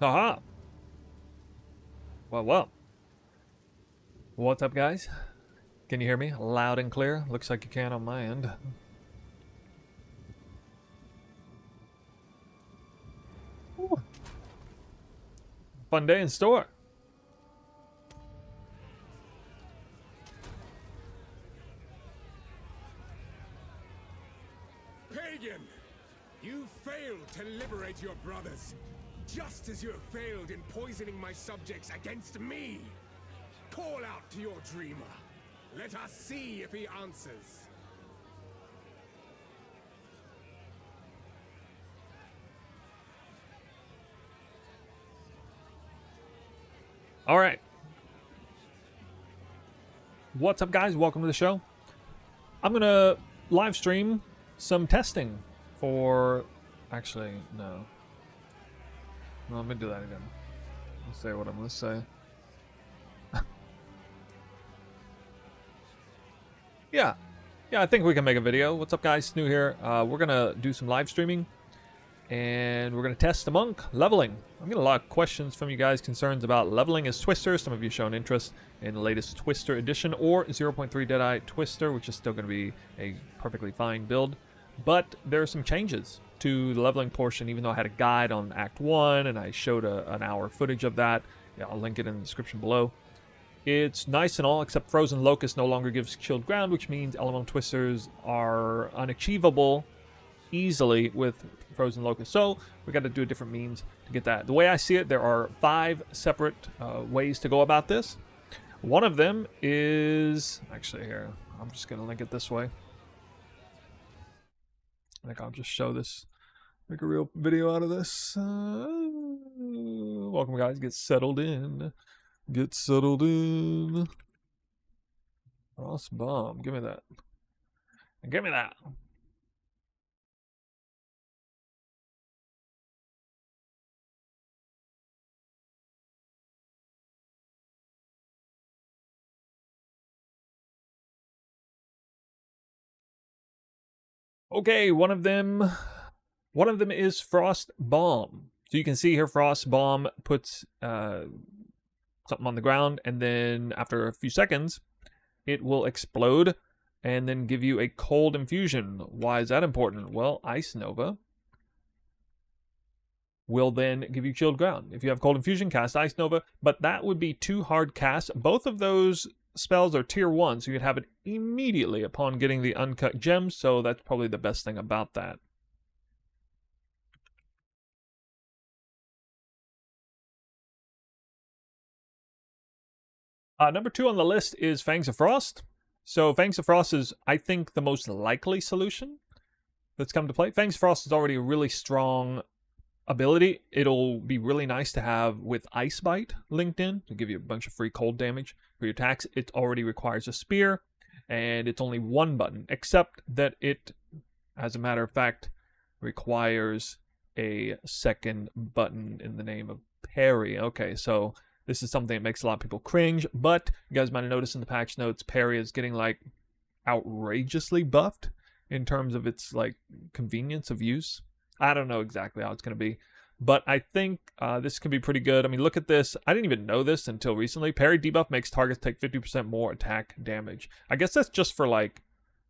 Haha. Well. What's up, guys? Can you hear me loud and clear? Looks like you can on my end. Ooh. Fun day in store. Pagan! You failed to liberate your brothers, just as you have failed in poisoning my subjects against me. Call out to your dreamer. Let us see if he answers. All right. What's up, guys? Welcome to the show. I'm gonna live stream some testing for... Actually, no. No, I'm gonna do that again. I'll say what I'm gonna say. Yeah, I think we can make a video. What's up, guys? New here. We're gonna do some live streaming, and we're gonna test the monk leveling. I'm getting a lot of questions from you guys, concerns about leveling as Twister. Some of you shown interest in the latest Twister edition or 0.3 Deadeye Twister, which is still gonna be a perfectly fine build. But there are some changes to the leveling portion, even though I had a guide on Act 1 and I showed an hour footage of that. Yeah, I'll link it in the description below. It's nice and all, except Frozen Locust no longer gives chilled ground, which means elemental twisters are unachievable easily with Frozen Locust. So we got to do a different means to get that. The way I see it, there are 5 separate ways to go about this. One of them is... Actually, here, I'm just going to link it this way. I think I'll just show this, make a real video out of this. Welcome, guys. Get settled in. Get settled in. Frost bomb. Give me that. Give me that. Okay, one of them is Frost Bomb. So you can see here Frost Bomb puts something on the ground, and then after a few seconds it will explode and then give you a cold infusion. Why is that important? Well, Ice Nova will then give you chilled ground. If you have cold infusion, cast Ice Nova, but that would be 2 hard casts. Both of those spells are tier 1, so you'd have it immediately upon getting the uncut gems, so that's probably the best thing about that. Number 2 on the list is Fangs of Frost. So Fangs of Frost is, I think, the most likely solution that's come to play. Fangs of Frost is already a really strong ability. It'll be really nice to have with Ice Bite linked in to give you a bunch of free cold damage for your attacks. It already requires a spear, and it's only 1 button, except that it, as a matter of fact, requires a second button in the name of parry. Okay, so this is something that makes a lot of people cringe, but you guys might have noticed in the patch notes, parry is getting like outrageously buffed in terms of its like convenience of use. I don't know exactly how it's going to be, but I think this could be pretty good. I mean, look at this. I didn't even know this until recently. Parry debuff makes targets take 50% more attack damage. I guess that's just for like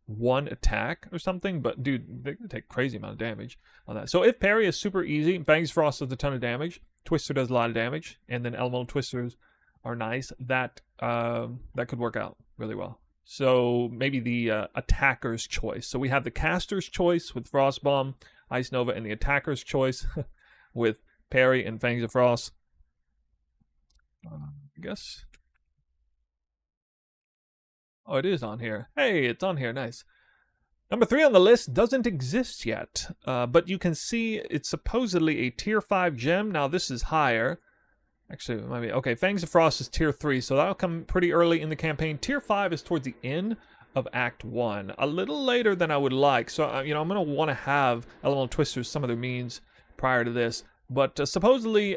1 attack or something, but dude, they can take crazy amount of damage on that. So if parry is super easy, Fangs of Frost does a ton of damage, Twister does a lot of damage, and then elemental twisters are nice, that could work out really well. So maybe the attacker's choice. So we have the caster's choice with Frost Bomb, Ice Nova, and the attacker's choice with parry and Fangs of Frost. I guess. Oh, it is on here. Hey, it's on here. Nice. Number 3 on the list doesn't exist yet, but you can see it's supposedly a tier 5 gem. Now, this is higher. Actually, it might be. Okay, Fangs of Frost is tier 3, so that'll come pretty early in the campaign. Tier 5 is towards the end of Act 1, a little later than I would like. So, I'm going to want to have elemental twisters some of their means prior to this. But supposedly,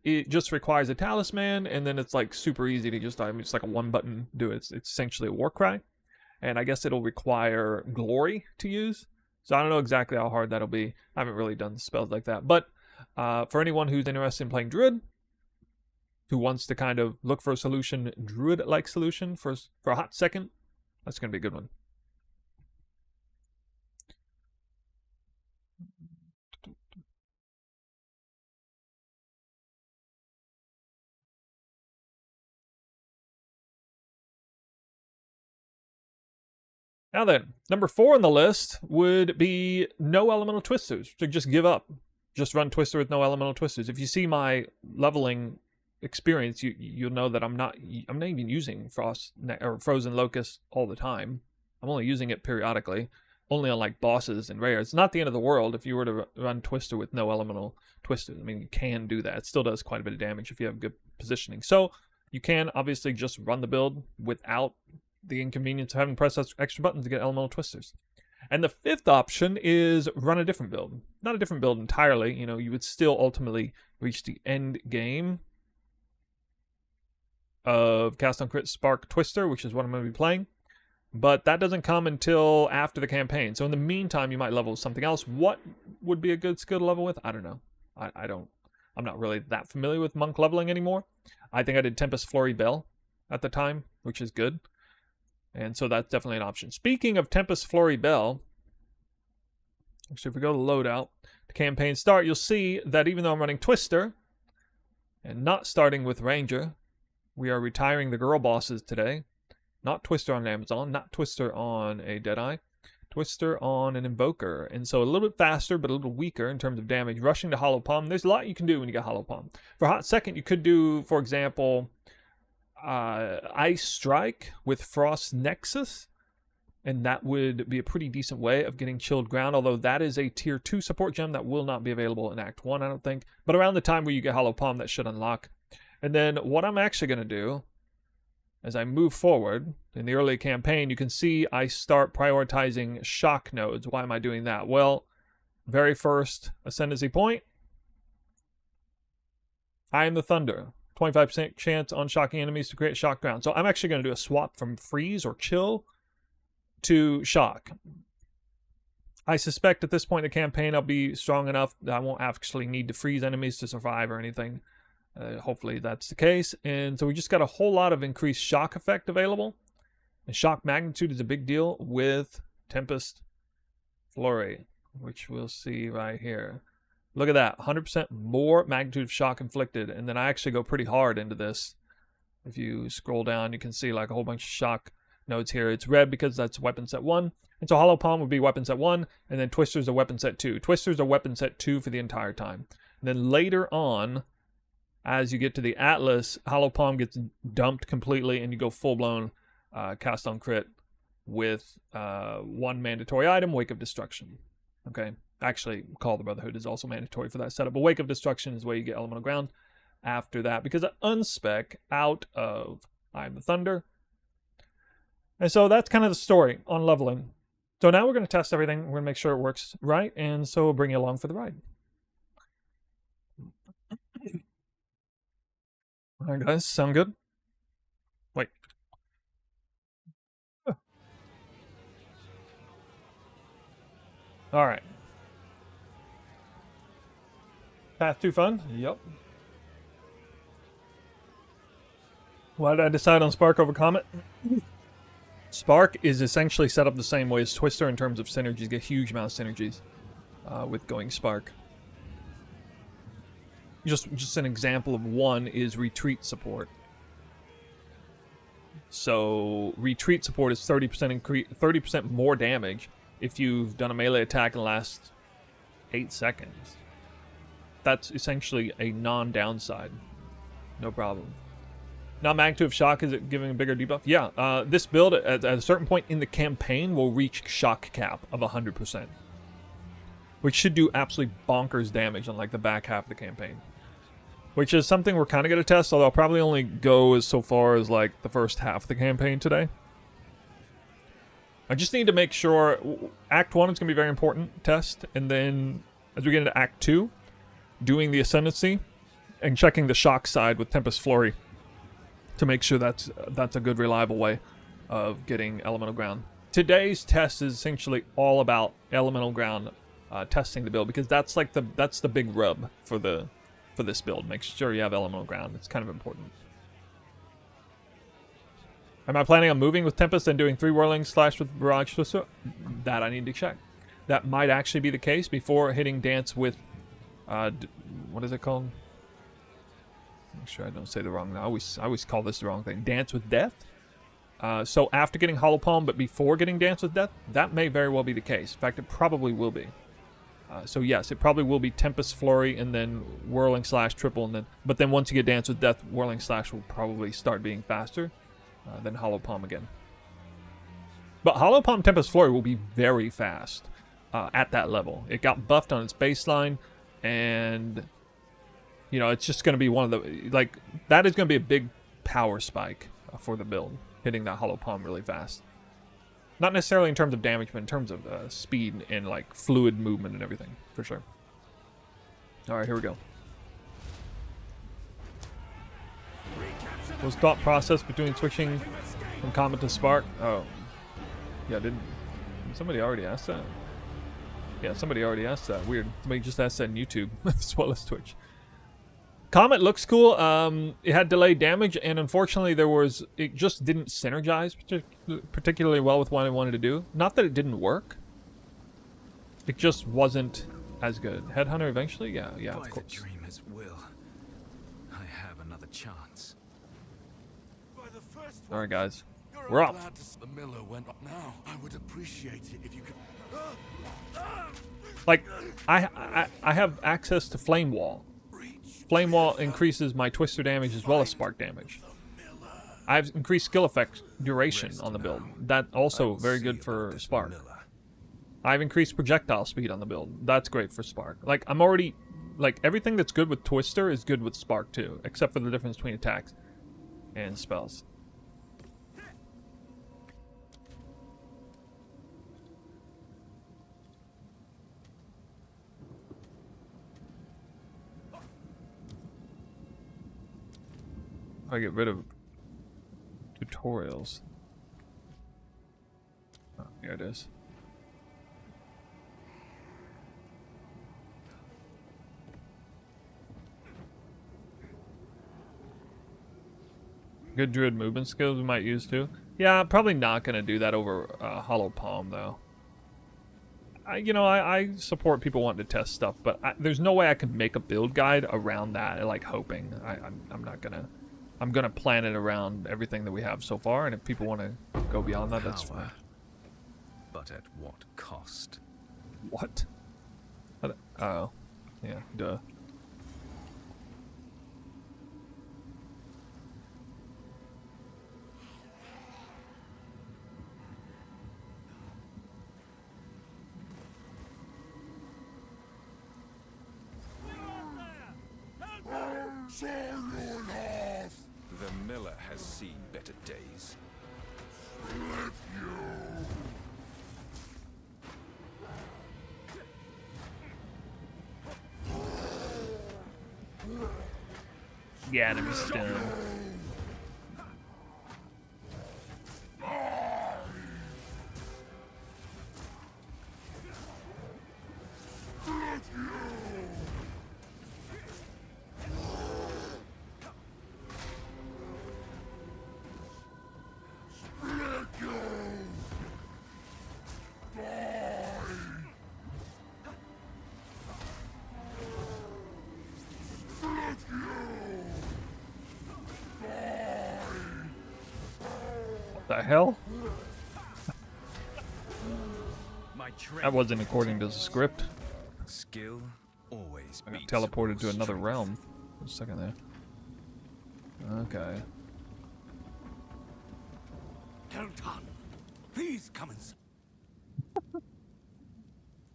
it just requires a talisman, and then it's like super easy to just, it's like a 1-button do it. It's essentially a war cry. And I guess it'll require glory to use. So I don't know exactly how hard that'll be. I haven't really done spells like that. But For anyone who's interested in playing Druid, who wants to kind of look for a solution, Druid-like solution for a hot second, that's going to be a good one. Now then, number 4 on the list would be no elemental twisters. So just give up. Just run Twister with no elemental twisters. If you see my leveling experience, you'll know that I'm not even using Frozen Locust all the time. I'm only using it periodically, only on like bosses and rares. It's not the end of the world if you were to run Twister with no elemental twisters. I mean, you can do that. It still does quite a bit of damage if you have good positioning. So you can obviously just run the build without the inconvenience of having to press extra buttons to get elemental twisters. And the 5th option is run a different build. Not a different build entirely. You know, you would still ultimately reach the end game of Cast on Crit Spark Twister, which is what I'm going to be playing. But that doesn't come until after the campaign. So in the meantime, you might level something else. What would be a good skill to level with? I don't know. I'm not really that familiar with monk leveling anymore. I think I did Tempest Flurry Bell at the time, which is good. And so that's definitely an option. Speaking of Tempest Flurry Bell, actually if we go to loadout, the campaign start, you'll see that even though I'm running Twister and not starting with Ranger, we are retiring the girl bosses today. Not Twister on Amazon, not Twister on a Deadeye, Twister on an Invoker. And so a little bit faster, but a little weaker in terms of damage. Rushing to Hollow Palm, there's a lot you can do when you get Hollow Palm. For Hot Second, you could do, for example, Ice Strike with Frost Nexus, and that would be a pretty decent way of getting Chilled Ground, although that is a tier 2 support gem that will not be available in Act 1, I don't think. But around the time where you get Hollow Palm, that should unlock. And then what I'm actually going to do, as I move forward in the early campaign, you can see I start prioritizing shock nodes. Why am I doing that? Well, very first ascendancy point, I am the Thunder. 25% chance on shocking enemies to create shock ground. So I'm actually going to do a swap from freeze or chill to shock. I suspect at this point in the campaign I'll be strong enough that I won't actually need to freeze enemies to survive or anything. Hopefully that's the case. And so we just got a whole lot of increased shock effect available. And shock magnitude is a big deal with Tempest Flurry, which we'll see right here. Look at that, 100% more magnitude of shock inflicted. And then I actually go pretty hard into this. If you scroll down, you can see like a whole bunch of shock nodes here. It's red because that's weapon set 1. And so Hollow Palm would be weapon set 1, and then Twister's a weapon set 2. Twister's a weapon set 2 for the entire time. And then later on, as you get to the Atlas, Hollow Palm gets dumped completely, and you go full-blown Cast on Crit with 1 mandatory item, Wake of Destruction. Okay? Actually, Call the Brotherhood is also mandatory for that setup, but Wake of Destruction is where you get Elemental Ground after that, because I unspec out of I Am the Thunder. And so that's kind of the story on leveling. So now we're going to test everything. We're going to make sure it works right, and so we'll bring you along for the ride. All right, guys, sound good? Wait. All right. Path to fun? Yep. Why did I decide on Spark over Comet? Spark is essentially set up the same way as Twister in terms of synergies. You get a huge amount of synergies with going Spark. Just an example of one is retreat support. So retreat support is 30% more damage if you've done a melee attack in the last 8 seconds. That's essentially a non-downside. No problem. Now, magnitude of shock, is it giving a bigger debuff? Yeah, this build at a certain point in the campaign will reach shock cap of 100%. Which should do absolutely bonkers damage on like the back half of the campaign. Which is something we're kind of going to test, although I'll probably only go as so far as like the first half of the campaign today. I just need to make sure Act 1 is going to be a very important test, and then as we get into Act 2, doing the Ascendancy and checking the shock side with Tempest Flurry to make sure that's a good, reliable way of getting Elemental Ground. Today's test is essentially all about Elemental Ground testing the build, because that's like the big rub for this build. Make sure you have elemental ground. It's kind of important. Am I planning on moving with Tempest and doing 3 whirling slash with Barrage Twister? That I need to check. That might actually be the case before hitting dance with, what is it called? Make sure I don't say the wrong. I always call this the wrong thing. Dance with Death. So after getting Hollow Palm, but before getting Dance with Death, that may very well be the case. In fact, it probably will be. So yes, it probably will be Tempest Flurry and then Whirling Slash Triple, and then. But then once you get Dance with Death, Whirling Slash will probably start being faster than Hollow Palm again. But Hollow Palm Tempest Flurry will be very fast at that level. It got buffed on its baseline, and you know it's just going to be one of the that is going to be a big power spike for the build, hitting that Hollow Palm really fast. Not necessarily in terms of damage, but in terms of speed and like fluid movement and everything, for sure. All right, here we go. Was thought process between switching from Comet to Spark? Oh, yeah. Did somebody already ask that? Yeah, somebody already asked that. Weird. Somebody just asked that on YouTube as well as Twitch. Comet looks cool. It had delayed damage, and unfortunately, it just didn't synergize particularly well with what I wanted to do. Not that it didn't work. It just wasn't as good. Headhunter eventually, yeah, of course. The dream is will. I have another chance. All right, guys, we're off. The miller went up. Now I would appreciate it if you could. Like, I have access to Flame Wall. Flame Wall increases my Twister damage as well as Spark damage. I've increased skill effect duration on the build. That also very good for Spark. I've increased projectile speed on the build. That's great for Spark. Like, I'm already... Like, everything that's good with Twister is good with Spark too, except for the difference between attacks and spells. I get rid of tutorials. Oh, here it is. Good druid movement skills we might use too. Yeah, I'm probably not going to do that over Hollow Palm though. I support people wanting to test stuff, but there's no way I can make a build guide around that, like hoping. I'm not going to. I'm going to plan it around everything that we have so far, and if people want to go beyond that, that's fine. But at what cost? What? Oh. Yeah, duh. The miller has seen better days. Yeah, enemy stone. The hell? That wasn't according to the script. Skill always I got teleported to another realm. For a second there. Okay. Delton, please come and.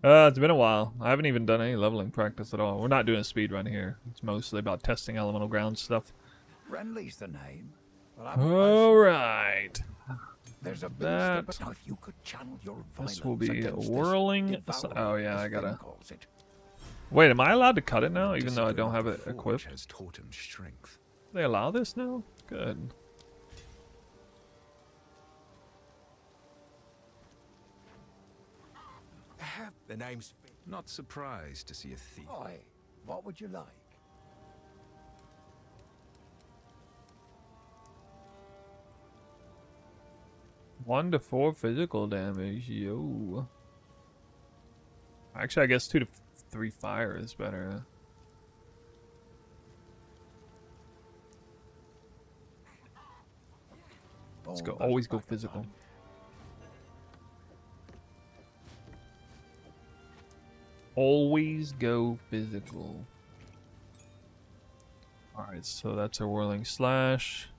It's been a while. I haven't even done any leveling practice at all. We're not doing a speed run here. It's mostly about testing elemental ground stuff. Renly's the name. All right. There's a that. but if you could channel your This will violence be against whirling. this Oh yeah, I as gotta. Finn calls it. Wait, am I allowed to cut it now, even though I don't have it equipped? Has taught him strength. They allow this now? Good. The name's... Not surprised to see a thief. Aye, what would you like? One to 4 physical damage, yo. Actually, I guess 2 to 3 fire is better. Let's go. Oh, Always that's go back physical. upon. Always go physical. Alright, so that's a whirling slash.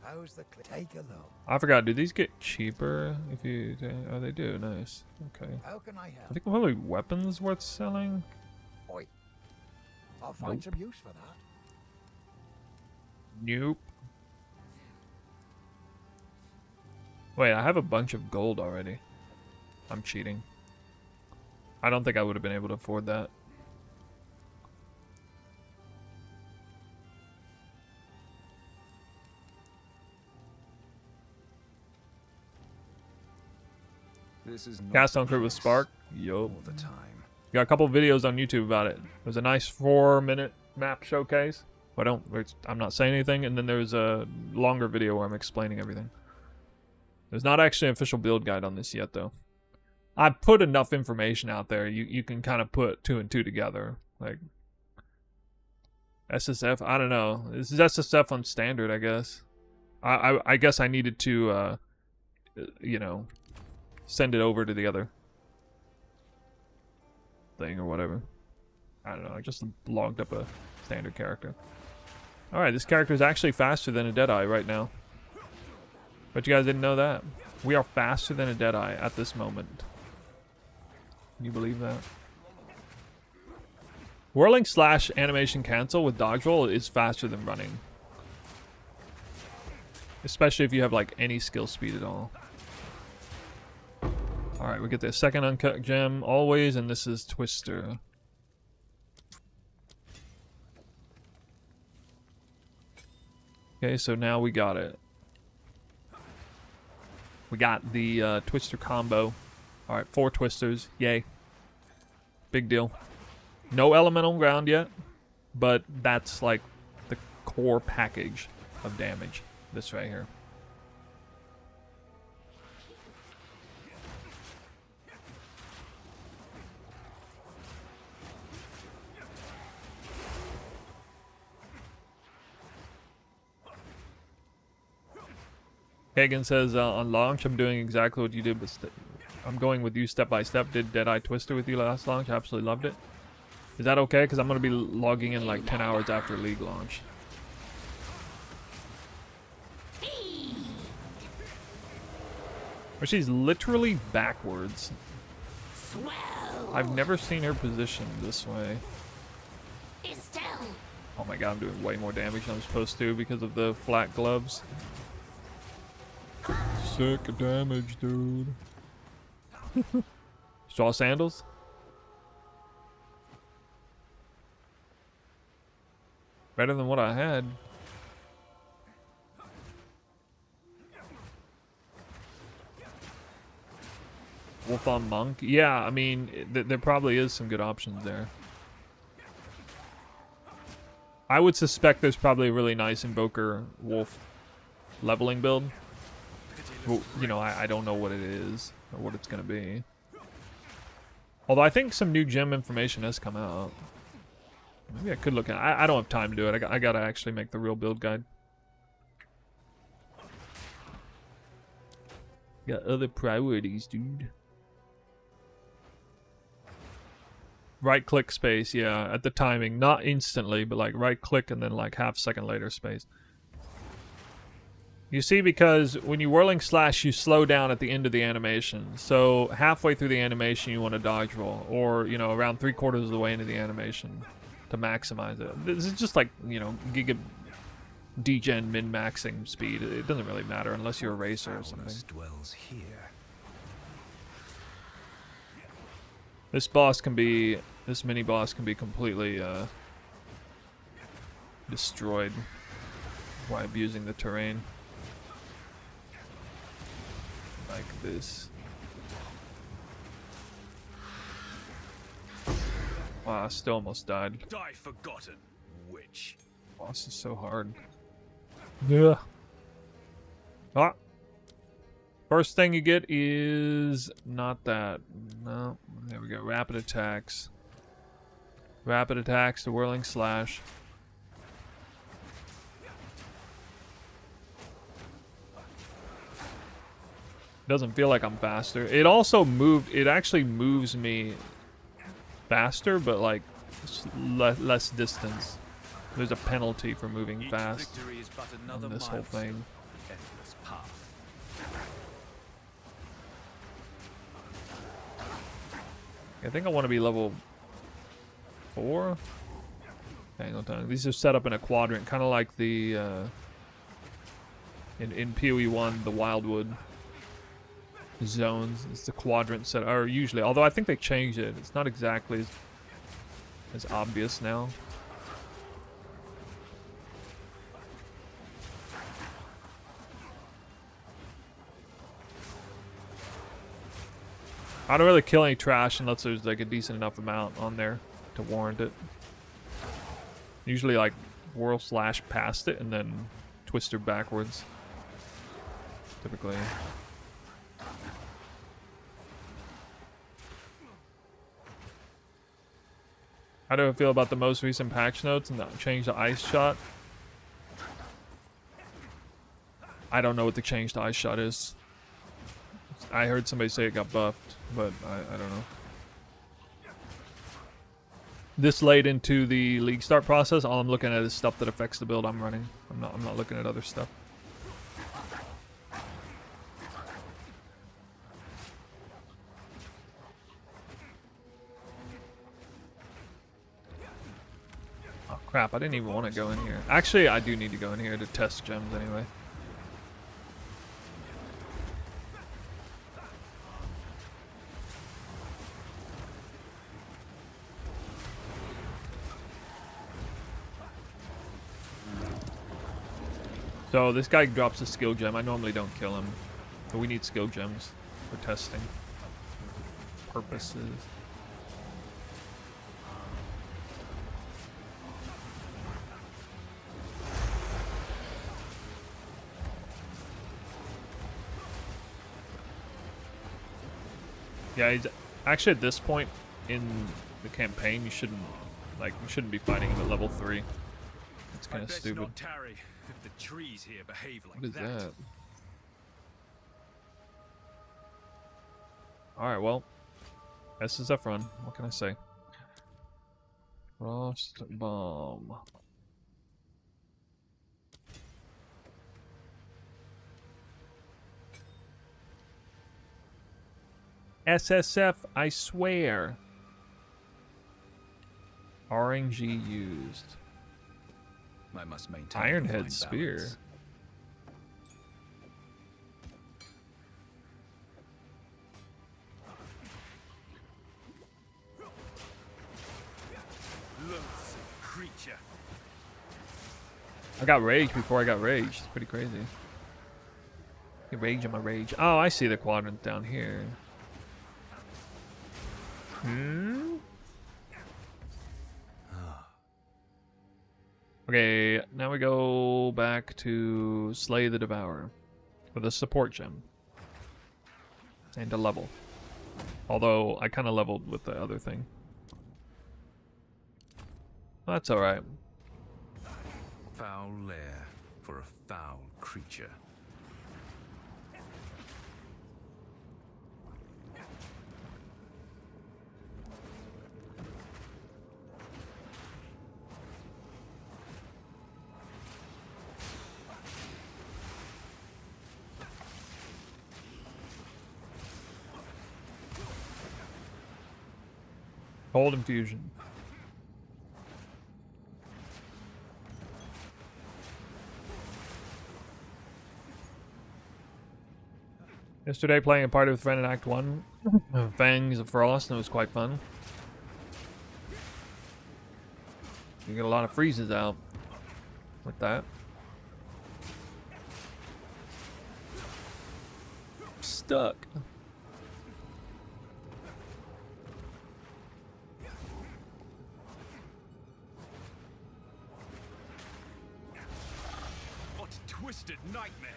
How's the take a look? I forgot, do these get cheaper if you... Oh, they do. Nice. Okay. How can I I help? think probably weapons worth selling. Oi. I'll find Nope. some use for that. Nope. Wait, I have a bunch of gold already. I'm cheating. I don't think I would have been able to afford that. This is not Cast on crit with the Spark. case Yup. all the time. Got a couple videos on YouTube about it. There's a nice 4-minute map showcase. I'm not saying anything, and then there's a longer video where I'm explaining everything. There's not actually an official build guide on this yet, though. I put enough information out there. You can kind of put 2 and 2 together. Like SSF, I don't know. This is SSF on standard, I guess. I guess I needed to, you know, send it over to the other thing or whatever. I don't know. I just logged up a standard character. Alright, this character is actually faster than a Deadeye right now. But you guys didn't know that. We are faster than a Deadeye at this moment. Can you believe that? Whirling slash animation cancel with dodge roll is faster than running. Especially if you have like any skill speed at all. Alright, we get the second uncut gem always, and this is Twister. Okay, so now we got it. We got the Twister combo. Alright, 4 Twisters. Yay. Big deal. No elemental ground yet, but that's like the core package of damage. This right here. Hagen says, on launch, I'm doing exactly what you did, but I'm going with you step by step. Did Deadeye Twister with you last launch. Absolutely loved it. Is that okay? Because I'm going to be logging in like 10 hours after League launch. But she's literally backwards. I've never seen her positioned this way. Oh my god, I'm doing way more damage than I'm supposed to because of the flat gloves. Sick damage, dude. Straw sandals? Better than what I had. Wolf on Monk? Yeah, I mean, there probably is some good options there. I would suspect there's probably a really nice Invoker Wolf leveling build. Well, you know, I don't know what it is or what it's going to be. Although I think some new gem information has come out. Maybe I could look at it. I don't have time to do it. I got to actually make the real build guide. Got other priorities, dude. Right click space, yeah, at the timing. Not instantly, but like right click and then like half second later space. You see, because when you whirling slash, you slow down at the end of the animation. So halfway through the animation, you want to dodge roll. Or, you know, around 3/4 of the way into the animation to maximize it. This is just like, you know, giga degen min-maxing speed. It doesn't really matter unless you're a racer or something. Dwells here. This boss can be, this mini boss can be completely destroyed by abusing the terrain. Like this. Wow, I still almost died. Die forgotten, witch. Boss is so hard. Yeah. Ah. First thing you get is not that. No. There we go. Rapid attacks. Rapid attacks, the whirling slash. Doesn't feel like I'm faster. It also moved. It actually moves me faster, but like less distance. There's a penalty for moving fast on this whole thing. I think I want to be level 4. Hang on, these are set up in a quadrant, kind of like the in PoE 1, the Wildwood zones. It's the quadrant set, or usually, although I think they changed it. It's not exactly as obvious now. I don't really kill any trash unless there's like a decent enough amount on there to warrant it. Usually like whirl slash past it and then twister backwards. Typically. How do I feel about the most recent patch notes and the change to ice shot? I don't know what the change to ice shot is. I heard somebody say it got buffed, but I don't know. This late into the league start process, all I'm looking at is stuff that affects the build I'm running. I'm not looking at other stuff. Oh crap, I didn't even want to go in here. Actually, I do need to go in here to test gems anyway. So this guy drops a skill gem. I normally don't kill him, but we need skill gems for testing purposes. Yeah, he's actually at this point in the campaign, you shouldn't be fighting him at level 3. It's kind of stupid. Not tarry if the trees here behave like What is that? Alright, well. SSF run. What can I say? Frost Bomb. SSF, I swear. RNG used. I must maintain Ironhead Spear. Balance. Loathsome creature. I got rage before I got rage. It's pretty crazy. Get rage on my rage. Oh, I see the quadrant down here. Okay, now we go back to Slay the Devourer with a support gem and a level. Although I kind of leveled with the other thing. That's all right. Foul lair for a foul creature. Cold infusion. Yesterday playing a party with a friend in Act 1. Fangs of Frost, and it was quite fun. You get a lot of freezes out with that. Stuck. twisted nightmare.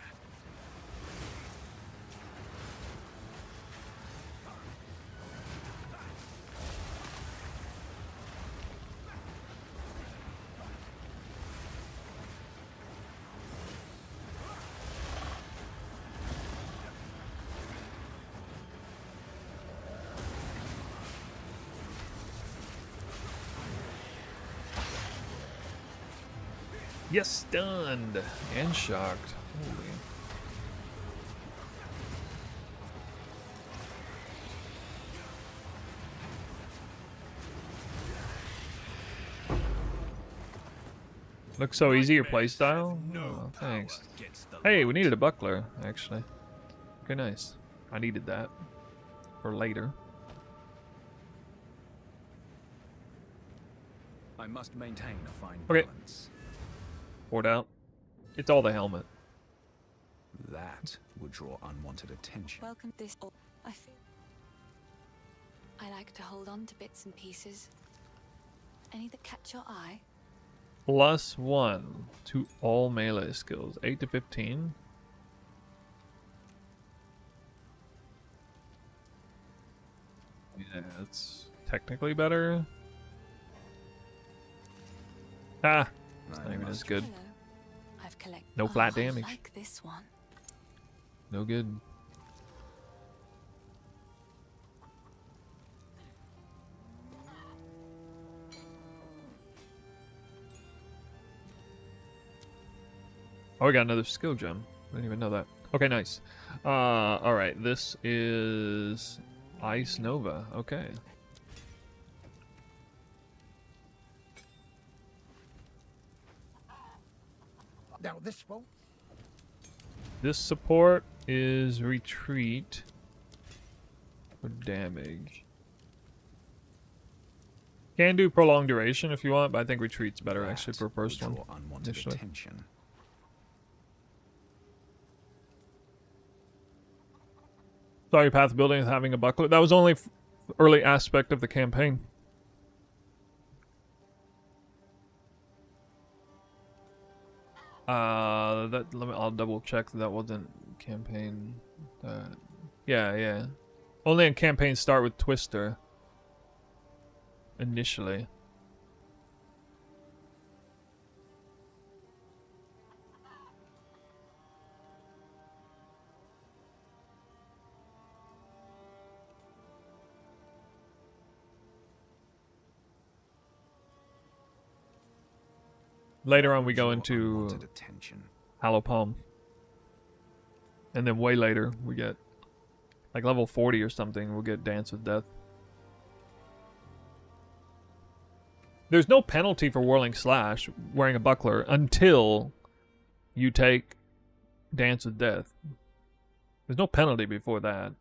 Yes, stunned and shocked. Holy. Looks so easy, your playstyle? Oh, thanks. Hey, we needed a buckler, actually. Okay, nice. I needed that for later. I must maintain a fine Okay. balance. Poured out. It's all the helmet. That would draw unwanted attention. Welcome this. I feel. I like to hold on to bits and pieces. Any that catch your eye? +1 to all melee skills. 8 to 15. Yeah, it's technically better. Ah, it's not even as good. Hello. I've collected. No flat I damage. like this one. No good. Oh, we got another skill gem. I didn't even know that. Okay, nice. Alright, this is Ice Nova. Okay. Now this one. This support is retreat for damage. Can do prolonged duration if you want, but I think retreat's better actually for first one. Unwanted Initially. attention. Sorry, path building is having a buckler. That was only early aspect of the campaign. I'll double check that wasn't campaign. Yeah. Only in campaign start with Twister. Initially. Later on, we go into Unwanted attention. Hollow Palm. And then way later, we get, like level 40 or something, we'll get Dance with Death. There's no penalty for Whirling Slash, wearing a buckler, until you take Dance with Death. There's no penalty before that.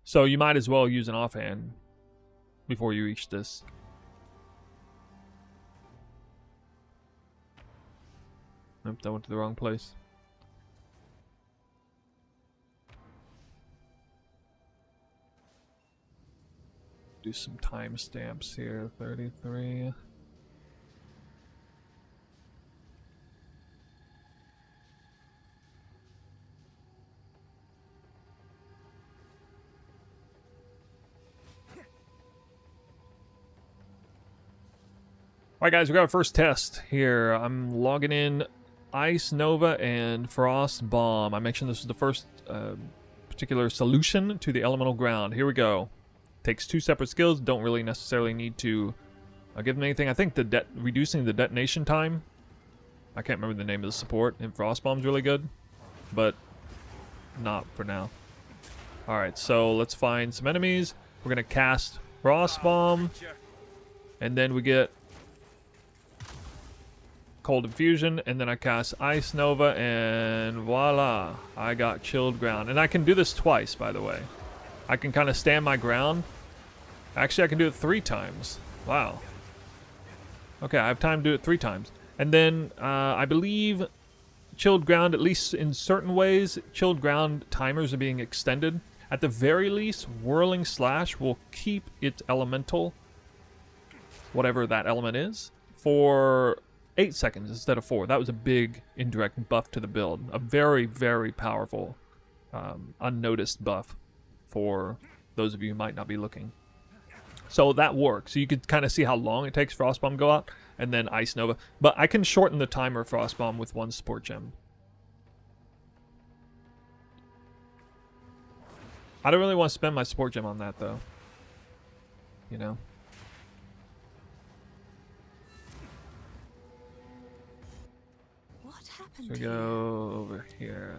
So you might as well use an offhand before you reach this. Nope, that went to the wrong place. Do some timestamps here. 33. Alright guys, we got our first test here. I'm logging in Ice Nova and Frost Bomb. I mentioned this was the first particular solution to the elemental ground. Here we go. Takes 2 separate skills. Don't really necessarily need to give them anything. I think the reducing the detonation time. I can't remember the name of the support. And Frost Bomb's really good, but not for now. All right, so let's find some enemies. We're gonna cast Frost Bomb, and then we get Cold Infusion, and then I cast Ice Nova, and voila, I got Chilled Ground. And I can do this twice, by the way. I can kind of stand my ground. Actually, I can do it 3 times. Wow. Okay, I have time to do it 3 times. And then, I believe Chilled Ground, at least in certain ways, Chilled Ground timers are being extended. At the very least, Whirling Slash will keep its elemental, whatever that element is, for 8 seconds instead of 4. That was a big indirect buff to the build. A very, very powerful, unnoticed buff for those of you who might not be looking. So that works. So you could kind of see how long it takes Frostbomb to go out, and then Ice Nova. But I can shorten the timer of Frostbomb with 1 support gem. I don't really want to spend my support gem on that, though. You know? What happened So we to you? go over here.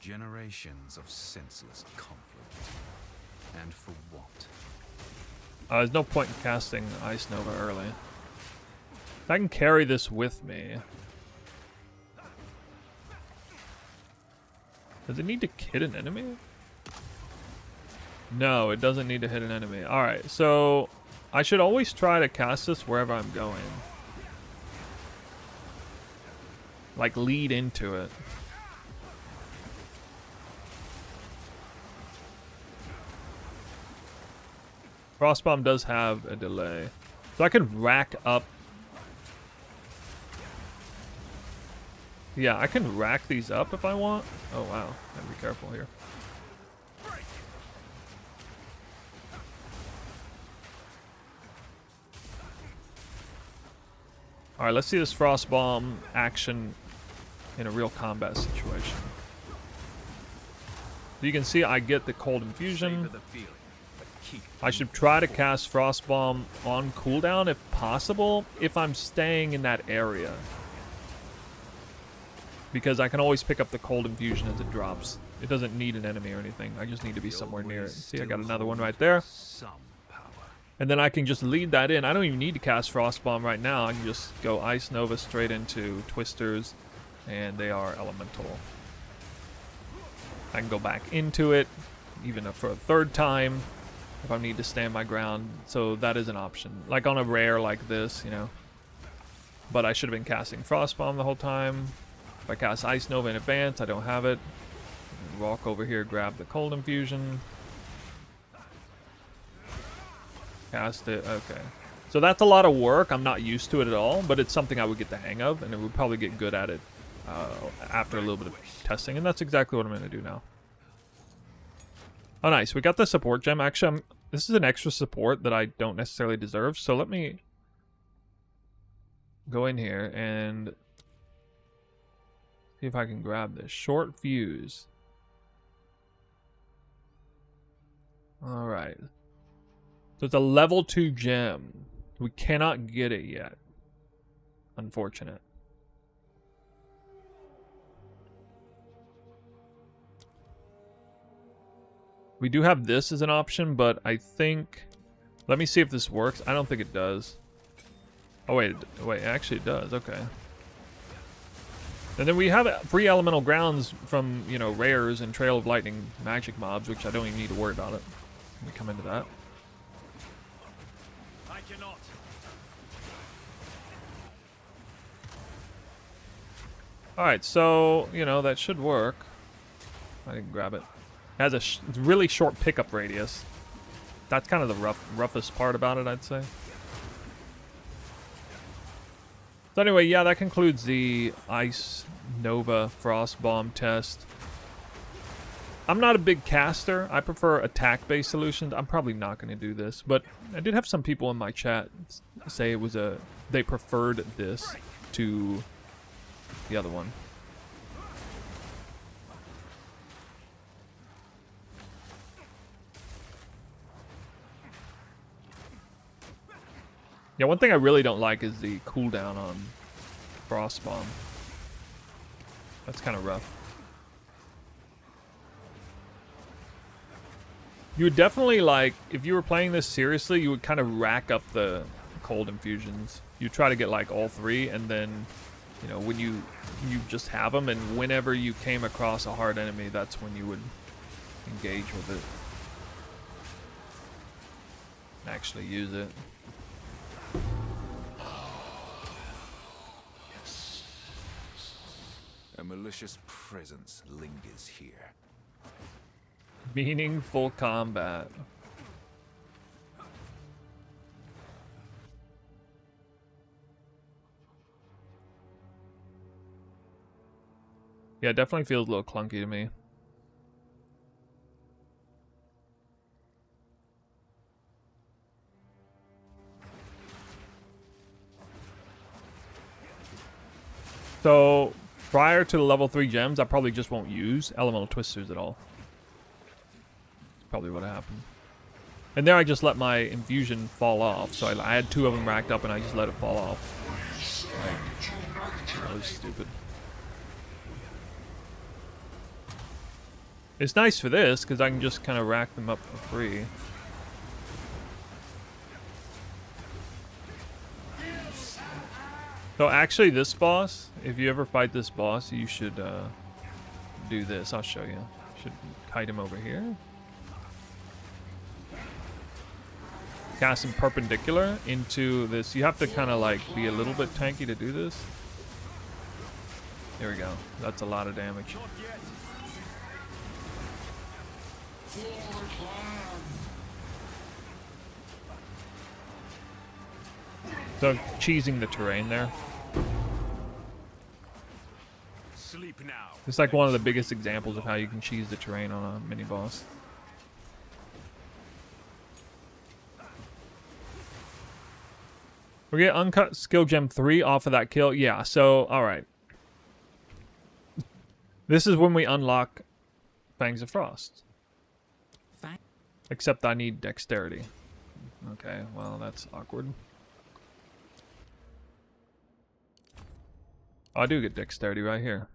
Generations of senseless conflict. And for what? There's no point in casting Ice Nova early. I can carry this with me. Does it need to hit an enemy? No, it doesn't need to hit an enemy. Alright, so I should always try to cast this wherever I'm going. Like, lead into it. Frostbomb does have a delay. So I can rack up. Yeah, I can rack these up if I want. Oh, wow. Gotta be careful here. Alright, let's see this Frostbomb action in a real combat situation. So you can see I get the cold infusion. I should try to cast Frostbomb on cooldown if possible, if I'm staying in that area. Because I can always pick up the cold infusion as it drops. It doesn't need an enemy or anything. I just need to be somewhere near it. See, I got another one right there. And then I can just lead that in. I don't even need to cast Frostbomb right now. I can just go Ice Nova straight into Twisters, and they are elemental. I can go back into it, even for a 3rd time, if I need to stand my ground. So that is an option. Like on a rare like this, you know. But I should have been casting Frostbomb the whole time. If I cast Ice Nova in advance, I don't have it. Walk over here, grab the cold infusion. Cast it, okay. So that's a lot of work. I'm not used to it at all, but it's something I would get the hang of, and it would probably get good at it after a little bit of testing, and that's exactly what I'm going to do now. Oh, nice. We got the support gem. Actually, this is an extra support that I don't necessarily deserve, so let me go in here and see if I can grab this. Short fuse. Alright. So it's a level 2 gem. We cannot get it yet. Unfortunate. We do have this as an option, but I think... Let me see if this works. I don't think it does. Oh, wait. Wait, actually it does. Okay. And then we have free elemental grounds from, you know, rares and Trail of Lightning magic mobs, which I don't even need to worry about it. Let me come into that. I cannot. Alright, so, you know, that should work. I didn't grab it. It has a really short pickup radius. That's kind of the roughest part about it, I'd say. So anyway, yeah, that concludes the Ice Nova Frostbomb test. I'm not a big caster. I prefer attack-based solutions. I'm probably not going to do this, but I did have some people in my chat say it was they preferred this to the other one. Yeah, one thing I really don't like is the cooldown on Frostbomb. That's kind of rough. You would definitely, like, if you were playing this seriously, you would kind of rack up the cold infusions. You try to get, like, all 3, and then, you know, when you just have them, and whenever you came across a hard enemy, that's when you would engage with it. Actually use it. A malicious presence lingers here. Meaningful combat. Yeah, it definitely feels a little clunky to me. So, prior to the level 3 gems, I probably just won't use elemental twisters at all. That's probably what happened. And there I just let my infusion fall off. So I had 2 of them racked up and I just let it fall off. Like, that was stupid. It's nice for this, because I can just kind of rack them up for free. So actually this boss, if you ever fight this boss, you should do this. I'll show you. Should kite him over here. Cast him perpendicular into this. You have to kind of like be a little bit tanky to do this. There we go. That's a lot of damage. So cheesing the terrain there. Sleep now. It's like one of the biggest examples of how you can cheese the terrain on a mini boss. We get uncut skill gem 3 off of that kill. Yeah, so alright. This is when we unlock Fangs of Frost. Except I need dexterity. Okay, well that's awkward. I do get dexterity right here.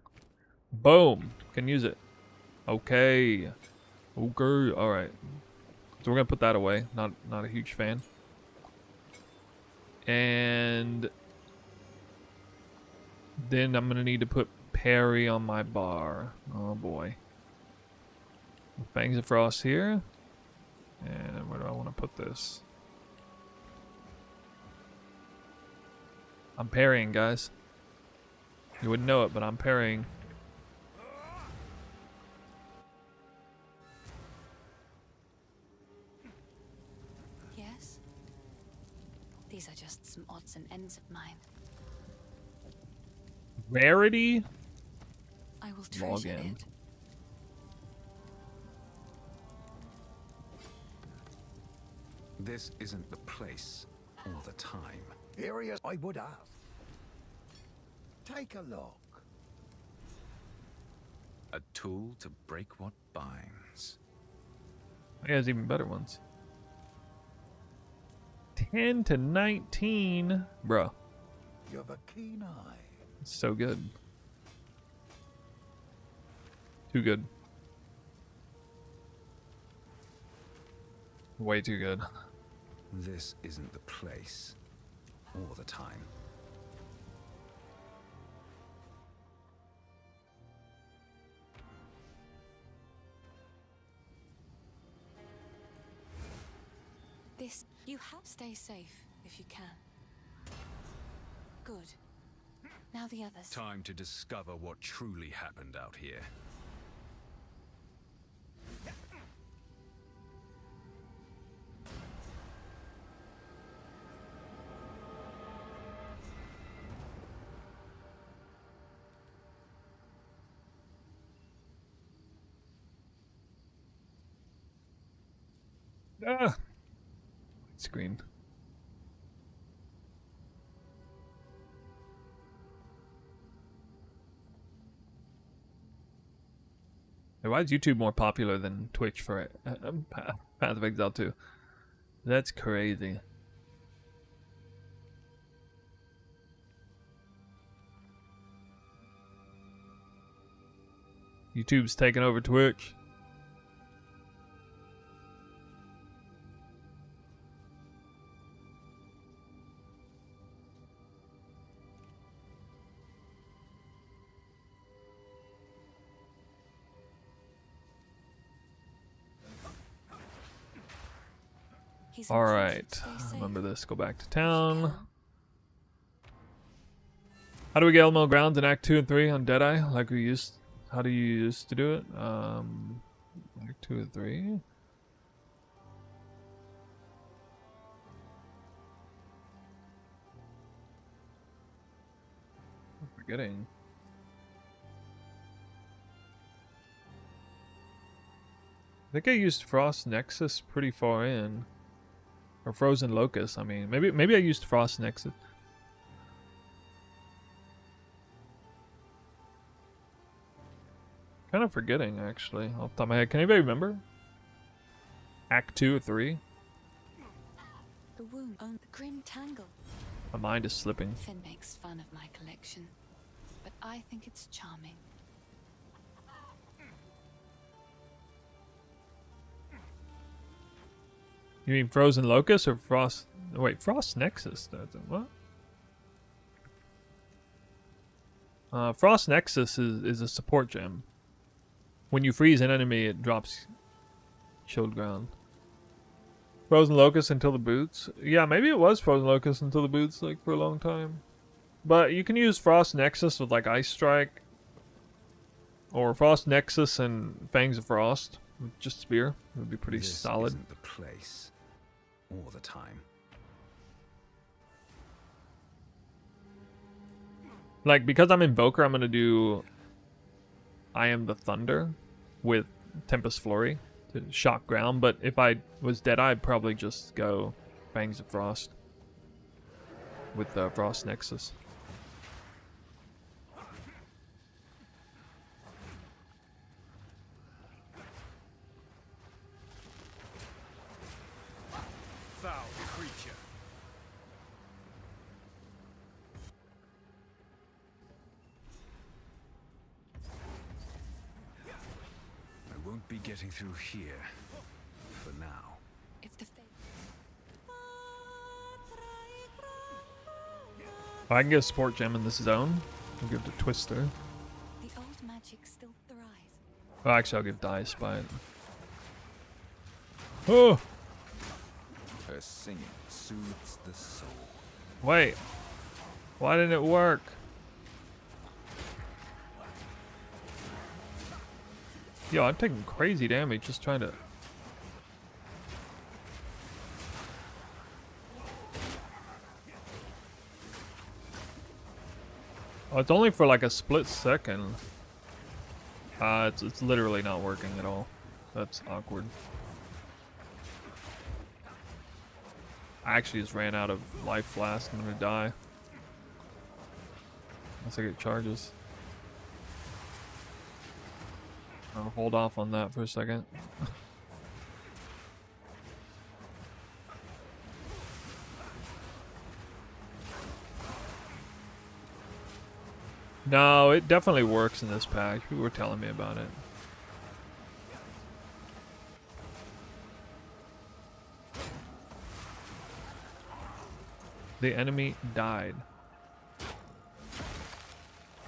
Boom! Can use it. Okay. Okay, alright. So we're gonna put that away. Not a huge fan. And then I'm gonna need to put parry on my bar. Oh boy. Fangs of Frost here. And where do I want to put this? I'm parrying, guys. You wouldn't know it, but I'm parrying. Yes? These are just some odds and ends of mine. Rarity? I will Log treasure in. it. This isn't the place or the time. Areas I would ask. Take a look. A tool to break what binds. He has even better ones. 10 to 19. Bruh. You have a keen eye. It's so good. Too good. Way too good. This isn't the place or the time. This, you have stay safe if you can. Good. Now the others. Time to discover what truly happened out here. Ah. Screen. Hey, why is YouTube more popular than Twitch for Path of Exile 2? That's crazy. YouTube's taking over Twitch. He's All important right, to stay safe. remember this. Go back to town. How do we get elemental grounds in Act 2 and 3 on Deadeye? Like we used. How do you used to do it? Act 2 and 3. I'm forgetting. I think I used Frost Nexus pretty far in. Or Frozen Locust, I mean. Maybe I used Frost Nexus. Kind of forgetting, actually, off the top of my head. Can anybody remember? Act 2 or 3? The wound on the grim tangle. My mind is slipping. Finn makes fun of my collection, but I think it's charming. You mean Frozen Locust or Frost? Wait, Frost Nexus does it. What? Frost Nexus is a support gem. When you freeze an enemy, it drops shield ground. Frozen Locust until the boots. Yeah, maybe it was Frozen Locust until the boots, like, for a long time. But you can use Frost Nexus with, like, Ice Strike. Or Frost Nexus and Fangs of Frost. With just Spear. It would be pretty This solid. isn't the place or the time. Like, because I'm Invoker, I'm going to do I Am the Thunder with Tempest Flurry to shock ground. But if I was Deadeye, I'd probably just go Fangs of Frost with Frost Nexus. Foul creature. I won't be getting through here for now. If the fate... If I can get a support gem in this zone, I'll give it to Twister. The old magic still thrives. Oh, actually, I'll give Die Spite. Oh! Her singing soothes the soul. Wait. Why didn't it work? Yo, I'm taking crazy damage just trying to... Oh, it's only for like a split second. It's literally not working at all. That's awkward. I actually just ran out of life flask. I'm gonna die. Unless I get charges. I'll hold off on that for a second. No, it definitely works in this pack. People were telling me about it. The enemy died.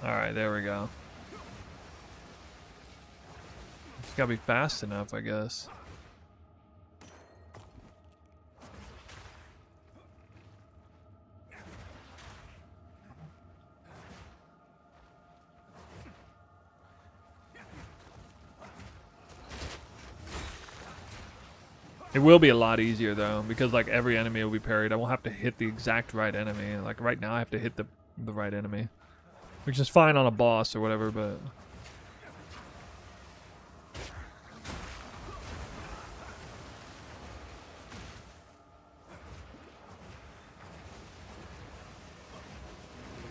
Alright, there we go. It's gotta be fast enough, I guess. It will be a lot easier though, because like every enemy will be parried. I won't have to hit the exact right enemy. Like right now I have to hit the right enemy. Which is fine on a boss or whatever, but...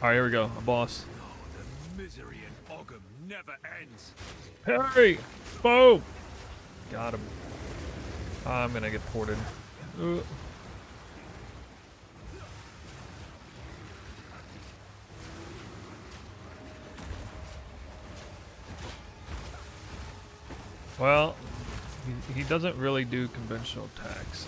Alright, here we go. A boss. The misery in Ogham never ends. Parry! Boom! Got him. I'm gonna get ported. Well, he doesn't really do conventional attacks.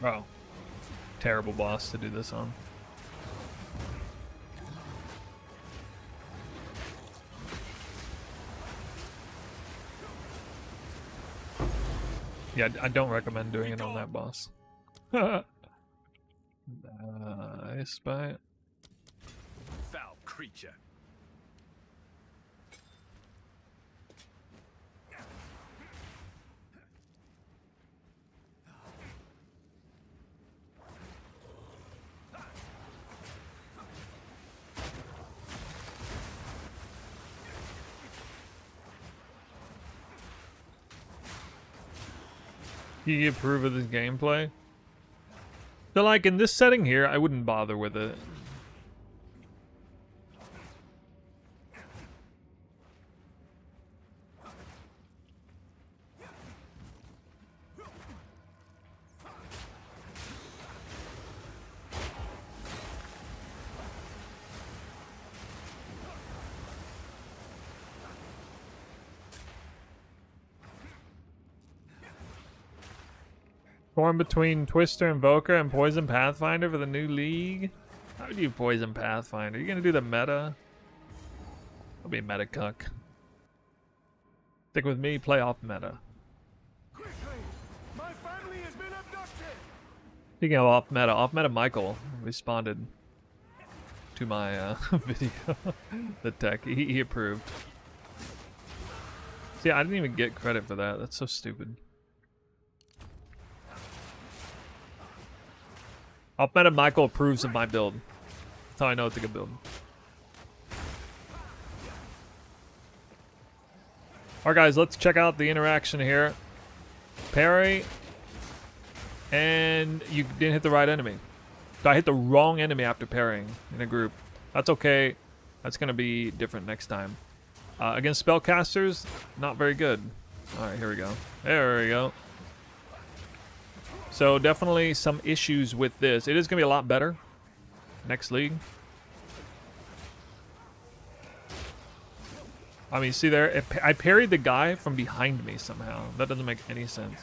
Oh. Terrible boss to do this on. Yeah, I don't recommend doing it on that boss. I spy it. Foul creature. You approve of this gameplay? So like in this setting here, I wouldn't bother with it. Torn between Twister, Invoker, and Poison Pathfinder for the new league? How would you Poison Pathfinder? You gonna do the meta? I'll be meta cuck. Stick with me, play off meta. Quickly! My family has been abducted! Speaking of off meta Michael responded to my video. The tech. He approved. See, I didn't even get credit for that. That's so stupid. Off meta Michael approves of my build. That's how I know it's a good build. Alright guys, let's check out the interaction here. Parry. And you didn't hit the right enemy. So I hit the wrong enemy after parrying in a group. That's okay. That's going to be different next time. Against spellcasters, not very good. Alright, here we go. There we go. So definitely some issues with this. It is going to be a lot better next league. I mean, see there, I parried the guy from behind me somehow. That doesn't make any sense.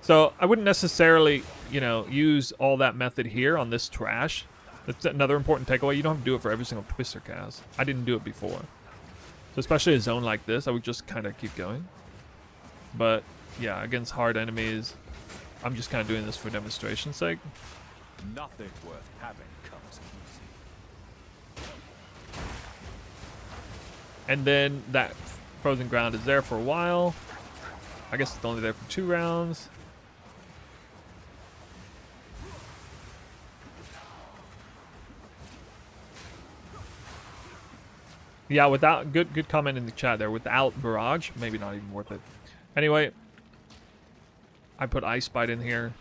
So I wouldn't necessarily, you know, use all that method here on this trash. That's another important takeaway. You don't have to do it for every single Twister cast. I didn't do it before. So especially a zone like this, I would just kind of keep going. But yeah, against hard enemies, I'm just kind of doing this for demonstration's sake. Nothing worth having comes easy. And then that frozen ground is there for a while. I guess it's only there for 2 rounds. Yeah, without good comment in the chat there. Without barrage, maybe not even worth it. Anyway, I put Ice Bite in here.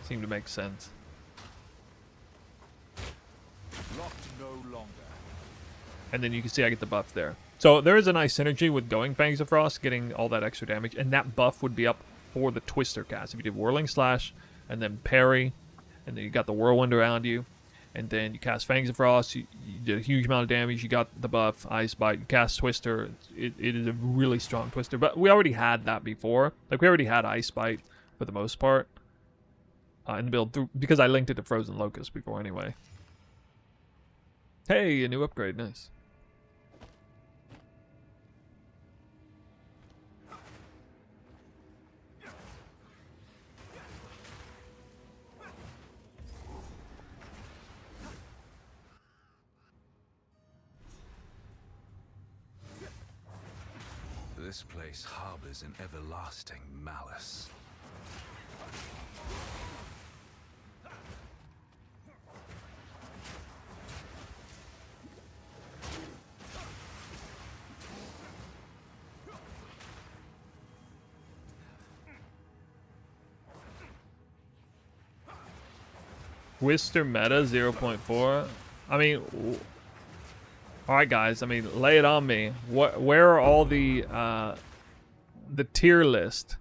Seemed to make sense. Locked no longer. And then you can see I get the buff there. So there is a nice synergy with going Fangs of Frost, getting all that extra damage, and that buff would be up for the Twister cast. If you did Whirling Slash, and then parry, and then you got the Whirlwind around you, and then you cast Fangs of Frost, you did a huge amount of damage, you got the buff, Ice Bite, you cast Twister, it is a really strong Twister. But we already had that before. Like, we already had Ice Bite for the most part in the build, because I linked it to Frozen Locust before anyway. Hey, a new upgrade, nice. This place harbors an everlasting malice. Twister meta 0.4. I mean, all right, guys. I mean, lay it on me. Where are all the tier list?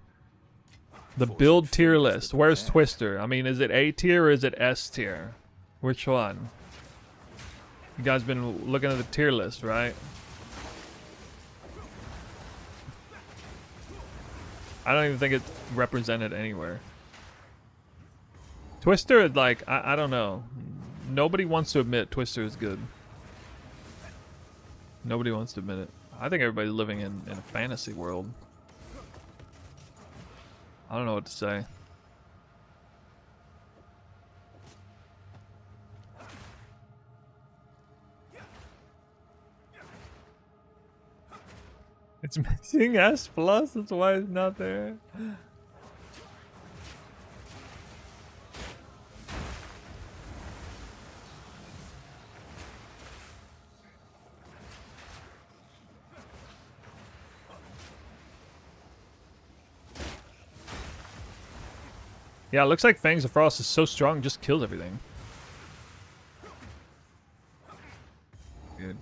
The build tier list. Where's Twister? I mean, is it A tier or is it S tier? Which one? You guys been looking at the tier list, right? I don't even think it's represented anywhere. Twister is like, I don't know. Nobody wants to admit Twister is good. Nobody wants to admit it. I think everybody's living in a fantasy world. I don't know what to say. It's missing S plus, that's why it's not there. Yeah, it looks like Fangs of Frost is so strong, just kills everything. Good.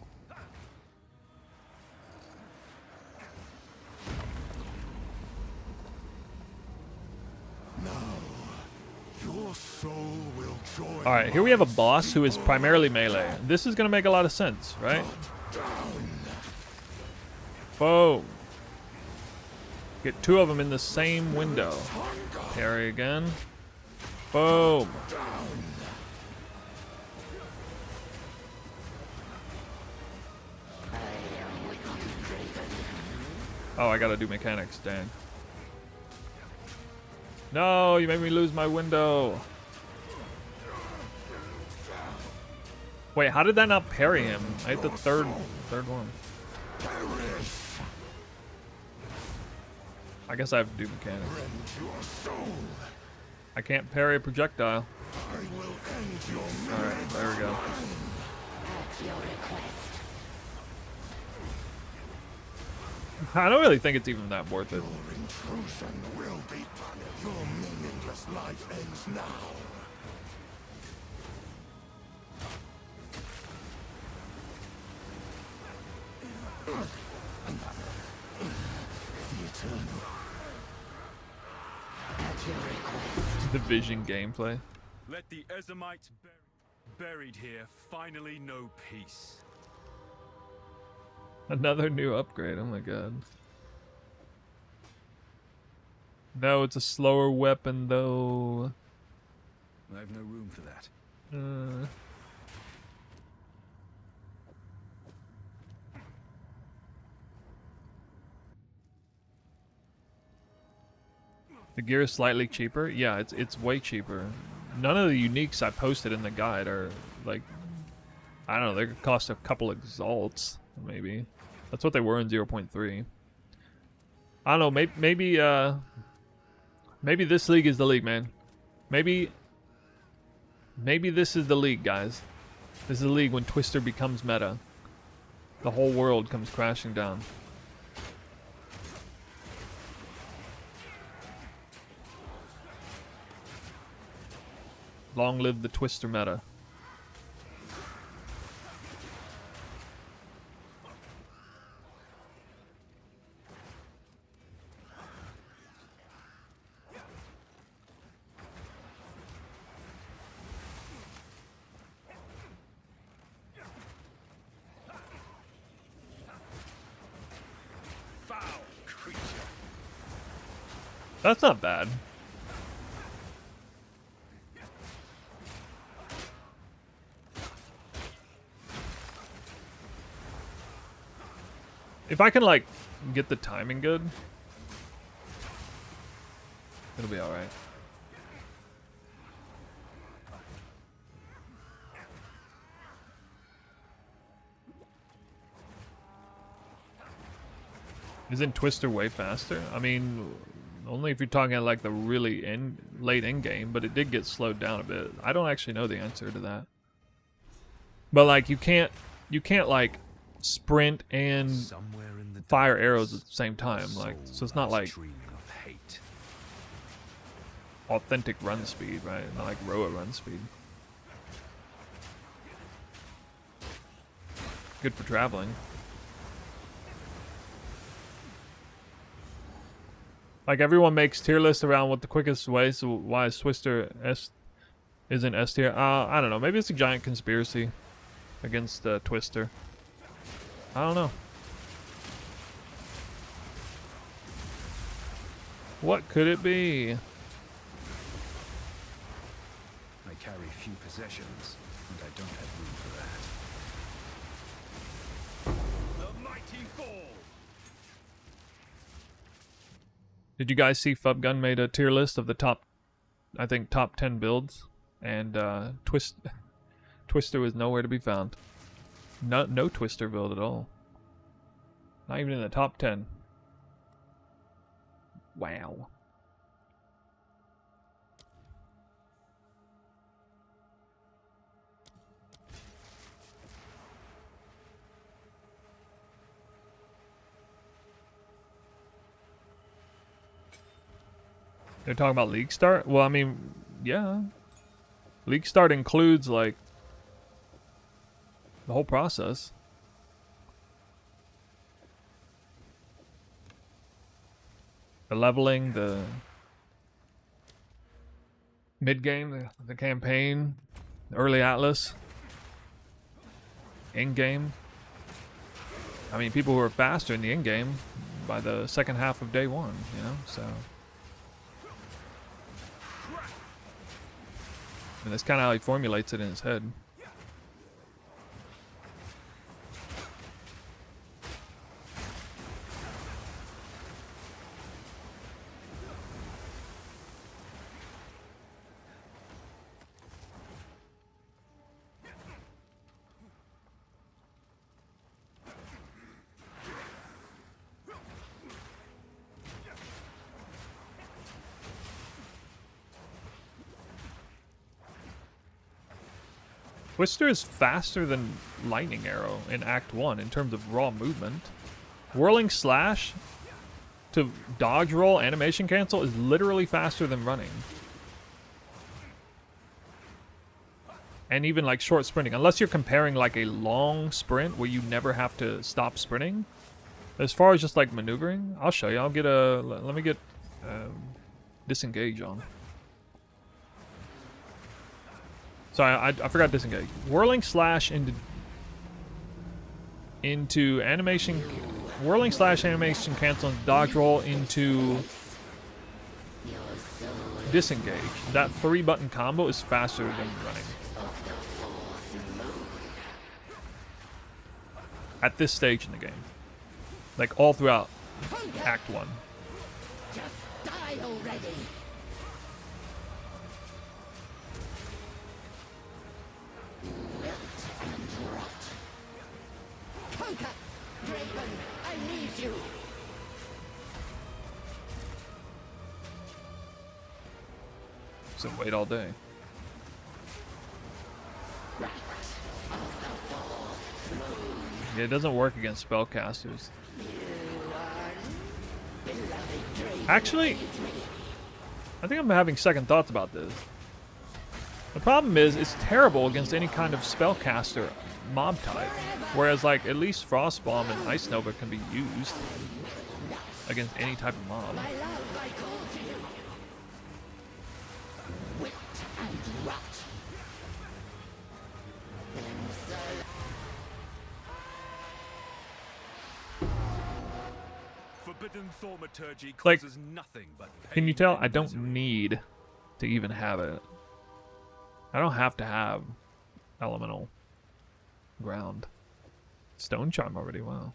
Your soul will join. Alright, here we have a boss who is primarily melee. This is gonna make a lot of sense, right? Boom. Get two of them in the same window. Parry again. Boom. Oh, I gotta do mechanics, dang. No, you made me lose my window. Wait, how did that not parry him? I hit the third one. I guess I have to do mechanics. I can't parry a projectile. Alright, there we go. I don't really think it's even that worth it. Your meaningless life ends now. The eternal. At your request. Division gameplay. Let the Ezamites buried here finally know peace. Another new upgrade, oh my god. No, it's a slower weapon though. I have no room for that. The gear is slightly cheaper. Yeah, it's way cheaper. None of the uniques I posted in the guide are like, I don't know, they could cost a couple exalts maybe. That's what they were in 0.3. I don't know, maybe this league is the league, man. Maybe this is the league, guys. This is the league when Twister becomes meta. The whole world comes crashing down. Long live the Twister meta. That's not bad. If I can, like, get the timing good, it'll be alright. Isn't Twister way faster? I mean, only if you're talking at like the really late end game, but it did get slowed down a bit. I don't actually know the answer to that. But like you can't like sprint and fire arrows at the same time. Like, so it's not like authentic run speed, right? Not like Roa run speed. Good for traveling. Like, everyone makes tier lists around what the quickest way, so why is Twister isn't S tier? I don't know. Maybe it's a giant conspiracy against Twister. I don't know. What could it be? I carry few possessions, and I don't have room for that. The mighty fall. Did you guys see Fubgun made a tier list of the top, I think, top 10 builds? And Twister was nowhere to be found. No Twister build at all. Not even in the top 10. Wow. They're talking about League Start? Well, I mean, yeah. League Start includes, like, the whole process. The leveling, the mid-game, the campaign, the early atlas, in-game. I mean, people who are faster in the in-game by the second half of day one, you know, so... And that's kind of how he formulates it in his head. Twister is faster than Lightning Arrow in Act 1 in terms of raw movement. Whirling Slash to dodge roll animation cancel is literally faster than running. And even like short sprinting, unless you're comparing like a long sprint where you never have to stop sprinting. As far as just like maneuvering, I'll show you. I'll get a, let me get disengage on. Sorry, I forgot disengage. Whirling Slash into animation, Whirling Slash animation cancel and dodge roll into disengage. That 3-button combo is faster than running. At this stage in the game. Like all throughout Act 1. Just die already. Draven, I need you. So wait all day. Yeah, it doesn't work against spellcasters. Actually, I think I'm having second thoughts about this. The problem is, it's terrible against any kind of spellcaster mob type. Whereas, like, at least Frostbomb and Ice Nova can be used against any type of mob. My love, I call to you. Wit and rot. Forbidden thaumaturgy Like, causes nothing but pain. Can you tell? and I don't misery. need to even have it. I don't have to have elemental ground. Stone Charm already, wow.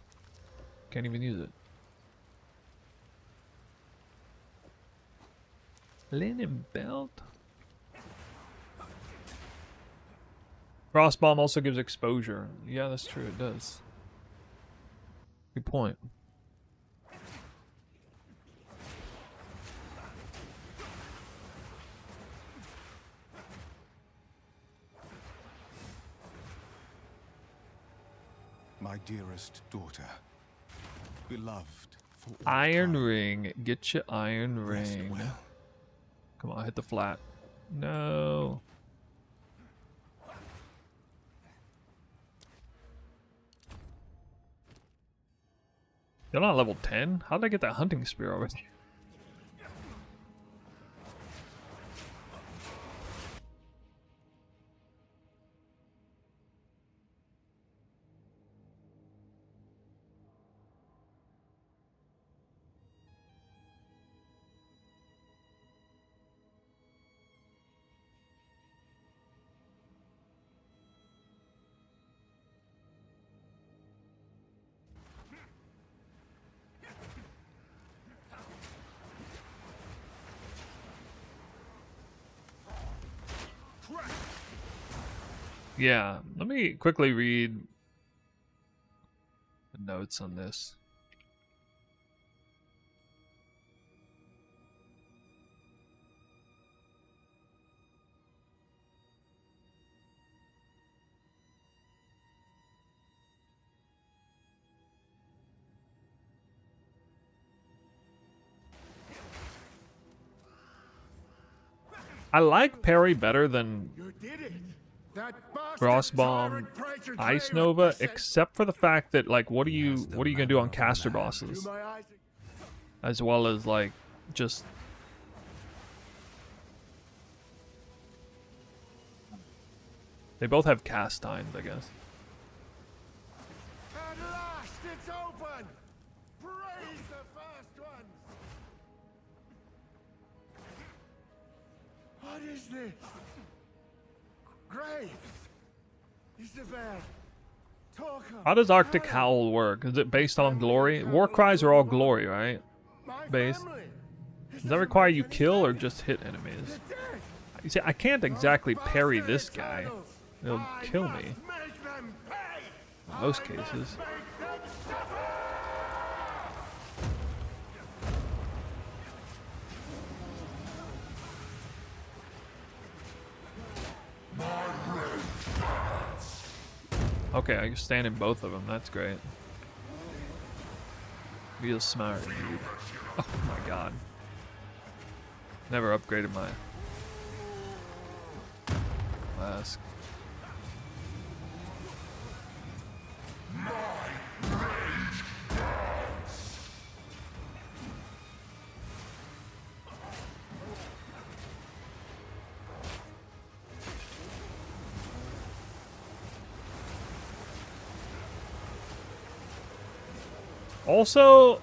Can't even use it. Linen Belt? Frostbomb also gives exposure. Yeah, that's true, it does. Good point. My dearest daughter, beloved for all Iron time. Ring. Get your Iron Rest Ring. well. Come on, hit the flat. No. You're not level 10? How did I get that hunting spear already? Yeah, let me quickly read the notes on this. I like parry better than You did it. That bastard Frost Bomb, tyrant praetor Ice Draven Nova, was sent except for the fact that like what are you gonna do on caster to bosses, my eyes. as well as like just they both have cast times, I guess. At last, it's open. Praise the first ones. What is this? Graves. Isabel. Torquil. How does Arctic Howl work? Is it based on glory? War cries are all glory, right? My Base. family. Does that require you kill or just hit enemies? They're dead. You see, I can't exactly parry Bastard this guy. Eternals. He'll I kill must me make them pay. in most I must cases. make them suffer. Okay, I can stand in both of them. That's great. Real smart, dude. Oh my god. Never upgraded my mask. Also,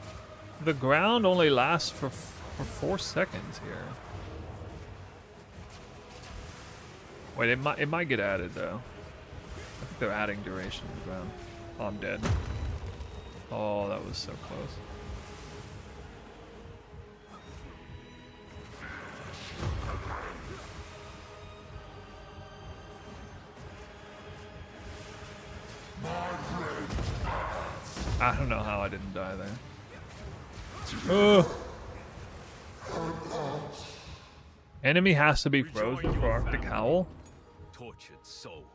the ground only lasts for 4 seconds here. Wait, it might get added though. I think they're adding duration to the ground. Oh, I'm dead. Oh, that was so close. I don't know how I didn't die there. Ugh. Enemy has to be frozen for Arctic Howl? Tortured soul.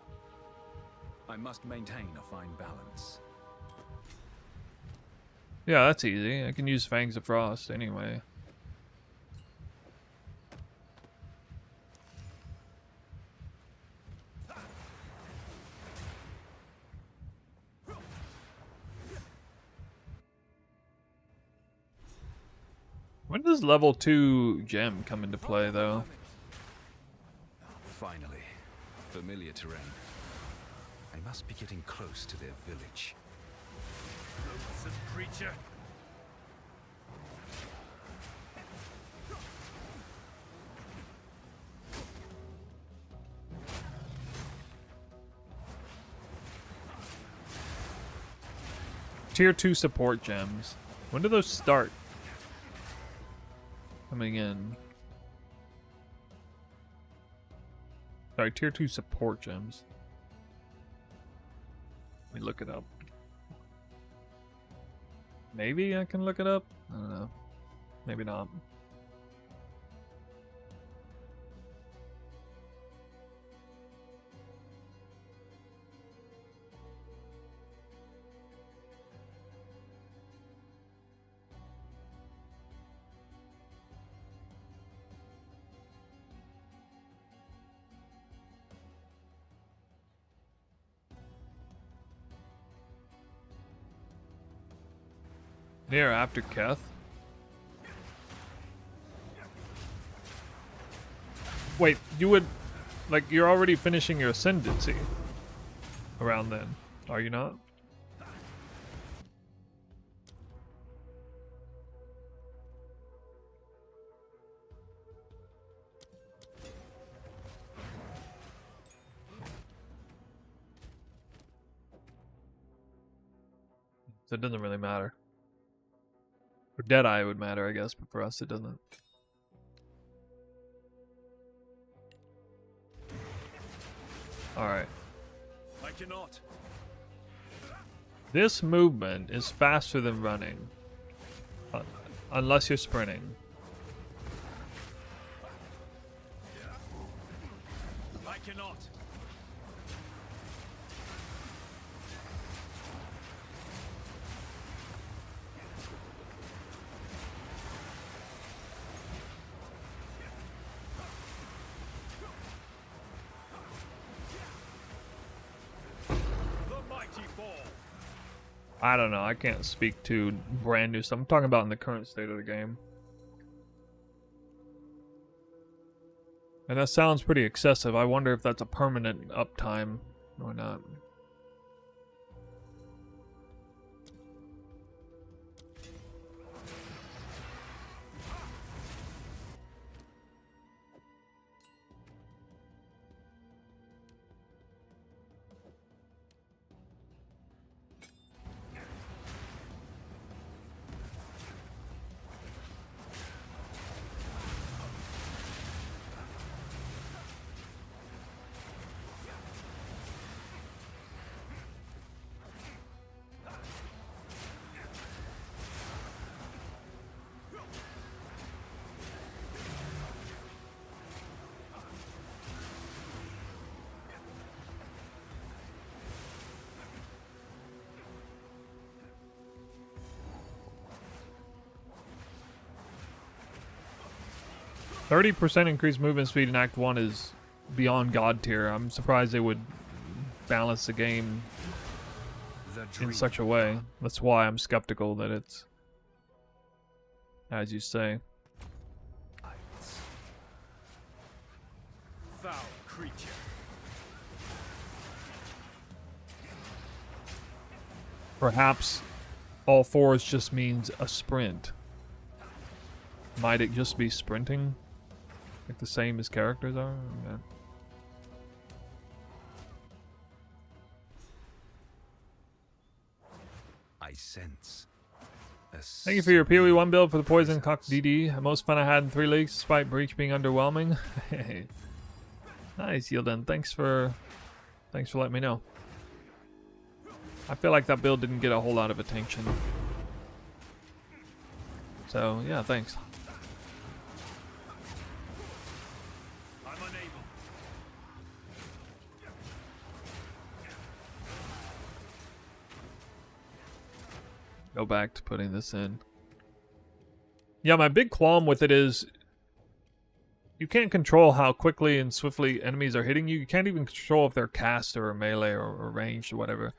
I must maintain a fine balance. Yeah, that's easy. I can use Fangs of Frost anyway. When does level 2 gem come into play though? Finally, familiar terrain. I must be getting close to their village. Loathsome creature. Tier 2 support gems. When do those start coming in? Sorry, tier 2 support gems. Let me look it up. Maybe I can look it up? I don't know. Maybe not. Near after Keth. Wait, you would, like, you're already finishing your ascendancy around then, are you not? So it doesn't really matter. For Deadeye it would matter, I guess, but for us it doesn't. Alright. cannot. This movement is faster than running. Unless you're sprinting. I cannot. The mighty fall. I don't know. I can't speak to brand new stuff. I'm talking about in the current state of the game. And that sounds pretty excessive. I wonder if that's a permanent uptime or not. %30 increased movement speed in Act 1 is beyond god tier. I'm surprised they would balance the game in such a way. That's why I'm skeptical that it's, as you say. Foul creature. Perhaps all fours just means a sprint. Might it just be sprinting? Like the same as characters are? Yeah. I sense. Thank you for your PoE 1 build for the Poison Cock DD. The most fun I had in 3 leagues, despite Breach being underwhelming. Nice, Yilden. Thanks for letting me know. I feel like that build didn't get a whole lot of attention. So, yeah, thanks. I'm unable. Go back to putting this in. Yeah, my big qualm with it is you can't control how quickly and swiftly enemies are hitting you. You can't even control if they're cast or melee or ranged or whatever.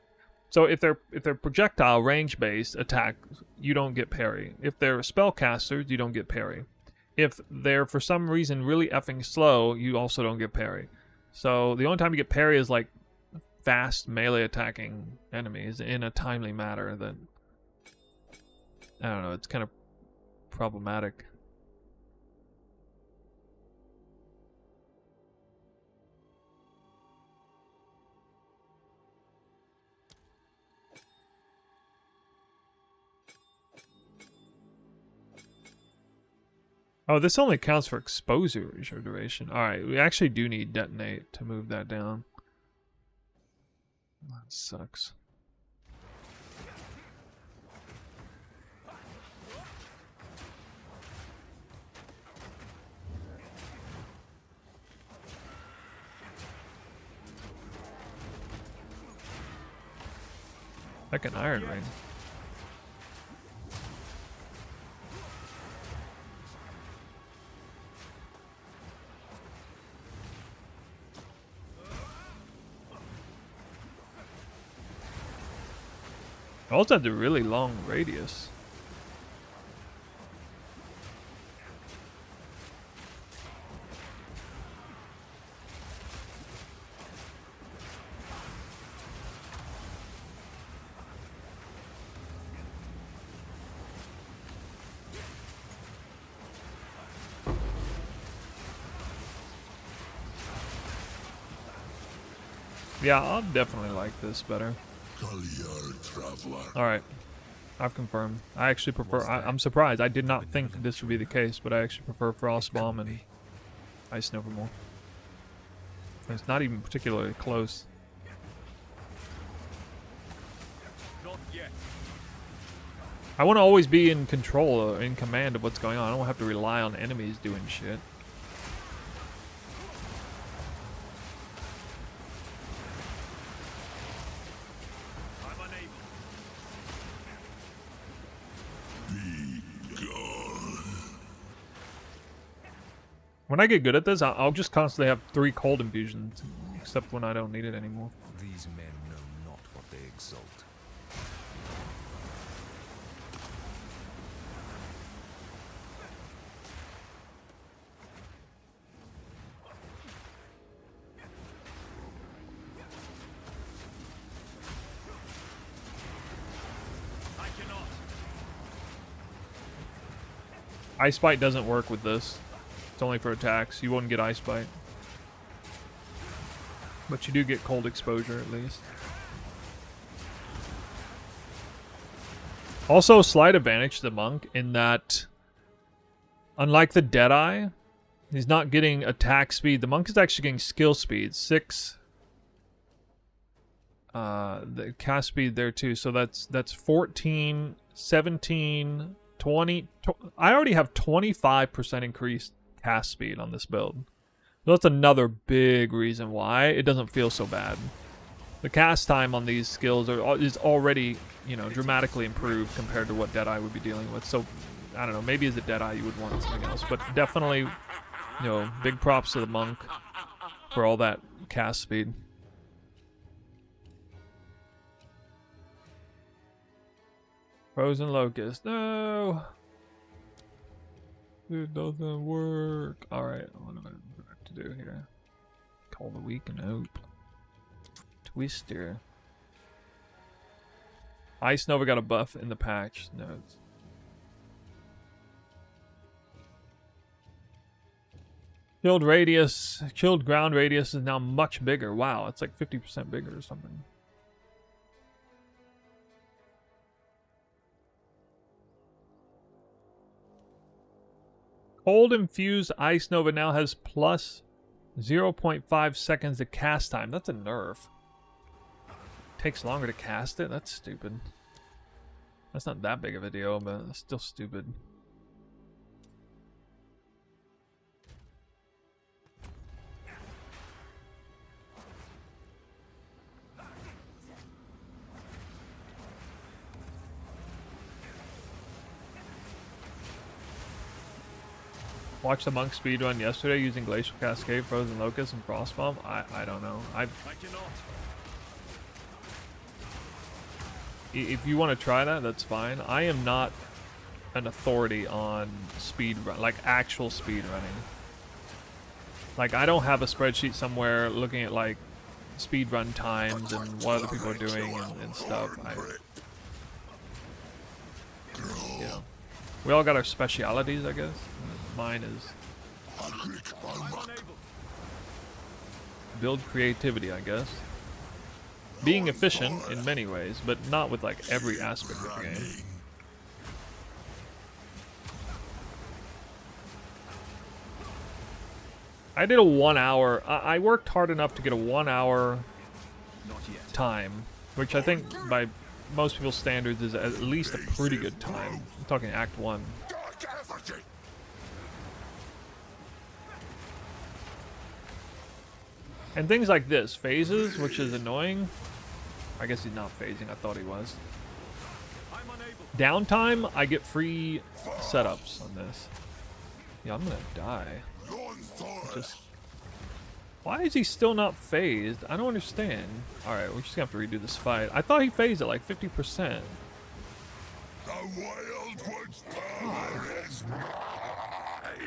So if they're projectile range based attack, you don't get parry. If they're spellcasters, you don't get parry. If they're for some reason really effing slow, you also don't get parry. So the only time you get parry is like fast melee attacking enemies in a timely manner. That I don't know. It's kind of problematic. Oh, this only counts for exposure duration. Alright, we actually do need detonate to move that down. That sucks. Like an iron ring. I also have the really long radius. Yeah, I'll definitely like this better. Alright. I've confirmed. I actually prefer... I'm surprised. I did not think this would be the case, but I actually prefer Frostbomb and Ice Nevermore. And it's not even particularly close. I want to always be in control or in command of what's going on. I don't have to rely on enemies doing shit. I'm unable. When I get good at this, I'll just constantly have 3 cold infusions, except when I don't need it anymore. These men know not what they exalt. I cannot. Ice Bite doesn't work with this. It's only for attacks. You wouldn't get Ice Bite. But you do get cold exposure at least. Also, slight advantage to the monk in that, unlike the Deadeye, he's not getting attack speed. The monk is actually getting skill speed. 6. The cast speed there too. So that's 14, 17, 20. I already have 25% increased cast speed on this build. So that's another big reason why it doesn't feel so bad. The cast time on these skills is already, you know, dramatically improved compared to what Deadeye would be dealing with. So, I don't know, maybe as a Deadeye you would want something else. But definitely, you know, big props to the monk for all that cast speed. Frozen Locust. No! It doesn't work. Alright, what do I have to do here? Call the weak nope. Twister. Ice Nova got a buff in the patch notes. Chilled ground radius is now much bigger. Wow, it's like 50% bigger or something. Cold infused Ice Nova now has plus 0.5 seconds of cast time. That's a nerf. Takes longer to cast it? That's stupid. That's not that big of a deal, but it's still stupid. Watched the monk speedrun yesterday using Glacial Cascade, Frozen Locust, and Frostbomb. I don't know. I cannot. If you want to try that, that's fine. I am not an authority on speed run, like actual speed running. Like, I don't have a spreadsheet somewhere looking at like speed run times and what other people are doing and stuff. You know, we all got our specialities, I guess. Mine is build creativity, I guess. Being efficient in many ways, but not with like every aspect of the game. I did a 1 hour. I worked hard enough to get a 1 hour time, which I think by most people's standards is at least a pretty good time. I'm talking Act 1. And things like this, phases, which is annoying. I guess he's not phasing, I thought he was. Downtime, I get free setups on this. Yeah, I'm gonna die. Why is he still not phased? I don't understand. Alright, we're just gonna have to redo this fight. I thought he phased at like 50%.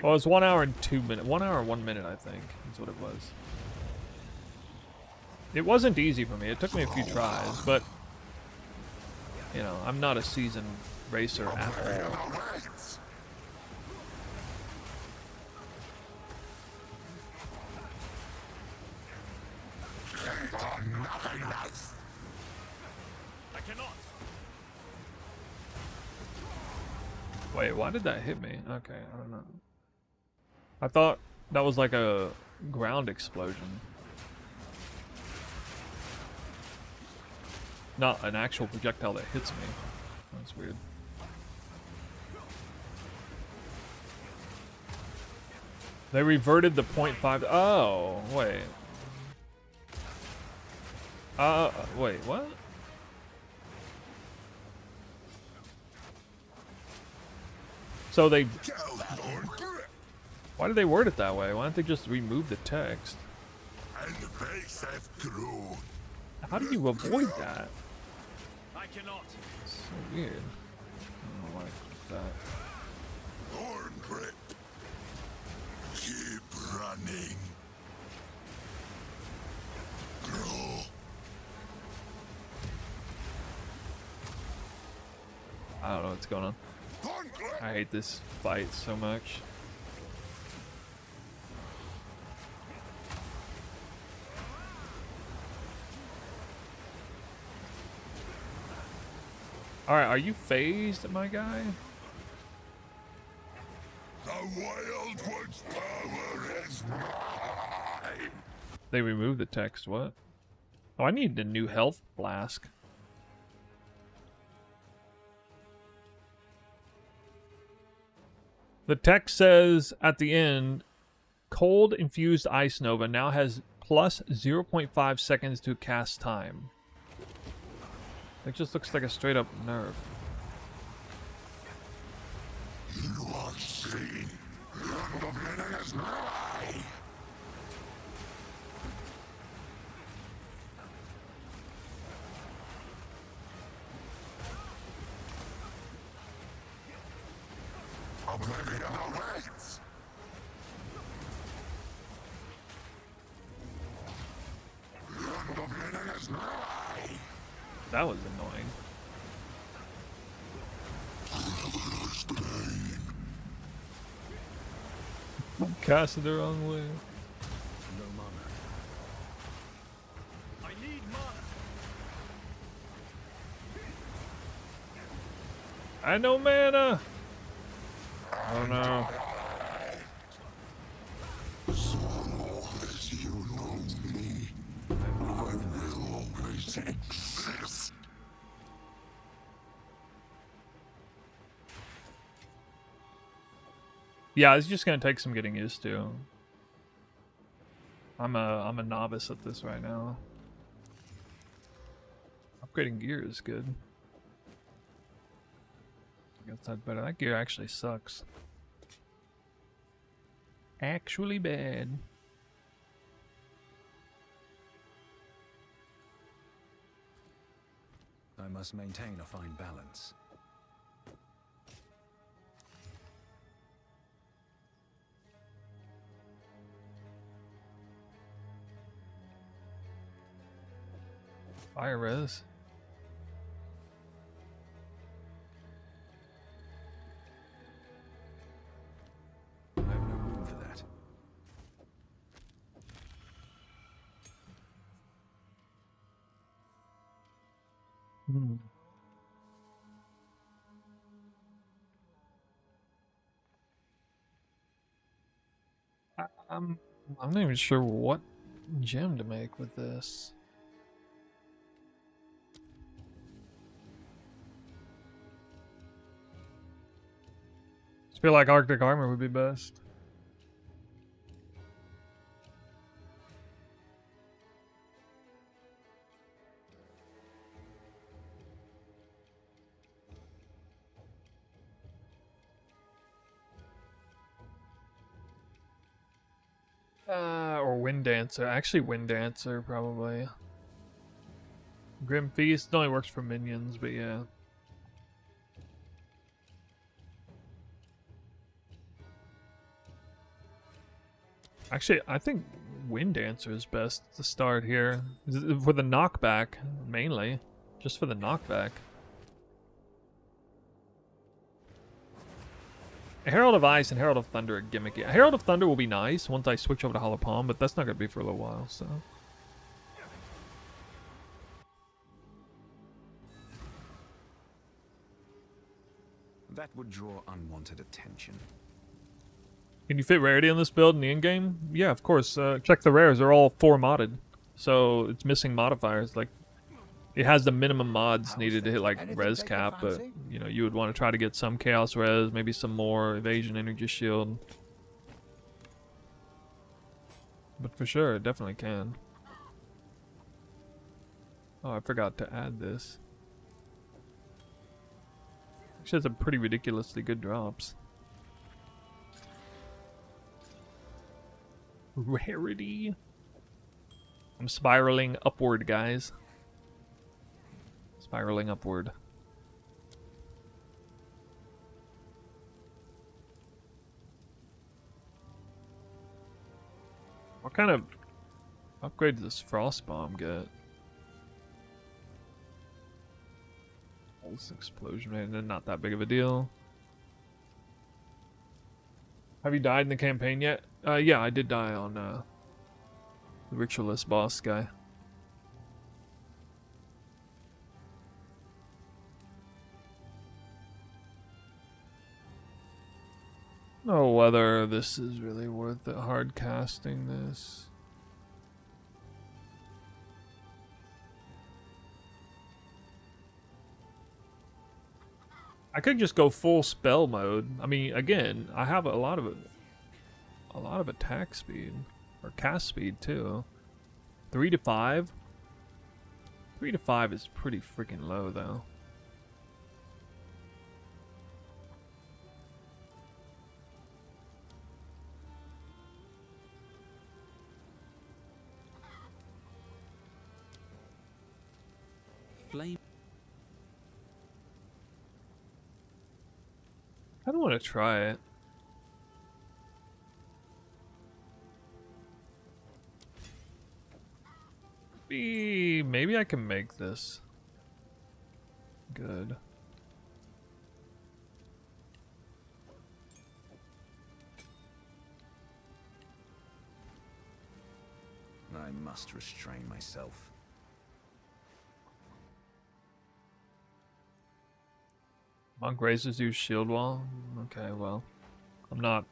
Well, it's 1 hour and 2 minutes. 1 hour and 1 minute, I think, is what it was. It wasn't easy for me. It took me a few tries, but you know, I'm not a seasoned racer at all. I cannot. Wait, why did that hit me? Okay, I don't know. I thought that was like a ground explosion. Not an actual projectile that hits me. That's weird. They reverted the 0.5. Oh, wait. Wait, what? So they... Why did they word it that way? Why don't they just remove the text? How do you avoid that? I cannot. It's so weird. I don't know why I did that. Horn grip. Keep running. Grow. I don't know what's going on. Horn grip. I hate this fight so much. Alright, are you phased, my guy? The Wild One's power is mine. They removed the text, what? Oh, I need a new health flask. The text says at the end, cold infused ice nova now has plus 0.5 seconds to cast time. It just looks like a straight up nerf. You are seen. The minute is mine. Oblivion awaits. The minute is mine. That was annoying. Cast it the wrong way. No mana. I need mana. I know mana. Oh no. So long as you know me, I will always exist. Yeah, it's just gonna take some getting used to. I'm a novice at this right now. Upgrading gear is good. I guess that's better. That gear actually sucks. Actually bad. I must maintain a fine balance. Fire res. I have no room for that. I'm not even sure what gem to make with this. I feel like Arctic armor would be best. Or Wind Dancer. Actually, Wind Dancer, probably. Grim Feast only works for minions, but yeah. Actually, I think Wind Dancer is best to start here. For the knockback, mainly. Just for the knockback. Herald of Ice and Herald of Thunder are gimmicky. Herald of Thunder will be nice once I switch over to Hollow Palm, but that's not going to be for a little while, so... That would draw unwanted attention. Can you fit rarity in this build in the in-game? Yeah, of course. Check the rares. They're all 4 modded. So it's missing modifiers. Like, it has the minimum mods needed to hit, like, res cap, but, you know, you would want to try to get some chaos res, maybe some more evasion energy shield. But for sure, it definitely can. Oh, I forgot to add this. Actually, has a pretty ridiculously good drops. Rarity. I'm spiraling upward, guys. Spiraling upward. What kind of upgrade does this frost bomb get? Pulse explosion, man, not that big of a deal. Have you died in the campaign yet? Yeah, I did die on the ritualist boss guy. Oh, whether this is really worth it, hard casting this. I could just go full spell mode. I mean, again, I have a lot of attack speed or cast speed too. 3 to 5. 3 to 5 is pretty freaking low though. Flame. I don't want to try it. Maybe I can make this good. I must restrain myself. Monk raises use shield wall. Okay, well, I'm not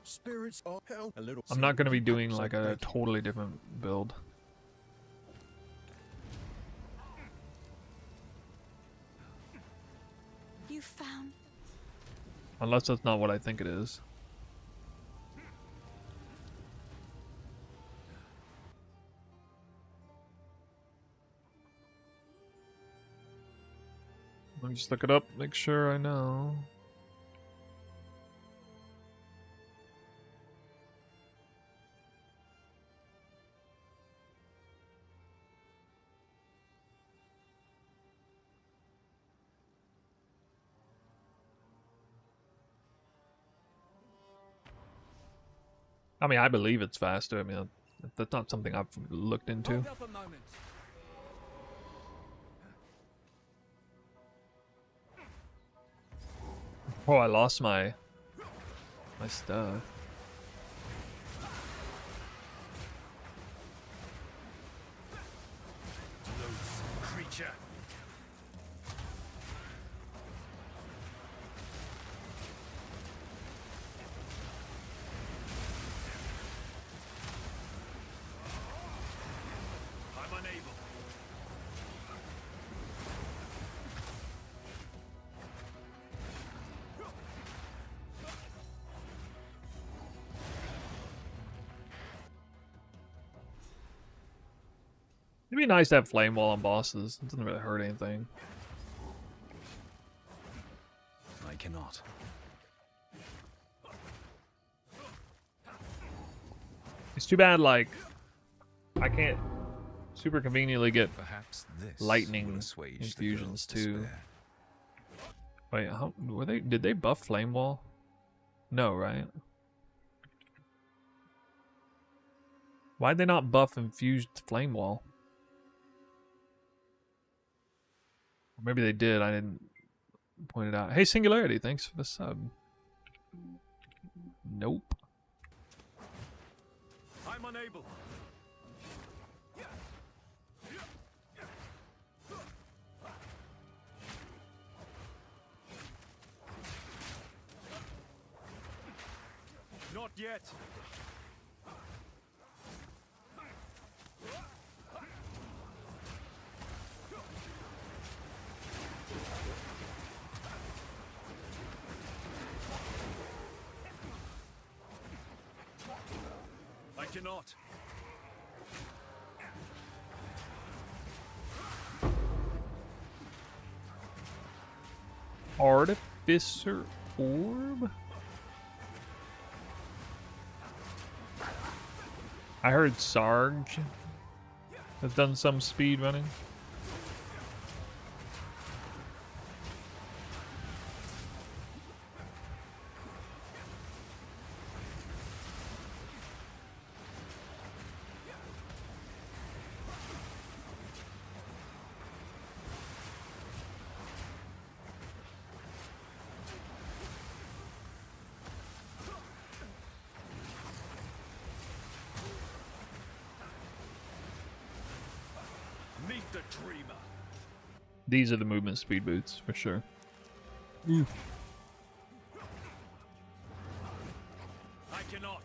gonna be doing like a totally different build. You found. Unless that's not what I think it is. Let me just look it up, make sure I know. I mean, I believe it's faster. I mean, that's not something I've looked into. Hold up a moment. Oh, I lost my stuff. Creature. I'm unable. It'd be nice to have flame wall on bosses. It doesn't really hurt anything. I cannot. It's too bad, like, I can't super conveniently get Perhaps this lightning will assuage the infusions girl's too. despair. Wait, how were they? Did they buff flame wall? No, right? Why'd they not buff infused flame wall? Or maybe they did. I didn't point it out. Hey, Singularity, thanks for the sub. Nope. I'm unable. Not yet. I cannot. Artificer Orb? I heard Sarge has done some speed running. Meet the dreamer. These are the movement speed boots for sure. I cannot.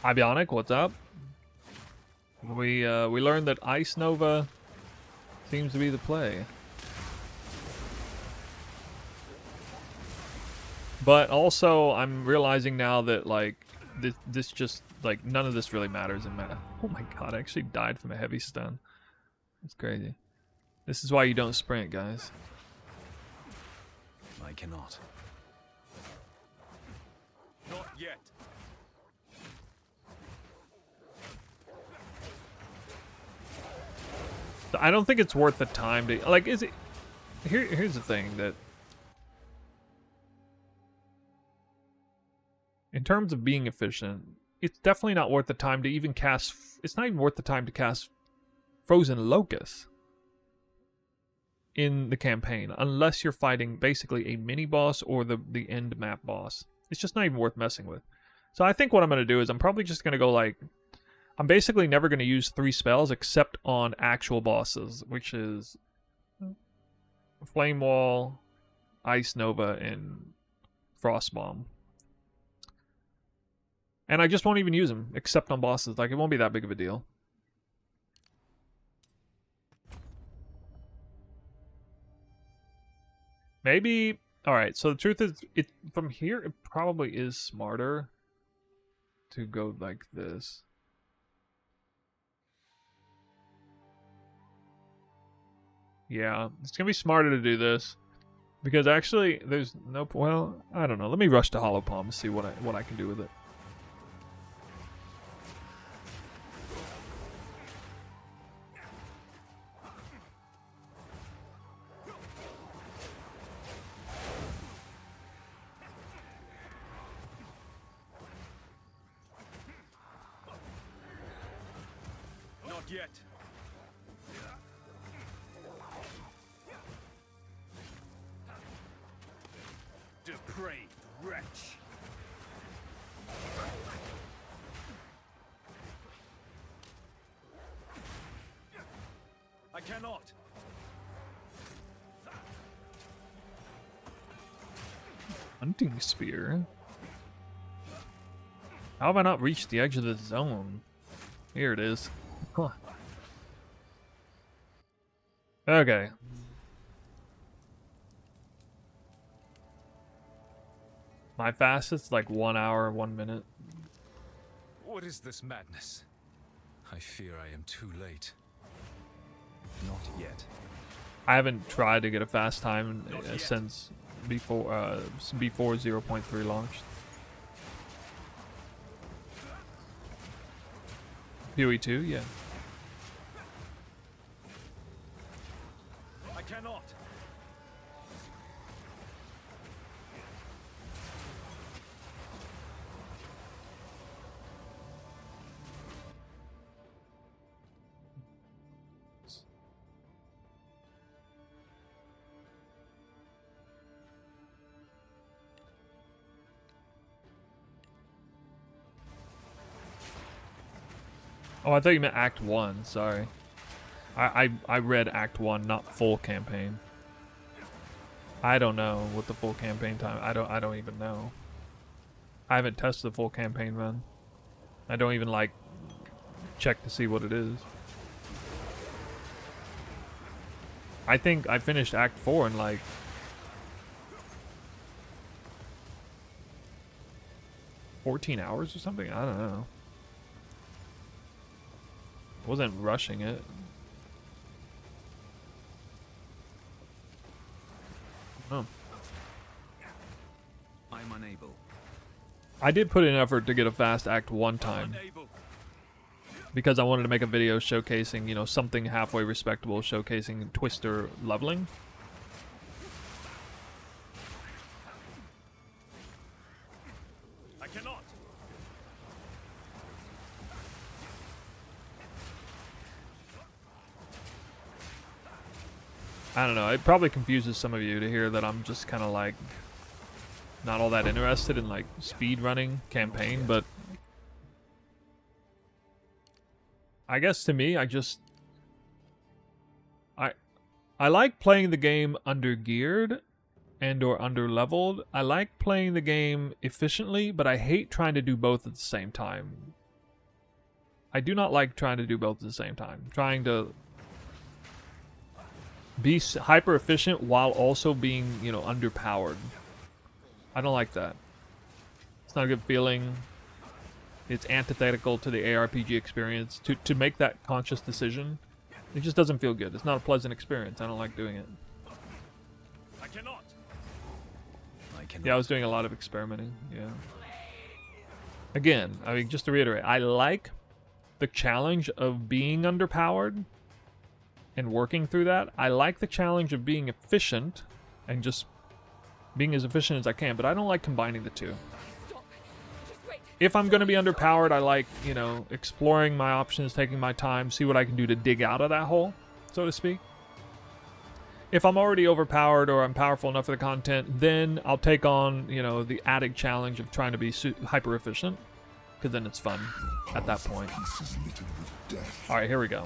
Ibionic, what's up? We learned that Ice Nova seems to be the play. But also, I'm realizing now that like this just like none of this really matters in meta. Oh my god, I actually died from a heavy stun. That's crazy. This is why you don't sprint, guys. I cannot. Not yet. I don't think it's worth the time to like. Is it? Here's the thing that. In terms of being efficient, it's definitely not worth the time to even cast... It's not even worth the time to cast Frozen Locust in the campaign, unless you're fighting basically a mini-boss or the end map boss. It's just not even worth messing with. So I think what I'm going to do is I'm probably just going to go like... I'm basically never going to use 3 spells except on actual bosses, which is Flame Wall, Ice Nova, and Frost Bomb. And I just won't even use them, except on bosses. Like, it won't be that big of a deal. Maybe... Alright, so the truth is, from here, it probably is smarter to go like this. Yeah, it's going to be smarter to do this. Because actually, there's no... Well, I don't know. Let me rush to Hollow Palm and see what I can do with it. Not yet. Depraved wretch. I cannot. Hunting Spear? How have I not reached the edge of the zone? Here it is. Huh. Okay. My fastest like 1 hour, 1 minute. What is this madness? I fear I am too late. Not yet. I haven't tried to get a fast time since before 0.3 launched. PoE 2, yeah. I cannot. Oh, I thought you meant Act 1, sorry. I read Act 1, not full campaign. I don't know what the full campaign time... I don't even know. I haven't tested the full campaign, man. I don't even, like, check to see what it is. I think I finished Act 4 in, like... 14 hours or something? I don't know. Wasn't rushing it. Oh. I'm unable. I did put in effort to get a fast Act 1 time. Unable. Because I wanted to make a video showcasing, you know, something halfway respectable, showcasing Twister leveling. I cannot. I don't know, it probably confuses some of you to hear that I'm just kind of like not all that interested in like speed running campaign, but I guess to me, I like playing the game under-geared and or under-leveled. I like playing the game efficiently, but I hate trying to do both at the same time. I do not like trying to do both at the same time. Trying to be hyper efficient while also being, you know, underpowered. I don't like that. It's not a good feeling. It's antithetical to the ARPG experience. To make that conscious decision, it just doesn't feel good. It's not a pleasant experience. I don't like doing it. I cannot. Yeah, I was doing a lot of experimenting. Yeah. Again, I mean, just to reiterate, I like the challenge of being underpowered and working through that. I like the challenge of being efficient and just being as efficient as I can, but I don't like combining the two. If I'm going to be underpowered, I like, you know, exploring my options, taking my time, see what I can do to dig out of that hole, so to speak. If I'm already overpowered or I'm powerful enough for the content, then I'll take on, you know, the added challenge of trying to be hyper efficient, because then it's fun at that point. Alright, here we go.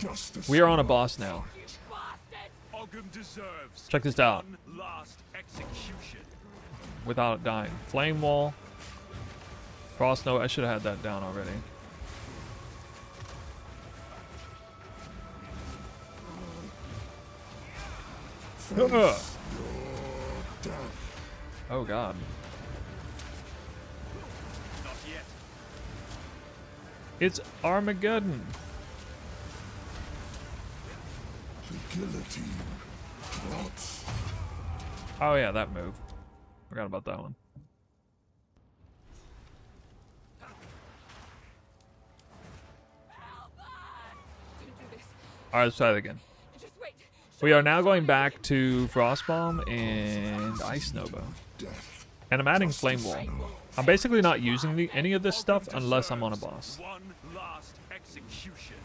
We are on a boss now. Ogum deserves Check this out. one last execution. Without dying. Flame wall. Frost Nova. I should have had that down already. Oh god. Not yet. It's Armageddon. The guillotine plots. Oh yeah, that move. Forgot about that one. Alright, let's try that again. We are now going back to Frostbomb and Ice Nova. And I'm adding Flame Wall. I'm basically not using any of this stuff unless I'm on a boss. One last execution.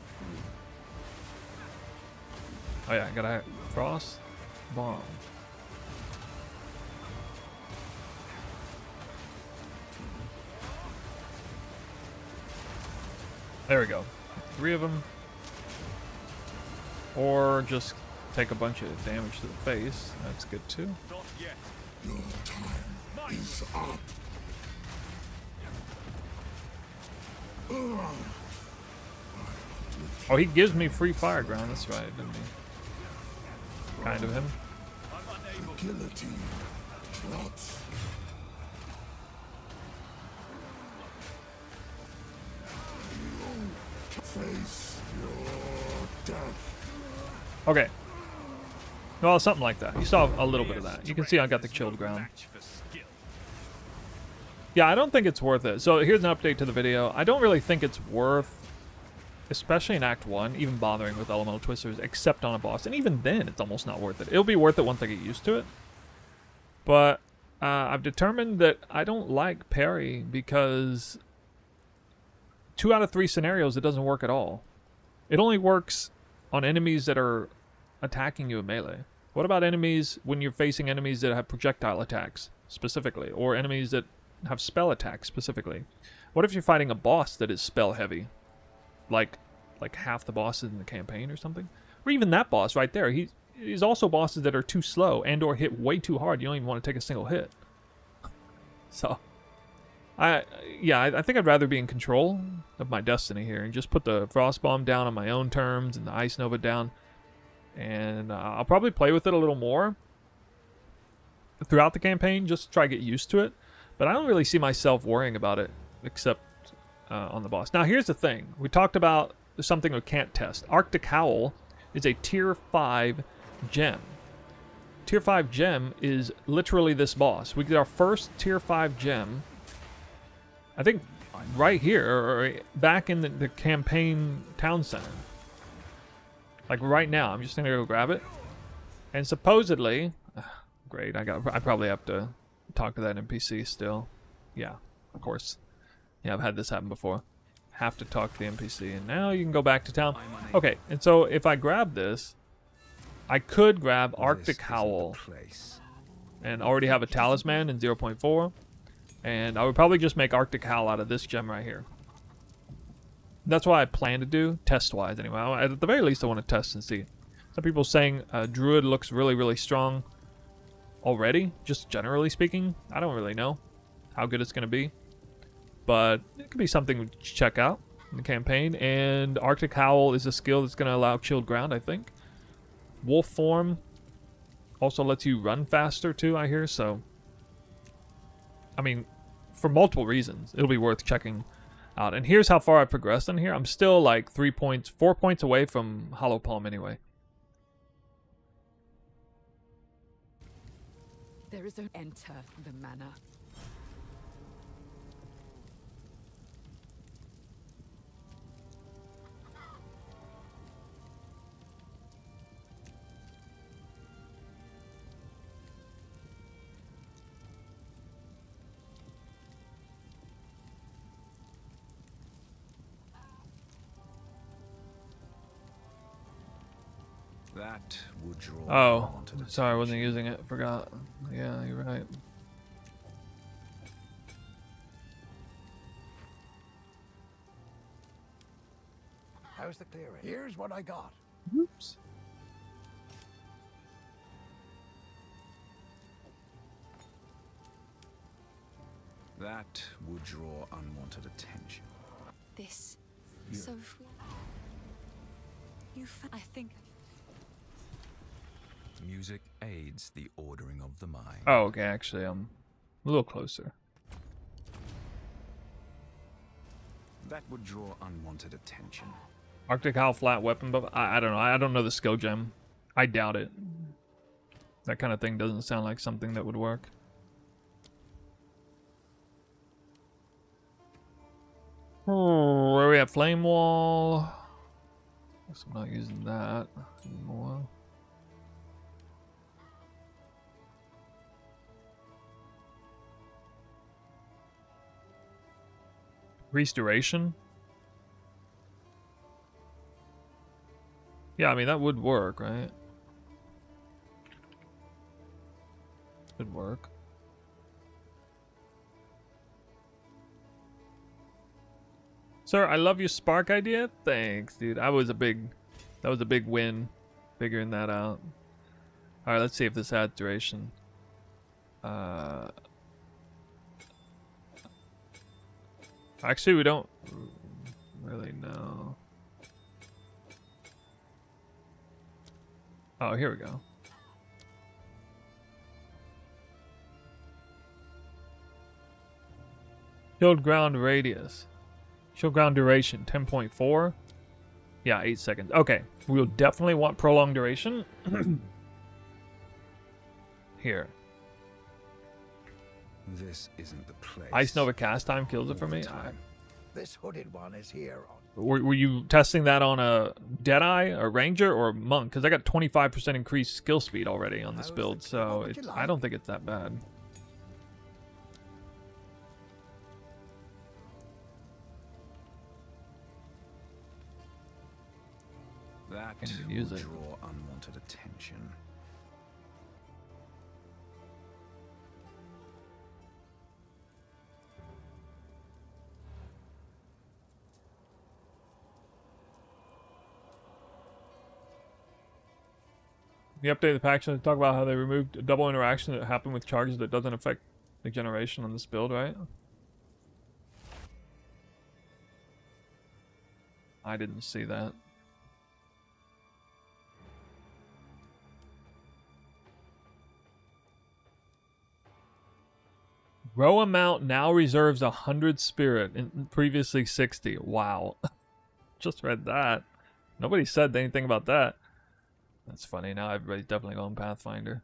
Oh yeah, I gotta Frost Bomb. There we go. 3 of them. Or just take a bunch of damage to the face. That's good too. Not yet. Your time is up. Oh, he gives me free fire ground. That's right, didn't he? Kind of him. I'm unable. Guillotine plots. Face your death. Okay. Well, something like that. You saw a little bit of that. You can see I got the chilled ground. Match for skill. Yeah, I don't think it's worth it. So here's an update to the video. I don't really think it's worth, especially in Act 1, even bothering with elemental twisters, except on a boss. And even then, it's almost not worth it. It'll be worth it once I get used to it. But I've determined that I don't like parry because 2 out of 3 scenarios, it doesn't work at all. It only works on enemies that are attacking you in melee. What about enemies when you're facing enemies that have projectile attacks, specifically? Or enemies that have spell attacks, specifically? What if you're fighting a boss that is spell heavy? Like half the bosses in the campaign or something? Or even that boss right there. He's also bosses that are too slow and or hit way too hard. You don't even want to take a single hit. So, I think I'd rather be in control of my destiny here and just put the Frost Bomb down on my own terms and the Ice Nova down. And I'll probably play with it a little more throughout the campaign, just to try to get used to it. But I don't really see myself worrying about it, except on the boss. Now, here's the thing. We talked about something we can't test. Arctic Howl is a tier 5 gem. tier 5 gem is literally this boss. We get our first tier 5 gem, I think, right here, or back in the campaign town center. Like right now. I'm just gonna go grab it. And supposedly, great, I probably have to talk to that NPC still. Yeah, of course. Yeah, I've had this happen before. Have to talk to the NPC, and now you can go back to town. Okay, and so if I grab this, I could grab Arctic Howl and already have a talisman in 0.4, and I would probably just make Arctic Howl out of this gem right here. That's what I plan to do, test-wise anyway. At the very least, I want to test and see. Some people saying Druid looks really, really strong already, just generally speaking. I don't really know how good it's going to be, but it could be something to check out in the campaign. And Arctic Howl is a skill that's going to allow chilled ground, I think. Wolf form also lets you run faster too, I hear. So, I mean, for multiple reasons, it'll be worth checking out. And here's how far I've progressed in here. I'm still like 4 points away from Hollow Palm anyway. There is an enter the manor. That would draw. Oh, sorry, I wasn't using it. Forgot. Yeah, you're right. How's the clearing? Here's what I got. Oops. That would draw unwanted attention. This. So if I think. Music aids the ordering of the mind. Oh, okay. Actually, I'm a little closer. That would draw unwanted attention. Arctic Howl flat weapon buff. I don't know. I don't know the skill gem. I doubt it. That kind of thing doesn't sound like something that would work. Oh, where we at? Flame Wall. Guess I'm not using that anymore. Restoration. Yeah, I mean that would work, right? Could work. Sir, I love your spark idea. Thanks, dude. That was a big win, figuring that out. All right, let's see if this adds duration. Actually, we don't really know. Oh, here we go. Shield ground radius. Shield ground duration, 10.4. Yeah, 8 seconds. Okay, we'll definitely want prolonged duration. Here. This isn't the place. Ice Nova cast time kills it for me. This hooded one is here. Were you testing that on a Deadeye, a Ranger, or a Monk? Because I got 25% increased skill speed already on this build, so I don't think it's that bad. That Can't use will it. draw unwanted attention. The update of the pack should talk about how they removed a double interaction that happened with charges that doesn't affect the generation on this build, right? I didn't see that. Row amount now reserves 100 spirit, and previously 60. Wow. Just read that. Nobody said anything about that. That's funny. Now everybody's definitely going Pathfinder.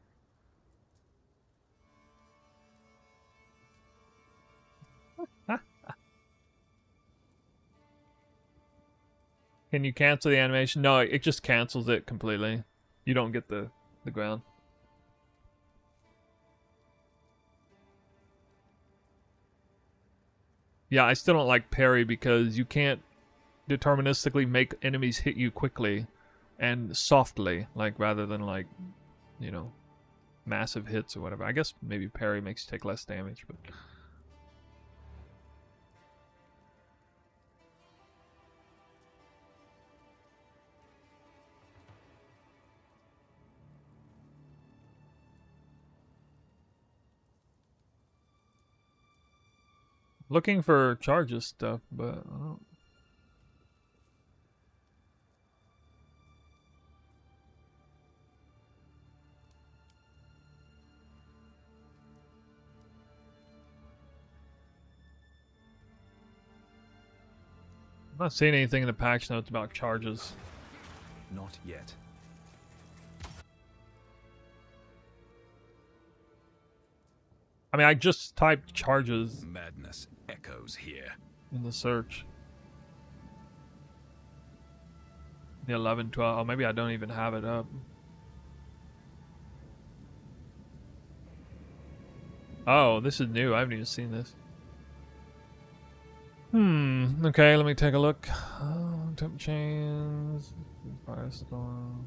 Can you cancel the animation? No, it just cancels it completely. You don't get the ground. Yeah, I still don't like parry because you can't deterministically make enemies hit you quickly and softly, like rather than like, you know, massive hits or whatever. I guess maybe parry makes you take less damage, but looking for charges stuff, but I don't. I'm not seeing anything in the patch notes about charges. Not yet. I mean, I just typed charges Madness echoes here. in the search. The 11, 12. Oh, maybe I don't even have it up. Oh, this is new. I haven't even seen this. Okay, let me take a look. Temp chains. Firestorm.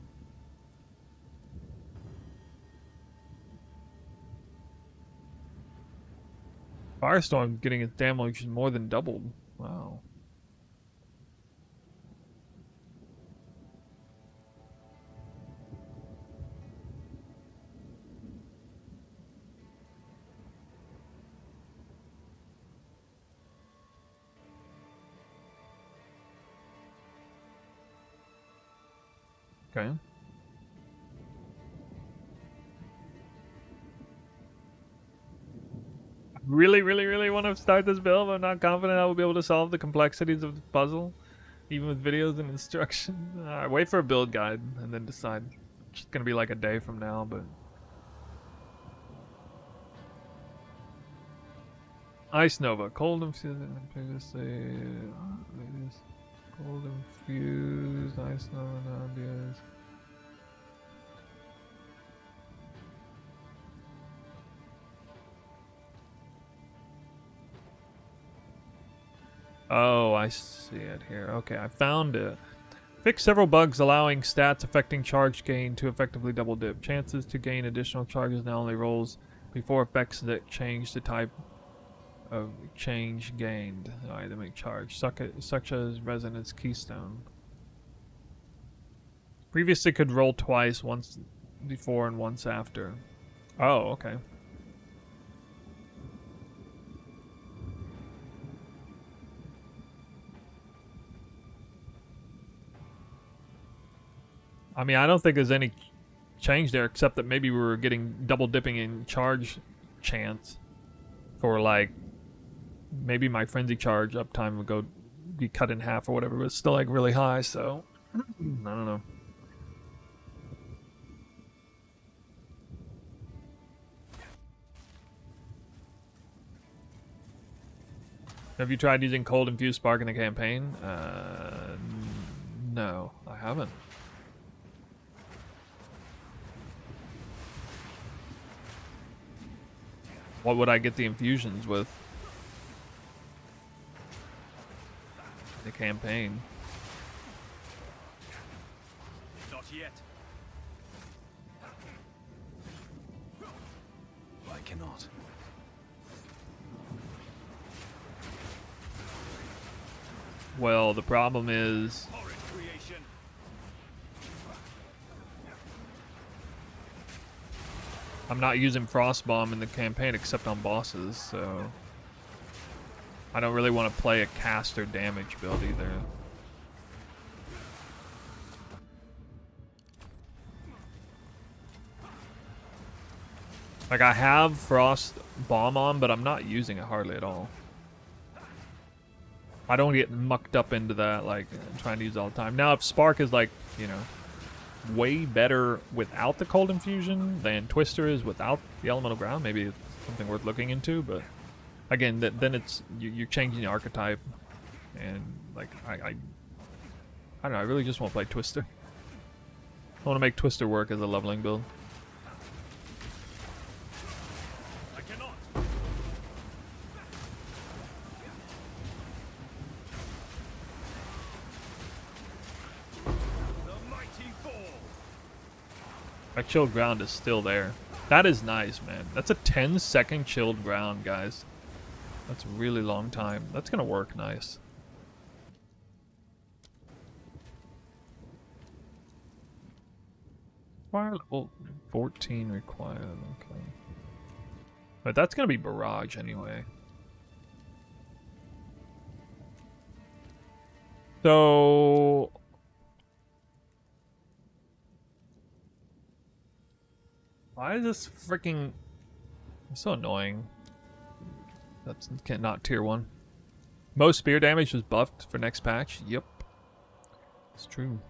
Firestorm getting its damage more than doubled. Wow. Okay. Really want to start this build, but I'm not confident I will be able to solve the complexities of the puzzle, even with videos and instructions. Alright, wait for a build guide and then decide. It's gonna be like a day from now, but Ice Nova, cold infused previously. Cold infused Ice Nova Navias. Oh, I see it here. Okay, I found it. Fix several bugs allowing stats affecting charge gain to effectively double dip. Chances to gain additional charges now only rolls before effects that change the type of change gained. Alright, they make charge. Such as Resonance Keystone. Previously could roll twice, once before and once after. Oh, okay. I mean, I don't think there's any change there, except that maybe we were getting double dipping in charge chance for like maybe my frenzy charge uptime would be cut in half or whatever, but it's still like really high, so I don't know. Have you tried using cold infused spark in the campaign? No, I haven't. What would I get the infusions with? The campaign. Not yet. I cannot. Well, the problem is Horrid creation. I'm not using Frost Bomb in the campaign except on bosses, so I don't really want to play a caster damage build either. Like, I have Frost Bomb on, but I'm not using it hardly at all. I don't get mucked up into that, like, trying to use it all the time. Now, if Spark is, like, you know, way better without the cold infusion than Twister is without the elemental ground, maybe it's something worth looking into, but again, then it's you're changing the archetype, and like I I don't know, I really just want to play Twister. I want to make Twister work as a leveling build. I cannot. The mighty fall. My chilled ground is still there. That is nice, man. That's a 10-second chilled ground, guys. That's a really long time. That's gonna work nice. Fire level 14 required, okay. But that's gonna be barrage anyway. So why is this freaking so annoying? That's not tier 1. Most spear damage was buffed for next patch. Yep. It's true.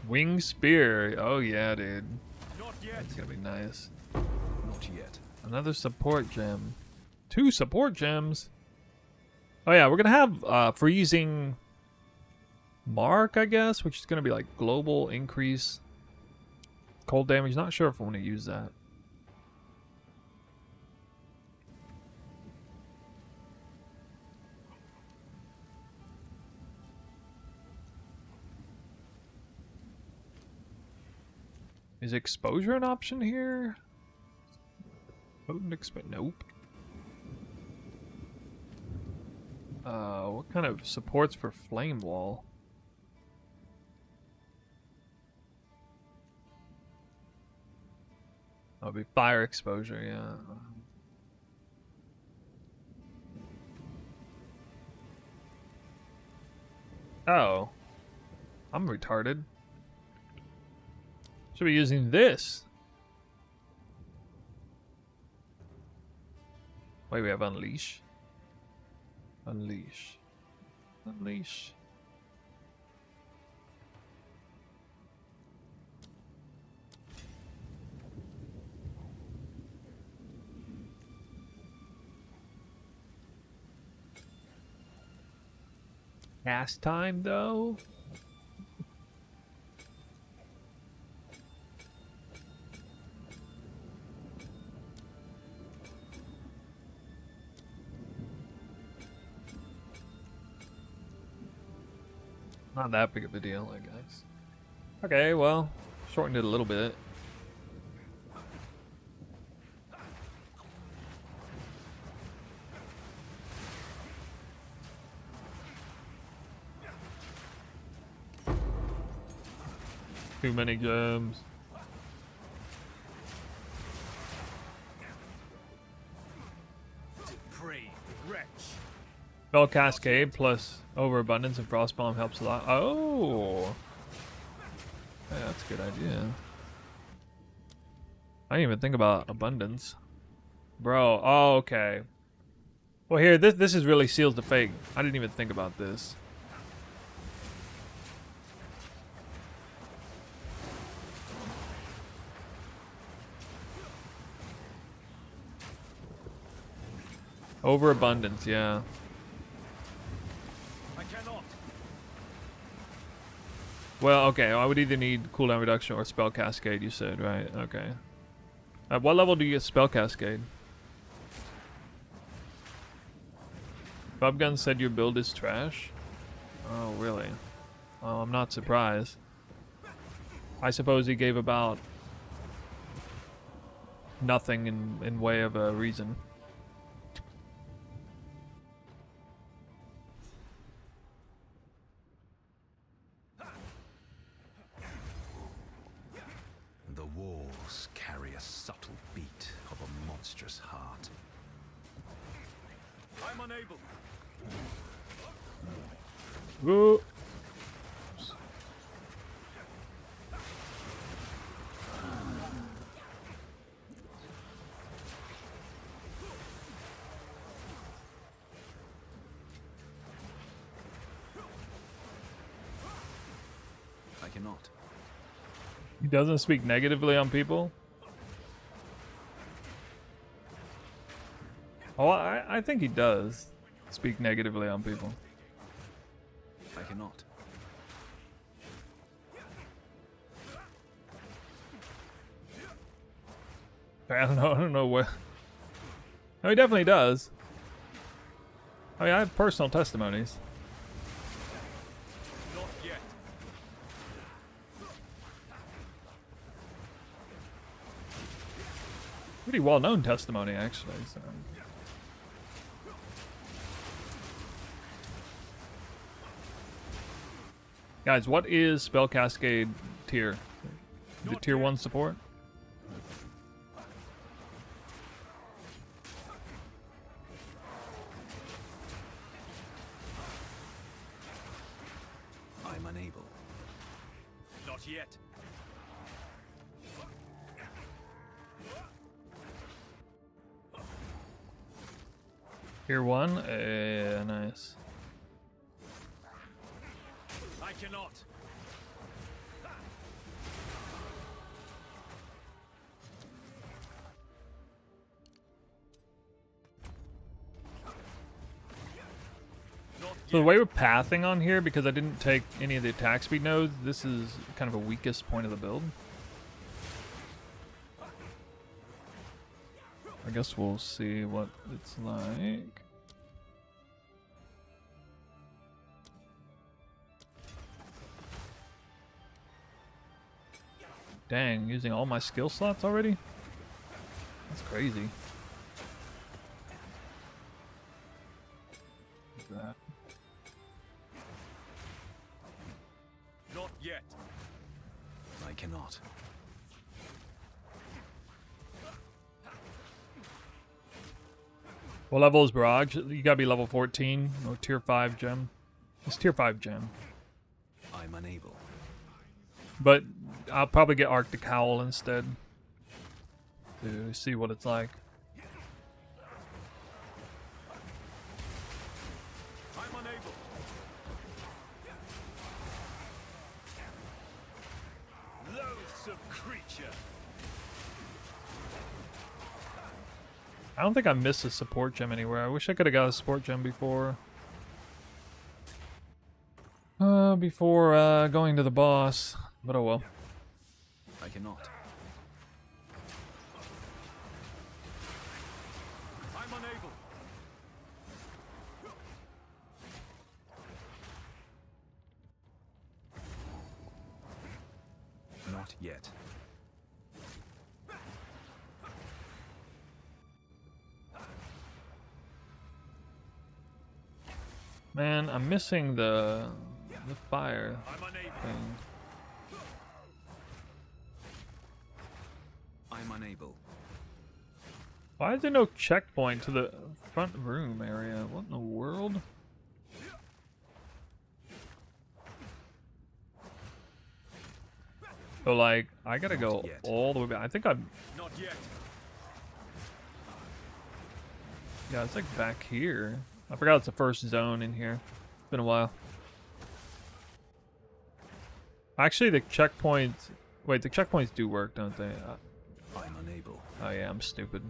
Wing spear. Oh yeah, dude. Not yet. That's gonna be nice. Not yet. Another support gem. 2 support gems. Oh yeah, we're gonna have freezing mark, I guess, which is gonna be like global increase cold damage. Not sure if I want to use that. Is exposure an option here? Potent nope. What kind of supports for flame wall? That'll be fire exposure, yeah. Oh. I'm retarded. Should be using this. Wait, we have unleash. Unleash. Unleash. Cast time though. Not that big of a deal, I guess. Okay, well, shortened it a little bit. Too many gems. Depraved wretch. Spell Cascade plus Overabundance and Frostbomb helps a lot. Oh! Yeah, that's a good idea. I didn't even think about Abundance. Bro, oh, okay. Well, here, this is really seals the fate. I didn't even think about this. Overabundance, yeah. I cannot. Well, okay, I would either need cooldown reduction or spell cascade, you said, right? Okay. At what level do you get spell cascade? Bubgun said your build is trash? Oh, really? Oh, I'm not surprised. I suppose he gave about nothing in way of a reason. The walls carry a subtle beat of a monstrous heart. I'm unable. Ooh. I cannot. He doesn't speak negatively on people. Oh, I think he does speak negatively on people. I cannot. I don't know what. No, he definitely does. I mean, I have personal testimonies. Not yet. Pretty well-known testimony, actually. So. Guys, what is Spell Cascade tier? Is it tier 1 support? I'm unable. Not yet. Tier 1? Nice. I cannot. So the way we're pathing on here, because I didn't take any of the attack speed nodes, this is kind of a weakest point of the build. I guess we'll see what it's like. Dang, using all my skill slots already? That's crazy. Look at that. Not yet. I cannot. What level is Barrage? You gotta be level 14 or tier 5 gem. It's tier 5 gem. I'm unable. But I'll probably get Arctic Howl instead to see what it's like. I'm unable. Loathsome creature. I don't think I missed a support gem anywhere. I wish I could have got a support gem before. Before going to the boss. But oh well. I cannot. I'm unable. Not yet. Man, I'm missing the fire I'm unable. thing. I'm unable. Why is there no checkpoint to the front room area? What in the world? So like, I gotta go Not yet. all the way back. I think I'm, Not yet. yeah, it's like back here. I forgot it's the first zone in here. It's been a while. Actually, the checkpoints, wait, the checkpoints do work, don't they? I'm unable. Oh yeah, I'm stupid.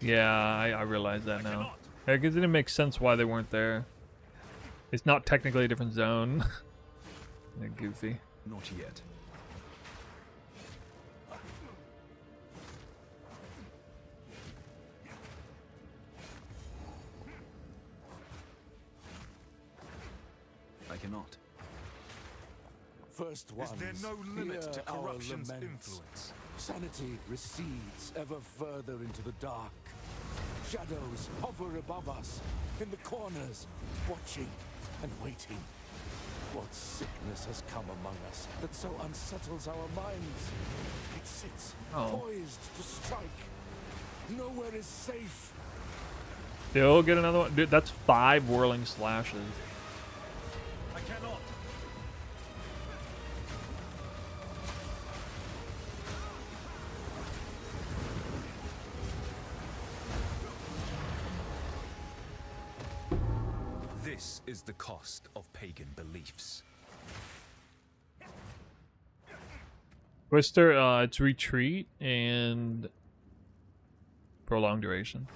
Yeah, I realize that now. Yeah, because it didn't make sense why they weren't there. It's not technically a different zone. They're goofy. Not yet. I cannot. First Is ones, there no limit hear to our corruption's laments. influence? Sanity recedes ever further into the dark. Shadows hover above us, in the corners, watching and waiting. What sickness has come among us that so unsettles our minds? It sits, Oh. poised to strike. Nowhere is safe. Still get another one? Dude, that's 5 whirling slashes. I cannot. This is the cost of pagan beliefs. Twister, it's retreat and prolonged duration.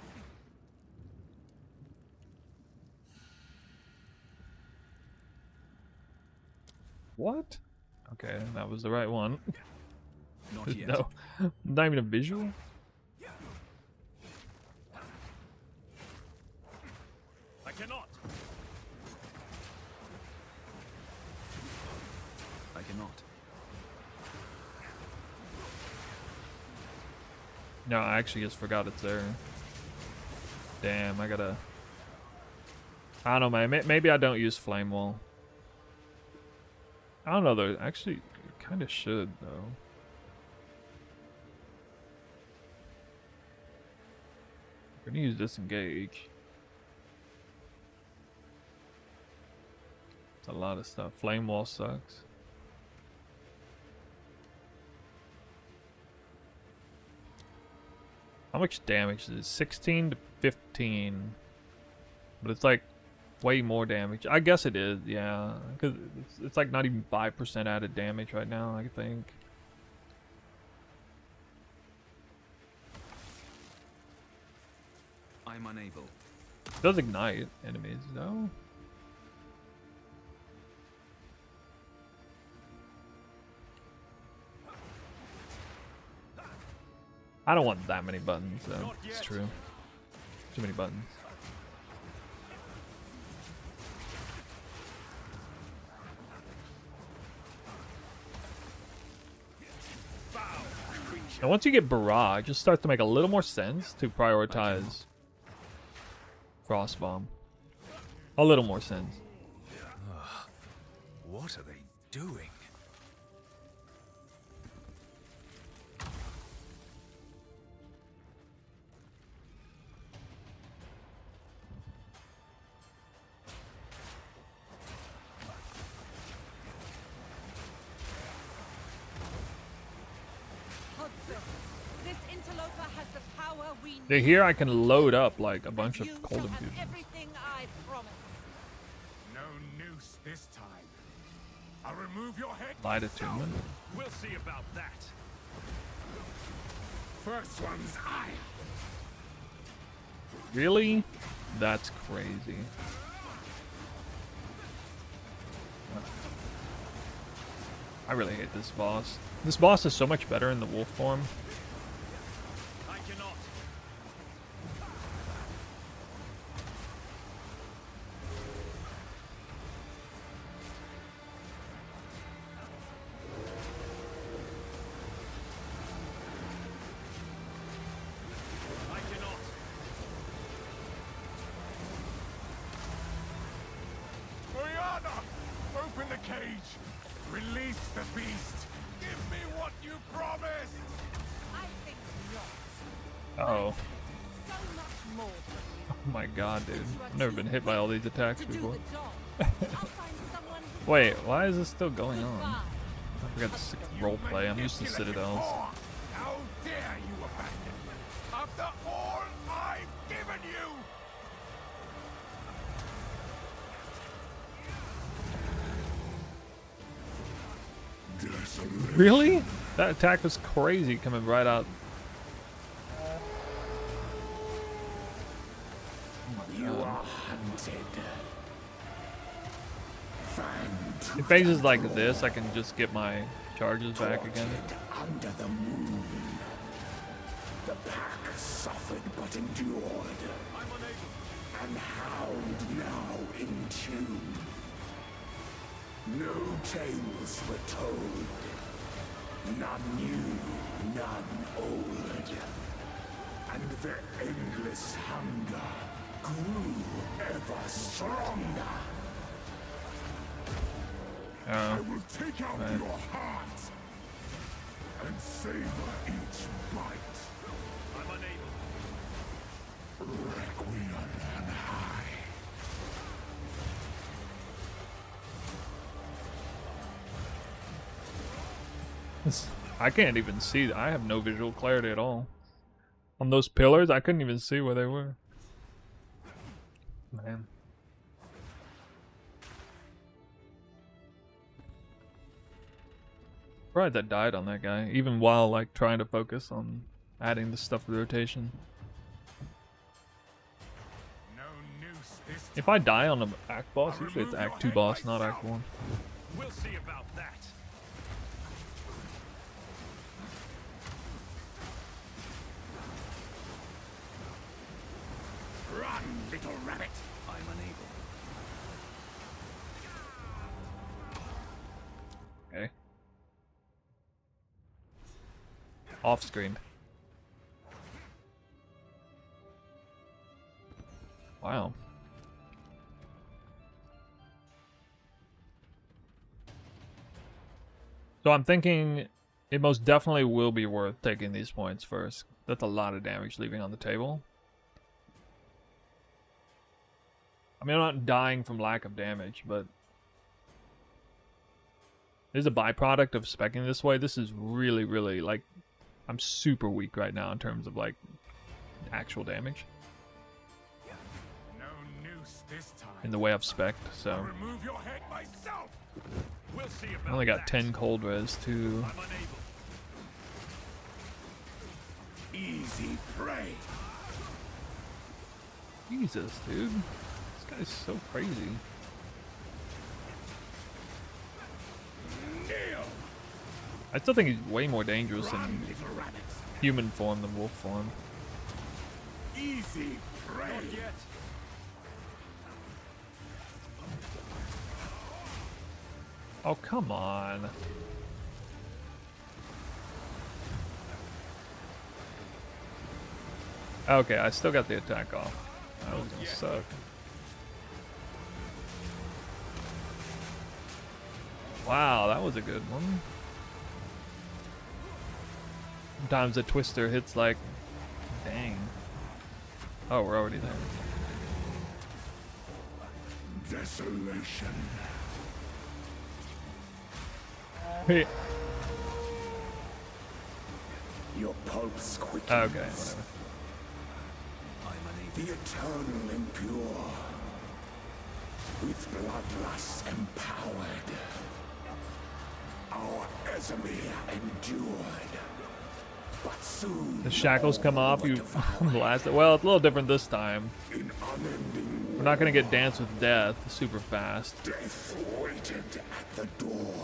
What? Okay, that was the right one. Not yet. No, not even a visual. I cannot. I cannot. No, I actually just forgot it's there. Damn, I gotta... I don't know, man. Maybe I don't use Flame Wall. I don't know, though. Actually, kind of should, though. We're gonna use Disengage. It's a lot of stuff. Flame Wall sucks. How much damage is it? 16 to 15. But it's like way more damage. I guess it is, yeah. Because it's like not even 5% added damage right now, I think. I'm unable. It does ignite enemies, though. I don't want that many buttons, though. It's true. Too many buttons. And once you get Barrage, it just starts to make a little more sense to prioritize Frost Bomb. A little more sense. What are they doing? This interloper has the power we need. Here I can load up like a bunch of cold infusions. Everything I promise. No noose this time. I'll remove your head. Light Attunement. We'll see about that. First one's I. Really? That's crazy. I really hate this boss. This boss is so much better in the wolf form. I cannot. I cannot. Brianna! Open the cage! Release the beast! Give me what you promised! I think not. Uh oh. So much more. Oh my god, dude. I've never been hit by all these attacks before. I'll find someone who Wait, why is this still going on? I forgot to roleplay. I'm used to Citadels. How dare you abandon me after all I've given you! Really? That attack was crazy coming right out. You are hunted. If phases like this, I can just get my charges back again. Under the moon. The pack suffered but endured. I'm unable. And Hound now in tune. No tales were told. None new, none old. And their endless hunger grew ever stronger. I will take out your heart and savor each bite. I'm unable. I can't even see. I have no visual clarity at all. On those pillars, I couldn't even see where they were. Man. Right, that died on that guy, even while like trying to focus on adding the stuff to the rotation. No noose this time. If I die on an act boss, usually it's act 2 boss, not act 1. We'll see about that. Run, little rabbit. I'm unable. Okay. Off screen. Wow. So I'm thinking it most definitely will be worth taking these points first. That's a lot of damage leaving on the table. I mean, I'm not dying from lack of damage, but this is a byproduct of speccing this way. This is really, really, like, I'm super weak right now in terms of, like, actual damage. No noose this time. In the way I've specced, so. I'll remove your head myself. We'll see about I only got that. 10 cold res too. I'm unable. Easy prey. Jesus, dude. This guy's so crazy. Kneel. I still think he's way more dangerous Run, in little rabbit. human form than wolf form. Easy prey. Not yet. Oh, come on. Okay, I still got the attack off. That was gonna suck. Wow, that was a good one. Sometimes the Twister hits like, dang. Oh, we're already there. Desolation. Hey. Your pulse quickens. Okay, whatever. The eternal impure. With bloodlust empowered. Our Esamir endured. But soon The shackles come off, you blast it. Well, it's a little different this time. in unending We're not gonna get Dance with Death super fast. death waited at the door.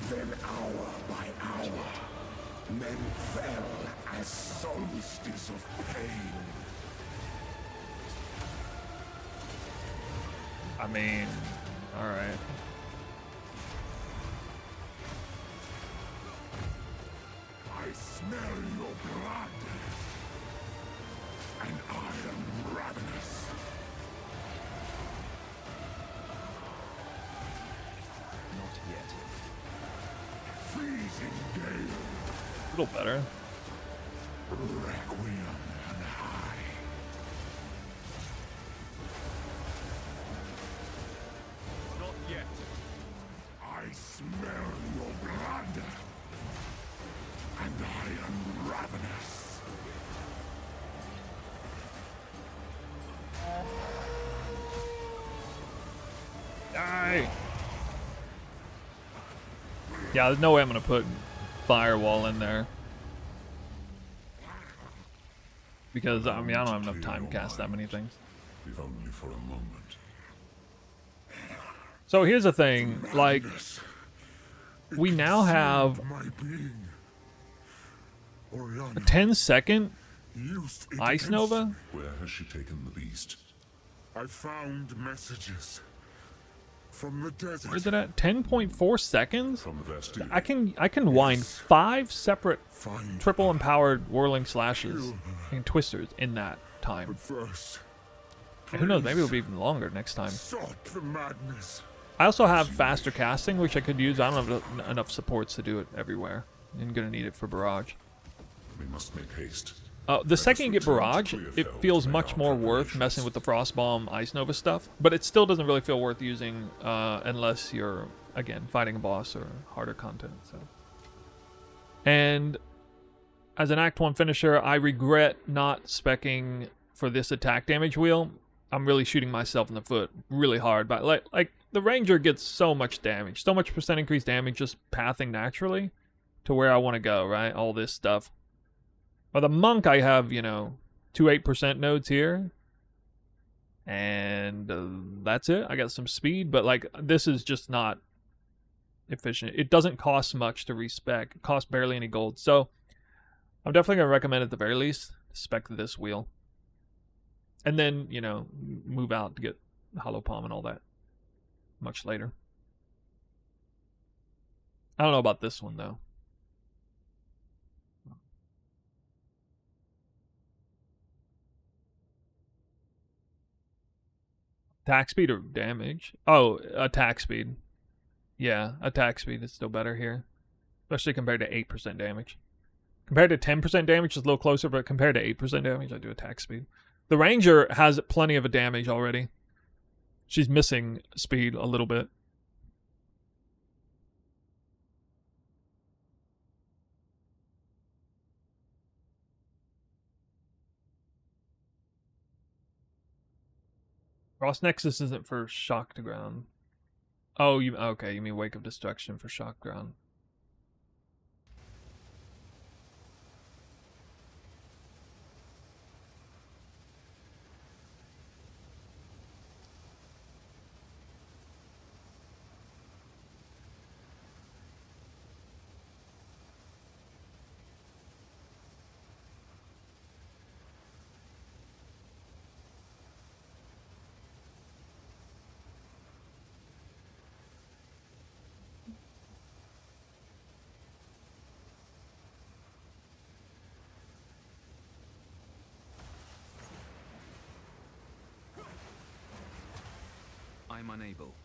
Then hour by hour, men fell as solstice of pain. I mean, alright. I smell your blood, and I am ravenous. Not yet. Freezing gale, A little better. requiem and high. Not yet. I smell your blood, and I am ravenous. Die! Yeah, there's no way I'm gonna put Firewall in there. Because, I mean, I don't have enough time to cast that many things. If only for a moment. So here's the thing, like, we now have My being. Oriana, a 10-second used Ice Nova? Where has she taken the beast? I found messages from the desert. Where's it at? 10.4 seconds? From the Vastine. I can wind 5 separate Find triple empowered whirling slashes and twisters in that time. But first, And who knows, maybe it'll be even longer next time. stop the madness. I also have faster casting, which I could use. I don't have enough supports to do it everywhere. I'm gonna need it for barrage. We must make haste. The second you get Barrage, it feels much more worth messing with the Frostbomb Ice Nova stuff, but it still doesn't really feel worth using unless you're, again, fighting a boss or harder content. So, and as an Act 1 finisher, I regret not speccing for this attack damage wheel. I'm really shooting myself in the foot really hard, but like the Ranger gets so much damage, so much percent increased damage just pathing naturally to where I want to go, right? All this stuff. Well, the Monk, I have, you know, 2 8% nodes here. And that's it. I got some speed, but, like, this is just not efficient. It doesn't cost much to respec. It costs barely any gold. So, I'm definitely going to recommend, at the very least, spec this wheel. And then, you know, move out to get Hollow Palm and all that much later. I don't know about this one, though. Attack speed or damage? Oh, attack speed. Yeah, attack speed is still better here. Especially compared to 8% damage. Compared to 10% damage, it's a little closer, but compared to 8% damage, I do attack speed. The Ranger has plenty of a damage already. She's missing speed a little bit. Frost Nexus isn't for shock to ground. Oh, okay, you mean Wake of Destruction for shock ground. I'm unable.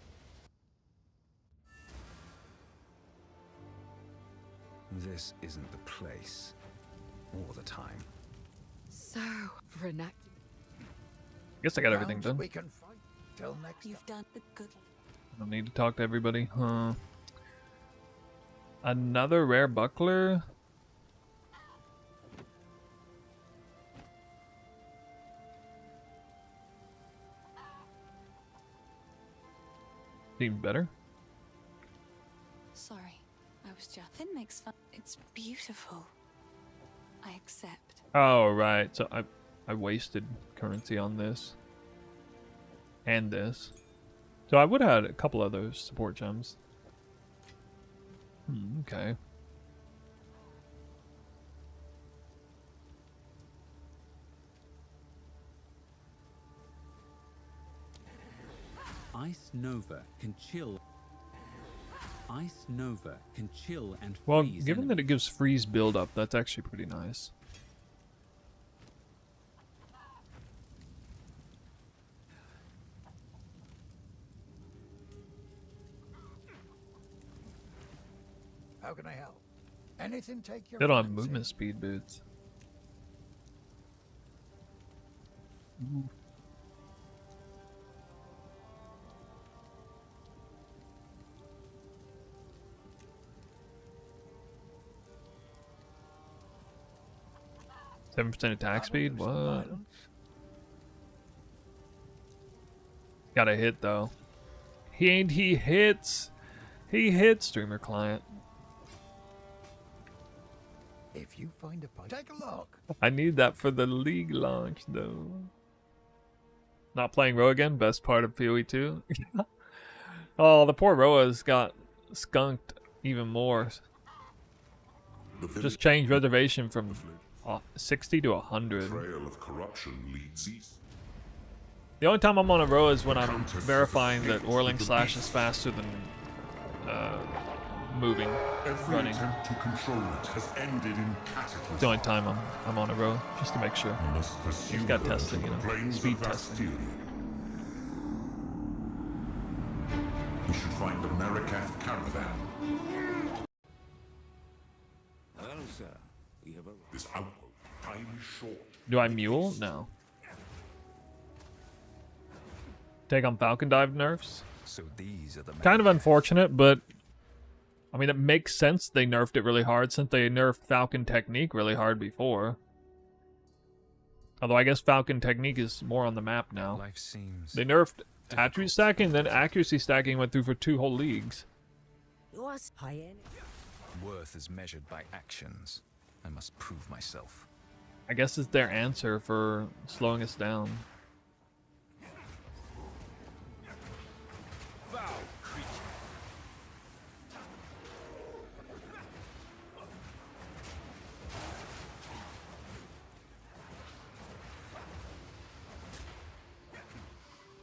This isn't the place. Or the time. So, vernacular. Guess I got everything done. We can fight till next time. You've done the good. I don't need to talk to everybody. Huh. Another rare buckler? Seems better. Sorry, I was just. It makes fun. It's beautiful. I accept. Oh, right. So I wasted currency on this. And this. So I would have had a couple of those support gems. Okay. Ice Nova can chill. Ice Nova can chill and freeze. Well, given that it gives freeze build-up, that's actually pretty nice. How can I help? Anything take your They don't have fancy? movement speed boots. Ooh. %7 attack speed? What? Got a hit though. And he hits. He hits streamer client. If you find a pipe, take a look. I need that for the league launch though. Not playing Roa again, best part of PoE 2. Oh, the poor Roa's got skunked even more. Just changed reservation from 60 to 100. Trail of corruption leads east. The only time I'm on a row is when I'm verifying that Orling Slash is faster than moving, Every running. attempt to control it has ended in cataclysm. The only time I'm on a row, just to make sure. You must pursue He's got her testing, to you the know, plains speed of testing. Bastille. We should find the Marikath caravan. Well, sir, we have a... This outpost Time is short. Do I mule? No. Take on Falcon Dive nerfs. So these are the Kind of unfortunate, but I mean, it makes sense they nerfed it really hard since they nerfed Falcon Technique really hard before. Although I guess Falcon Technique is more on the map now. Life seems They nerfed attribute stacking, then accuracy stacking went through for 2 whole leagues. Yours, high worth is measured by actions. I must prove myself. I guess it's their answer for slowing us down. Foul creature.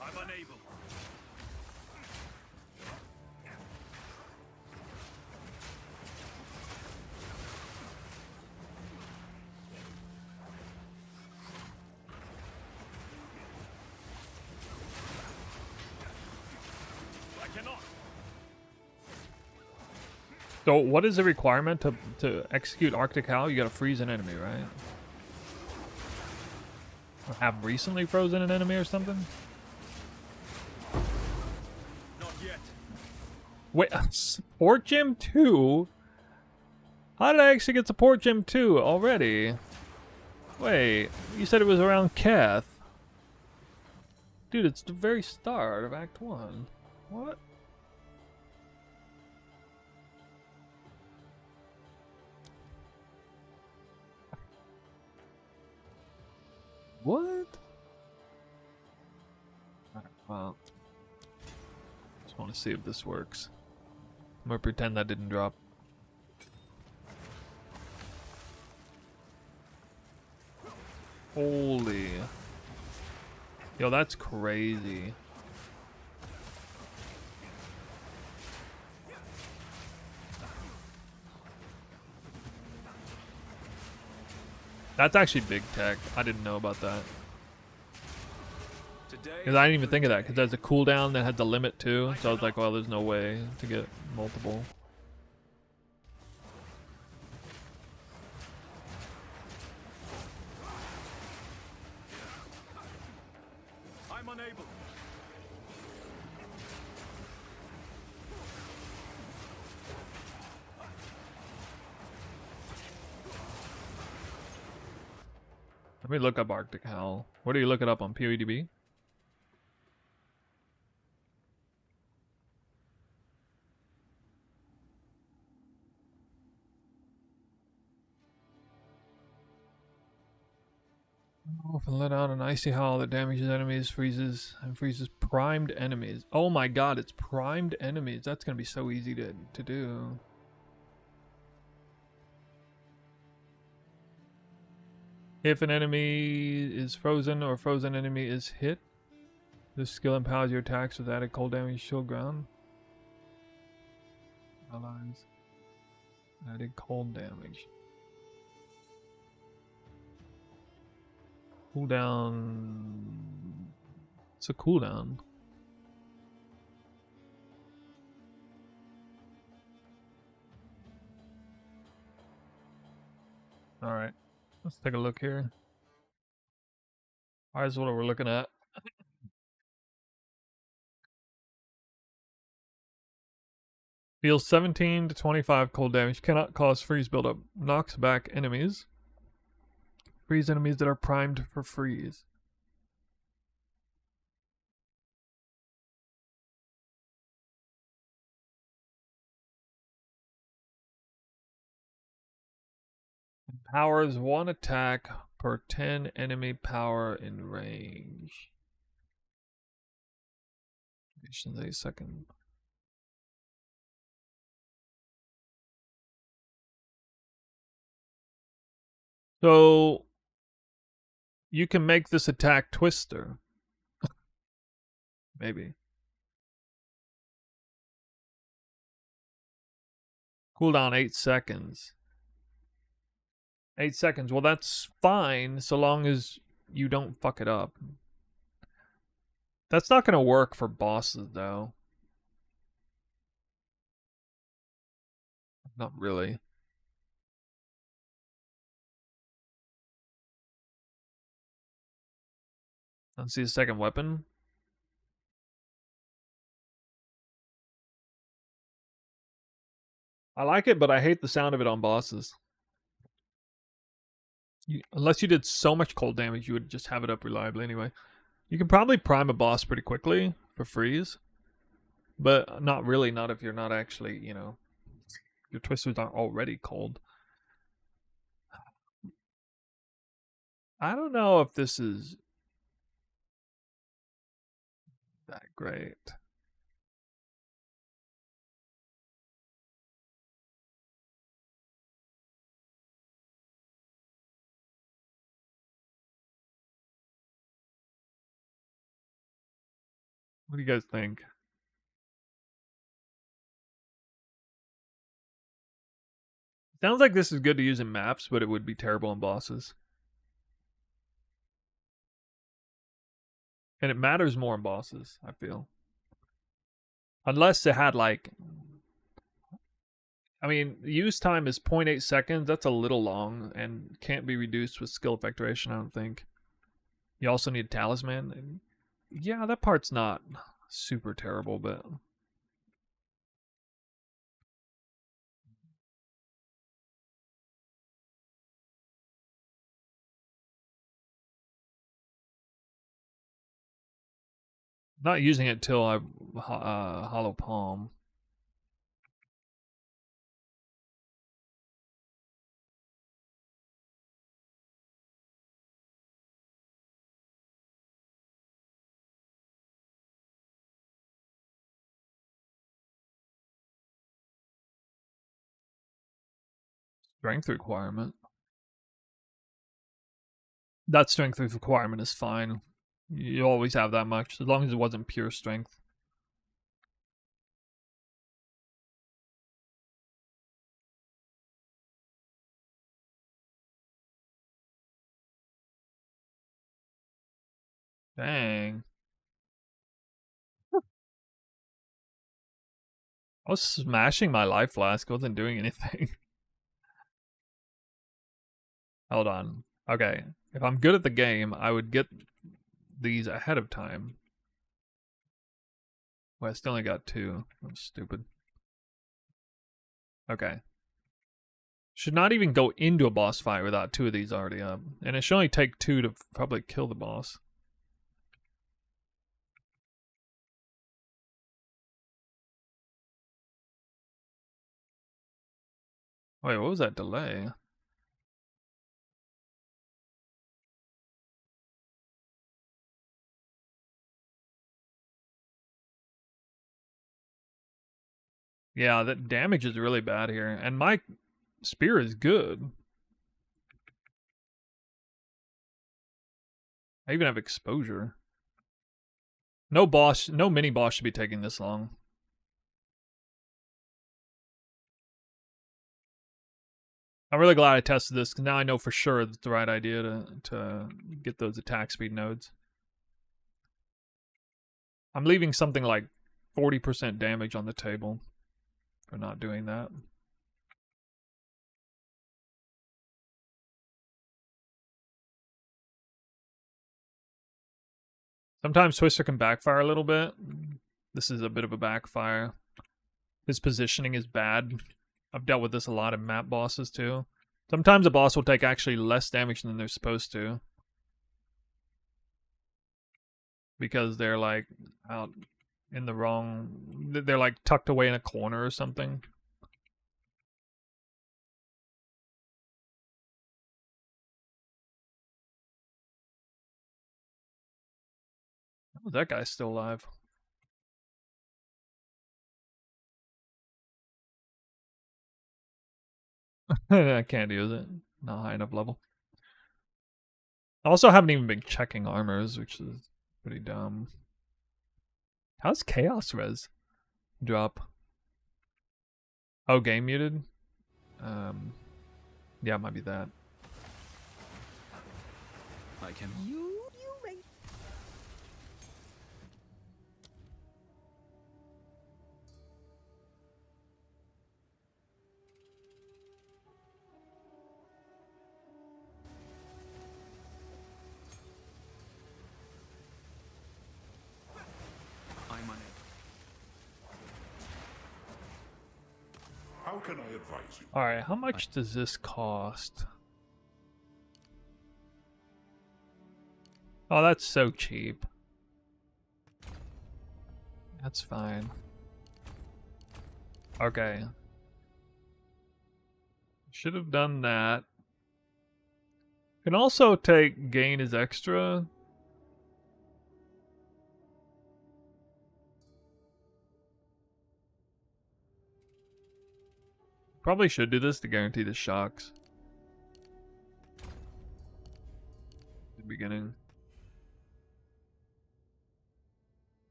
I'm unable. I cannot. So what is the requirement to execute Arctic Howl? You gotta freeze an enemy, right? Or have recently frozen an enemy or something? Not yet. Wait, Support Gym 2? How did I actually get Support Gym 2 already? Wait, you said it was around Keth. Dude, it's the very start of Act 1. What? What? Alright, well. Just want to see if this works. I'm gonna pretend that didn't drop. Holy. Yo, that's crazy. That's actually big tech. I didn't know about that. Because I didn't even think of that, because there's a cooldown that had the limit too. So I was like, well, there's no way to get multiple. I'm unable. Let me look up Arctic Howl. Where do you look it up on PoEDB? Often let out an icy howl that damages enemies, freezes primed enemies. Oh my god, it's primed enemies. That's gonna be so easy to do. If an enemy is frozen or a frozen enemy is hit, this skill empowers your attacks with added cold damage shield ground. Allies. Added cold damage. Cooldown. It's a cooldown. Alright. Let's take a look here. Alright, that's what we're looking at. Deals 17 to 25 cold damage. Cannot cause freeze buildup. Knocks back enemies. Freeze enemies that are primed for freeze. Empowers 1 attack per 10 enemy power in range. A second. So you can make this attack Twister. Maybe. Cooldown 8 seconds. 8 seconds. Well, that's fine so long as you don't fuck it up. That's not going to work for bosses, though. Not really. Let's see the second weapon. I like it, but I hate the sound of it on bosses. Unless you did so much cold damage, you would just have it up reliably anyway. You can probably prime a boss pretty quickly for freeze, but not really, not if you're not actually, you know, your twisters aren't already cold. I don't know if this is that great. What do you guys think? Sounds like this is good to use in maps, but it would be terrible in bosses. And it matters more in bosses, I feel. Unless it had like... I mean, use time is 0.8 seconds. That's a little long and can't be reduced with skill effectuation, I don't think. You also need a talisman. Yeah, that part's not super terrible, but... Not using it till I hollow palm. Strength requirement. That strength requirement is fine. You always have that much, as long as it wasn't pure strength. Dang. I was smashing my life flask, I wasn't doing anything. Hold on. Okay, if I'm good at the game, I would get these ahead of time. Well, I still only got 2. I'm stupid. Okay. Should not even go into a boss fight without 2 of these already up. And it should only take 2 to probably kill the boss. Wait, what was that delay? Yeah, that damage is really bad here. And my spear is good. I even have exposure. No boss, no mini boss should be taking this long. I'm really glad I tested this, because now I know for sure it's the right idea to get those attack speed nodes. I'm leaving something like 40% damage on the table for not doing that. Sometimes Twister can backfire a little bit. This is a bit of a backfire. His positioning is bad. I've dealt with this a lot in map bosses too. Sometimes a boss will take actually less damage than they're supposed to. Because they're like out in the wrong... They're like tucked away in a corner or something. Oh, that guy's still alive. I can't use it. Not high enough level. I also haven't even been checking armors, which is pretty dumb. How's Chaos Res drop? Oh, game muted? Yeah, it might be that. I can... How can I advise you? Alright, how much does this cost? Oh, that's so cheap. That's fine. Okay. Should have done that. Can also take gain as extra. Probably should do this to guarantee the shocks. The beginning.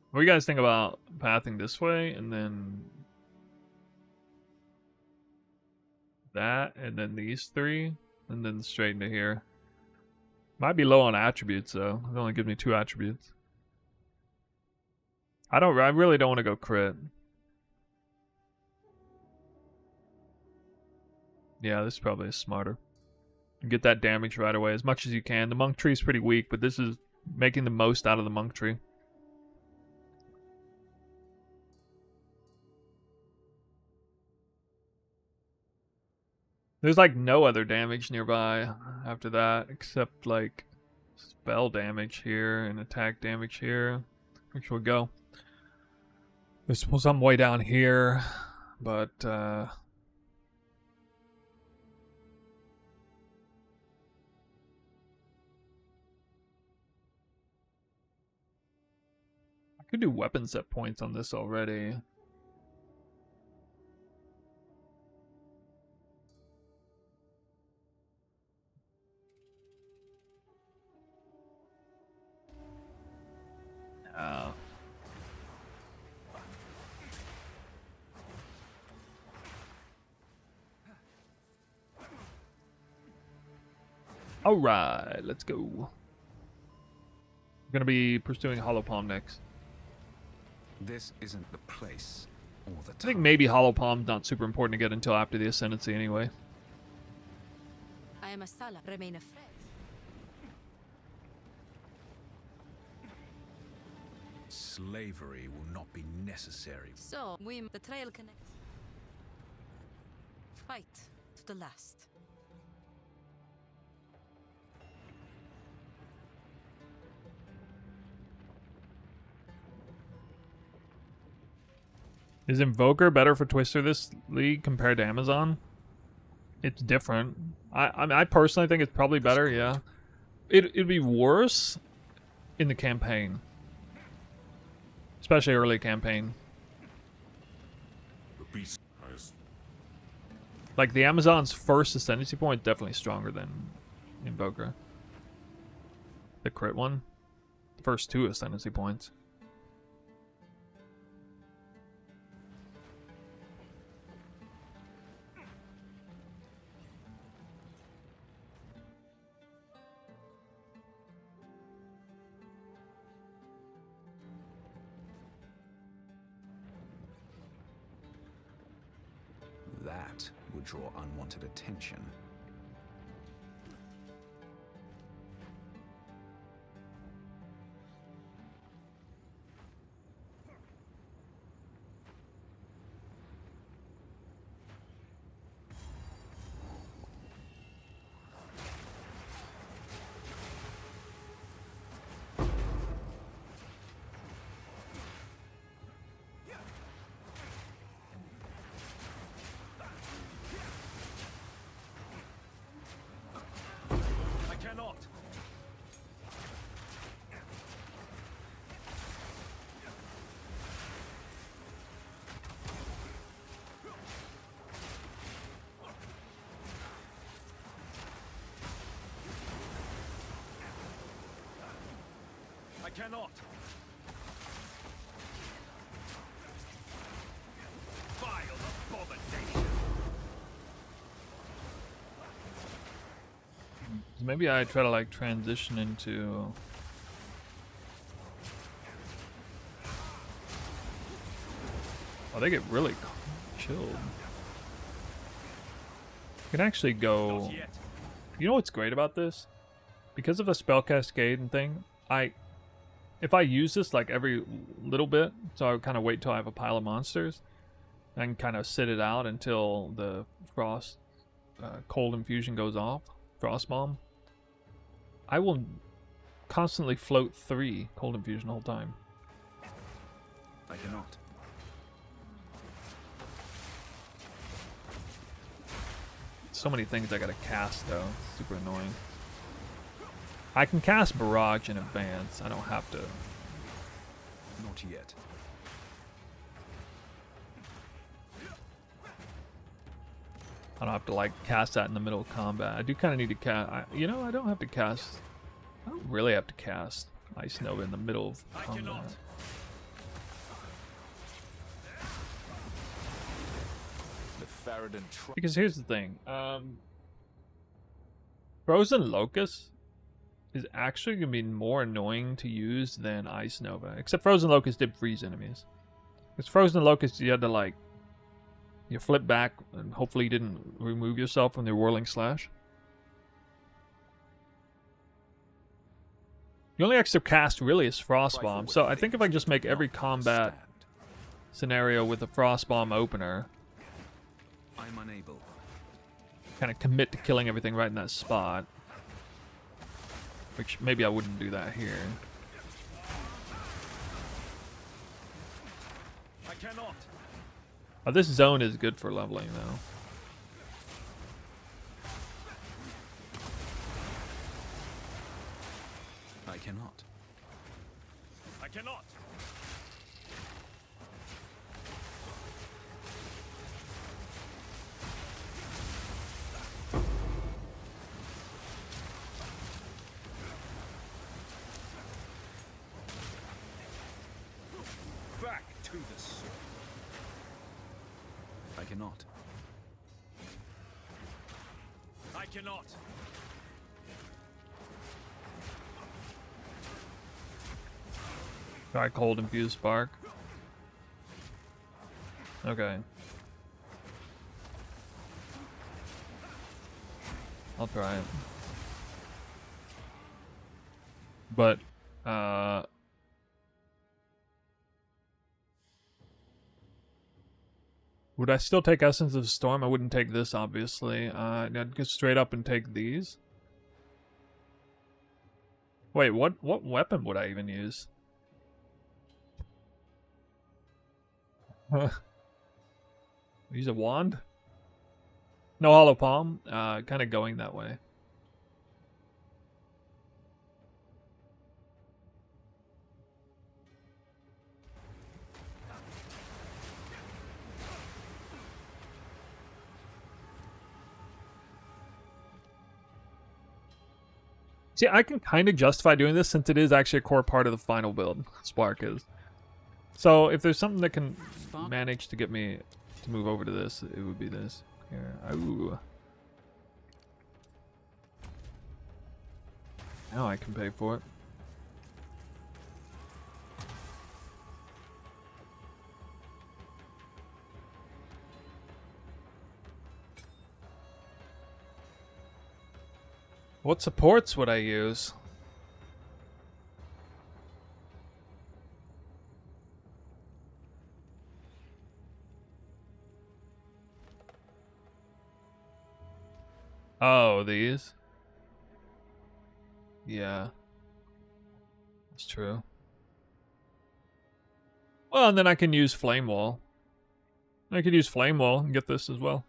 What do you guys think about pathing this way and then that and then these three and then straight into here? Might be low on attributes though. It only gives me 2 attributes. I really don't want to go crit. Yeah, this probably is smarter. Get that damage right away as much as you can. The monk tree is pretty weak, but this is making the most out of the monk tree. There's like no other damage nearby after that except like spell damage here and attack damage here, which will go. There's some way down here, but I could do weapon set points on this already. Alright, let's go. We're gonna be pursuing Hollow Palm next. This isn't the place or the time. I think maybe Hollow Palm's not super important to get until after the Ascendancy anyway. I am a Sala. Remain a friend. Slavery will not be necessary. So, we the trail connect. Fight to the last. Is Invoker better for Twister this league compared to Amazon? It's different. I personally think it's probably better, yeah. It'd be worse in the campaign. Especially early campaign. The beast has Like the Amazon's first Ascendancy point is definitely stronger than Invoker. The crit one. The first 2 Ascendancy points. That would draw unwanted attention. I cannot. Vile abomination. Maybe I try to like transition into oh, they get really chilled. You can actually go. You know what's great about this? Because of the spell cascade and thing, if I use this like every little bit, so I would kind of wait till I have a pile of monsters and kind of sit it out until the frost cold infusion goes off, frost bomb, I will constantly float 3 cold infusion the whole time. I cannot. So many things I gotta cast though. It's super annoying. I can cast Barrage in advance. I don't have to. Not yet. I don't have to like cast that in the middle of combat. I do kind of need to cast. You know, I don't have to cast. I don't really have to cast Ice Nova in the middle of combat. Because here's the thing. Frozen Locust is actually going to be more annoying to use than Ice Nova. Except Frozen Locust did freeze enemies. Because Frozen Locust, you had to like... You flip back and hopefully you didn't remove yourself from the Whirling Slash. The only extra cast really is Frost Bomb. So I think if I just make every combat scenario with a Frost Bomb opener... I'm unable. Kind of commit to killing everything right in that spot. Which maybe I wouldn't do that here. I cannot. This zone is good for leveling though. I cannot. I cannot. Back to the sword. I cannot. I cannot. Try Cold Infused Spark. Okay. I'll try it. But, would I still take Essence of Storm? I wouldn't take this, obviously. I'd go straight up and take these. Wait, what weapon would I even use? Use a wand? No Hollow Palm? Kind of going that way. See, I can kind of justify doing this since it is actually a core part of the final build. Spark is. So if there's something that can manage to get me to move over to this, it would be this. Here. Ooh. Now I can pay for it. What supports would I use? Oh, these? Yeah. That's true. Well, and then I can use Flame Wall. I could use Flame Wall and get this as well.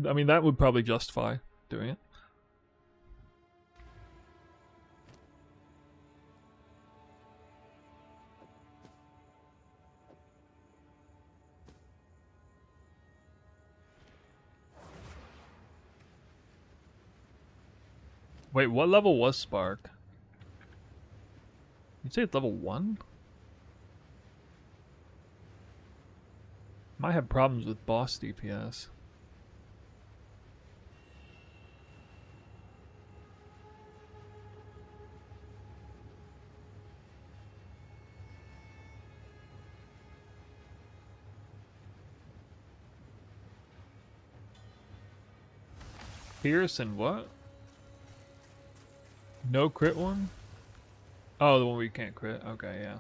I mean, that would probably justify doing it. Wait, what level was Spark? You say it's level 1? Might have problems with boss DPS. Pierce and what? No crit one? Oh, the one where you can't crit. Okay, yeah.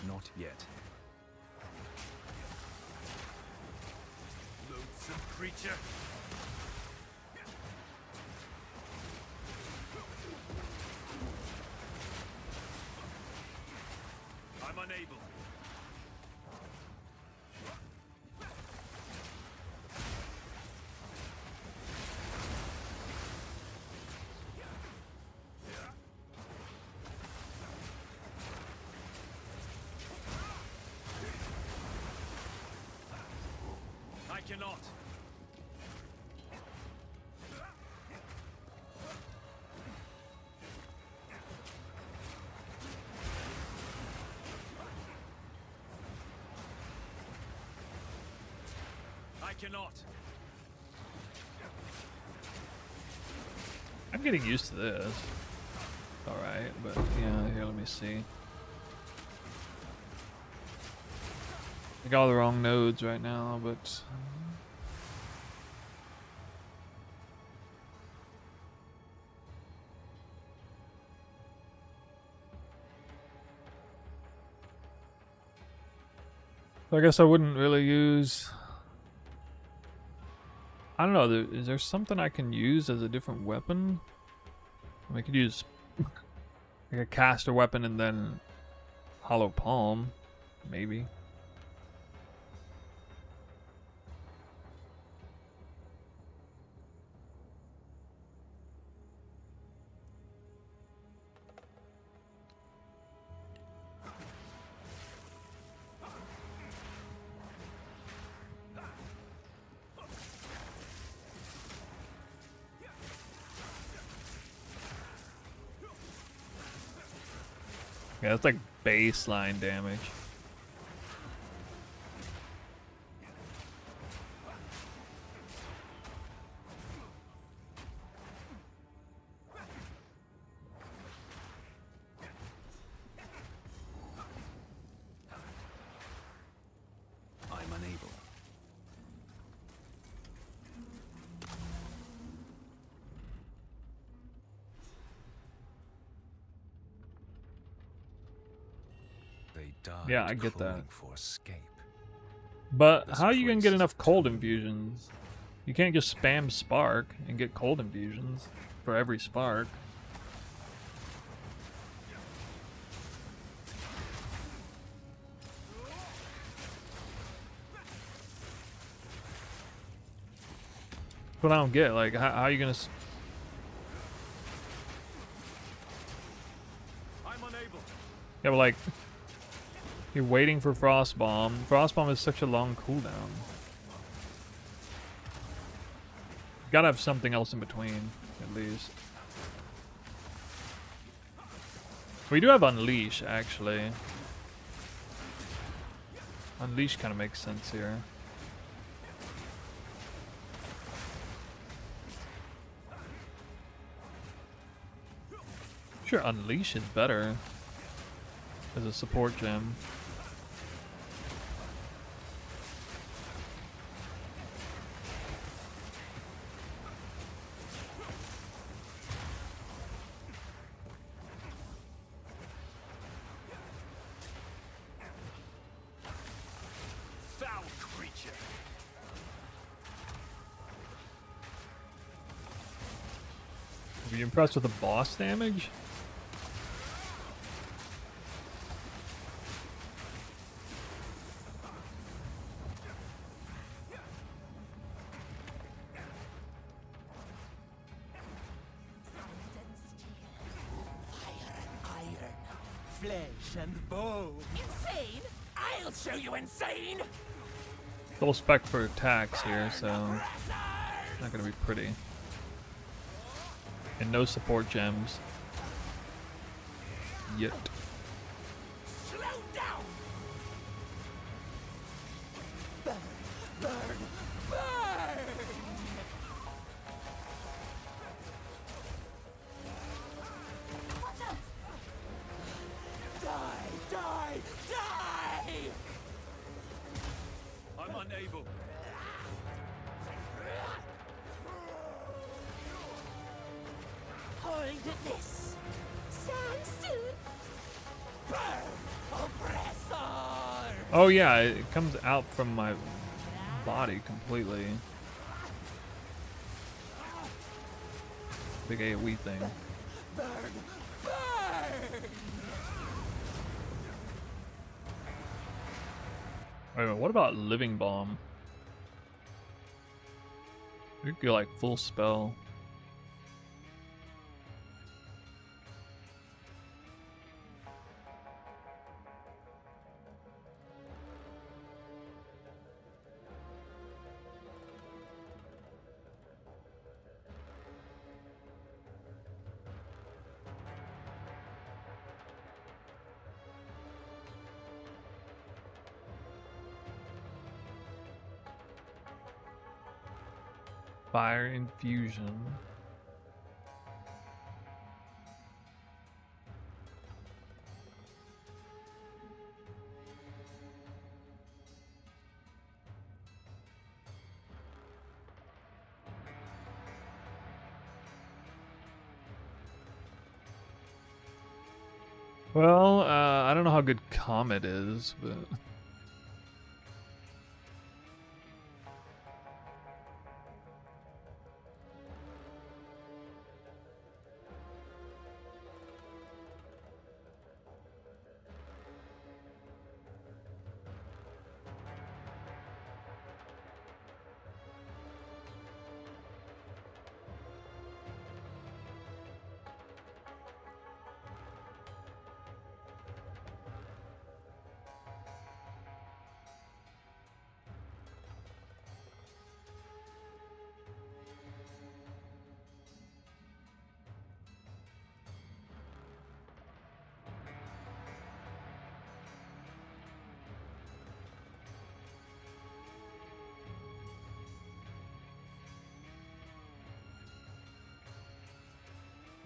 Not yet. Loathsome creature. I'm unable. I cannot. I cannot. I'm getting used to this. Alright, but yeah, here, let me see. I got all the wrong nodes right now, but... I guess I wouldn't really use... I don't know, is there something I can use as a different weapon? I could use like a caster weapon and then hollow palm, maybe. Yeah, that's like baseline damage. I'm unable. They died Yeah, I get that. crawling for escape. But This how are you gonna place get is enough cold too infusions? You can't just spam spark and get cold infusions for every spark. But I don't get, like, how are you gonna... I'm unable. Yeah, but like, you're waiting for Frost Bomb. Frost Bomb is such a long cooldown. You gotta have something else in between, at least. We do have Unleash, actually. Unleash kind of makes sense here. Sure, Unleash is better as a support gem. Foul creature. Are you impressed with the boss damage? Flesh and bone. Insane? I'll show you insane. Full spec for attacks here, so it's not gonna be pretty. And no support gems. Yet. Slow down. Burn, burn, burn. Die, die, die! I'm unable. Hold this. Stand still. Oh yeah, it comes out from my body completely. Big AoE thing. Wait a minute, what about Living Bomb? You could go like full spell. Fire infusion. Well, I don't know how good Comet is, but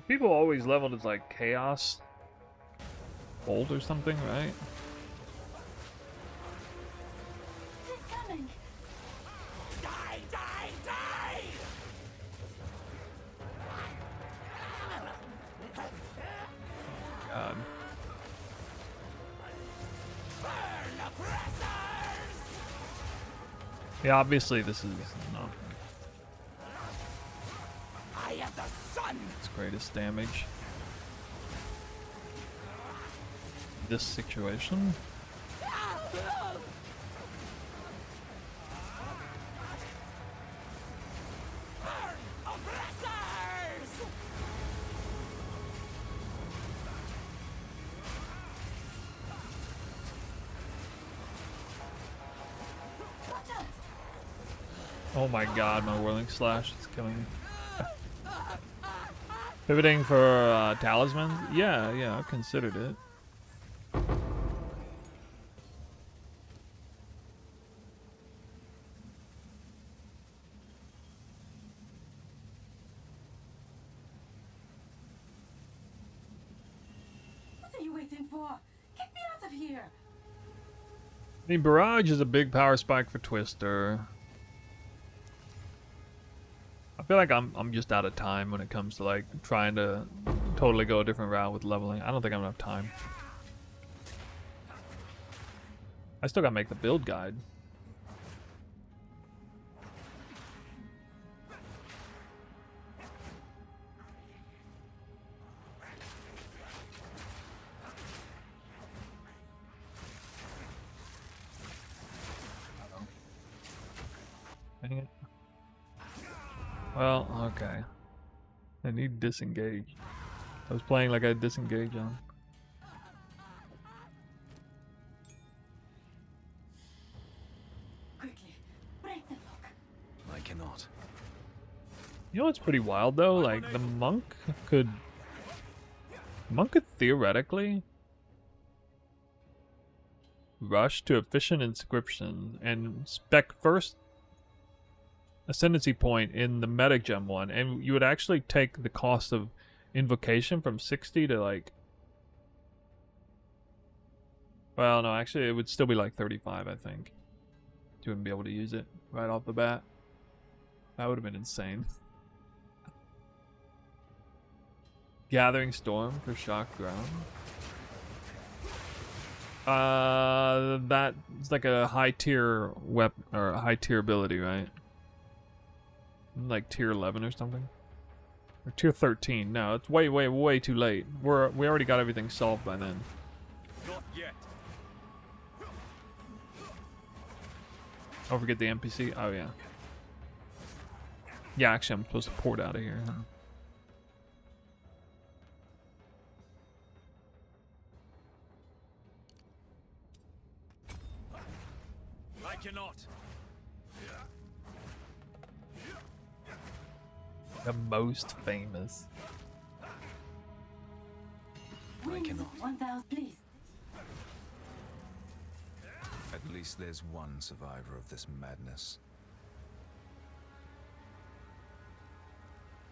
people always leveled as like Chaos Bolt or something, right? It's coming. Die, die, die! God. Yeah, obviously this is not I am the sun! its greatest damage. This situation. Oh my god, my Whirling Slash is killing me. Pivoting for talismans? Yeah, I've considered it. What are you waiting for? Get me out of here! I mean, Barrage is a big power spike for Twister. I feel like I'm just out of time when it comes to like trying to totally go a different route with leveling. I don't think I have enough time. I still gotta make the build guide. Dang it. Well, okay. I need disengage. I was playing like I had disengage on. Quickly, break the lock. I cannot. You know what's pretty wild though? Like the monk could theoretically rush to efficient inscription and spec first ascendancy point in the meta gem one, and you would actually take the cost of invocation from 60 to like, well no, actually it would still be like 35, I think. You wouldn't be able to use it right off the bat. That would have been insane. Gathering Storm for shock ground. That's like a high tier weapon or a high tier ability, right? Like tier 11 or something. Or tier 13. No, it's way too late. We already got everything solved by then. Not yet. Don't forget the NPC. Oh yeah. Yeah, actually, I'm supposed to port out of here. Huh? I cannot. The most famous. I cannot. 1000, please. At least there's one survivor of this madness.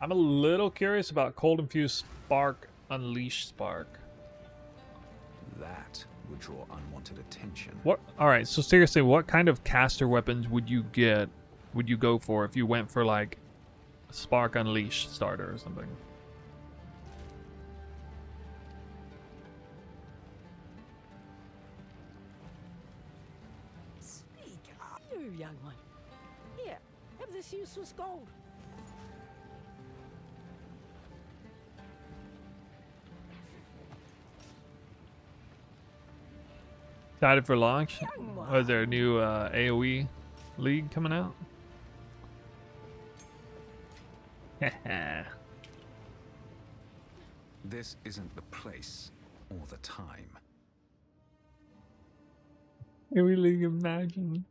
I'm a little curious about Cold Infused Spark, Unleash Spark. That would draw unwanted attention. What? All right. So seriously, what kind of caster weapons would you get? Would you go for if you went for like Spark Unleash starter or something? Speak up, you young one. Here, have this useless gold. Excited for launch? Oh, is there a new AoE league coming out? This isn't the place or the time. AoE League, imagine.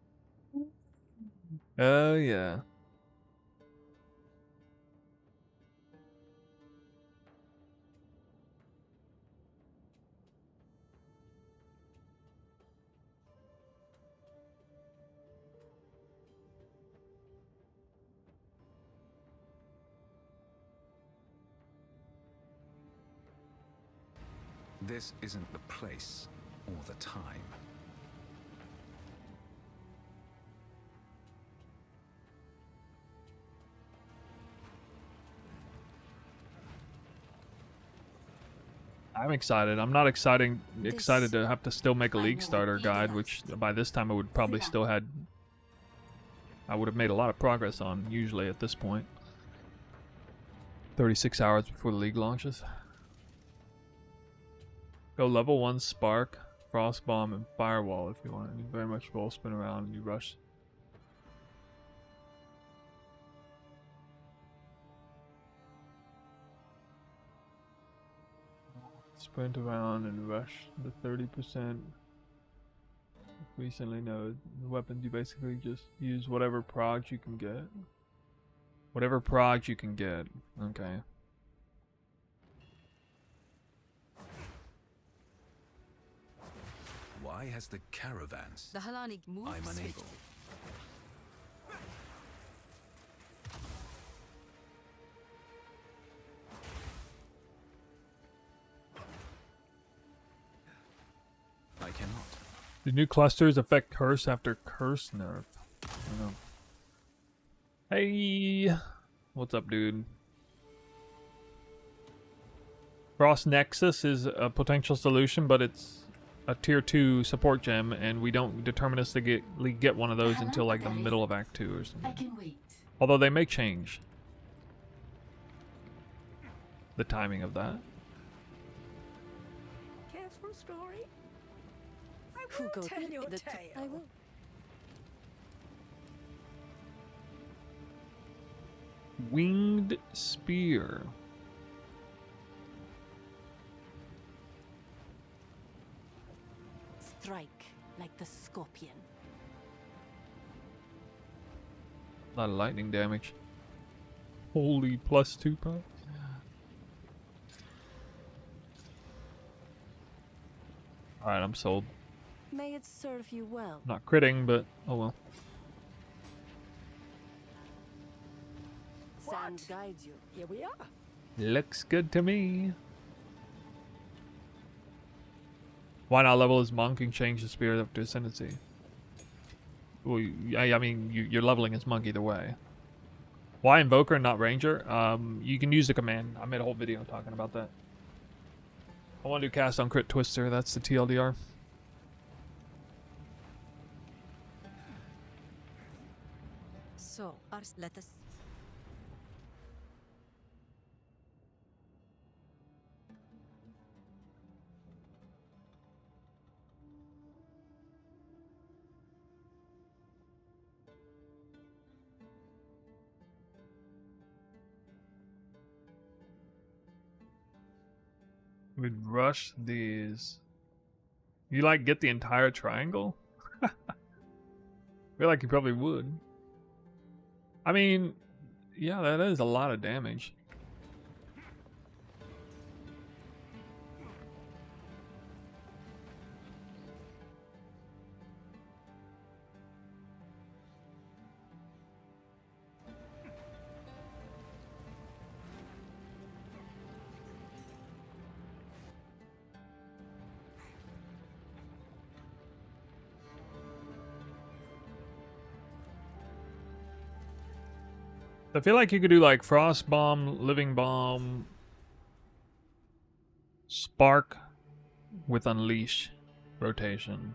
Oh yeah. This isn't the place or the time. I'm excited. I'm not excited to have to still make a league starter guide, which by this time I would probably still had. I would have made a lot of progress on usually at this point. 36 hours before the league launches. Go level 1 Spark, Frost Bomb, and Firewall if you want. You very much roll, spin around, and you rush. Sprint around and rush the 30%. Recently, no. The weapons, you basically just use whatever progs you can get. Whatever progs you can get. Okay. Why has the caravans? The Halani moves I'm unable. swiftly. I cannot. The new clusters affect curse after curse nerf. I don't know. Hey, what's up, dude? Frost Nexus is a potential solution, but it's a tier 2 support gem, and we don't deterministically get one of those until like the middle of Act 2 or something. I can wait. Although they may change the timing of that. Careful story. I Who will goes tell your the tale. I will. Winged Spear. Strike like the scorpion. A lot of lightning damage. Holy, +2 probably. Alright, I'm sold. May it serve you well. Not critting, but oh well. Sand guides you. Here we are. Looks good to me. Why not level as monk and change the spear up to ascendancy? Well, I mean, you're leveling as monk either way. Why Invoker and not Ranger? You can use the command. I made a whole video talking about that. I want to do cast on crit Twister. That's the TLDR. force. Let us. We'd rush these. You like get the entire triangle? I feel like you probably would. I mean, yeah, that is a lot of damage. I feel like you could do like Frost Bomb, Living Bomb, Spark with Unleash rotation.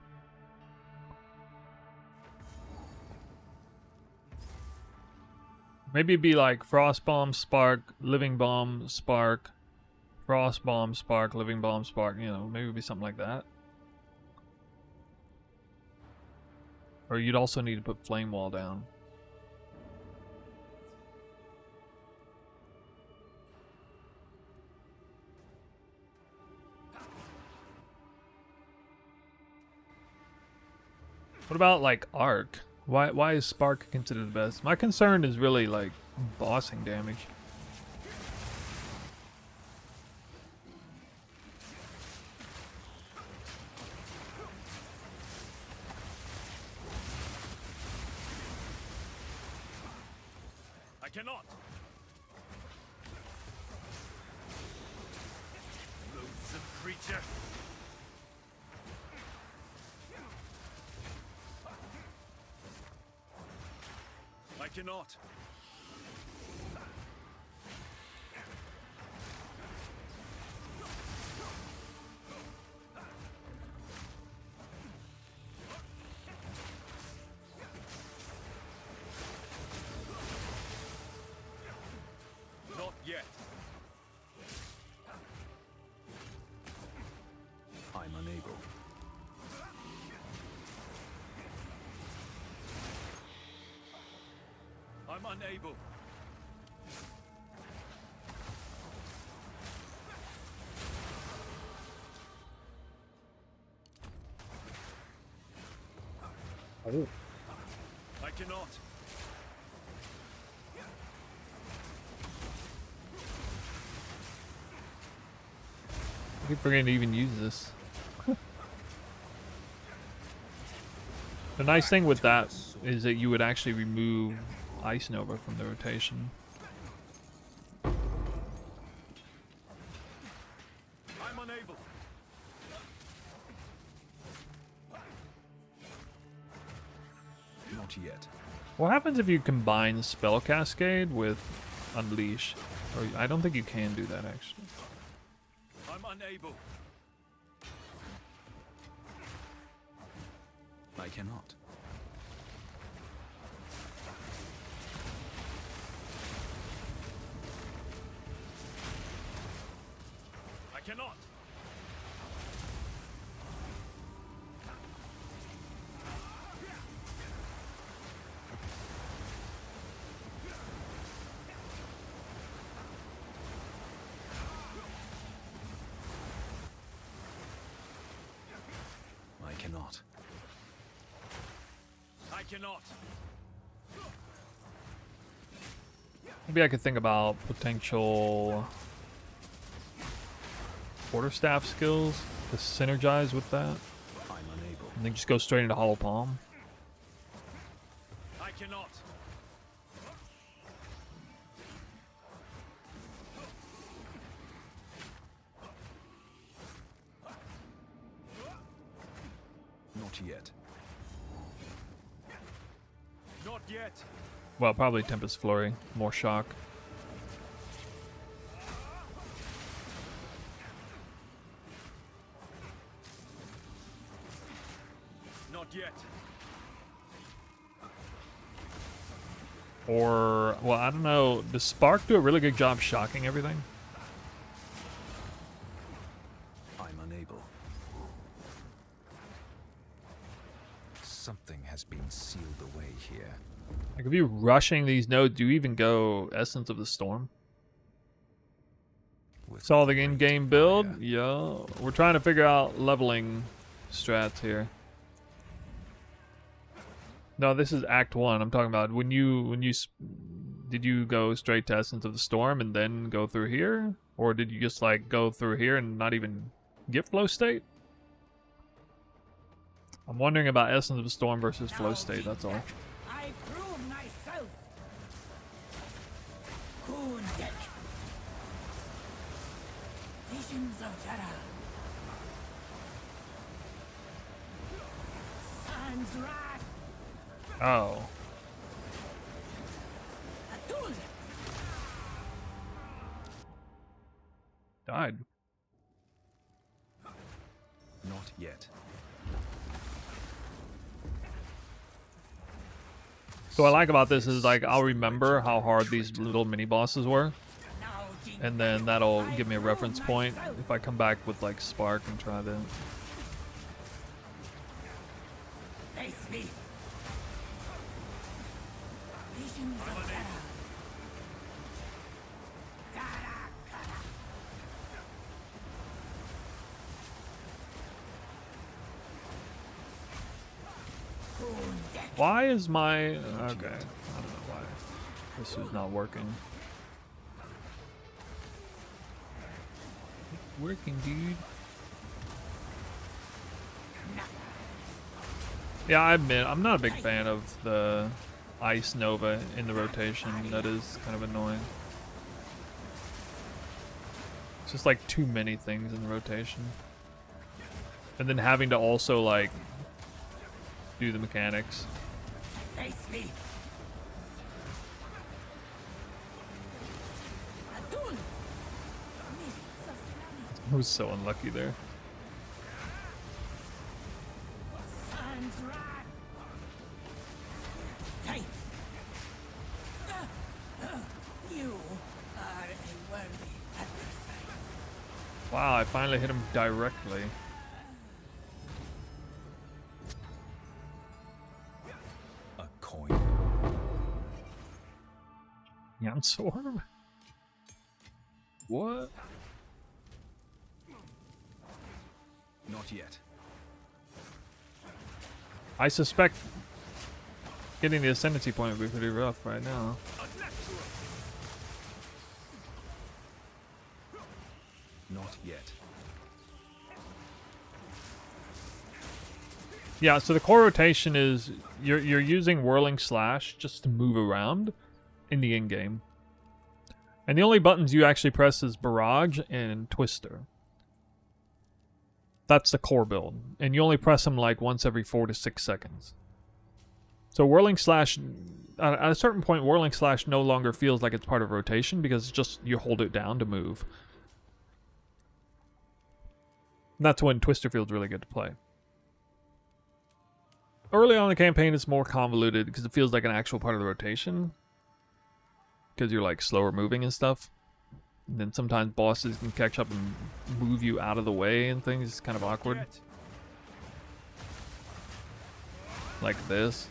Maybe it'd be like Frost Bomb, Spark, Living Bomb, Spark, Frost Bomb, Spark, Living Bomb, Spark. You know, maybe it'd be something like that. Or you'd also need to put Flame Wall down. What about like Arc? Why is Spark considered the best? My concern is really like bossing damage. I cannot. Loathsome creature. I cannot. Not yet. I'm unable. I'm unable. Oh. I cannot. I keep forgetting to even use this. The nice thing with that is that you would actually remove Ice Nova from the rotation. I'm unable. Not yet. What happens if you combine Spell Cascade with Unleash? Or I don't think you can do that actually. I'm unable. I cannot. I cannot. I cannot. I cannot. Maybe I could think about potential Quarterstaff skills to synergize with that. I'm unable. And then just go straight into Hollow Palm. I cannot. Not yet. Not yet. Well, probably Tempest Flurry. More shock. Not yet. Or, well, I don't know. Does Spark do a really good job shocking everything? I'm unable. Something has been sealed away here. Like, if you're rushing these nodes, do you even go Essence of the Storm? Saw the in-game build? Yeah. We're trying to figure out leveling strats here. No, this is Act 1. I'm talking about when you did you go straight to Essence of the Storm and then go through here? Or did you just like go through here and not even get flow state? I'm wondering about Essence of the Storm versus flow state, that's all. I prove myself. Kundek. Visions of Jara. Sun's wrath. Oh. Atul. Died. Not yet. So what I like about this is like I'll remember how hard these little mini bosses were, and then that'll give me a reference point if I come back with like Spark and try to. Face me. Visions of Jara. Why is my okay? I don't know why this is not working. It's working, dude. Yeah, I admit I'm not a big fan of the Ice Nova in the rotation. That is kind of annoying. It's just like too many things in the rotation, and then having to also like do the mechanics. Face me. Atul. I was so unlucky there. Sun's wrath. Hey. You are a worthy adversary. Wow, I finally hit him directly. Yansworm? What? Not yet. I suspect getting the ascendancy point would be pretty rough right now. Not yet. Yeah, so the core rotation is you're using Whirling Slash just to move around in the in-game. And the only buttons you actually press is Barrage and Twister. That's the core build. And you only press them like once every 4 to 6 seconds. So Whirling Slash, at a certain point, Whirling Slash no longer feels like it's part of rotation because it's just you hold it down to move. And that's when Twister feels really good to play. Early on in the campaign, it's more convoluted because it feels like an actual part of the rotation. Because you're like slower moving and stuff. And then sometimes bosses can catch up and move you out of the way and things. It's kind of awkward. Like this.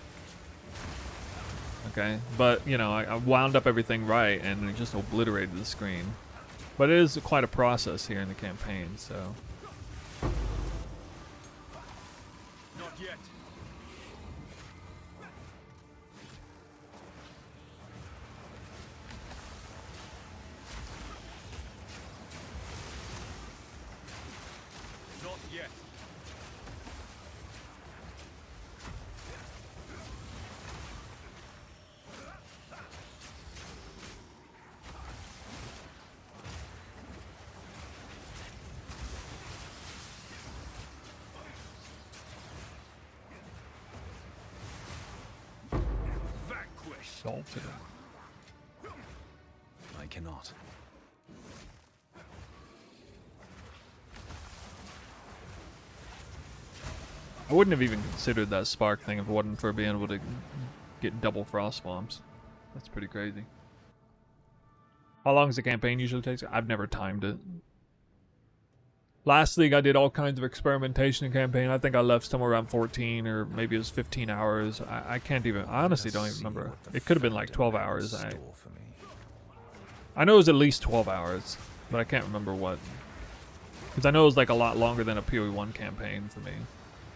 Okay, but you know, I wound up everything right and it just obliterated the screen. But it is quite a process here in the campaign, so. Not yet. Not yet. Salted. I cannot. I wouldn't have even considered that spark thing if it wasn't for being able to get double frost bombs. That's pretty crazy. How long does the campaign usually take? I've never timed it. Last league I did all kinds of experimentation in campaign. I think I left somewhere around 14 or maybe it was 15 hours. I can't even, I honestly don't even remember. It could have been like 12 hours. I know it was at least 12 hours, but I can't remember what. Because I know it was like a lot longer than a PoE1 campaign for me.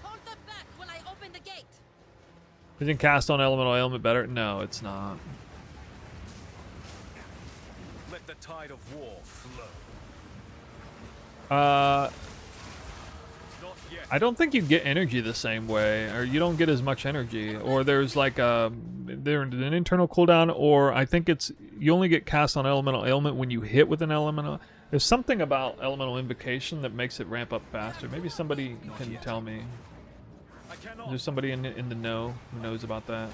Hold them back while I open the gate. Isn't cast on elemental ailment better? No, it's not. Let the tide of war flow. I Not yet. don't think you get energy the same way, or you don't get as much energy, or there's like there's an internal cooldown, or I think it's you only get cast on elemental ailment when you hit with an elemental. There's something about elemental invocation that makes it ramp up faster. Maybe somebody can tell me. Is there somebody in the know who knows about that?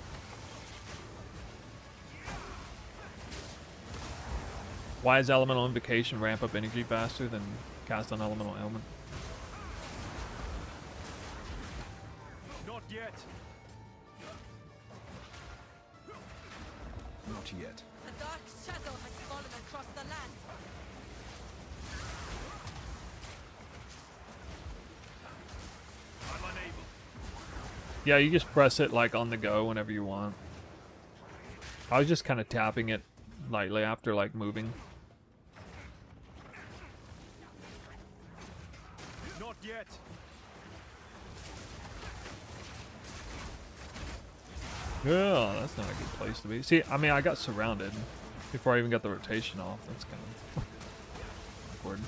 Why is elemental invocation ramp up energy faster than cast on elemental ailment? Not yet. Not yet. The dark shadow has fallen across the land. I'm unable. Yeah, you just press it like on the go whenever you want. I was just kind of tapping it lightly after like moving. Not yet. Yeah, that's not a good place to be. See, I mean, I got surrounded before I even got the rotation off. That's kind of awkward.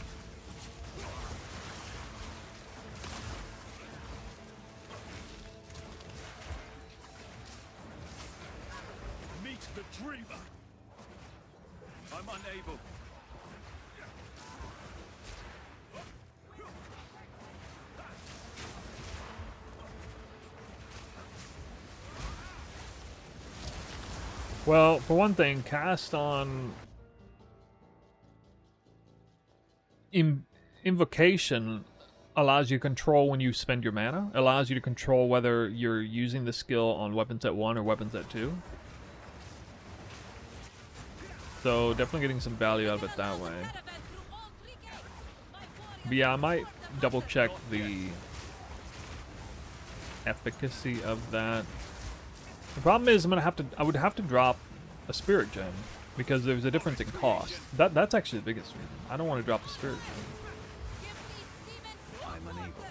Meet the dreamer. I'm unable. Well, for one thing, cast on invocation allows you control when you spend your mana. Allows you to control whether you're using the skill on weapons at 1 or weapons at 2. So definitely getting some value out of it that way. But yeah, I might double check the efficacy of that. The problem is I would have to drop a spirit gem because there's a difference in cost. That's actually the biggest reason. I don't want to drop a spirit gem. I'm unable.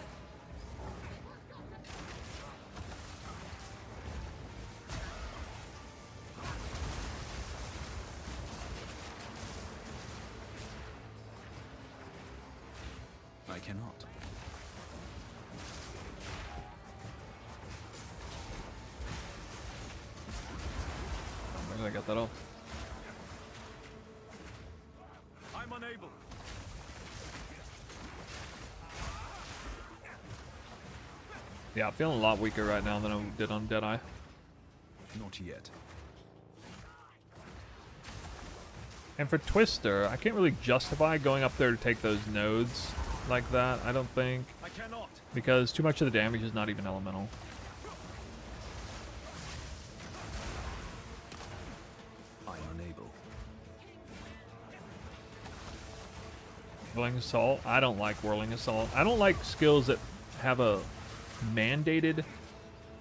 I cannot. Where did I get that off? I'm unable. Yeah, I'm feeling a lot weaker right now than I did on Deadeye. Not yet. And for Twister, I can't really justify going up there to take those nodes like that, I don't think. I cannot. Because too much of the damage is not even elemental. I'm unable. Whirling Assault? I don't like Whirling Assault. I don't like skills that have a mandated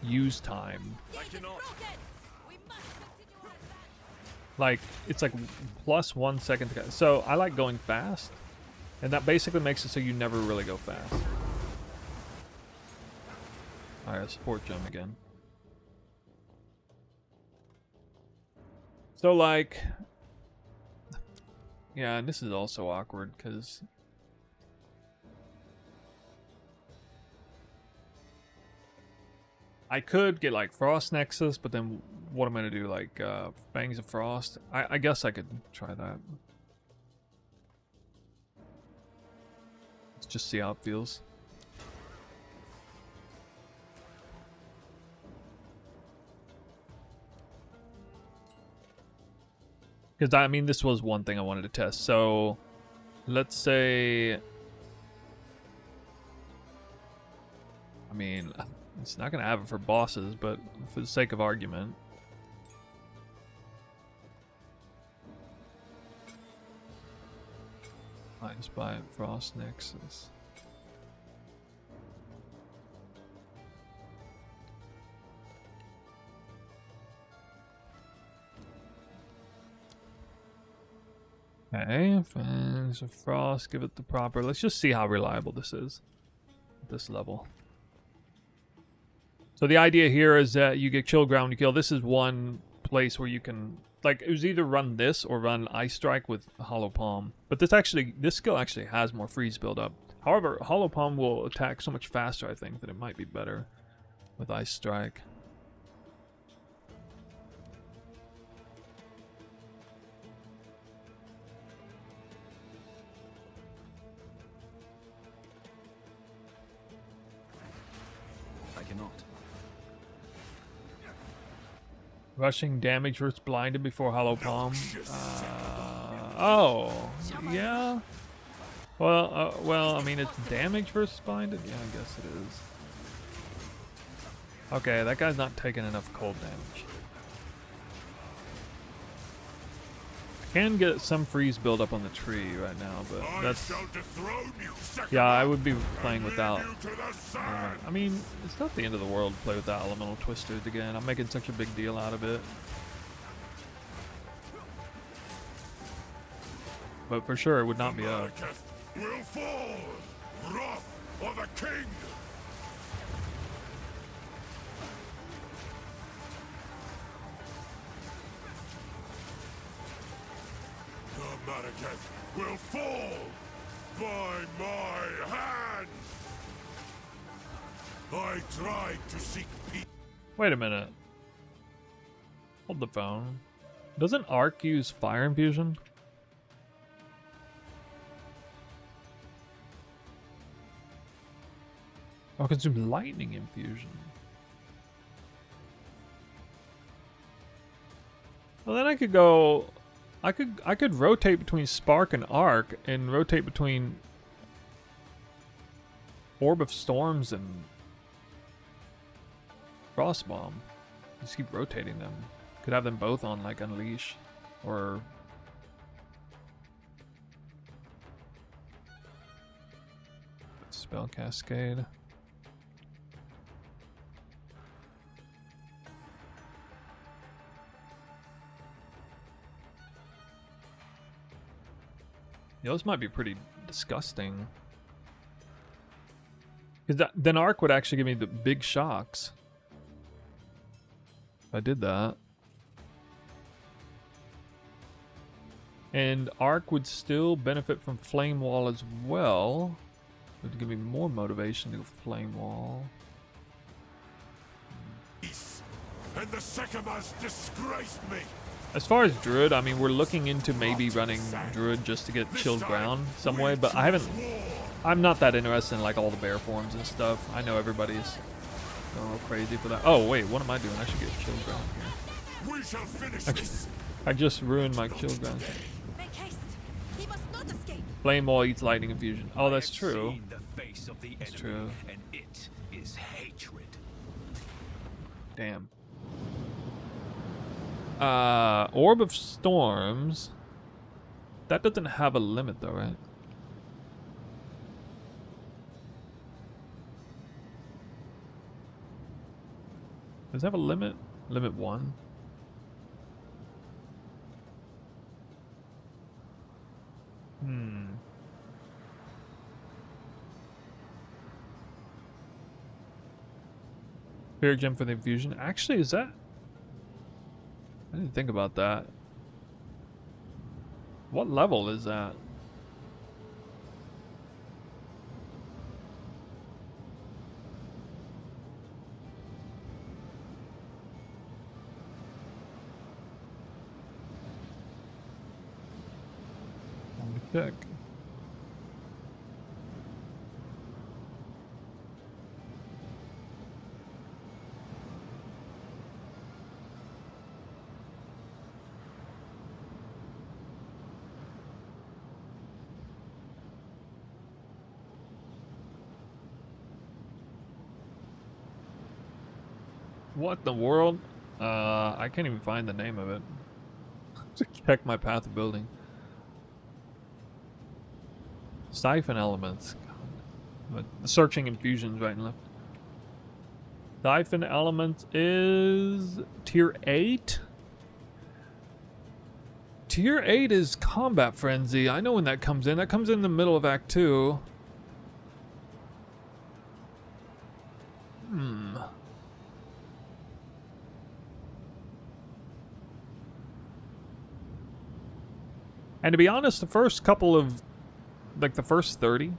use time. I cannot. Like, it's like plus 1 second. So I like going fast. And that basically makes it so you never really go fast. Alright, support gem again. So like... Yeah, and this is also awkward, because... I could get like Frost Nexus, but then what am I going to do? Like Fangs of Frost? I guess I could try that. Let's just see how it feels. Because I mean, this was one thing I wanted to test. So let's say... I mean... It's not going to have it for bosses, but for the sake of argument. Just by Frost Nexus. Okay, Fangs of Frost, give it the proper. Let's just see how reliable this is at this level. So the idea here is that you get Chill Ground to kill. This is one place where you can, like, it was either run this or run Ice Strike with Hollow Palm. But this skill actually has more freeze build-up. However, Hollow Palm will attack so much faster, I think, that it might be better with Ice Strike. I cannot. Rushing damage versus blinded before Hollow Palm. Oh, yeah. Well, I mean, it's damage versus blinded. Yeah, I guess it is. Okay, that guy's not taking enough cold damage. I can get some freeze build up on the tree right now, but that's... Yeah, I would be playing without... I mean, it's not the end of the world to play without Elemental Twisters again. I'm making such a big deal out of it. But for sure, it would not be up. Will fall! Wrath of the king! The Mariketh will fall by my hand! I tried to seek peace. Wait a minute. Hold the phone. Doesn't Arc use Fire Infusion? Oh, consume Lightning Infusion. Well, then I could go... I could rotate between Spark and Arc, and rotate between Orb of Storms and Frostbomb. Just keep rotating them. Could have them both on like Unleash or Spell Cascade. Yeah, this might be pretty disgusting. Because then Arc would actually give me the big shocks. If I did that. And Arc would still benefit from Flame Wall as well. It would give me more motivation to go Flame Wall. And the Sekemas disgraced me. As far as Druid, I mean, we're looking into maybe running Druid just to get Chilled Ground some way, but I'm not that interested in like all the bear forms and stuff. I know everybody's going real crazy for that. Oh wait, what am I doing? I should get Chilled Ground here. We shall finish this. I just ruined my Chilled Ground. Make haste. He must not escape. Flame Wall eats Lightning Infusion. Oh, that's true. That's true. And it is hatred. Damn. Orb of Storms. That doesn't have a limit though, right? Does it have a limit? Limit 1? Spirit Gem for the infusion. Actually, is that... I didn't think about that. What level is that? Let me check. What the world? I can't even find the name of it. To check my path of building. Siphon elements. God. Searching infusions right and left. Siphon element is tier 8. Tier 8 is Combat Frenzy. I know when that comes in. That comes in the middle of Act 2. And to be honest, the first couple of, like the first 30,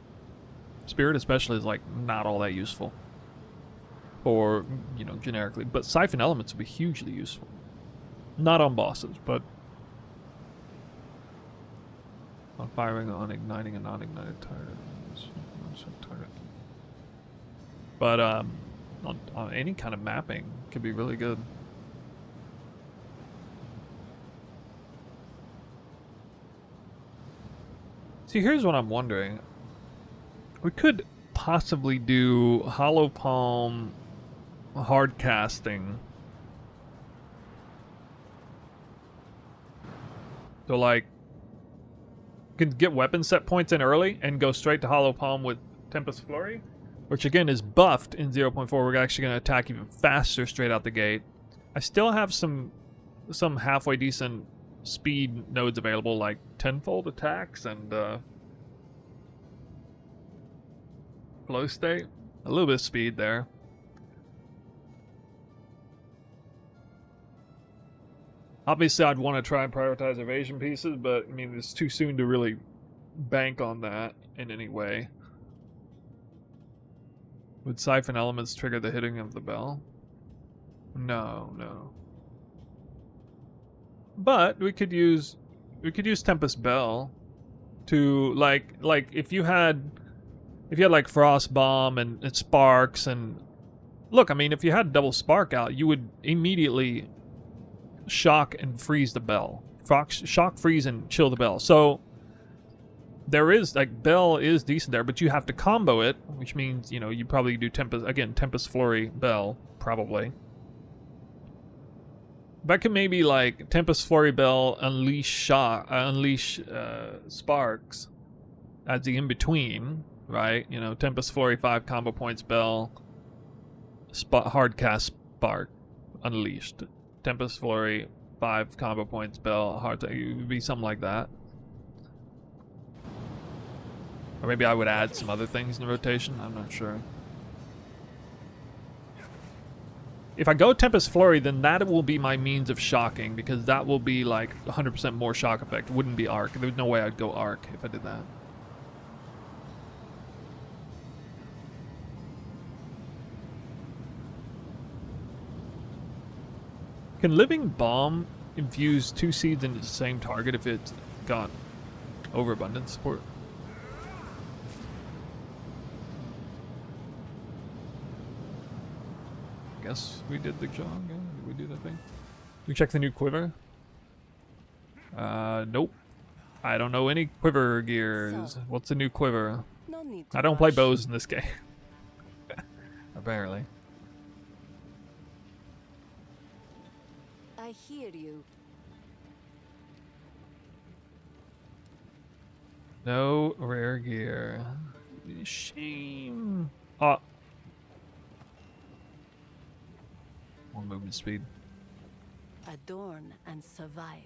Spirit especially is like not all that useful. Or, you know, generically. But Siphon Elements would be hugely useful. Not on bosses, but on firing, on igniting a non-ignited target. But on any kind of mapping could be really good. See, here's what I'm wondering. We could possibly do Hollow Palm hard casting. So like, you can get weapon set points in early and go straight to Hollow Palm with Tempest Flurry, which again is buffed in 0.4. We're actually going to attack even faster straight out the gate. I still have some halfway decent speed nodes available, like tenfold attacks and flow state. A little bit of speed there. Obviously, I'd want to try and prioritize evasion pieces, but I mean, it's too soon to really bank on that in any way. Would Siphon Elements trigger the hitting of the bell? No, no. But we could use Tempest Bell to like if you had like Frost Bomb and Sparks and look, I mean, if you had double Spark out, you would immediately shock and freeze the bell. Shock, freeze, and chill the bell. So there is like Bell is decent there, but you have to combo it, which means, you know, you probably do Tempest Flurry Bell probably. That could maybe like Tempest Flurry Bell, unleash Sparks as the in between, right? You know, Tempest Flurry 5 combo points Bell, hard cast Spark, unleashed. Tempest Flurry 5 combo points Bell, it would be something like that. Or maybe I would add some other things in the rotation. I'm not sure. If I go Tempest Flurry, then that will be my means of shocking, because that will be like 100% more shock effect. It wouldn't be Arc. There's no way I'd go Arc if I did that. Can Living Bomb infuse 2 seeds into the same target if it's got overabundance support? Guess we did the jog. Yeah, did we do that thing? We check the new quiver. Nope. I don't know any quiver gears. So, what's the new quiver? No need to I don't play rush. bows in this game. Apparently. I hear you. No rare gear. Shame. More movement speed. Adorn and survive.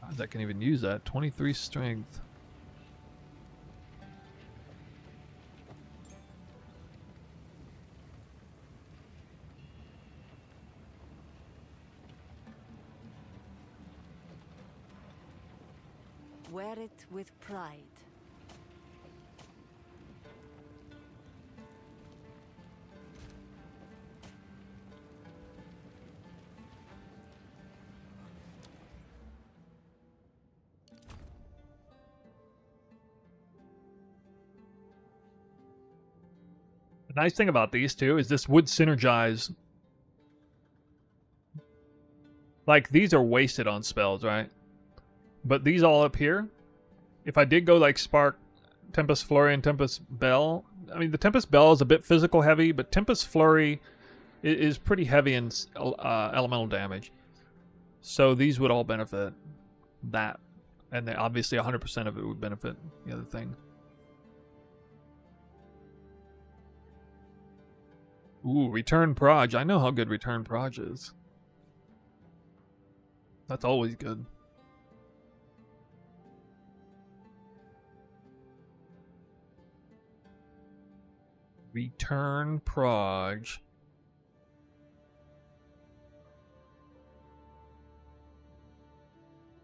I can even use that. 23 strength. Wear it with pride. The nice thing about these two is this would synergize. Like, these are wasted on spells, right? But these all up here, if I did go like Spark, Tempest Flurry, and Tempest Bell, I mean, the Tempest Bell is a bit physical heavy, but Tempest Flurry is pretty heavy in elemental damage. So these would all benefit that. And then obviously 100% of it would benefit the other thing. Ooh, return proj. I know how good return proj is. That's always good. Return proj.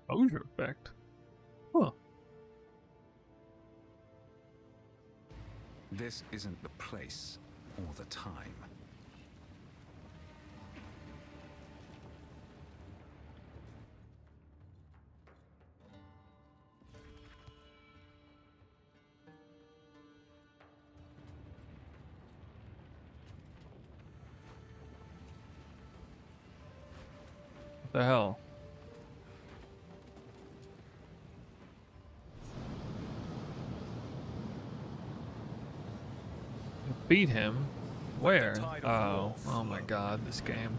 Exposure effect. Huh. This isn't the place or the time. What the hell? Beat him? Where? Oh my god, this game.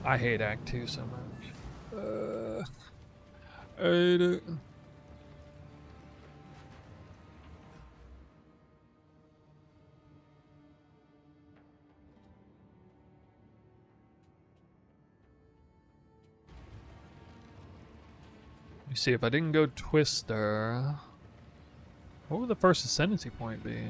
I hate Act 2 so much. I hate it. Let me see, if I didn't go Twister, what would the first ascendancy point be?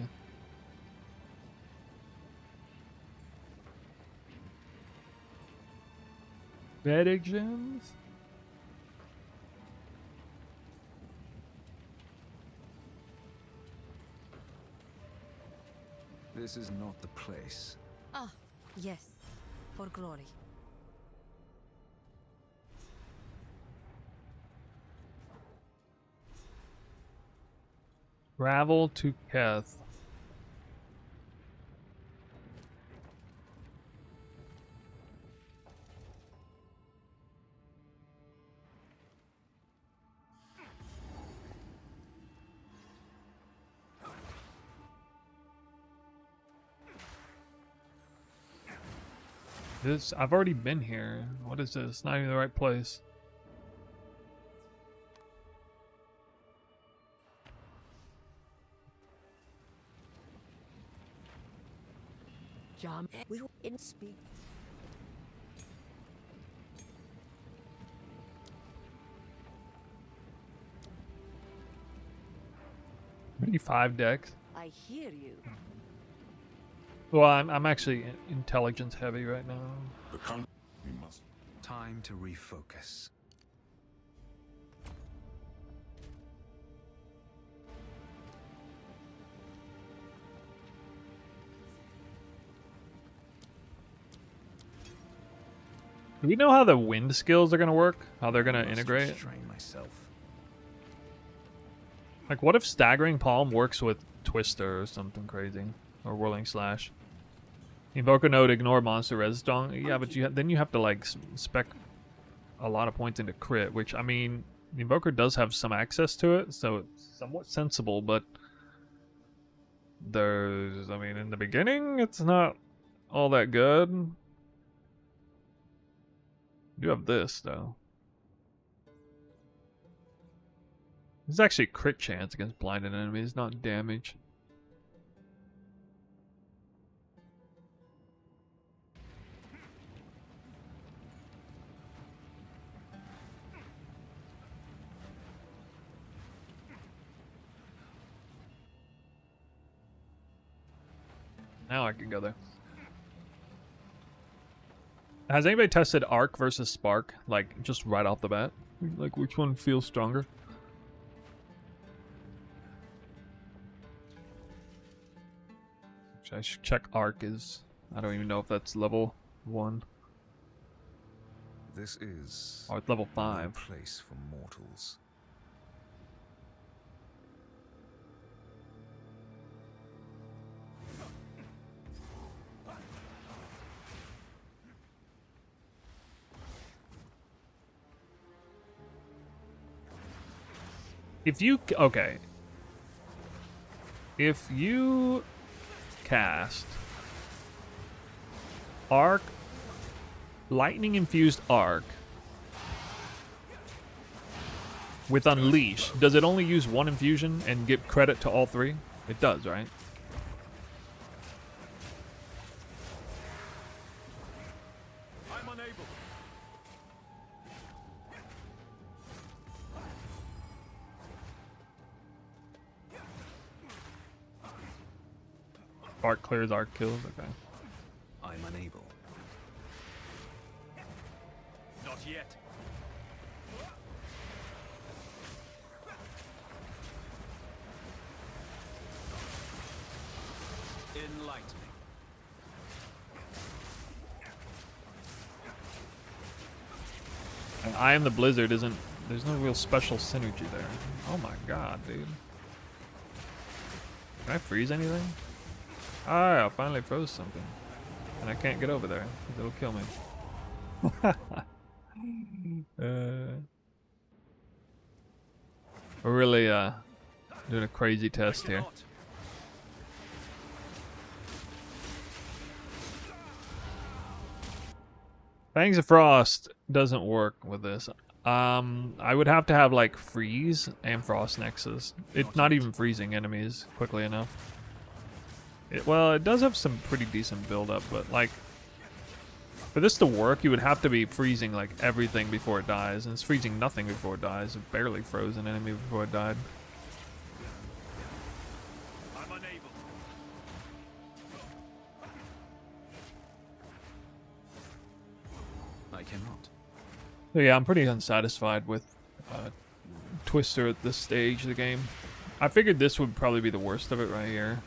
Vedic gems? This is not the place. Ah, yes. For glory. Travel to Keth. This, I've already been here. What is this? Not even the right place. Jam, we will in speak. Maybe 5 decks. I hear you. Well, I'm actually intelligence heavy right now. We must. Time to refocus. Do we know how the wind skills are gonna work? How they're gonna integrate? Restrain myself. Like, what if Staggering Palm works with Twister or something crazy, or Whirling Slash? Invoker Node ignore monster resistance. Yeah, but then you have to like spec a lot of points into crit, which I mean, the Invoker does have some access to it, so it's somewhat sensible. But there's, I mean, in the beginning, it's not all that good. You have this though. There's actually a crit chance against blinded enemies, not damage. Now I can go there. Has anybody tested Arc versus Spark? Like, just right off the bat? Like, which one feels stronger? I should check Arc is... I don't even know if that's level 1. This is... Oh, it's level 5. no place for mortals. If you... Okay. If you cast Arc, Lightning Infused Arc with Unleash, does it only use 1 infusion and give credit to all 3? It does, right? unable. Arc clears, arc kills. Okay. I'm unable. Not yet. Enlightening. And I am the Blizzard isn't. There's no real special synergy there. Oh my god, dude. Can I freeze anything? Ah, I finally froze something. And I can't get over there. 'Cause it'll kill me. We're really doing a crazy test here. Fangs of Frost doesn't work with this. I would have to have like freeze and frost nexus. It's not even freezing enemies quickly enough. Well, it does have some pretty decent build-up, but like for this to work, you would have to be freezing like everything before it dies, and it's freezing nothing before it dies. It barely froze an enemy before it died. I'm unable. I cannot. So yeah, I'm pretty unsatisfied with Twister at this stage of the game. I figured this would probably be the worst of it right here.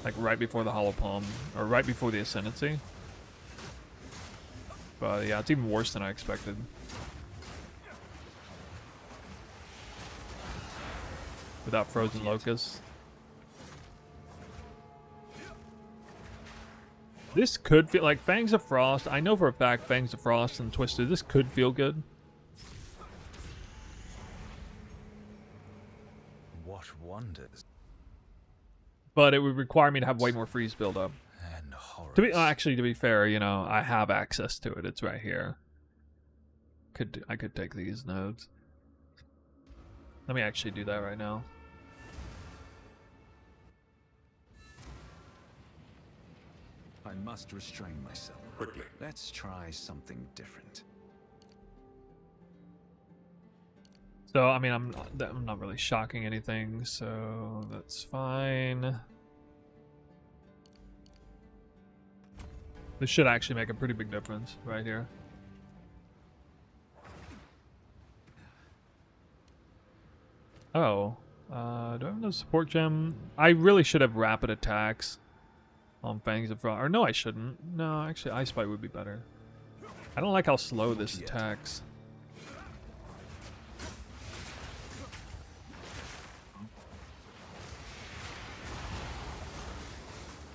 Like right before the Hollow Palm, or right before the Ascendancy. But yeah, it's even worse than I expected. Without Frozen Locust. This could feel like Fangs of Frost. I know for a fact Fangs of Frost and Twister, this could feel good. What wonders? But it would require me to have way more freeze build-up. And horrors. To be actually, to be fair, you know, I have access to it. It's right here. I could take these nodes. Let me actually do that right now. I must restrain myself. Quickly. Let's try something different. So, I mean, I'm not really shocking anything, so that's fine. This should actually make a pretty big difference right here. Oh, do I have no support gem? I really should have rapid attacks on Fangs of Frost. Or no, I shouldn't. No, actually, Ice Bite would be better. I don't like how slow this attacks.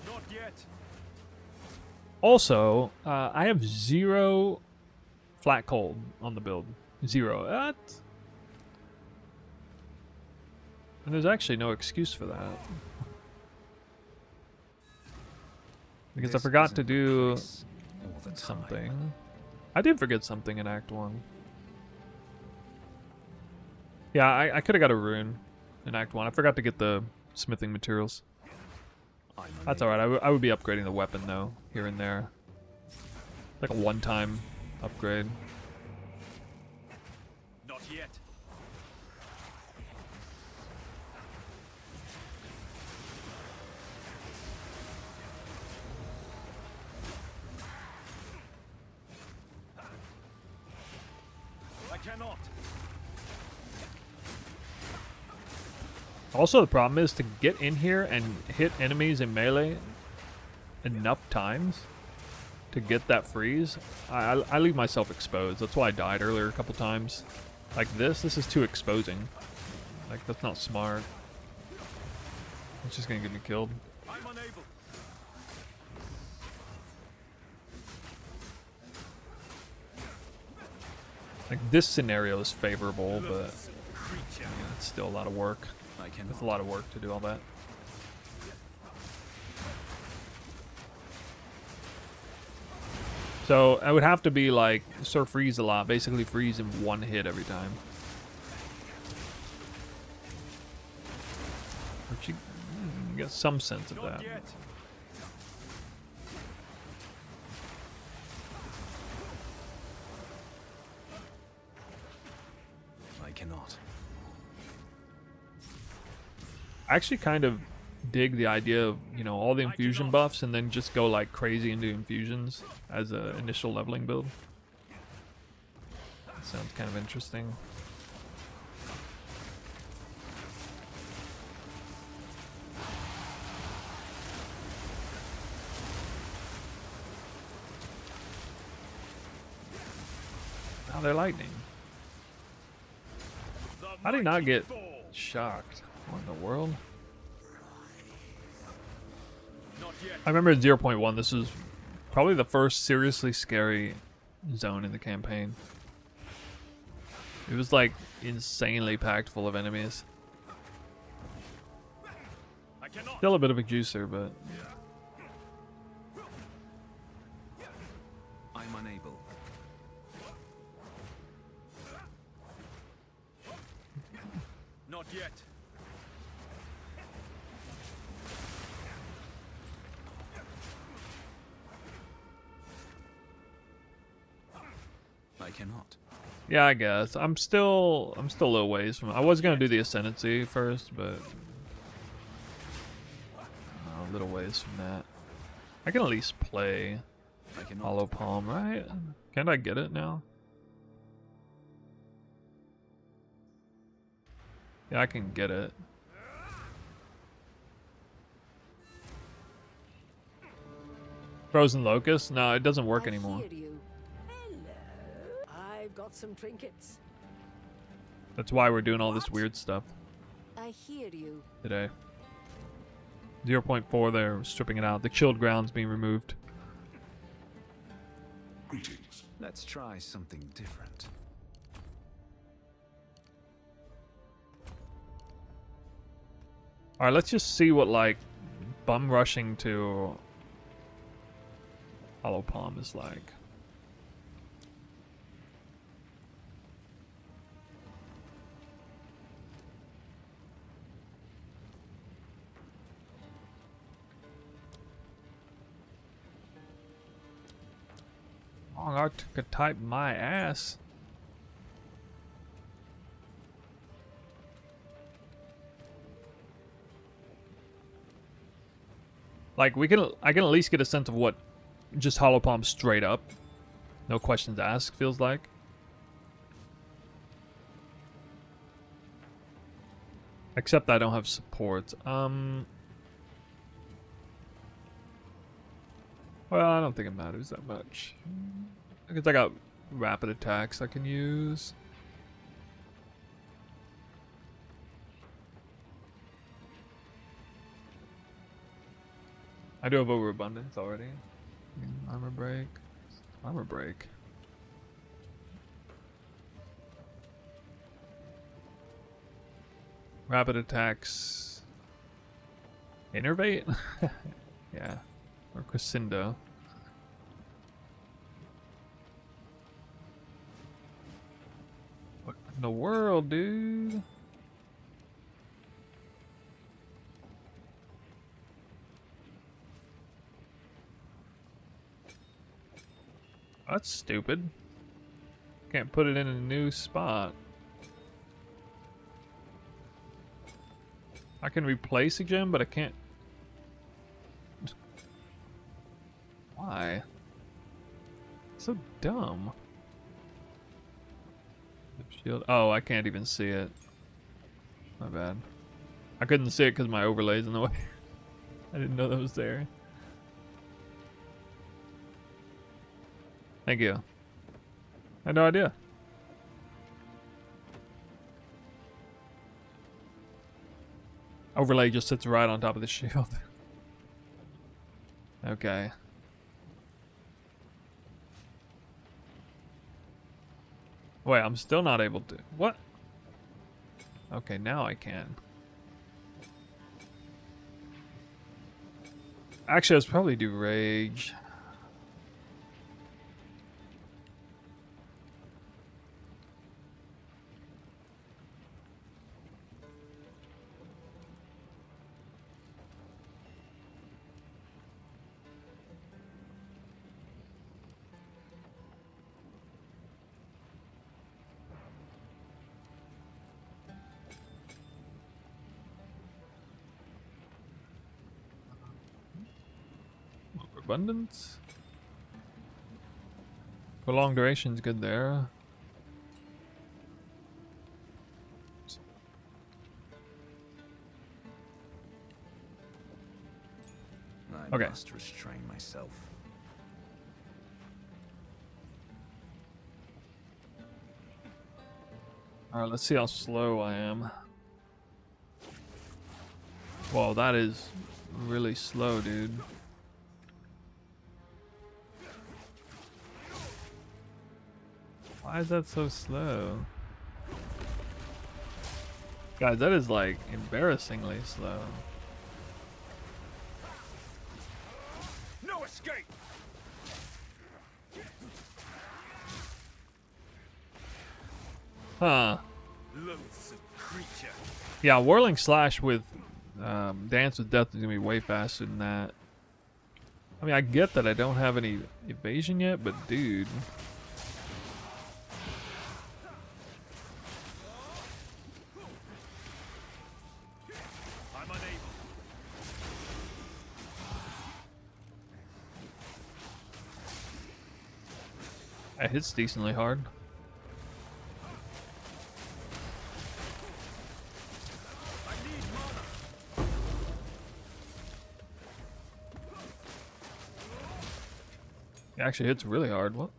Not yet. Also, I have 0 flat cold on the build. 0. And there's actually no excuse for that. Because I forgot to do something. I did forget something in Act 1. Yeah, I could have got a rune in Act 1. I forgot to get the smithing materials. That's alright. I would be upgrading the weapon, though, here and there. Like a one-time upgrade. Not yet. I cannot. Also, the problem is to get in here and hit enemies in melee enough times to get that freeze. I leave myself exposed. That's why I died earlier a couple times. Like this is too exposing. Like, that's not smart. It's just gonna get me killed. I'm unable. Like, this scenario is favorable, but yeah, it's still a lot of work. It's a lot of work to do all that. So I would have to be like Sir Freeze a lot, basically freeze in one hit every time. Which you get some sense of that. cannot. I actually kind of dig the idea of, you know, all the infusion buffs and then just go like crazy into infusions as an initial leveling build. That sounds kind of interesting. Oh, they're lightning. How did he not get shocked? What in the world? I remember at 0.1, this was probably the first seriously scary zone in the campaign. It was like insanely packed full of enemies. Still a bit of a juicer, but I'm unable. Not yet. I cannot. yeah, I guess I'm still a little ways from. I was gonna do the ascendancy first, but a little ways from that. I can at least play Hollow Palm, right? Can't I get it now? Yeah, I can get it. Frozen Locust? No, it doesn't work anymore. Hear you. Hello. I've got some trinkets. That's why we're doing all this weird stuff I hear you. today. 0.4, they're stripping it out. The chilled ground's being removed. Greetings. Let's try something different. Alright, let's just see what, like, bum rushing to Hollow Palm is like. Oh, I could type my ass. Like I can at least get a sense of what just Hollow Palm straight up, no questions asked, feels like. Except I don't have support. Well, I don't think it matters that much. Because I got rapid attacks I can use. I do have overabundance already. Armor break. Armor break. Rapid attacks. Innervate? Yeah. Or Crescendo. What in the world, dude? That's stupid. Can't put it in a new spot. I can replace a gem, but I can't. Why? So dumb. Shield. Oh, I can't even see it. My bad. I couldn't see it because my overlay's in the way. I didn't know that was there. Thank you. I had no idea. Overlay just sits right on top of the shield. Okay. Wait, I'm still not able to. What? Okay, now I can. Actually, I was probably do rage. abundance. For long duration's good there. I must restrain myself. Alright, let's see how slow I am. Whoa, that is really slow, dude. Why is that so slow? Guys, that is like embarrassingly slow. No escape! Huh. Loathsome creature. Yeah, Whirling Slash with Dance with Death is gonna be way faster than that. I mean, I get that I don't have any evasion yet, but dude. I'm unable. It hits decently hard. It actually hits really hard. What?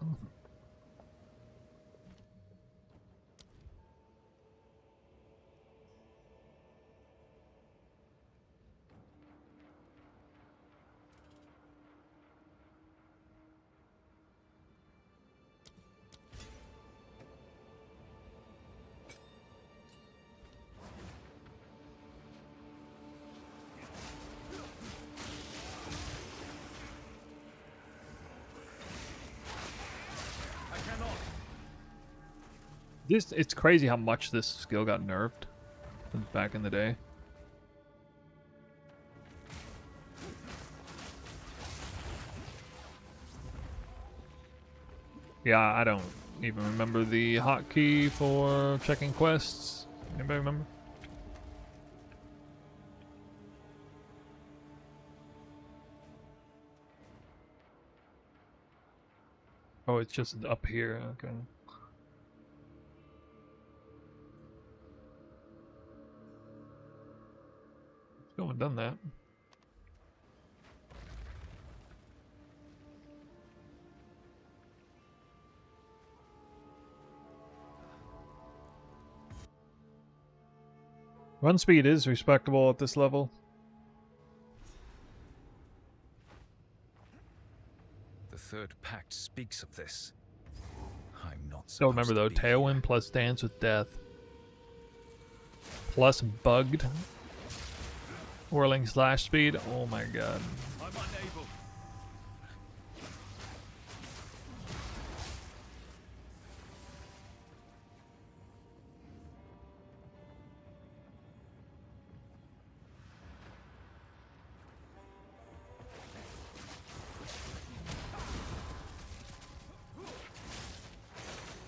It's crazy how much this skill got nerfed back in the day. Yeah, I don't even remember the hotkey for checking quests. Anybody remember? Oh, it's just up here. Okay. No one done that. Run speed is respectable at this level. The third pact speaks of this. I'm not. Still remember though, Tailwind plus Dance with Death plus bugged Whirling Slash speed. Oh my god. I'm unable.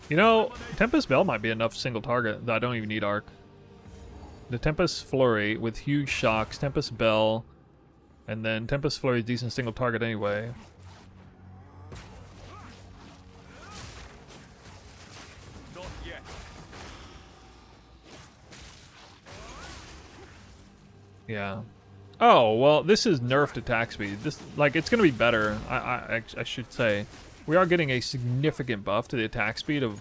You know, Tempest Bell might be enough single target that I don't even need Arc. The Tempest Flurry with huge shocks, Tempest Bell, and then Tempest Flurry is decent single target anyway. Not yet. Yeah. Oh, well, this is nerfed attack speed. This, like, it's gonna be better, I should say. We are getting a significant buff to the attack speed of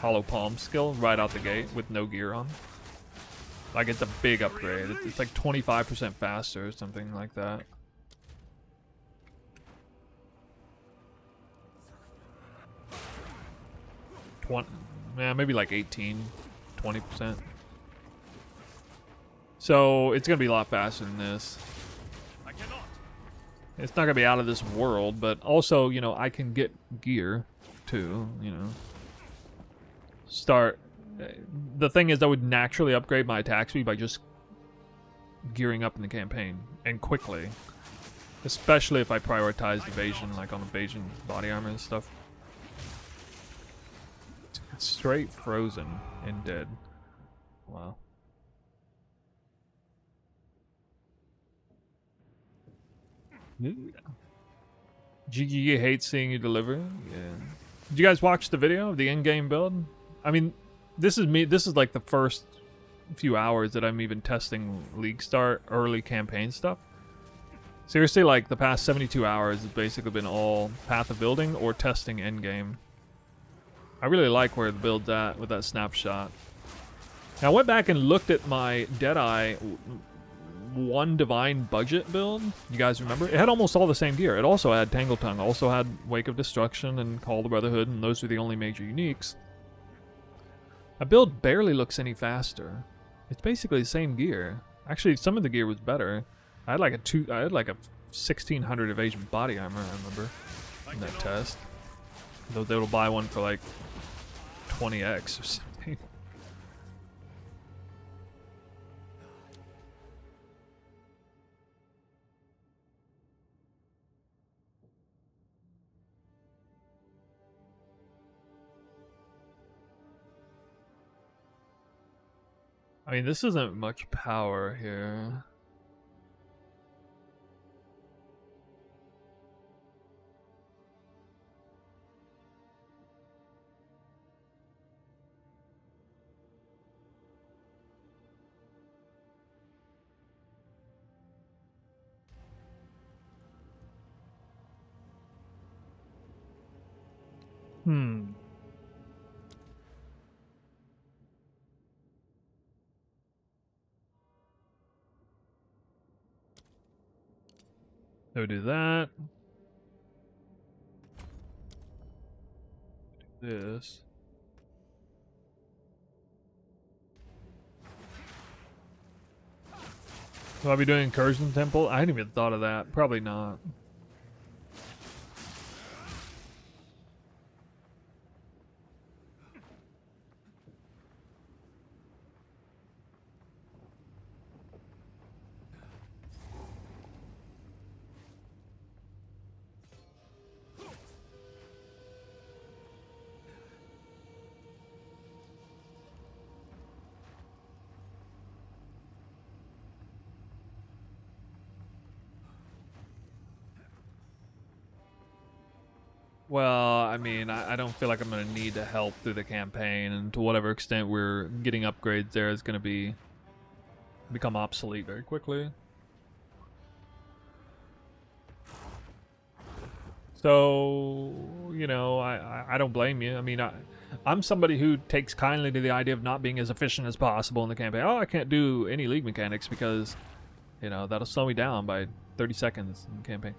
Hollow Palm skill right out the gate with no gear on. Like, it's a big upgrade. It's like 25% faster or something like that. Yeah, maybe like 18, 20%. So it's gonna be a lot faster than this. I cannot. It's not gonna be out of this world, but also, you know, I can get gear too, you know. The thing is, I would naturally upgrade my attack speed by just gearing up in the campaign, and quickly. Especially if I prioritized evasion, like on evasion body armor and stuff. It's straight frozen and dead. Wow. GG hates seeing you deliver. Yeah. Did you guys watch the video of the in-game build? I mean, this is me. This is like the first few hours that I'm even testing League Start early campaign stuff. Seriously, like the past 72 hours has basically been all path of building or testing endgame. I really like where the build's at with that snapshot. Now, I went back and looked at my Deadeye 1 Divine budget build. You guys remember? It had almost all the same gear. It also had Tangle Tongue, also had Wake of Destruction and Call of the Brotherhood, and those are the only major uniques. A build barely looks any faster. It's basically the same gear. Actually, some of the gear was better. I had like a 1600 evasion body armor, I remember, in that test. Though they will buy one for like 20x or something. I mean, this isn't much power here. So do that. Do this. Will I be doing Incursion Temple? I hadn't even thought of that. Probably not. Well, I mean, I don't feel like I'm going to need to help through the campaign, and to whatever extent we're getting upgrades there is going to become obsolete very quickly. So, you know, I don't blame you. I mean, I'm somebody who takes kindly to the idea of not being as efficient as possible in the campaign. Oh, I can't do any League mechanics because, you know, that'll slow me down by 30 seconds in the campaign.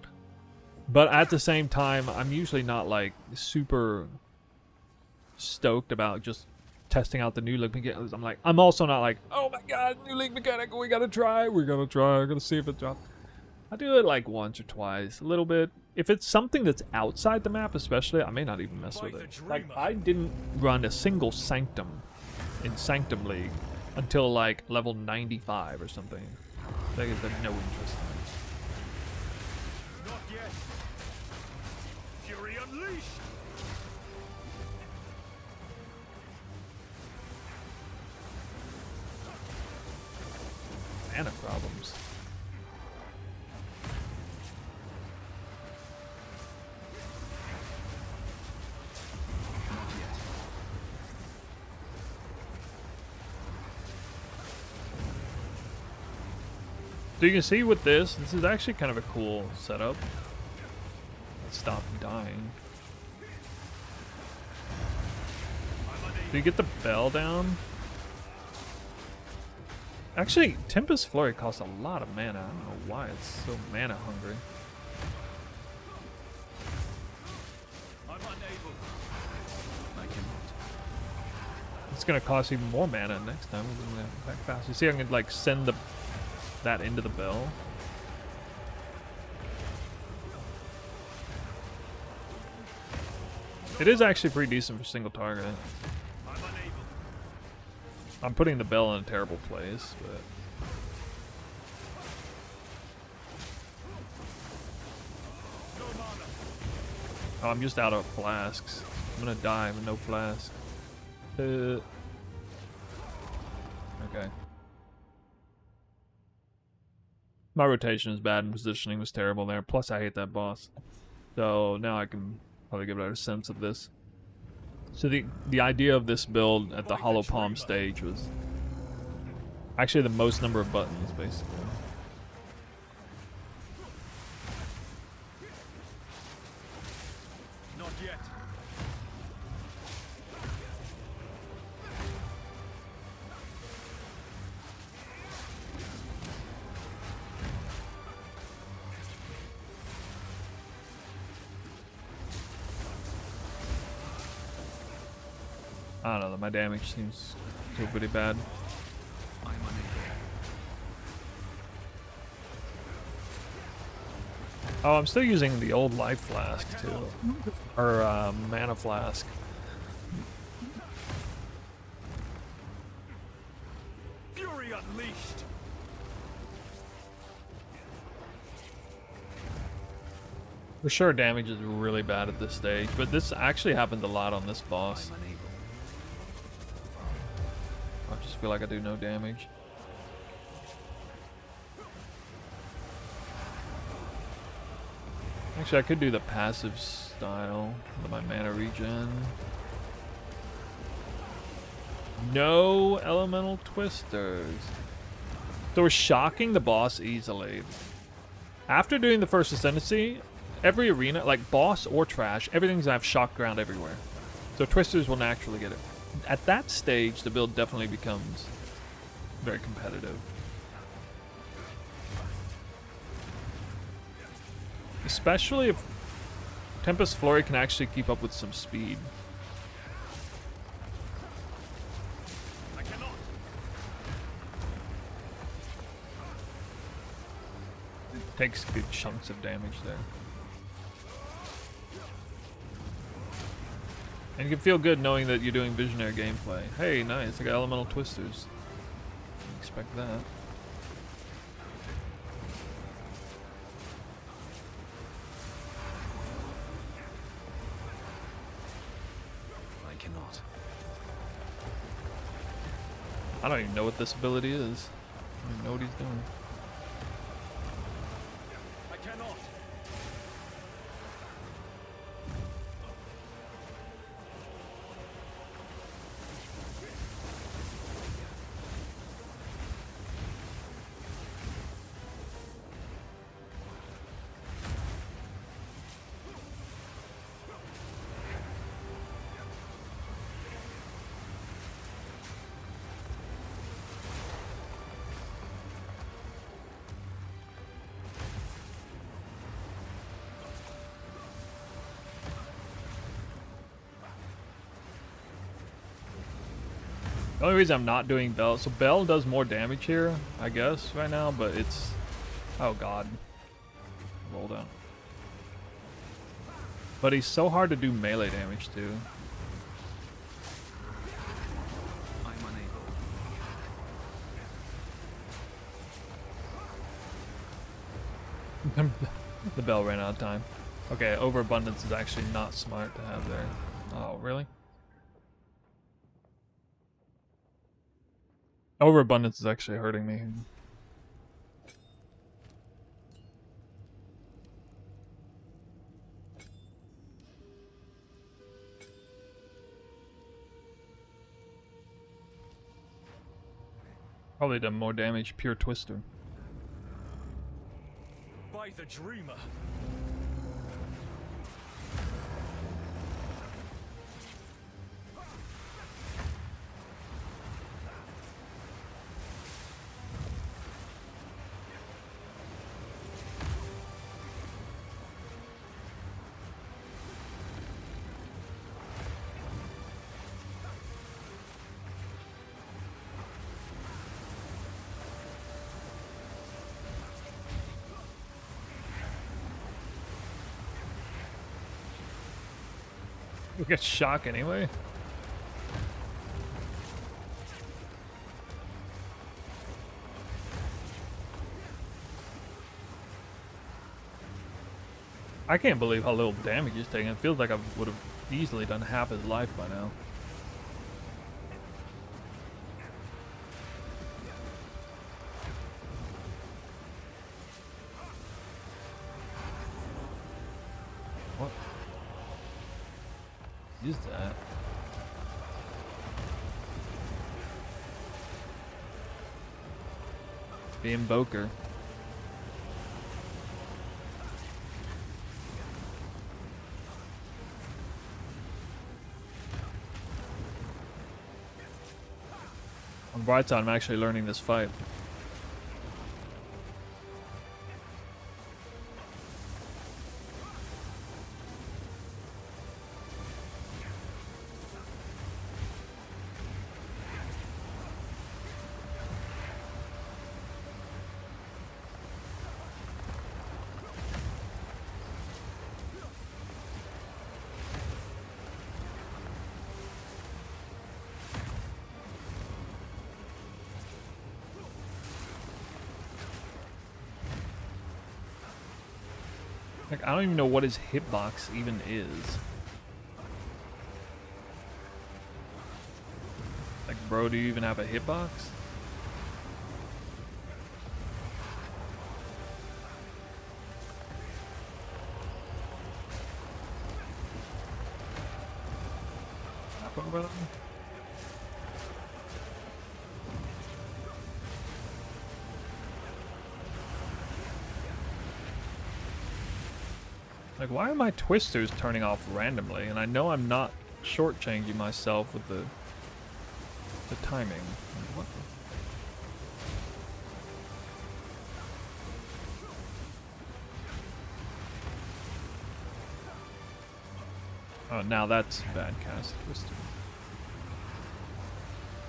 But at the same time, I'm usually not like super stoked about just testing out the new League mechanics. I'm also not like, oh my god, new League mechanic, we're gonna try, we're gonna see if it drops. I do it like once or twice, a little bit. If it's something that's outside the map especially, I may not even mess with it. Like, I didn't run a single Sanctum in Sanctum League until like level 95 or something. I guess I have no interest in it. Not yet. Fury unleashed. Mana problems. So you can see with this is actually kind of a cool setup. Let's stop dying. Do you get the bell down? Actually, Tempest Flurry costs a lot of mana. I don't know why it's so mana hungry. I'm unable. I cannot. It's gonna cost even more mana next time. We're gonna back fast. You see, I can like send that into the bell. It is actually pretty decent for single target. I'm unable. I'm putting the bell in a terrible place, but No mana. oh, I'm just out of flasks. I'm gonna die with no flask. Okay. My rotation is bad and positioning was terrible there. Plus, I hate that boss. So now I can probably get a better sense of this. So the idea of this build at the Hollow Palm stage was actually the most number of buttons, basically. Not yet. I don't know, my damage seems still pretty bad. Oh, I'm still using the old life flask too. Or mana flask. Fury unleashed. For sure damage is really bad at this stage, but this actually happened a lot on this boss. I just feel like I do no damage. Actually, I could do the passive style with my mana regen. No elemental twisters. So we're shocking the boss easily. After doing the first ascendancy, every arena, like boss or trash, everything's gonna have shock ground everywhere. So twisters will naturally get it. At that stage, the build definitely becomes very competitive. Especially if Tempest Flurry can actually keep up with some speed. I cannot. It takes good chunks of damage there. And you can feel good knowing that you're doing visionary gameplay. Hey, nice, I got elemental twisters. Didn't expect that. I cannot. I don't even know what this ability is. I don't even know what he's doing. I cannot. The only reason I'm not doing Bell, so Bell does more damage here, I guess, right now, but it's, oh god, roll down. But he's so hard to do melee damage too. I'm unable. The Bell ran out of time. Okay, overabundance is actually not smart to have there. Oh, really? Overabundance is actually hurting me. Probably done more damage, pure twister. By the dreamer. We get shock anyway. I can't believe how little damage he's taking. It feels like I would have easily done half his life by now. Use that. The Invoker. On the bright side, I'm actually learning this fight. Like, I don't even know what his hitbox even is. Like, bro, do you even have a hitbox? Happen, brother? Like, why are my twisters turning off randomly? And I know I'm not shortchanging myself with the timing. Like, what the... Oh, now that's bad cast twister.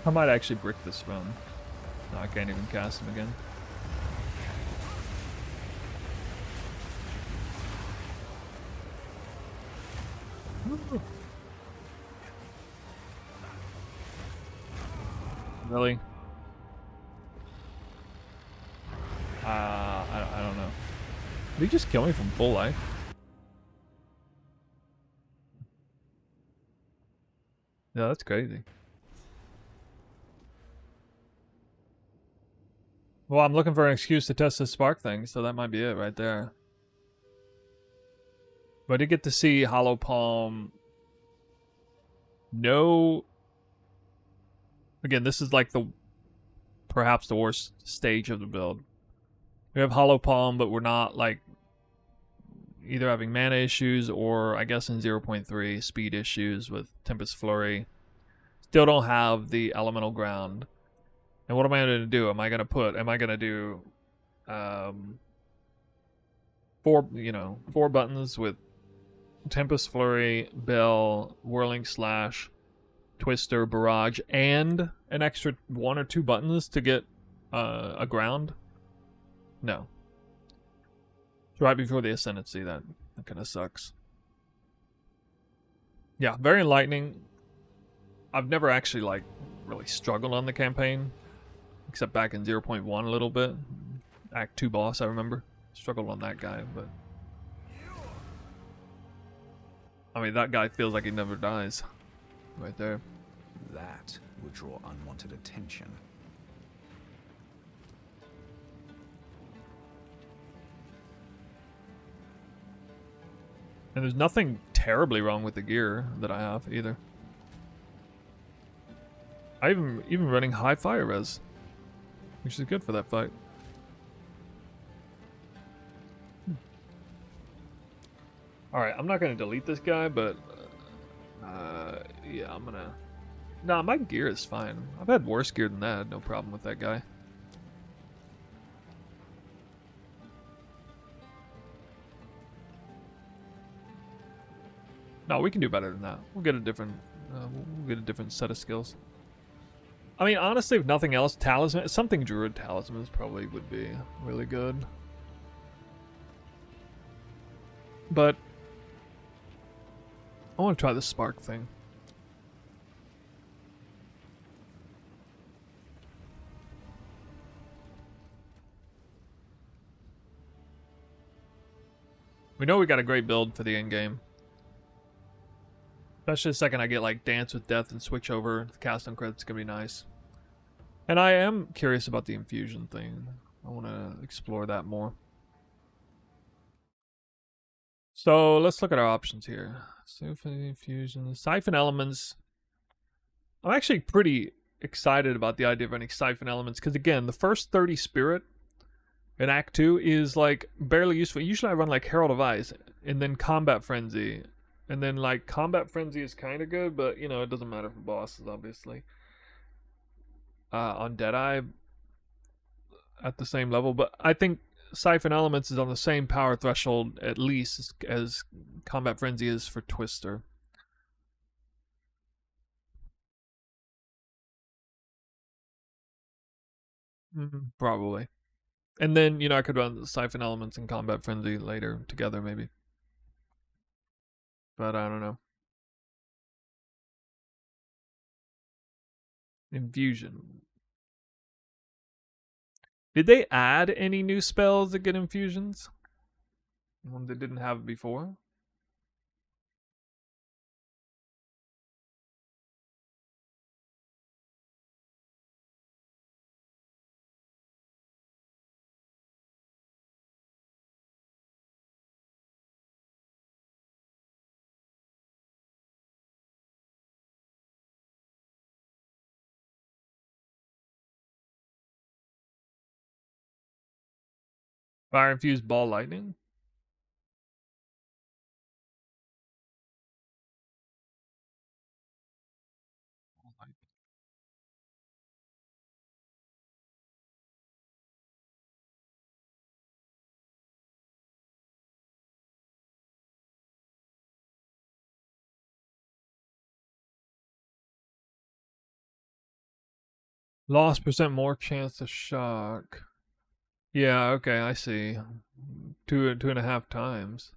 I might actually brick this run. No, I can't even cast him again. Really? I don't know. Did he just kill me from full life? Yeah, that's crazy. Well, I'm looking for an excuse to test this spark thing, so that might be it right there. But I did get to see Hollow Palm. No. Again, this is like perhaps the worst stage of the build. We have Hollow Palm, but we're not like either having mana issues or I guess in 0.3 speed issues with Tempest Flurry. Still don't have the Elemental Ground. And what am I going to do? Am I going to do 4 buttons with Tempest Flurry, Bell, Whirling Slash, Twister, Barrage, and an extra 1 or 2 buttons to get a ground? No. It's right before the Ascendancy. That kind of sucks. Yeah, very enlightening. I've never actually like really struggled on the campaign, except back in 0.1 a little bit. Act 2 boss, I remember. Struggled on that guy, but I mean, that guy feels like he never dies. Right there. That would draw unwanted attention. And there's nothing terribly wrong with the gear that I have either. I even running high fire res, which is good for that fight. Alright, I'm not going to delete this guy, but yeah, I'm going to... Nah, my gear is fine. I've had worse gear than that. No problem with that guy. No, we can do better than that. We'll get a different set of skills. I mean, honestly, if nothing else, Talisman, something Druid Talismans probably would be really good. But I want to try the Spark thing. We know we got a great build for the end game. Especially the second I get like Dance with Death and switch over to cast on credits, it's gonna be nice. And I am curious about the infusion thing. I want to explore that more. So let's look at our options here. Symphony Fusion, Siphon Elements. I'm actually pretty excited about the idea of running Siphon Elements because, again, the first 30 Spirit in Act 2 is like barely useful. Usually I run like Herald of Ice and then Combat Frenzy. And then like Combat Frenzy is kind of good, but you know, it doesn't matter for bosses, obviously. On Deadeye at the same level, but I think Siphon Elements is on the same power threshold at least as Combat Frenzy is for Twister. Probably. And then, you know, I could run Siphon Elements and Combat Frenzy later together, maybe. But I don't know. Infusion. Did they add any new spells that get infusions? One they didn't have before? Fire infused ball lightning? Lost percent more chance to shock. Yeah, okay, I see. 2.5 times.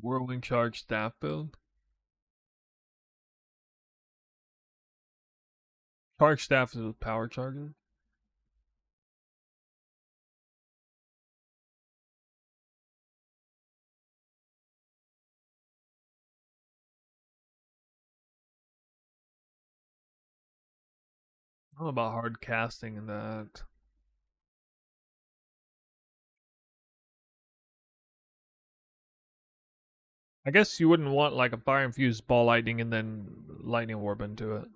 Whirlwind charge staff build. Charge staff is with power charges. I don't know about hard casting and that. I guess you wouldn't want like a fire infused ball lightning and then lightning warp into it.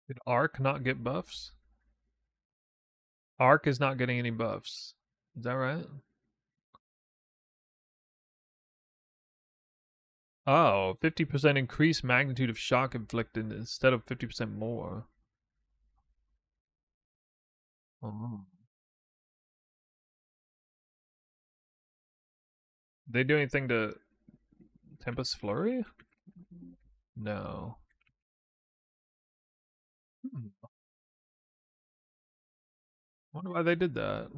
Did Arc not get buffs? Arc is not getting any buffs. Is that right? Oh, 50% increased magnitude of shock inflicted instead of 50% more. Oh. They do anything to Tempest Flurry? No. Wonder why they did that.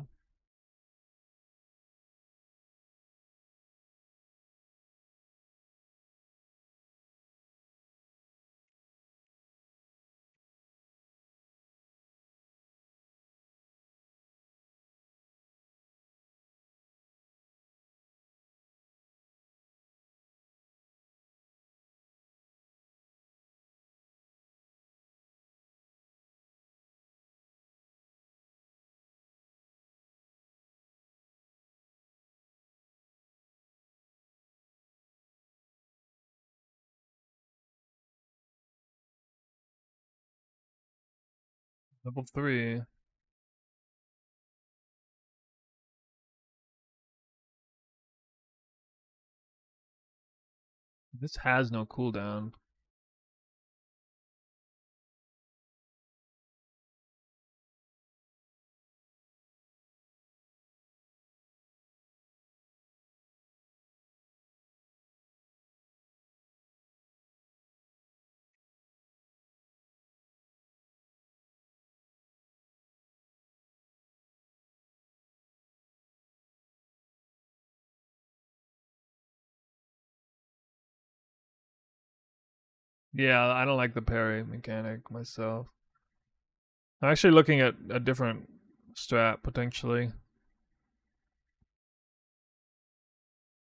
Level 3. This has no cooldown. Yeah, I don't like the parry mechanic myself. I'm actually looking at a different strat potentially.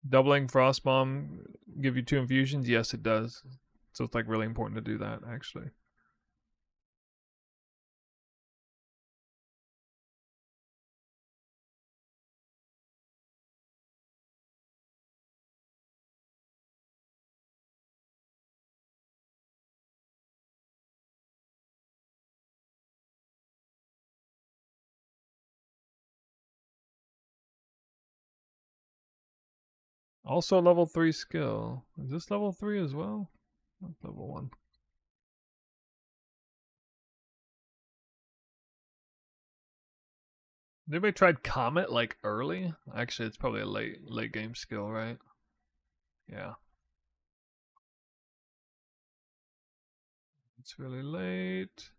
Doubling Frostbomb give you 2 infusions? Yes, it does. So it's like really important to do that actually. Also level 3 skill. Is this level 3 as well? That's level 1. Anybody tried Comet like early? Actually, it's probably a late game skill, right? Yeah. It's really late.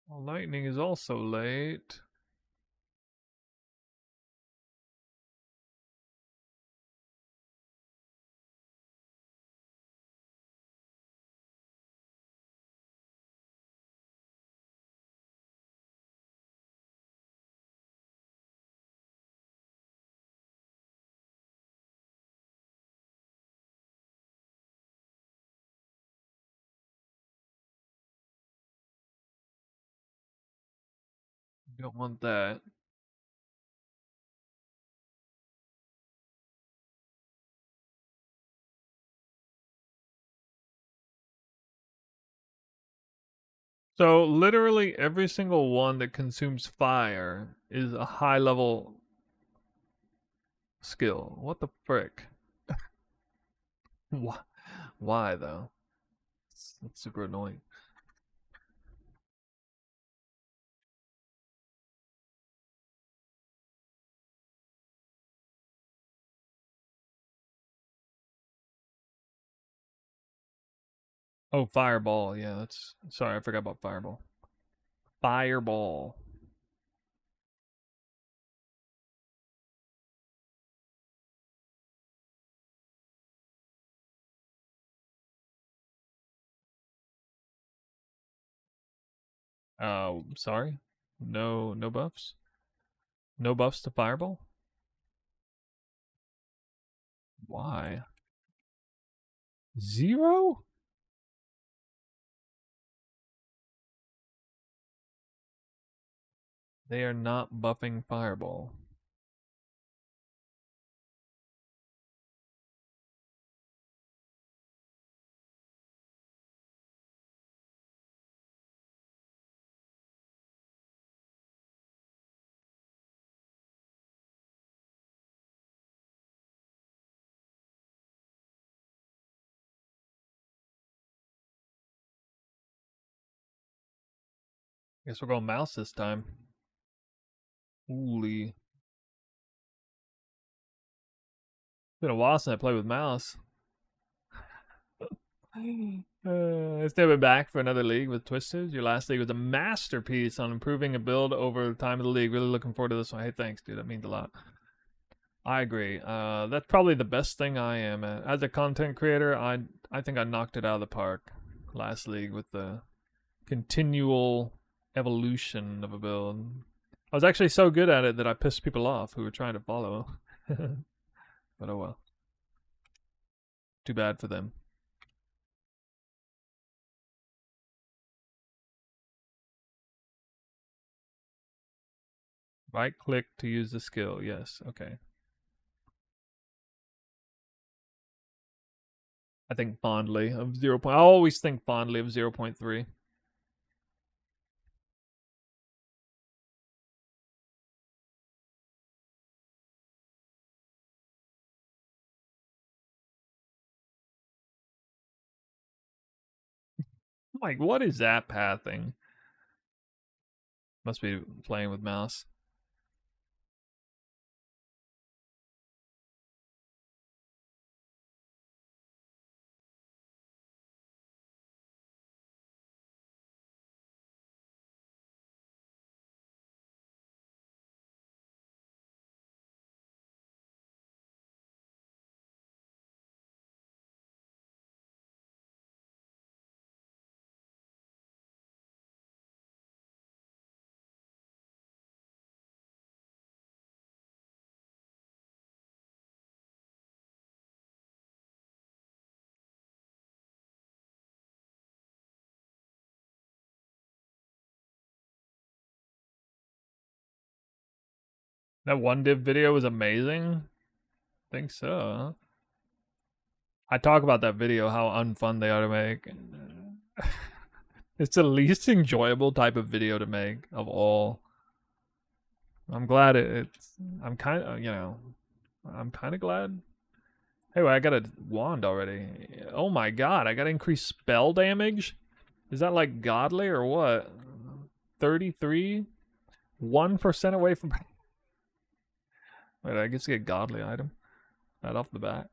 Well, lightning is also late. Don't want that. So literally every single one that consumes fire is a high level skill. What the frick? Why? Why though? It's super annoying. Oh, fireball. Yeah, that's sorry, I forgot about fireball. Fireball. Sorry. No buffs. No buffs to fireball. Why? 0? They are not buffing fireball. Guess we're going mouse this time. Holy. Been a while since I played with mouse. It's never back for another league with Twisters. Your last league was a masterpiece on improving a build over the time of the league. Really looking forward to this one. Hey, thanks, dude. That means a lot. I agree. That's probably the best thing I am at. As a content creator, I think I knocked it out of the park last league with the continual evolution of a build. I was actually so good at it that I pissed people off who were trying to follow. But oh well. Too bad for them. Right click to use the skill. Yes. Okay. I think fondly of 0. I always think fondly of 0.3. Like, what is that pathing? Must be playing with mouse. That one div video was amazing. Think so. I talk about that video, how unfun they are to make. It's the least enjoyable type of video to make of all. I'm glad it's. I'm kind of, I'm kind of glad. Hey, well, I got a wand already. Oh my god, I got increased spell damage? Is that like godly or what? 33? 1% away from... Wait, I guess get godly item. Right off the bat.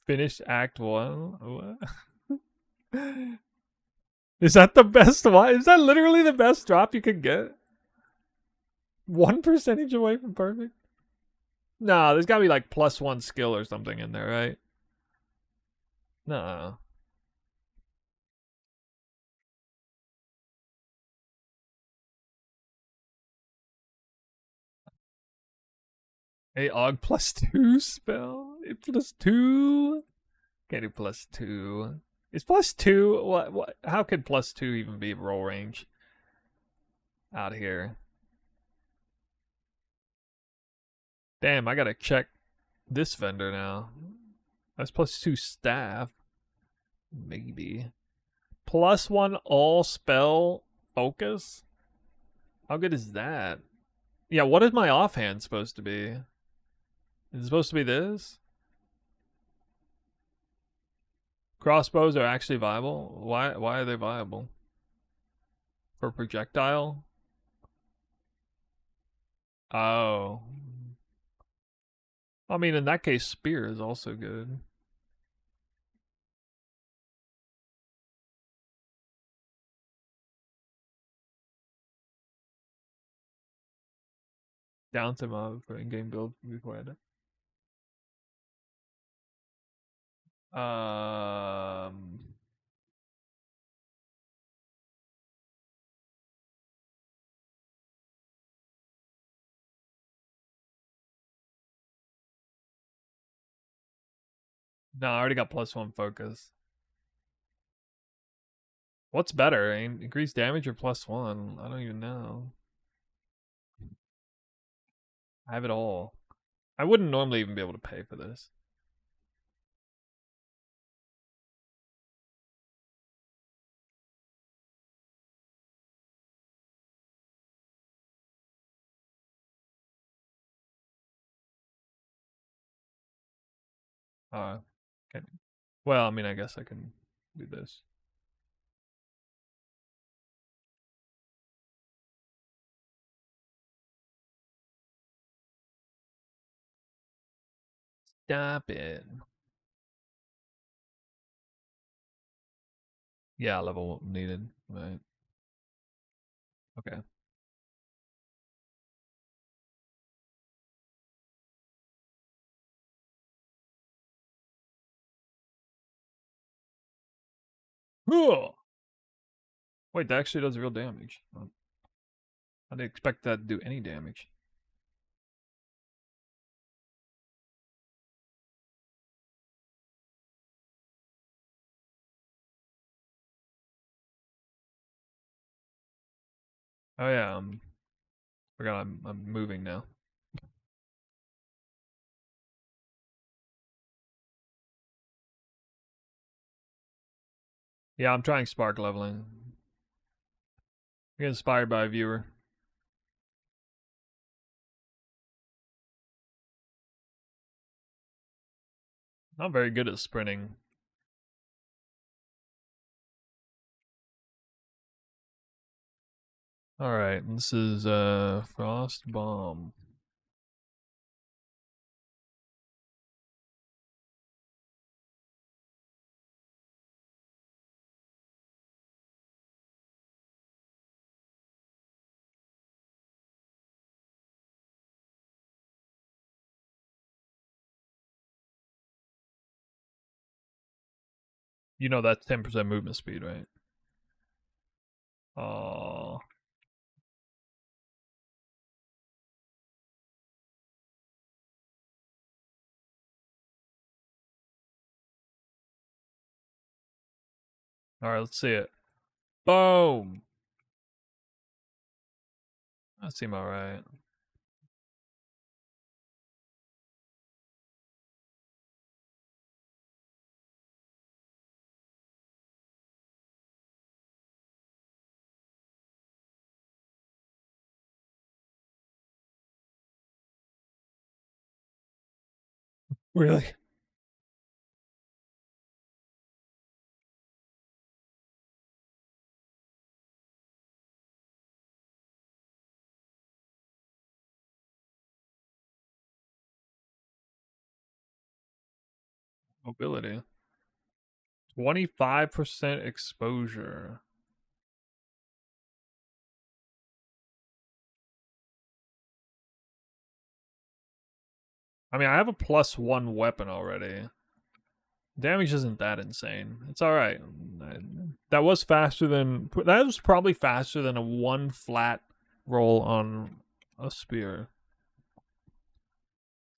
Finished Act 1? What? Is that the best one? Is that literally the best drop you could get? 1% away from perfect? Nah, there's gotta be like +1 skill or something in there, right? No. Hey, AUG +2 spell? +2? Can't do +2. Is +2? What? How could +2 even be roll range? Out here. Damn, I gotta check this vendor now. That's +2 staff. Maybe. +1 all spell focus? How good is that? Yeah, what is my offhand supposed to be? Is it supposed to be this? Crossbows are actually viable? Why are they viable? For projectile? Oh. I mean, in that case, spear is also good. Down to mob for in-game build before I die. No, I already got +1 focus. What's better? Increased damage or +1? I don't even know. I have it all. I wouldn't normally even be able to pay for this. Okay. Well, I mean, I guess I can do this. Stop it. Yeah, level needed. Right. Okay. Wait, that actually does real damage. I didn't expect that to do any damage. Oh yeah, forgot I'm moving now. Yeah, I'm trying spark leveling. Get inspired by a viewer. Not very good at sprinting. Alright, this is Frost Bomb. You know that's 10% movement speed, right? Oh. Alright, let's see it. Boom! That seemed alright. Really? Mobility. 25% exposure. I mean, I have a +1 weapon already. Damage isn't that insane. It's alright. That was faster than... That was probably faster than a 1 flat roll on a spear.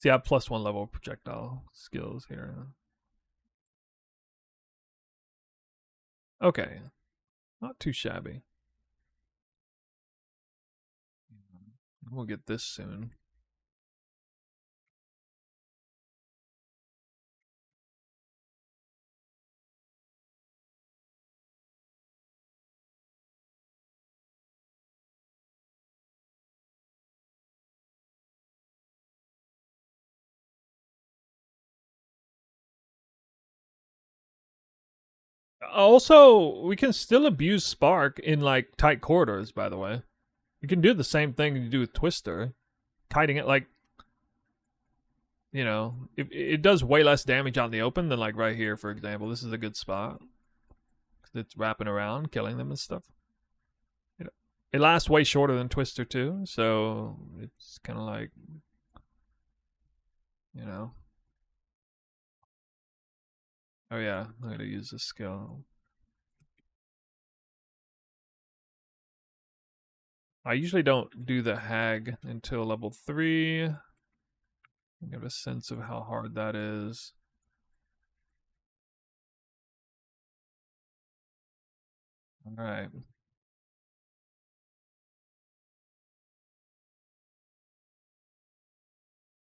See, I have +1 level projectile skills here. Okay. Not too shabby. We'll get this soon. Also, we can still abuse Spark in, like, tight corridors, by the way. You can do the same thing you do with Twister. Kiting it, like... You know, it does way less damage out in the open than, like, right here, for example. This is a good spot. It's wrapping around, killing them and stuff. It lasts way shorter than Twister, too, so it's kind of like... You know... Oh yeah, I'm gonna use this skill. I usually don't do the hag until level 3. I get a sense of how hard that is. Alright.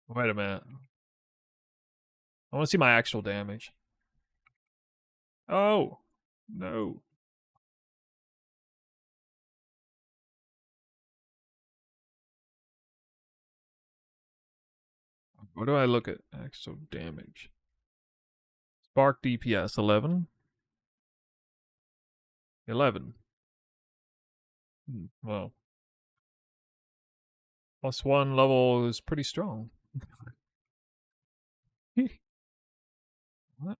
Wait a minute. I want to see my actual damage. Oh! No. What do I look at? Actual damage. Spark DPS 11. 11. Well. +1 level is pretty strong. What?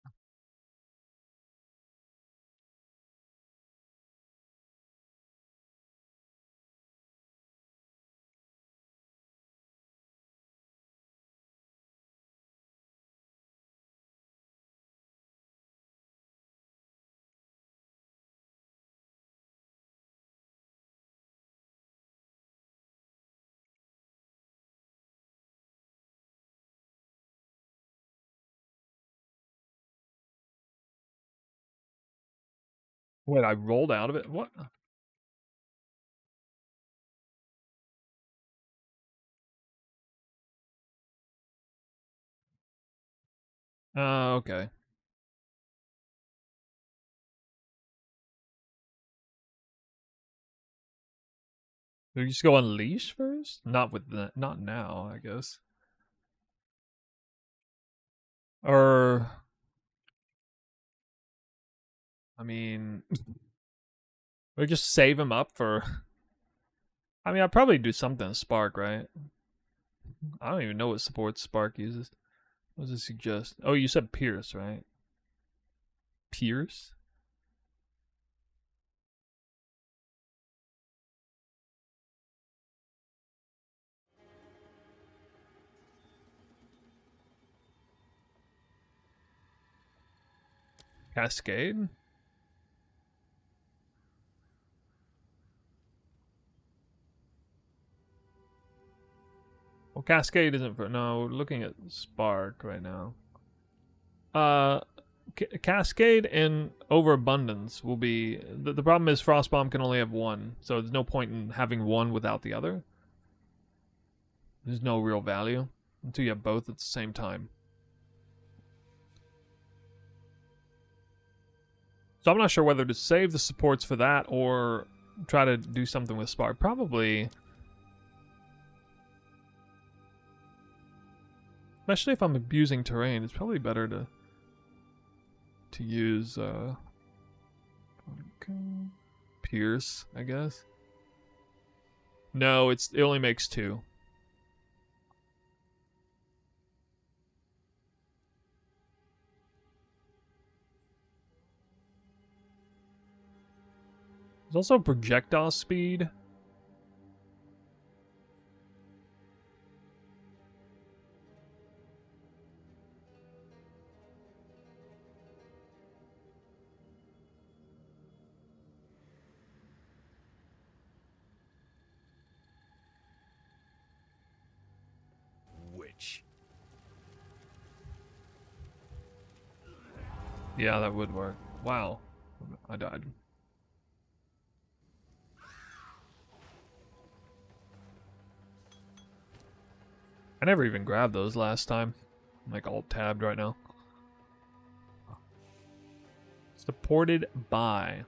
Wait, I rolled out of it? What? Okay. Do you just go on leash first? Not with the, not now, I guess. Or... I mean... Or just save him up for... I mean, I'd probably do something Spark, right? I don't even know what support Spark uses. What does it suggest? Oh, you said Pierce, right? Pierce? Cascade? Well, Cascade isn't for... No, we're looking at Spark right now. Cascade and Overabundance will be... The problem is Frostbomb can only have one, so there's no point in having one without the other. There's no real value until you have both at the same time. So I'm not sure whether to save the supports for that or try to do something with Spark. Probably, especially if I'm abusing terrain, it's probably better to use Pierce, I guess. No, it only makes 2. There's also projectile speed. Which? Yeah, that would work. Wow. I died. I never even grabbed those last time. I'm like alt tabbed right now. Supported by.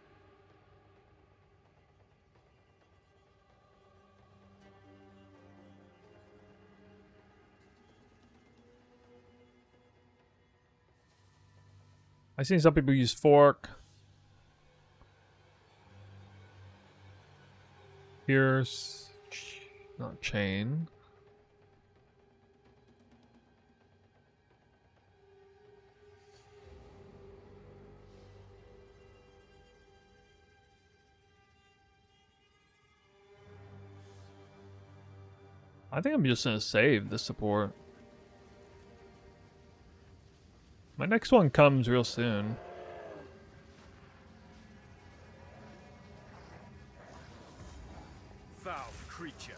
I've seen some people use fork. Here's not chain. I think I'm just gonna save the support. My next one comes real soon. Foul creature.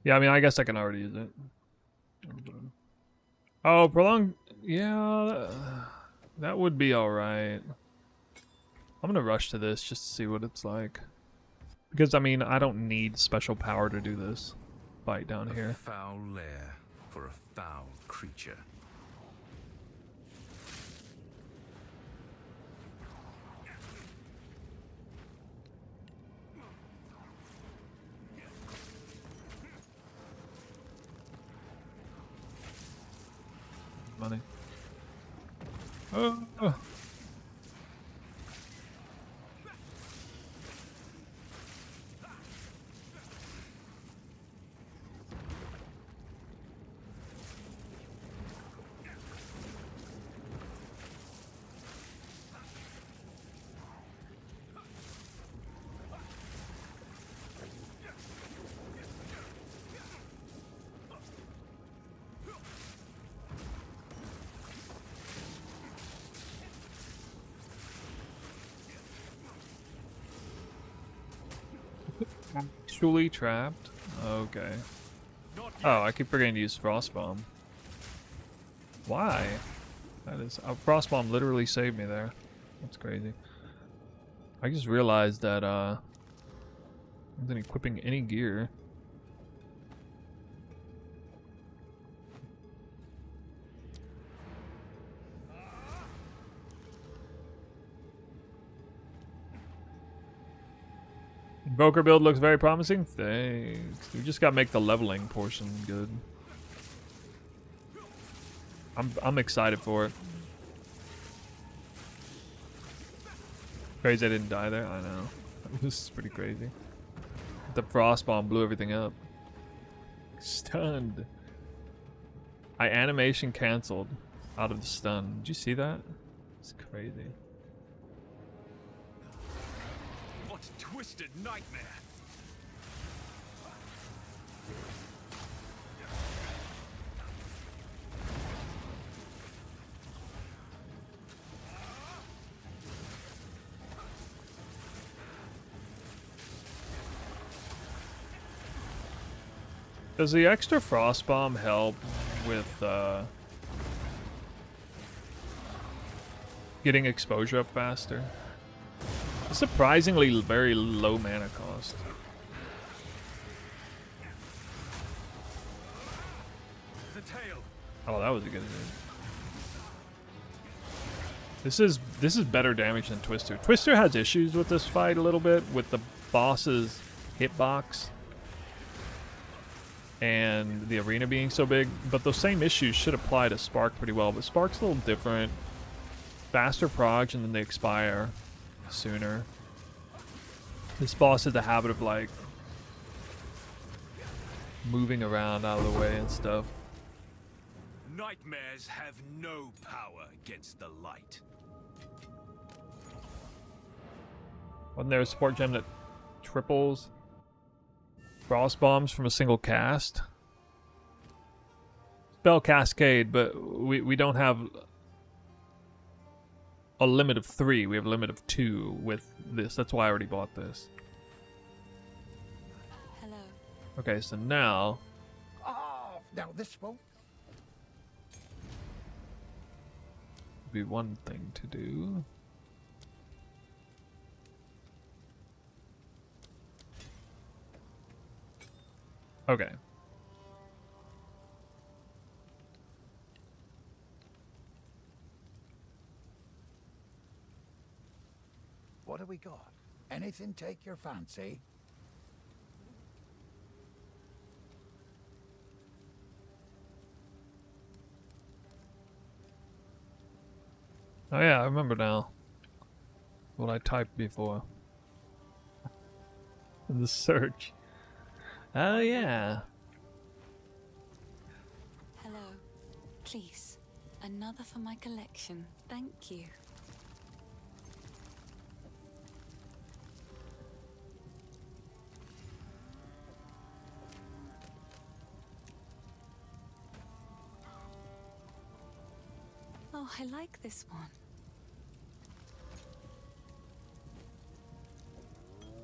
Yeah, I mean, I guess I can already use it. Oh, prolonged. Yeah, that would be alright. I'm gonna rush to this just to see what it's like. Because, I mean, I don't need special power to do this fight down here. Foul lair for a foul creature. Money. Oh. Actually trapped? Okay. Oh, I keep forgetting to use Frost Bomb. Why? That is... Frost Bomb literally saved me there. That's crazy. I just realized that, I wasn't equipping any gear. Invoker build looks very promising. Thanks. We just gotta make the leveling portion good. I'm excited for it. Crazy I didn't die there. I know. This is pretty crazy. The frost bomb blew everything up. Stunned. I animation canceled out of the stun. Did you see that? It's crazy. Twisted nightmare. Does the extra frost bomb help with getting exposure up faster? It's surprisingly very low mana cost. The tail. Oh, that was a good hit. This is better damage than Twister. Twister has issues with this fight a little bit with the boss's hitbox and the arena being so big, but those same issues should apply to Spark pretty well. But Spark's a little different. Faster progs and then they expire sooner. This boss has a habit of like moving around out of the way and stuff. Nightmares have no power against the light. Wasn't there a support gem that triples frost bombs from a single cast? Spell Cascade, but we don't have a limit of 3. We have a limit of 2 with this. That's why I already bought this. Hello. Okay, so now... Oh, now this won't... be one thing to do. Okay. What have we got? Anything take your fancy? Oh yeah, I remember now what I typed before. In the search. Oh yeah. Hello. Please, another for my collection. Thank you. Oh, I like this one.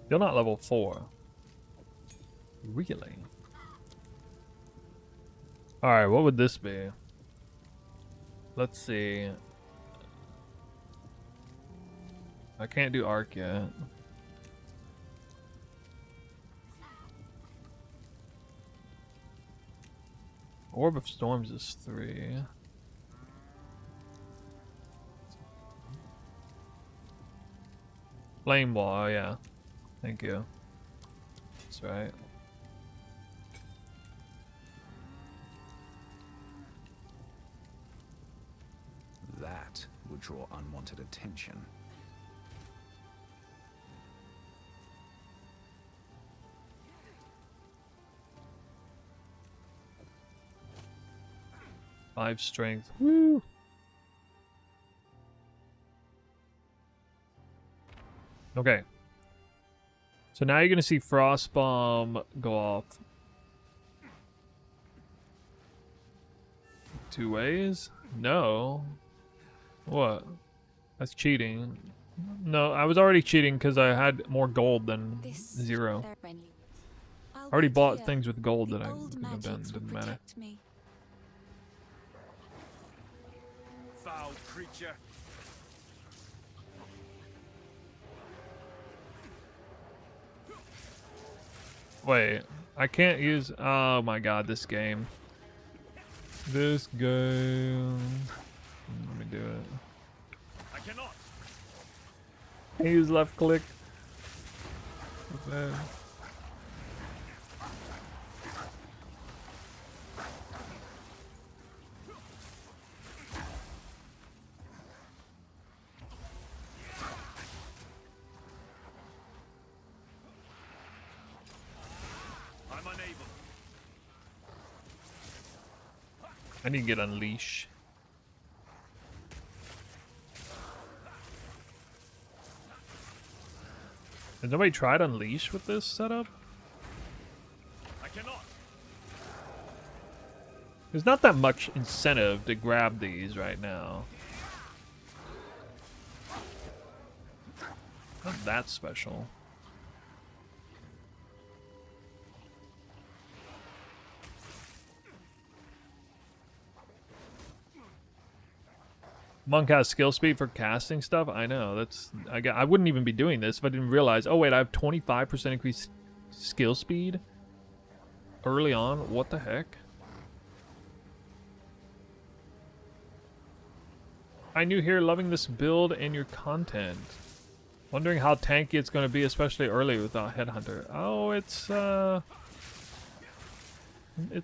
You're not level 4. Really? Alright, what would this be? Let's see. I can't do arc yet. Orb of Storms is 3. Flame Wall, oh yeah. Thank you. That's right. That would draw unwanted attention. Five strength. Woo! Okay. So now you're gonna see Frost Bomb go off 2 ways? No. What? That's cheating. No, I was already cheating because I had more gold than 0. I already bought things with gold that I couldn't have done. Didn't matter. Foul creature. Wait, I can't use... Oh my god, this game. This game... Let me do it. I cannot. Use left click. What's that? I'm unable. I need to get Unleash. Has nobody tried Unleash with this setup? I cannot. There's not that much incentive to grab these right now. Not that special. Monk has skill speed for casting stuff. I know. That's I wouldn't even be doing this if I didn't realize. Oh wait, I have 25% increased skill speed early on. What the heck? I new here, loving this build and your content. Wondering how tanky it's going to be, especially early without Headhunter. Oh, it's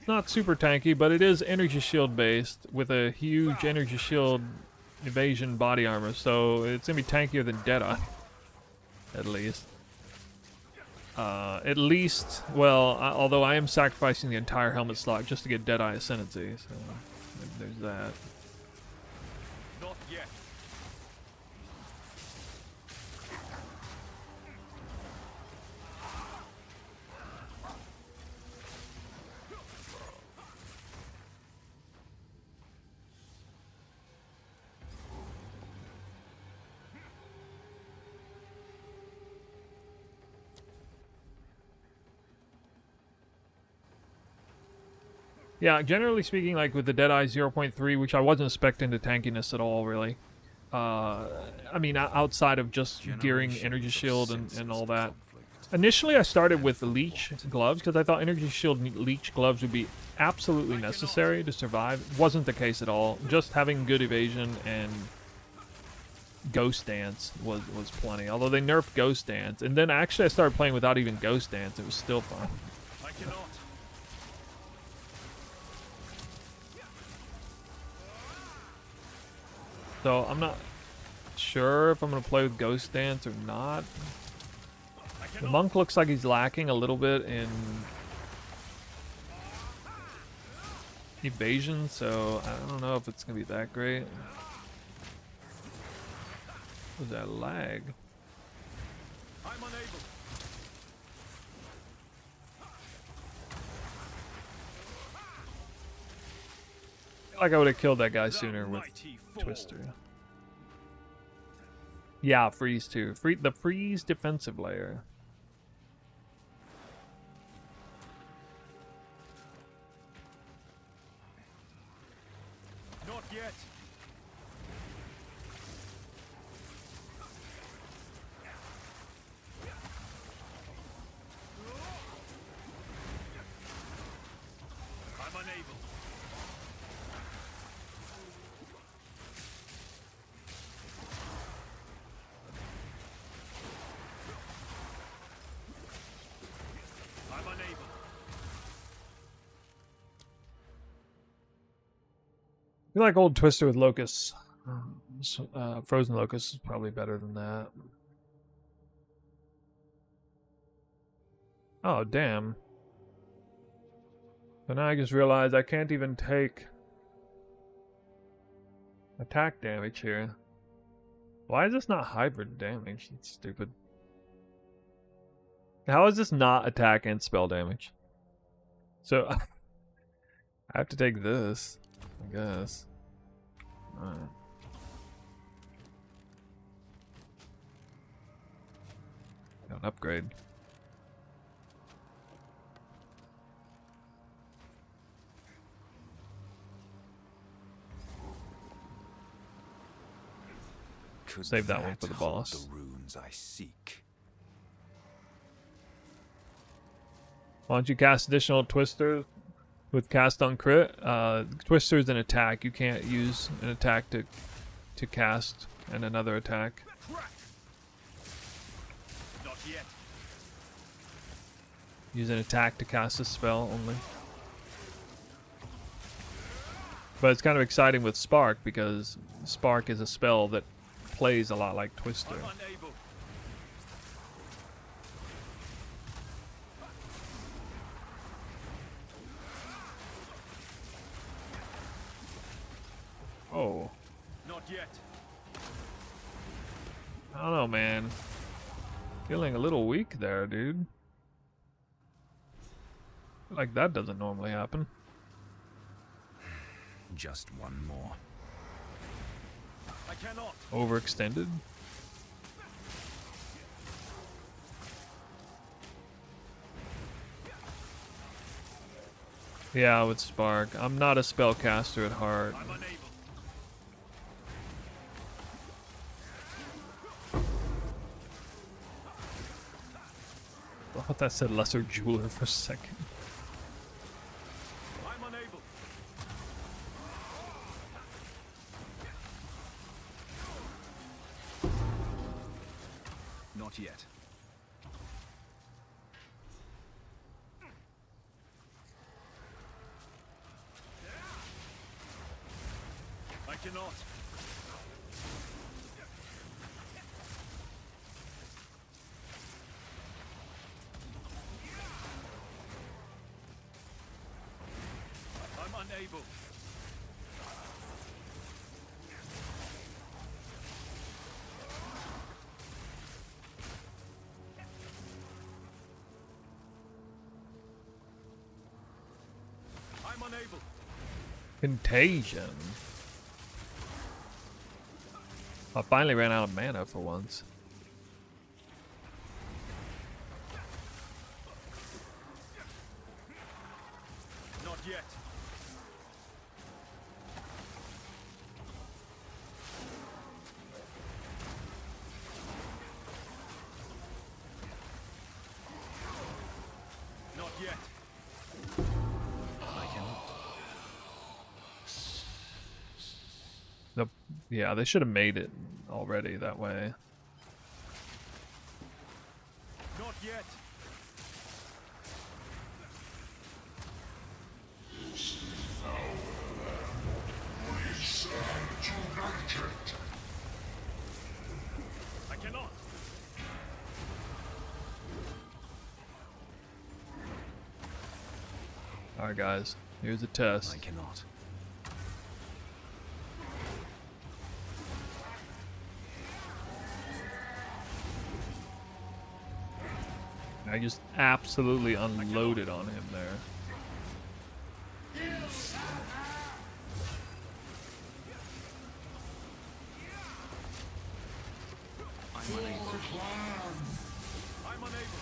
not super tanky, but it is energy shield based with a huge energy shield evasion body armor, so it's gonna be tankier than Deadeye, at least. Well, although I am sacrificing the entire helmet slot just to get Deadeye Ascendancy, so there's that. Not yet. Yeah, generally speaking, like with the Deadeye 0.3, which I wasn't expecting the tankiness at all, really. I mean, outside of just gearing energy shield and all that. Initially, I started with leech gloves because I thought energy shield leech gloves would be absolutely necessary to survive. Wasn't the case at all. Just having good evasion and Ghost Dance was plenty. Although they nerfed Ghost Dance, and then actually I started playing without even Ghost Dance. It was still fun. I cannot. So I'm not sure if I'm going to play with Ghost Dance or not. The Monk looks like he's lacking a little bit in evasion, so I don't know if it's going to be that great. What was that lag? I'm unable. I feel like I would have killed that guy sooner with Twister. Yeah, freeze too. The freeze defensive layer. Not yet. I'm unable. I'm unable. I feel like old Twister with Locust. Frozen Locust is probably better than that. Oh, damn. So now I just realized I can't even take attack damage here. Why is this not hybrid damage? That's stupid. How is this not attack and spell damage? So I have to take this, I guess. Alright. Got an upgrade. Save that one for the boss. The runes I seek. Why don't you cast additional Twister with cast on crit? Twister is an attack. You can't use an attack to cast and another attack. Not yet. Use an attack to cast a spell only. But it's kind of exciting with Spark because Spark is a spell that plays a lot like Twister. I'm unable. Oh. Not yet. I don't know, man. Feeling a little weak there, dude. Like that doesn't normally happen. Just one more. I cannot. Overextended. Yeah, with Spark. I'm not a spellcaster at heart. I'm unable. thought that said lesser jeweler for a second. I'm unable. Not yet. I cannot. I'm unable. I'm unable. Contagion. I finally ran out of mana for once. Not yet. Not yet. I cannot. Nope. Yeah, they should have made it already that way. Not yet. I cannot. Alright guys, here's a test. I cannot. I just absolutely unloaded on him there. I'm unable. I'm unable.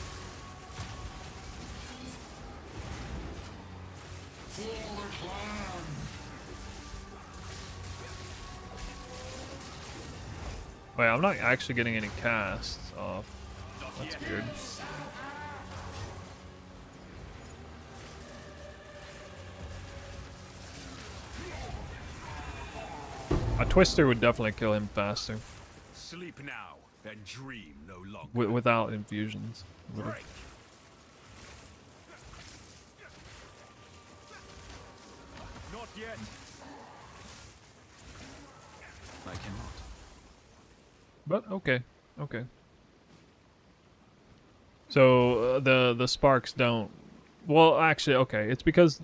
Wait, I'm not actually getting any casts off. That's weird. A Twister would definitely kill him faster. Sleep now and dream no longer. Without infusions. Would've- Break. Not yet. I cannot. But okay, okay. So the sparks don't. Well, actually, okay. It's because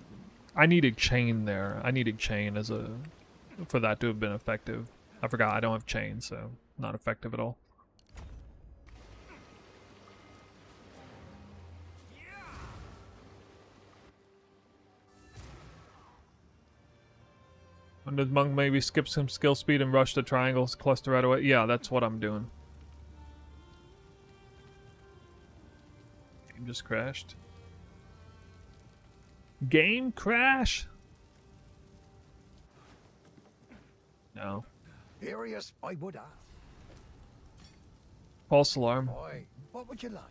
I needed chain there. I needed chain as a for that to have been effective. I forgot I don't have chain, so not effective at all. And does Monk maybe skip some skill speed and rush the triangles cluster right away? Yeah, that's what I'm doing. Game just crashed. Game crash? No. Furious, I would ask. False alarm. Boy, what would you like?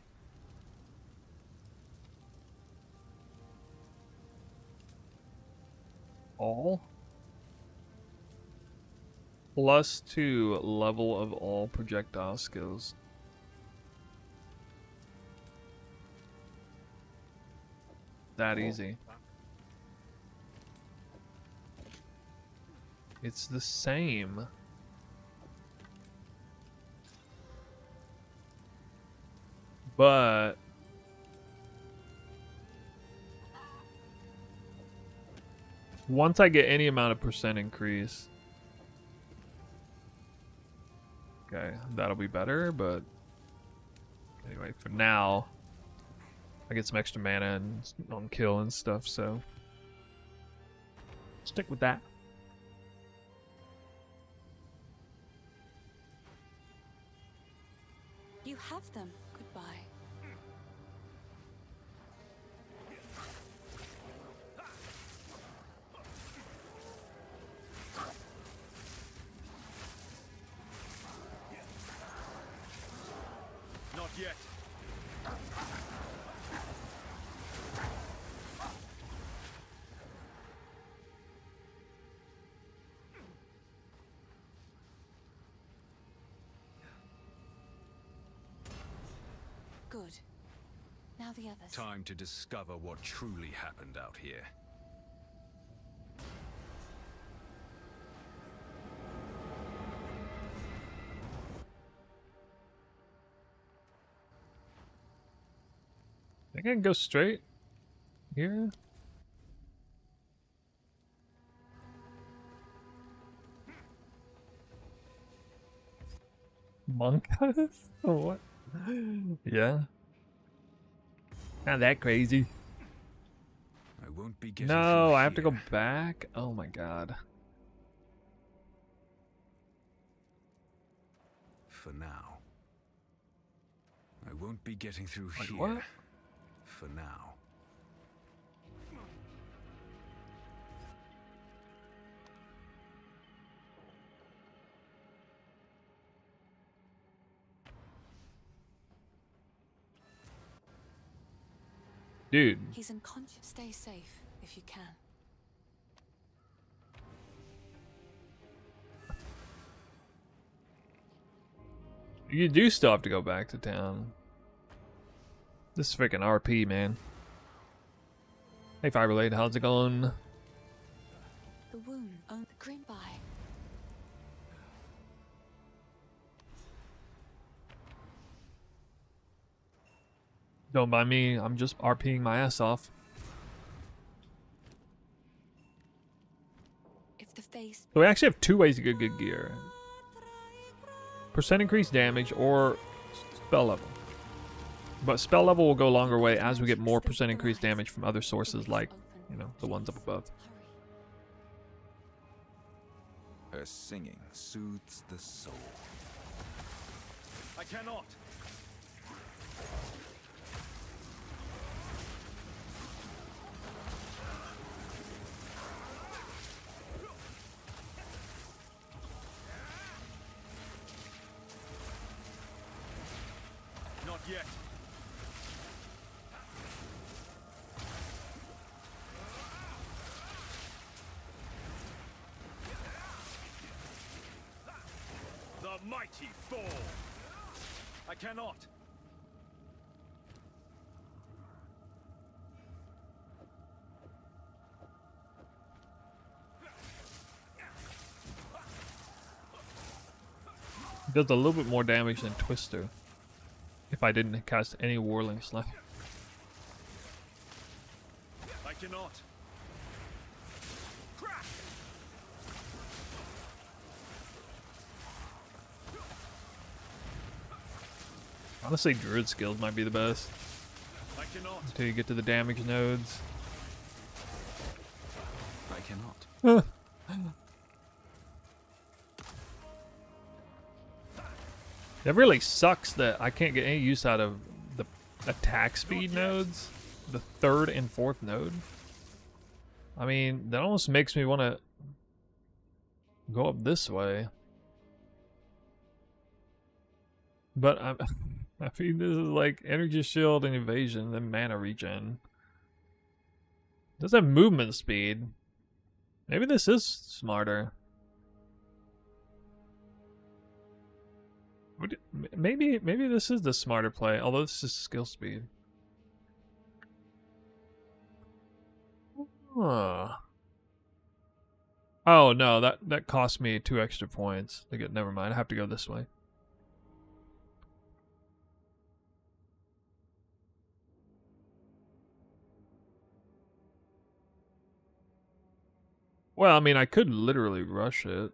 All? +2 level of all projectile skills. That easy. It's the same. But once I get any amount of percent increase, okay, that'll be better, but anyway, for now, I get some extra mana and on kill and stuff, so stick with that. You have them. Goodbye. Not yet. Now the others. Time to discover what truly happened out here. I can go straight here. Monk? Or what? Yeah. Not that crazy. I won't be getting No, through I have to go here. back. Oh my god. For now. I won't be getting through Wait, here. what? For now. Dude. He's unconscious. Stay safe if you can. You do still have to go back to town. This is freaking RP, man. Hey, Fiberblade, how's it going? The wound on the green by. Don't mind me, I'm just RPing my ass off. If the face. So we actually have two ways to get good gear. Percent increased damage or spell level. But spell level will go a longer way as we get more percent increased damage from other sources like, you know, the ones up above. Her singing soothes the soul. I cannot. Not yet. The mighty fall. I cannot. Does a little bit more damage than Twister. If I didn't cast any Warling Slash. I cannot. Crack. Honestly, Druid skills might be the best. I cannot. Until you get to the damage nodes. I cannot. It really sucks that I can't get any use out of the attack speed nodes. The third and fourth node. I mean, that almost makes me want to go up this way. But I mean, this is like energy shield and evasion, then mana regen. Does have movement speed. Maybe this is smarter. Maybe this is the smarter play, although this is skill speed. Huh. Oh no, that cost me 2 extra points. Never mind, I have to go this way. Well, I mean, I could literally rush it.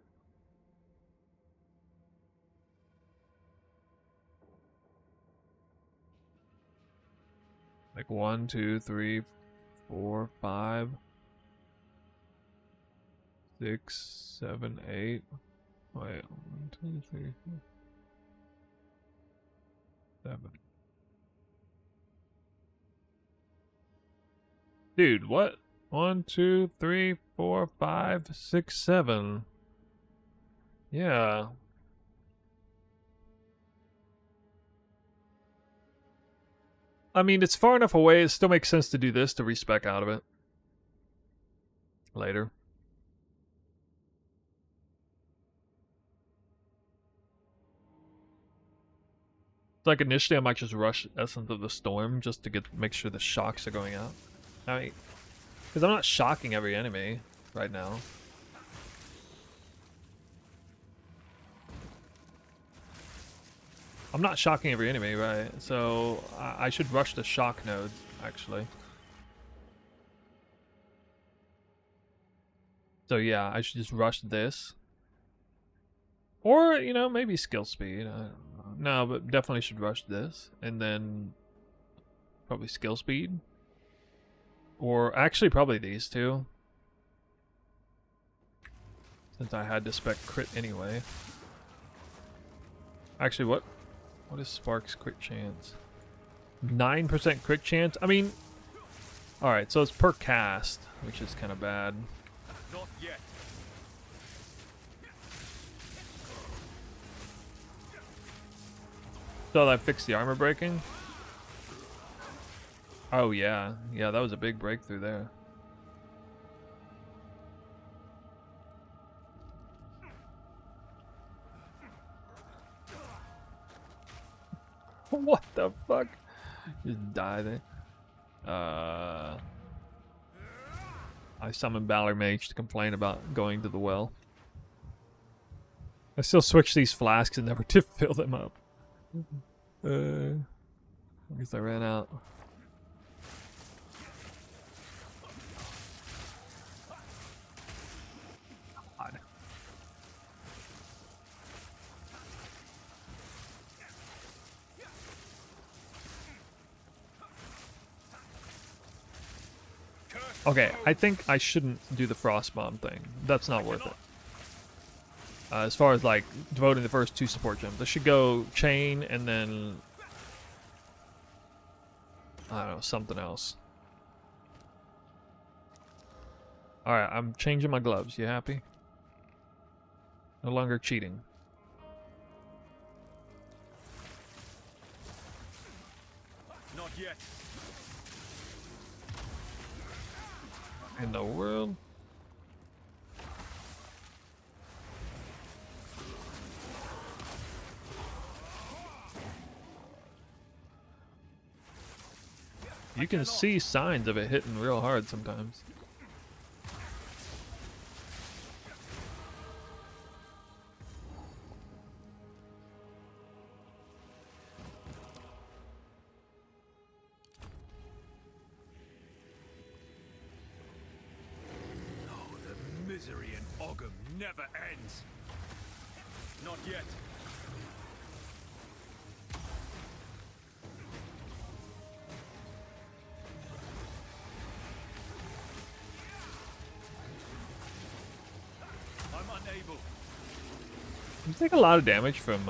Like 1, 2, 3, 4, 5, 6, 7, 8. Wait, 1, 2, 3, 4, 7. Dude, what? 1, 2, 3, 4, 5, 6, 7. Yeah. I mean, it's far enough away, it still makes sense to do this to respec out of it. Later. Like initially I might just rush Essence of the Storm just to make sure the shocks are going out. I mean, because I'm not shocking every enemy right now. I'm not shocking every enemy, right? So I should rush the shock nodes, actually. So yeah, I should just rush this. Or, you know, maybe skill speed. I don't know. No, but definitely should rush this. And then probably skill speed. Or actually probably these two. Since I had to spec crit anyway. Actually, what is Spark's crit chance? 9% crit chance? I mean, alright, so it's per cast, which is kind of bad. Not yet. So that fixed the armor breaking? Oh yeah. Yeah, that was a big breakthrough there. What the fuck? Just die there. I summoned Balor Mage to complain about going to the well. I still switch these flasks and never to fill them up. I guess I ran out. God. Okay, I think I shouldn't do the frost bomb thing. That's not worth it. As far as like devoting the first 2 support gems, I should go chain and then I don't know, something else. Alright, I'm changing my gloves. You happy? No longer cheating. Not yet. In the world? You can see signs of it hitting real hard sometimes. Misery in Ogham never ends. Not yet. I'm unable. You take a lot of damage from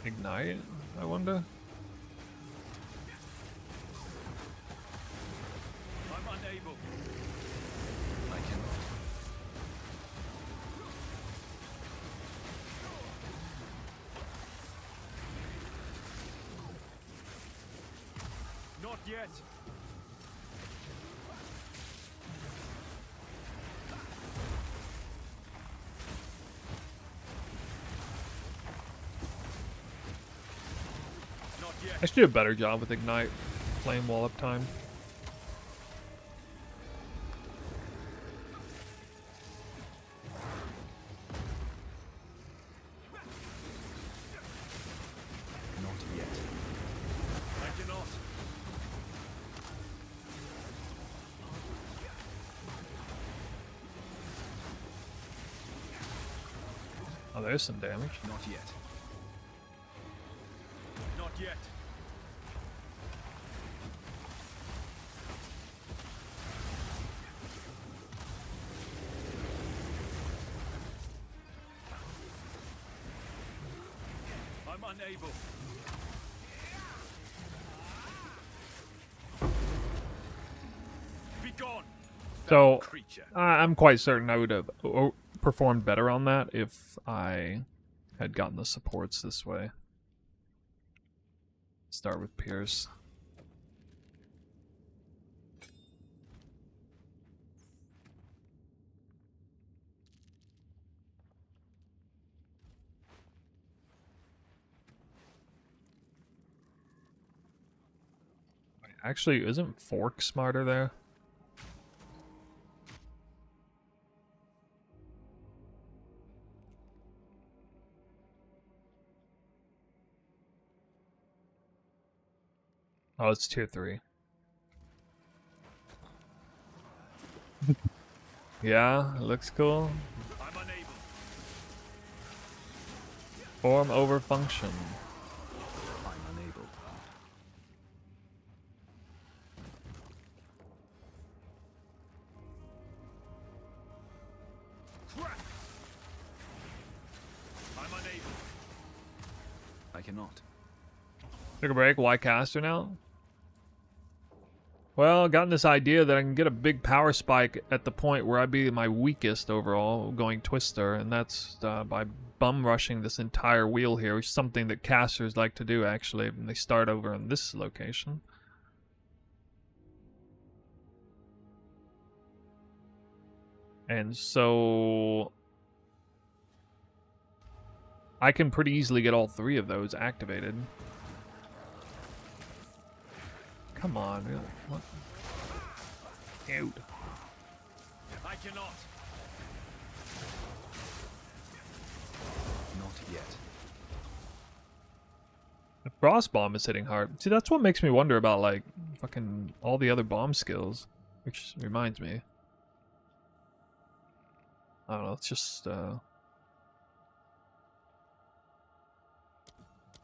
Ignite, I wonder. I'm unable. I cannot. Not yet. Not yet. I should do a better job with Ignite flame wall up time. Not yet. I cannot. Oh, there's some damage. Not yet. Not yet. I'm unable. Be gone. So Creature. I'm quite certain I would have performed better on that if I had gotten the supports this way. Start with Pierce. Actually, isn't Fork smarter there? Oh, it's tier 3. Yeah, it looks cool. I'm unable. Form over function. I'm unable. I'm unable. I cannot. Took a break. Why caster now? Well, gotten this idea that I can get a big power spike at the point where I'd be my weakest overall, going Twister, and that's by bum rushing this entire wheel here, which is something that casters like to do actually when they start over in this location. And so I can pretty easily get all 3 of those activated. Come on, really? What? Dude. I cannot. Not yet. The frost bomb is hitting hard. See, that's what makes me wonder about, like, fucking all the other bomb skills. Which reminds me. I don't know, let's just,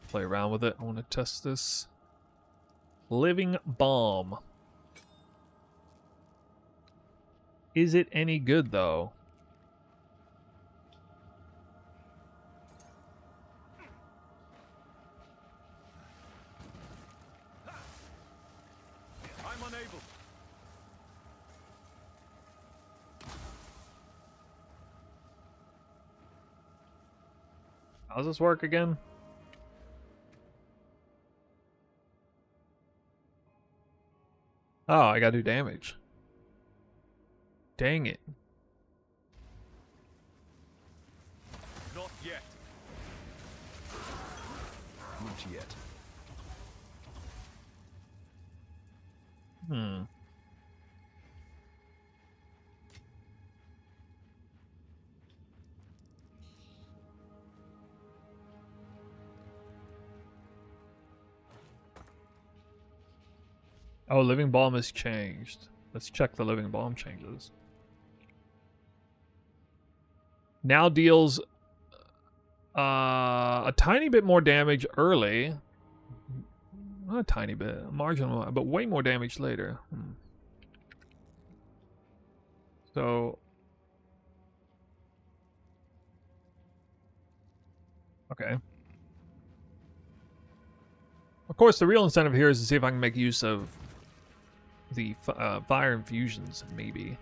play around with it. I want to test this. Living Bomb. Is it any good, though? I'm unable. How's this work again? Oh, I gotta do damage. Dang it. Not yet. Not yet. Hmm. Oh, Living Bomb has changed. Let's check the Living Bomb changes. Now deals a tiny bit more damage early. Not a tiny bit, a marginal, but way more damage later. So, okay. Of course, the real incentive here is to see if I can make use of the fire infusions, maybe.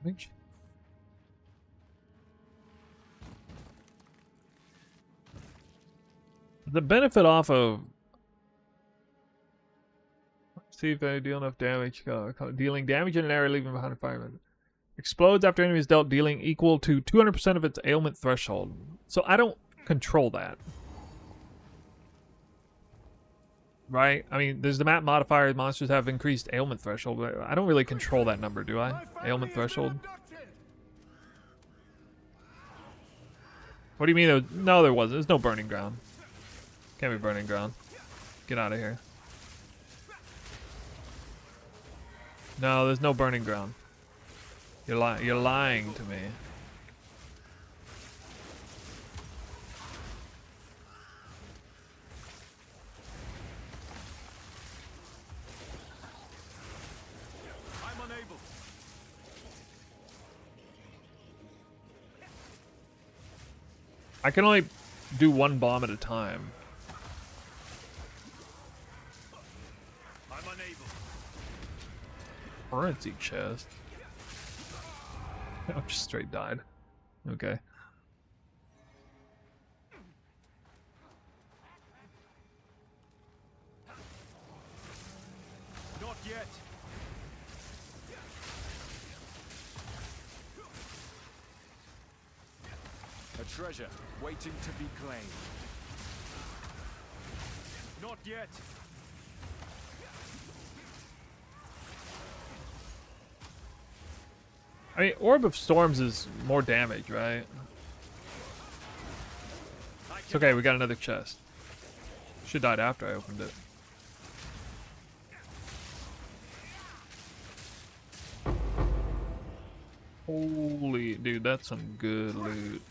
Damage. The benefit off of... See if I deal enough damage. Dealing damage in an area, leaving behind a fireman. Explodes after enemy is dealt, dealing equal to 200% of its ailment threshold. So I don't control that. Right? I mean, there's the map modifier. Monsters have increased ailment threshold, but I don't really control that number, do I? Ailment threshold? What do you mean? No, there wasn't. There's no burning ground. Can't be burning ground. Get out of here. No, there's no burning ground. You're lying to me. I'm unable. I can only do one bomb at a time. I'm unable. Currency chest. I just straight died. Okay. yet. A treasure waiting to be claimed. Not yet. I mean, Orb of Storms is more damage, right? It's okay, we got another chest. Should died after I opened it. Holy dude, that's some good loot.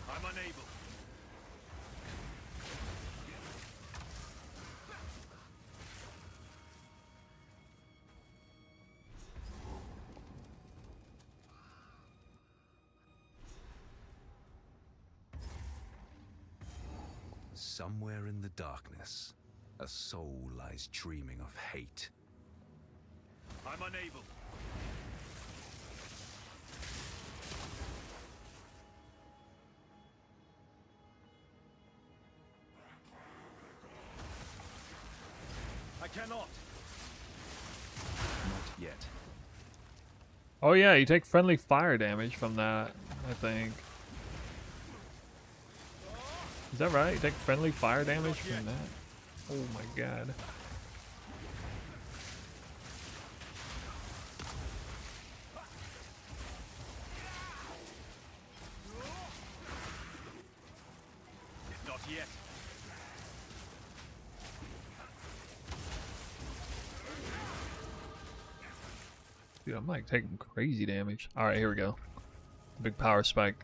I'm unable. Somewhere in the darkness, a soul lies dreaming of hate. I'm unable. I cannot. Not yet. Oh yeah, you take friendly fire damage from that, I think. Is that right? You take friendly fire damage from that? Oh my god. Not yet. Dude, I'm like taking crazy damage. Alright, here we go. Big power spike.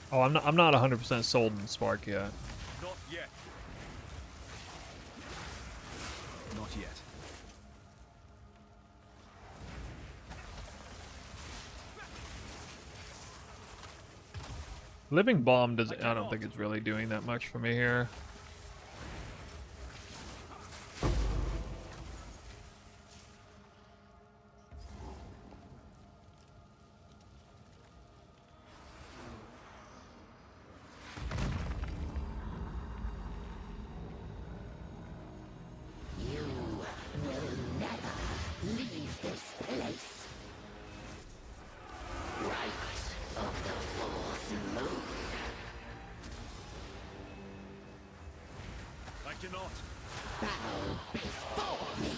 Oh, I'm not 100% sold in Spark yet. Not yet. Not yet. Living Bomb does I don't think it's really doing that much for me here. I cannot. Bow before me.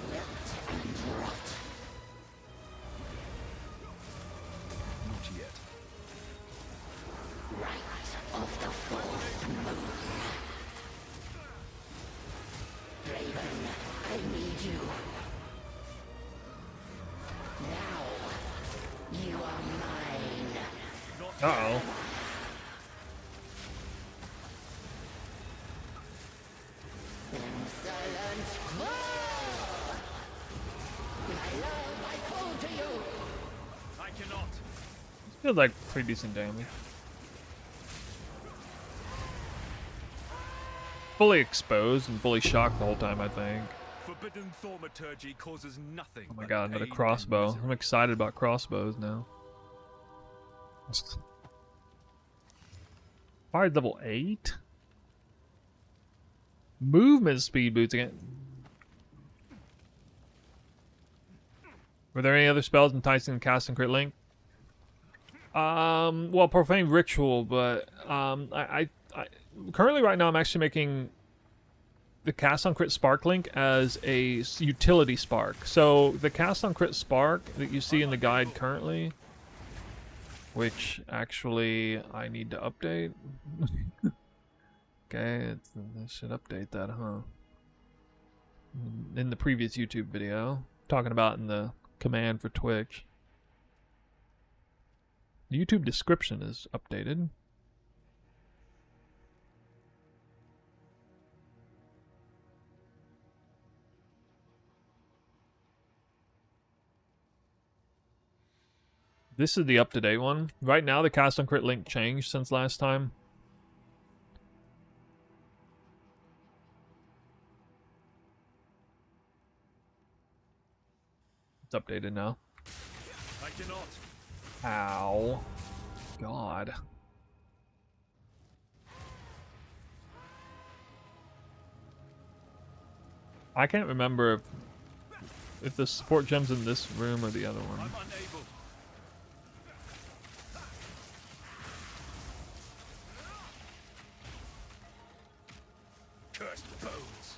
Wilt and rot. Not yet. Right of the fourth moon. Draven, I need you. Now, you are mine. Uh-oh. Insolent fool! My love, I call to you! I cannot. Feels like pretty decent damage. Fully exposed and fully shocked the whole time, I think. Forbidden thaumaturgy causes nothing. Oh my god, another crossbow. I'm excited about crossbows now. Fired level 8? Movement speed boots again. Were there any other spells enticing cast and crit link? Well, Profane Ritual, but I currently right now I'm actually making the cast on crit spark link as a utility spark. So the cast on crit spark that you see in the guide currently, which actually I need to update. Okay, I should update that, huh? In the previous YouTube video, talking about in the command for Twitch. The YouTube description is updated. This is the up-to-date one. Right now, the cast on crit link changed since last time. It's updated now. I cannot. Ow. God. I can't remember if the support gem's in this room or the other one. I'm unable. Cursed bones.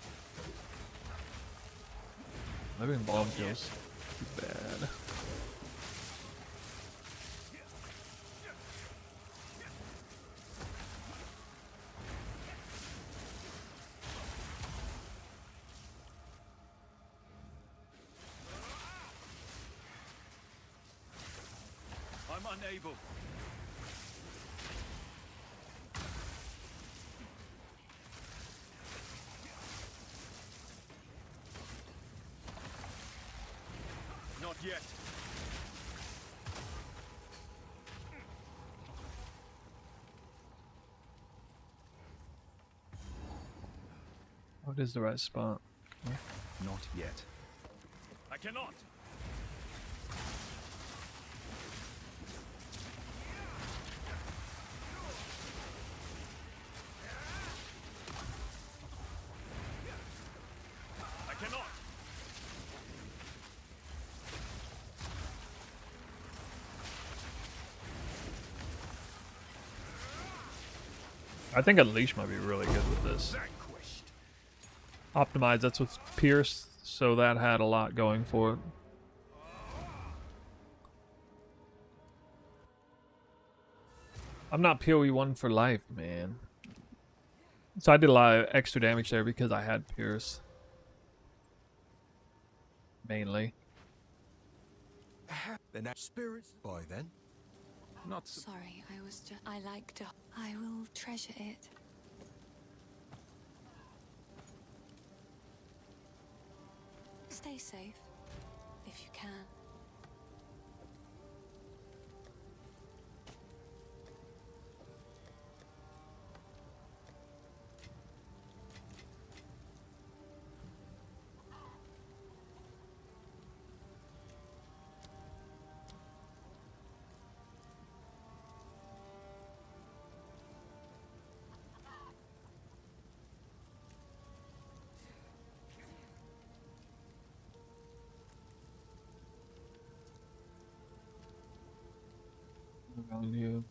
Maybe bomb kills. Too bad. I'm unable. Not yet. What is the right spot? Not yet. I cannot. I cannot. I think Unleash might be really good with this. Optimize, that's with Pierce, so that had a lot going for it. I'm not PoE 1 for life, man. So I did a lot of extra damage there because I had Pierce. Mainly. The next spirits boy then. Not Sorry, I was just. I like to. I will treasure it. Stay safe, if you can. Around you.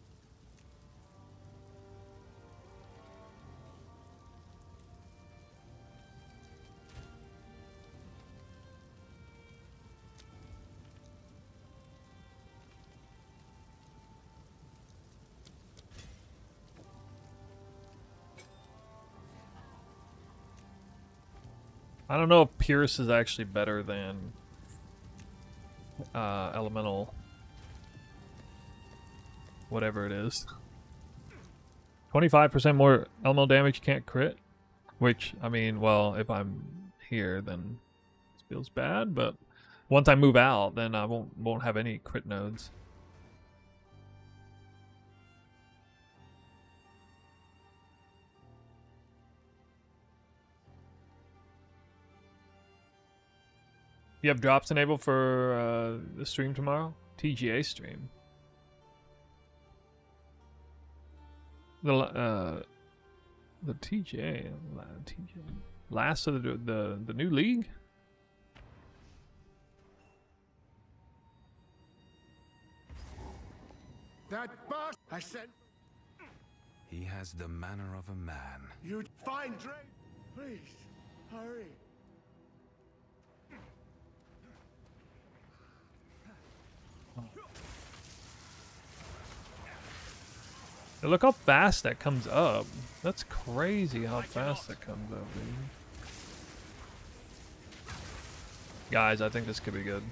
I don't know if Pierce is actually better than Elemental. Whatever it is. 25% more elemental damage, you can't crit. Which, I mean, well, if I'm here, then it feels bad, but once I move out, then I won't have any crit nodes. You have drops enabled for the stream tomorrow? TGA stream. The TGA last of the new league. That boss I said. He has the manner of a man. You find Drake. Please, hurry. Look how fast that comes up. That's crazy how fast that comes up, dude. Guys, I think this could be good.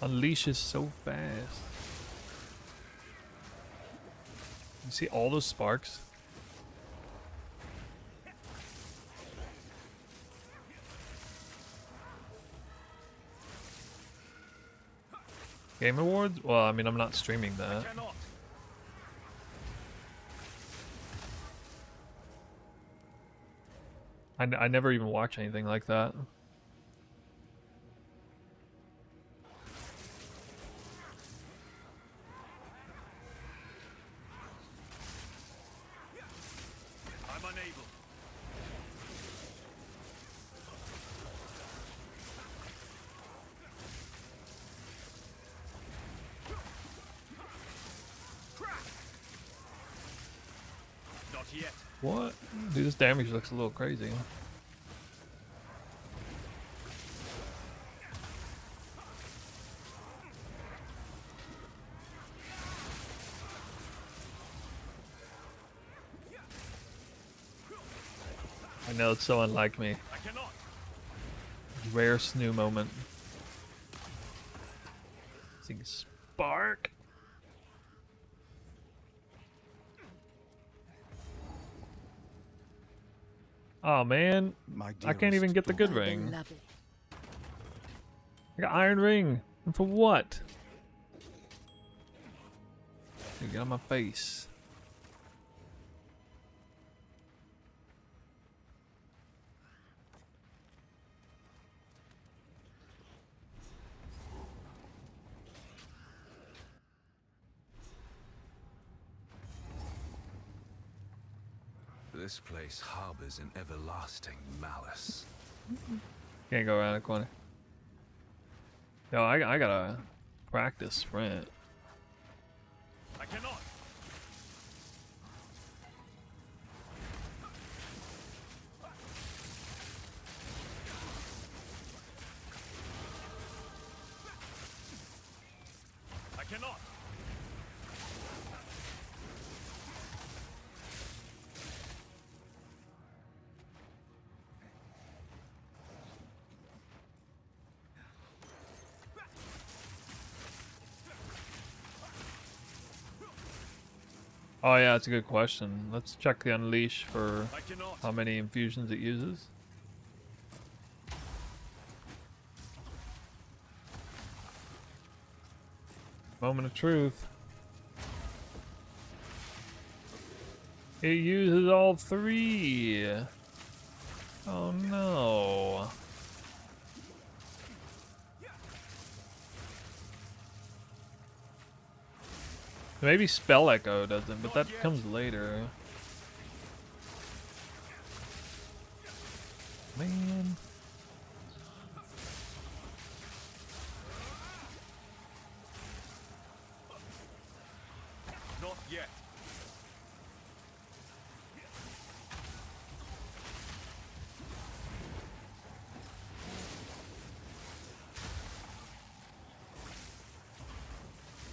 Unleash is so fast. You see all those sparks? Game Awards? Well, I mean, I'm not streaming that. I never even watch anything like that. yet. What? Dude, this damage looks a little crazy. I know it's so unlike me. I cannot. Rare snoo moment. See spark. Oh man, I can't even get the good ring. Beloved. I got iron ring. And for what? Get on my face. This place harbors an everlasting malice. Can't go around the corner. Yo, I gotta practice sprint. I cannot. I cannot. Oh yeah, that's a good question. Let's check the unleash for I cannot. how many infusions it uses. Moment of truth. It uses all 3. Oh no. Maybe Spell Echo doesn't, but that comes later. Man. Not yet.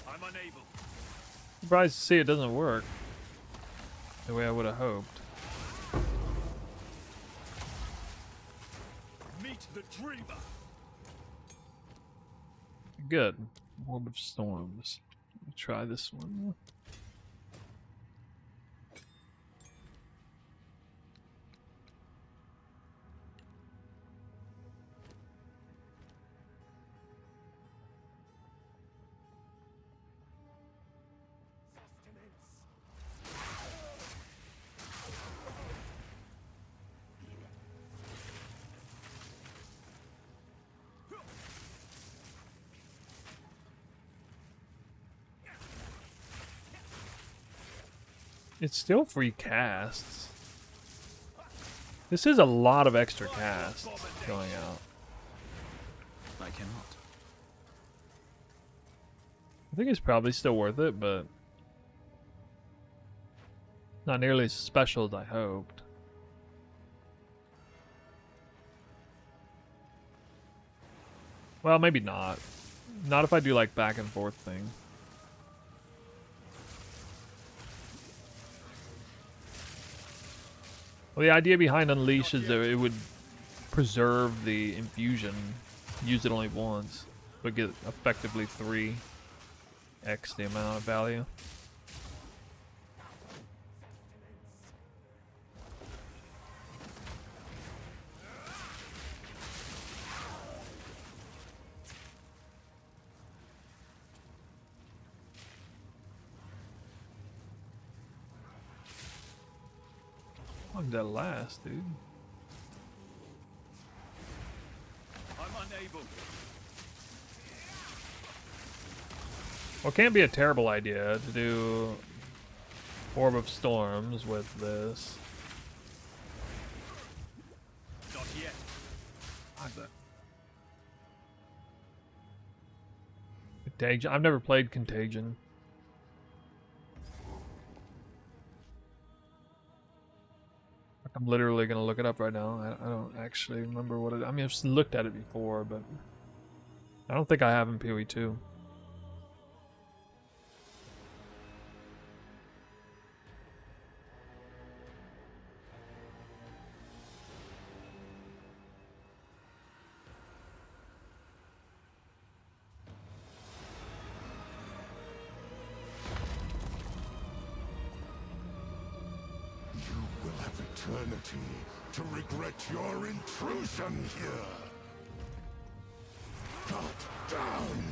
I'm unable. Surprised to see it doesn't work the way I would have hoped. Meet the dreamer. Good. Orb of Storms. I'll try this one. It's still free casts. This is a lot of extra casts going out. I cannot. I think it's probably still worth it, but not nearly as special as I hoped. Well, maybe not. Not if I do like back and forth thing. Well, the idea behind Unleash is that it would preserve the infusion, use it only once, but get effectively 3x the amount of value. How long did that last, dude? I'm unable. Well, it can't be a terrible idea to do Orb of Storms with this. Not yet. Contagion. I've never played Contagion. I'm literally gonna look it up right now. I don't actually remember what it. I mean, I've just looked at it before, but I don't think I have in PoE 2. Eternity to regret your intrusion here. Cut down.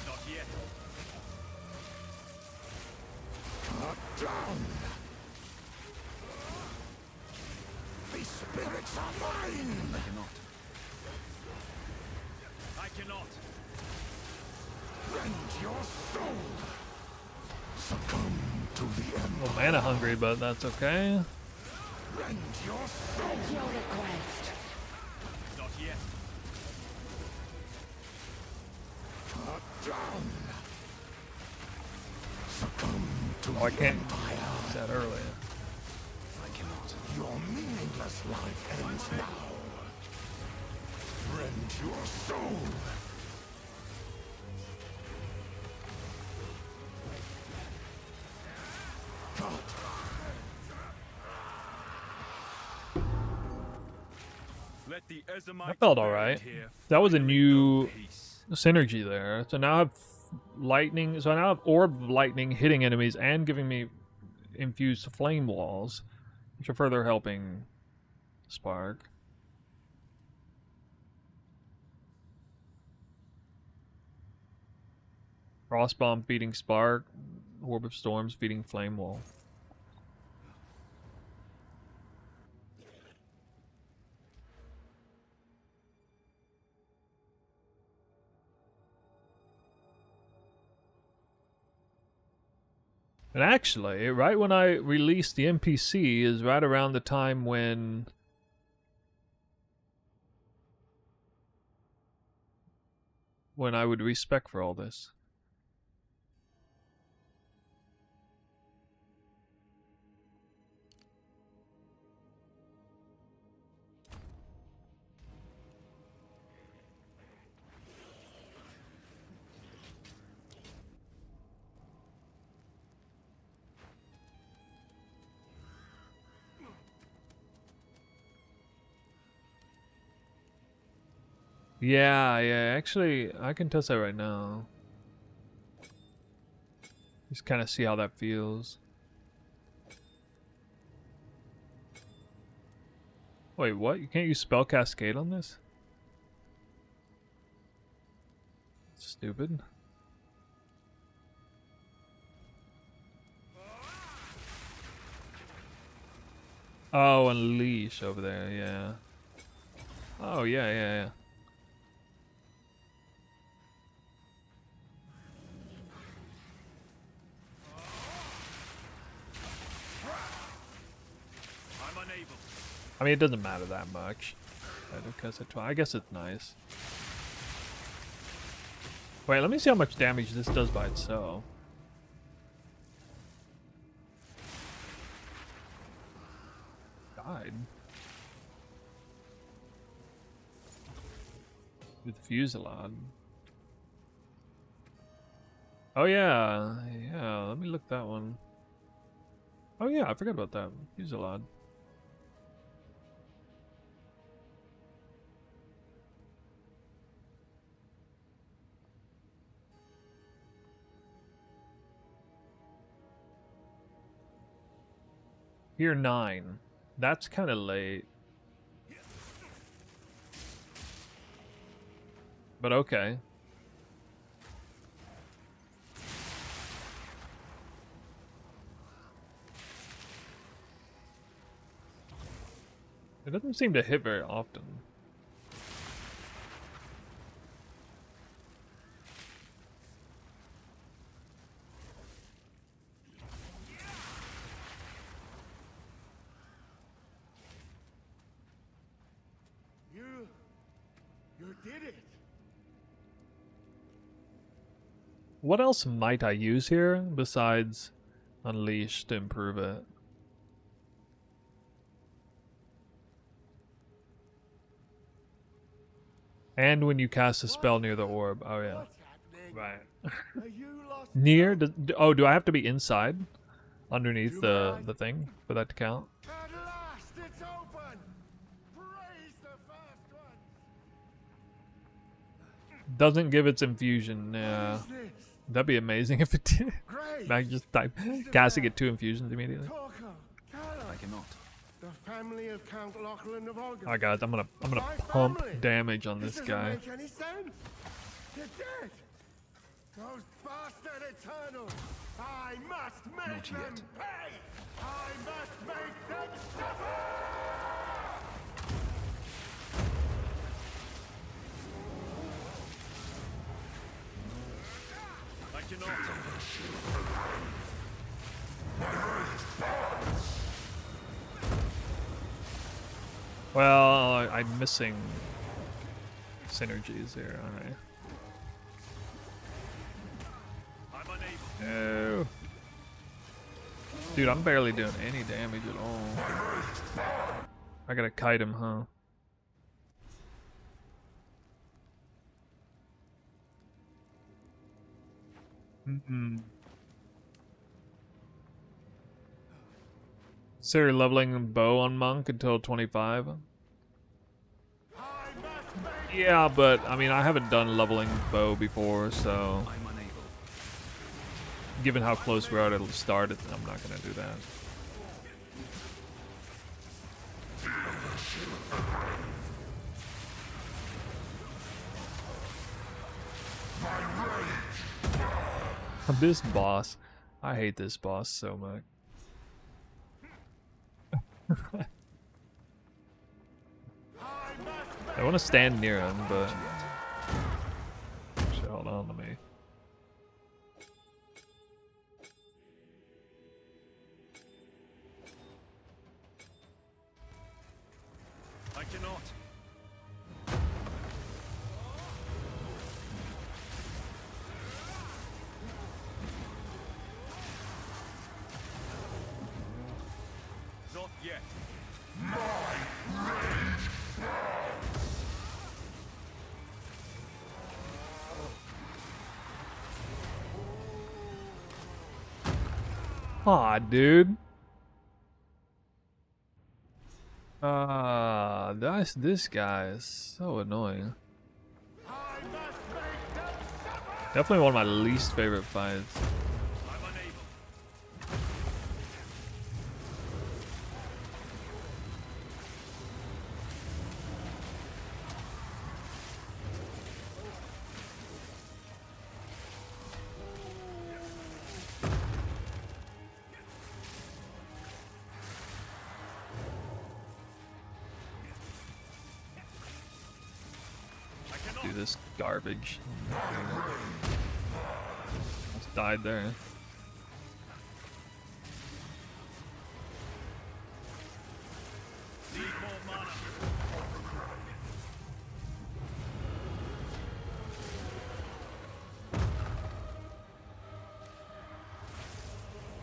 Not yet. Cut down. These spirits are mine. I cannot. Rend your soul. Succumb to the Empire. Well, mana hungry, but that's okay. Rend your soul. At your request. Not yet. Cut down. Succumb to Oh, I the can't Empire. use that earlier. I cannot. Your meaningless life ends now. Rend your soul. Let the That felt alright. That was a new synergy there. So now I have lightning. So I now have orb of lightning hitting enemies and giving me infused flame walls, which are further helping Spark. Frostbomb feeding Spark, Orb of Storms feeding Flame Wall. And actually, right when I released the NPC is right around the time when I would respec for all this. Yeah, actually, I can test that right now. Just kind of see how that feels. Wait, what? You can't use Spell Cascade on this? Stupid. Oh, Unleash over there, yeah. Oh, yeah. I mean, it doesn't matter that much. I guess it's nice. Wait, let me see how much damage this does by itself. Died. With Fusillade. Oh yeah, let me look that one. Oh yeah, I forgot about that. Fusillade. Here 9. That's kind of late. But okay. It doesn't seem to hit very often. You did it. What else might I use here besides Unleash to improve it? And when you cast a spell near the orb. Oh yeah. Right. Near? Oh, do I have to be inside? Underneath the thing for that to count? At last it's open! Praise the first one! Doesn't give its infusion. Yeah. That'd be amazing if it did. I just type casting it 2 infusions immediately. I cannot. The family of Count Lachlan of Olga. Alright guys, I'm gonna pump damage on this guy. Make any sense? You're dead! Those bastard Eternals! I must make them pay! I must make them suffer! I cannot. Well, I'm missing synergies here. Alright. No. Dude, I'm barely doing any damage at all. I gotta kite him, huh? Consider leveling bow on monk until 25. Yeah, but I mean I haven't done leveling bow before, so given how close we are to start, I'm not gonna do that. This boss, I hate this boss so much. I want to stand near him, but actually, hold on to me. I cannot. Not yet. Aw, dude. This guy is so annoying. Definitely one of my least favorite fights. Do this garbage. Almost died there. Need more mana.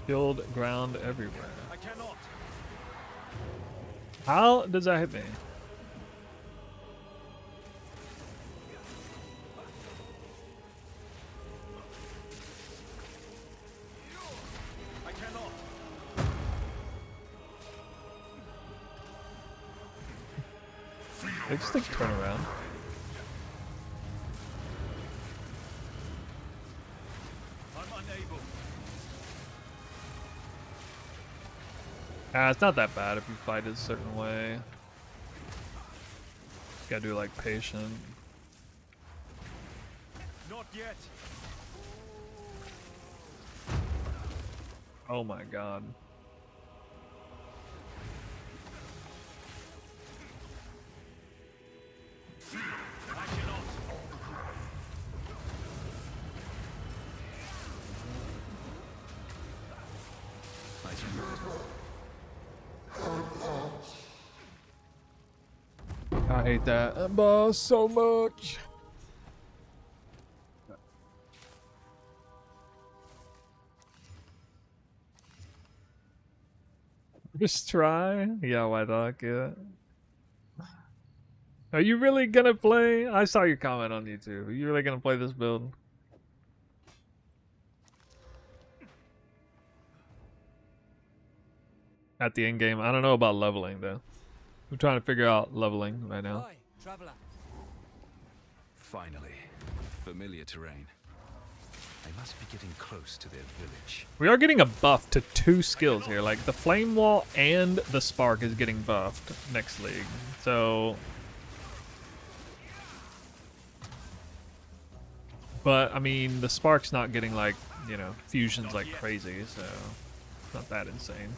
Killed ground everywhere. I cannot. How does that hit me? I cannot. They just like turn around. I'm unable. It's not that bad if you fight it a certain way. Gotta do like patient. Not yet. Oh my god. I cannot. I cannot. I hate that boss so much. Just try? Yeah, why not? Yeah. Are you really gonna play? I saw your comment on YouTube. Are you really gonna play this build? At the end game, I don't know about leveling though. I'm trying to figure out leveling right now. Traveler. Finally, familiar terrain. They must be getting close to their village. We are getting a buff to 2 skills here. Like the flame wall and the spark is getting buffed next league. So, but I mean, the spark's not getting like, you know, fusions like crazy, so it's not that insane.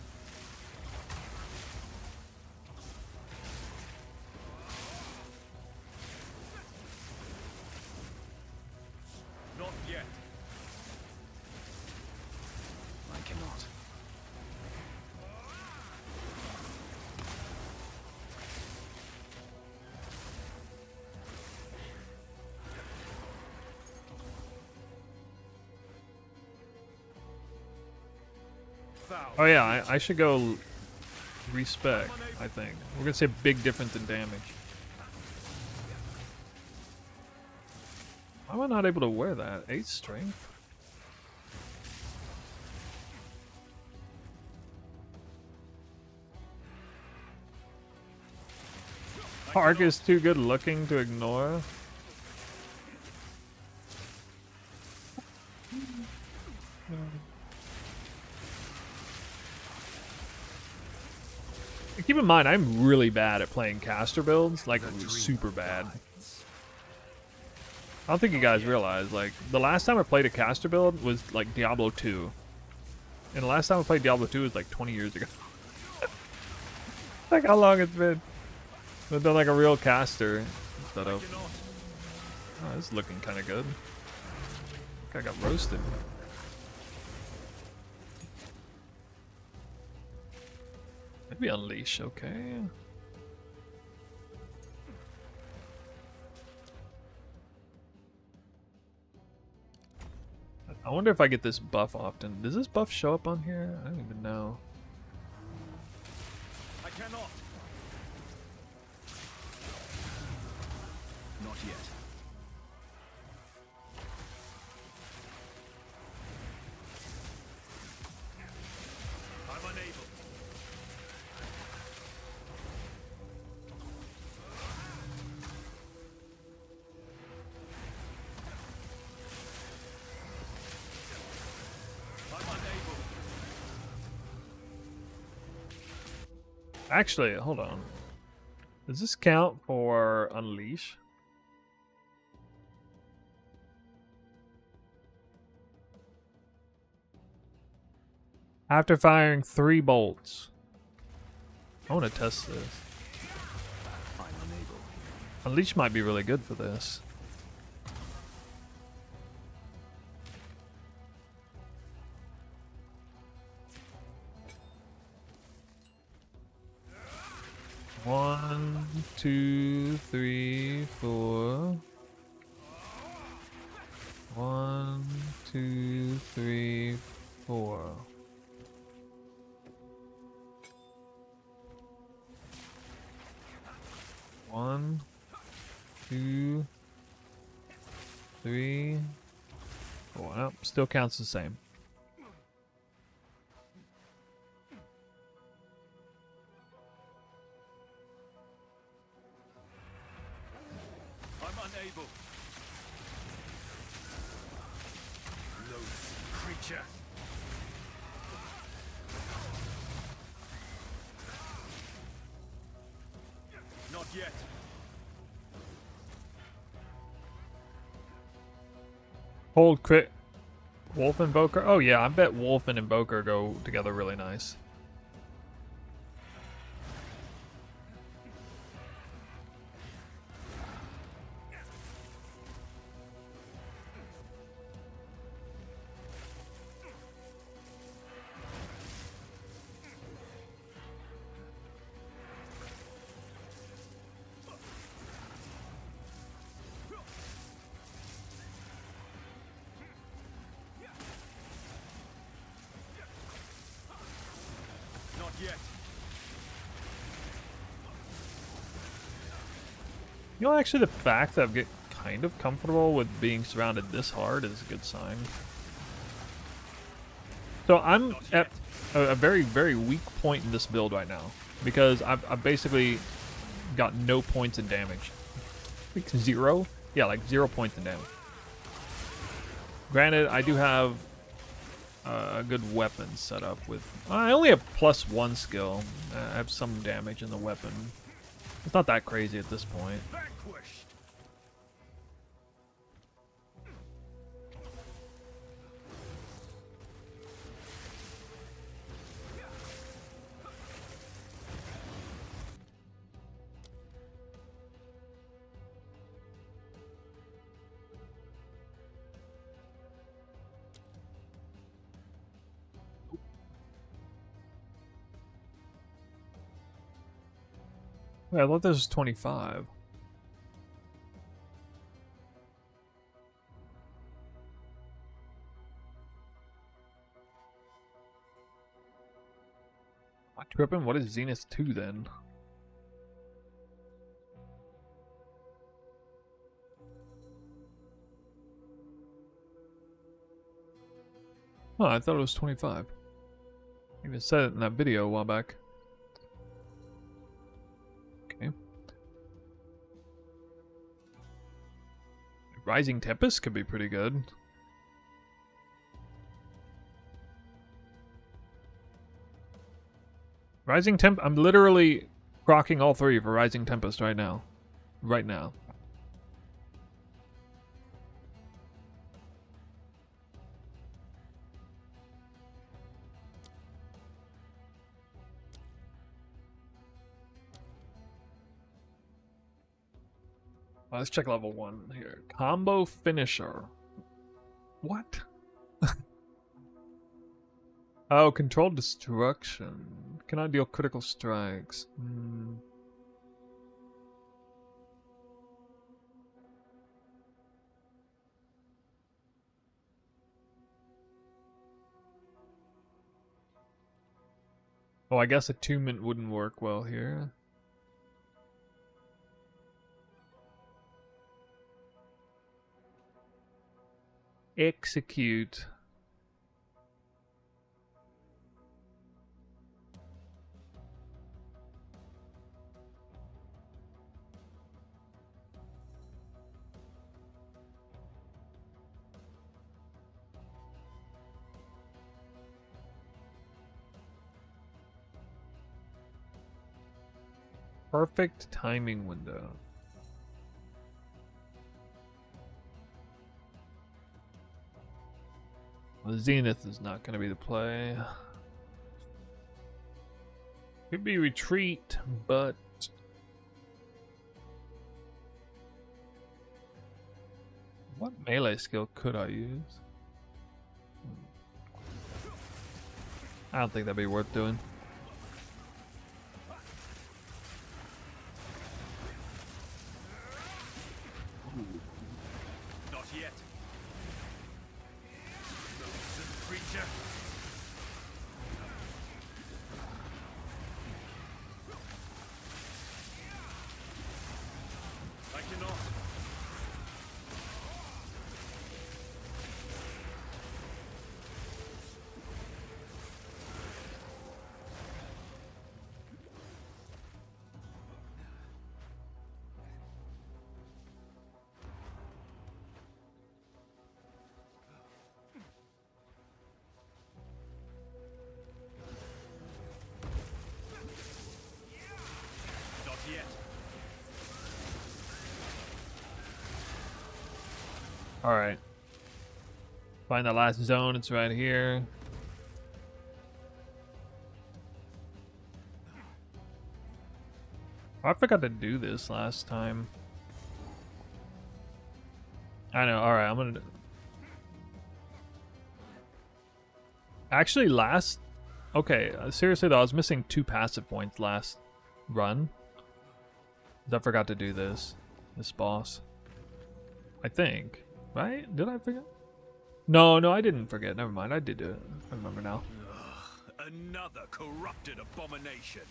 Not yet. I cannot. Oh yeah, I should go respec, I think. We're gonna see a big difference in damage. Why am I not able to wear that? 8 strength? Park is too good looking to ignore. Keep in mind, I'm really bad at playing caster builds, like super bad. I don't think you guys realize, like, the last time I played a caster build was like Diablo 2. And the last time I played Diablo 2 was like 20 years ago. Like how long it's been. I've done like a real caster instead of. Oh, this is looking kind of good. I got roasted. Maybe unleash, okay. I wonder if I get this buff often. Does this buff show up on here? I don't even know. I cannot. Not yet. I'm unable. Actually, hold on. Does this count for unleash? After firing 3 bolts. I want to test this. I'm unable. Unleash might be really good for this. One, 2, 3, 4. 1, 2, 3, 4. One, 2, 3, 4. Nope, still counts the same. I'm unable. Loath creature. Not yet. Hold crit. Wolf Invoker? Oh yeah, I bet Wolf and Invoker go together really nice. You know, actually, the fact that I get kind of comfortable with being surrounded this hard is a good sign. So I'm at a very, very weak point in this build right now because I've basically got no points in damage. Like 0? Yeah, like 0 points in damage. Granted, I do have a good weapon set up with... I only have +1 skill. I have some damage in the weapon. It's not that crazy at this point. Wait, I thought this was 25. Am I tripping? What is Zenith 2 then? Oh, I thought it was 25. I even said it in that video a while back. Okay. Rising Tempest could be pretty good. Rising Temp... I'm literally crocking all 3 for Rising Tempest right now. Right now. Let's check level 1 here. Combo Finisher. What? Oh, Controlled Destruction. Cannot deal critical strikes. Oh, I guess attunement wouldn't work well here. Execute. Perfect timing window. Well, Zenith is not going to be the play. Could be retreat, but what melee skill could I use? I don't think that'd be worth doing. Not yet. Loathsome creature. I cannot. Alright. Find the last zone, it's right here. I forgot to do this last time. I know, alright, I'm gonna... Actually, last... Okay, seriously though, I was missing 2 passive points last run. I forgot to do this boss. I think. Right? Did I forget? No, I didn't forget. Never mind. I did do it. I remember now. Another corrupted abomination.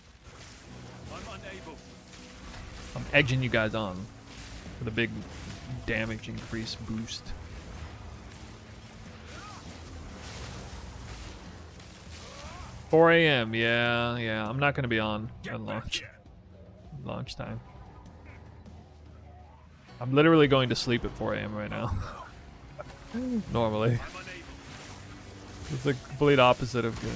I'm unable. I'm edging you guys on. with a big damage increase boost. $4 a.m. Yeah. I'm not gonna be on at launch time. I'm literally going to sleep at 4 a.m. right now. Normally. It's the complete opposite of good.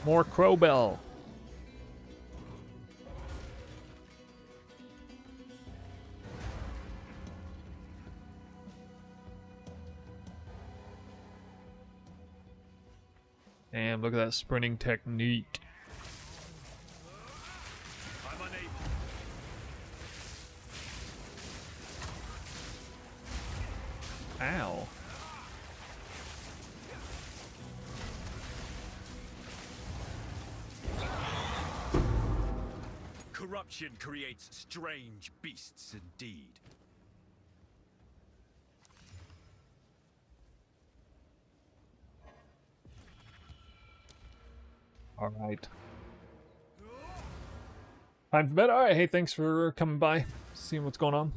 More Crowbell. Damn, look at that sprinting technique. I'm unable. Ow. Corruption creates strange beasts indeed. All right. Time for bed. All right. Hey, thanks for coming by, seeing what's going on.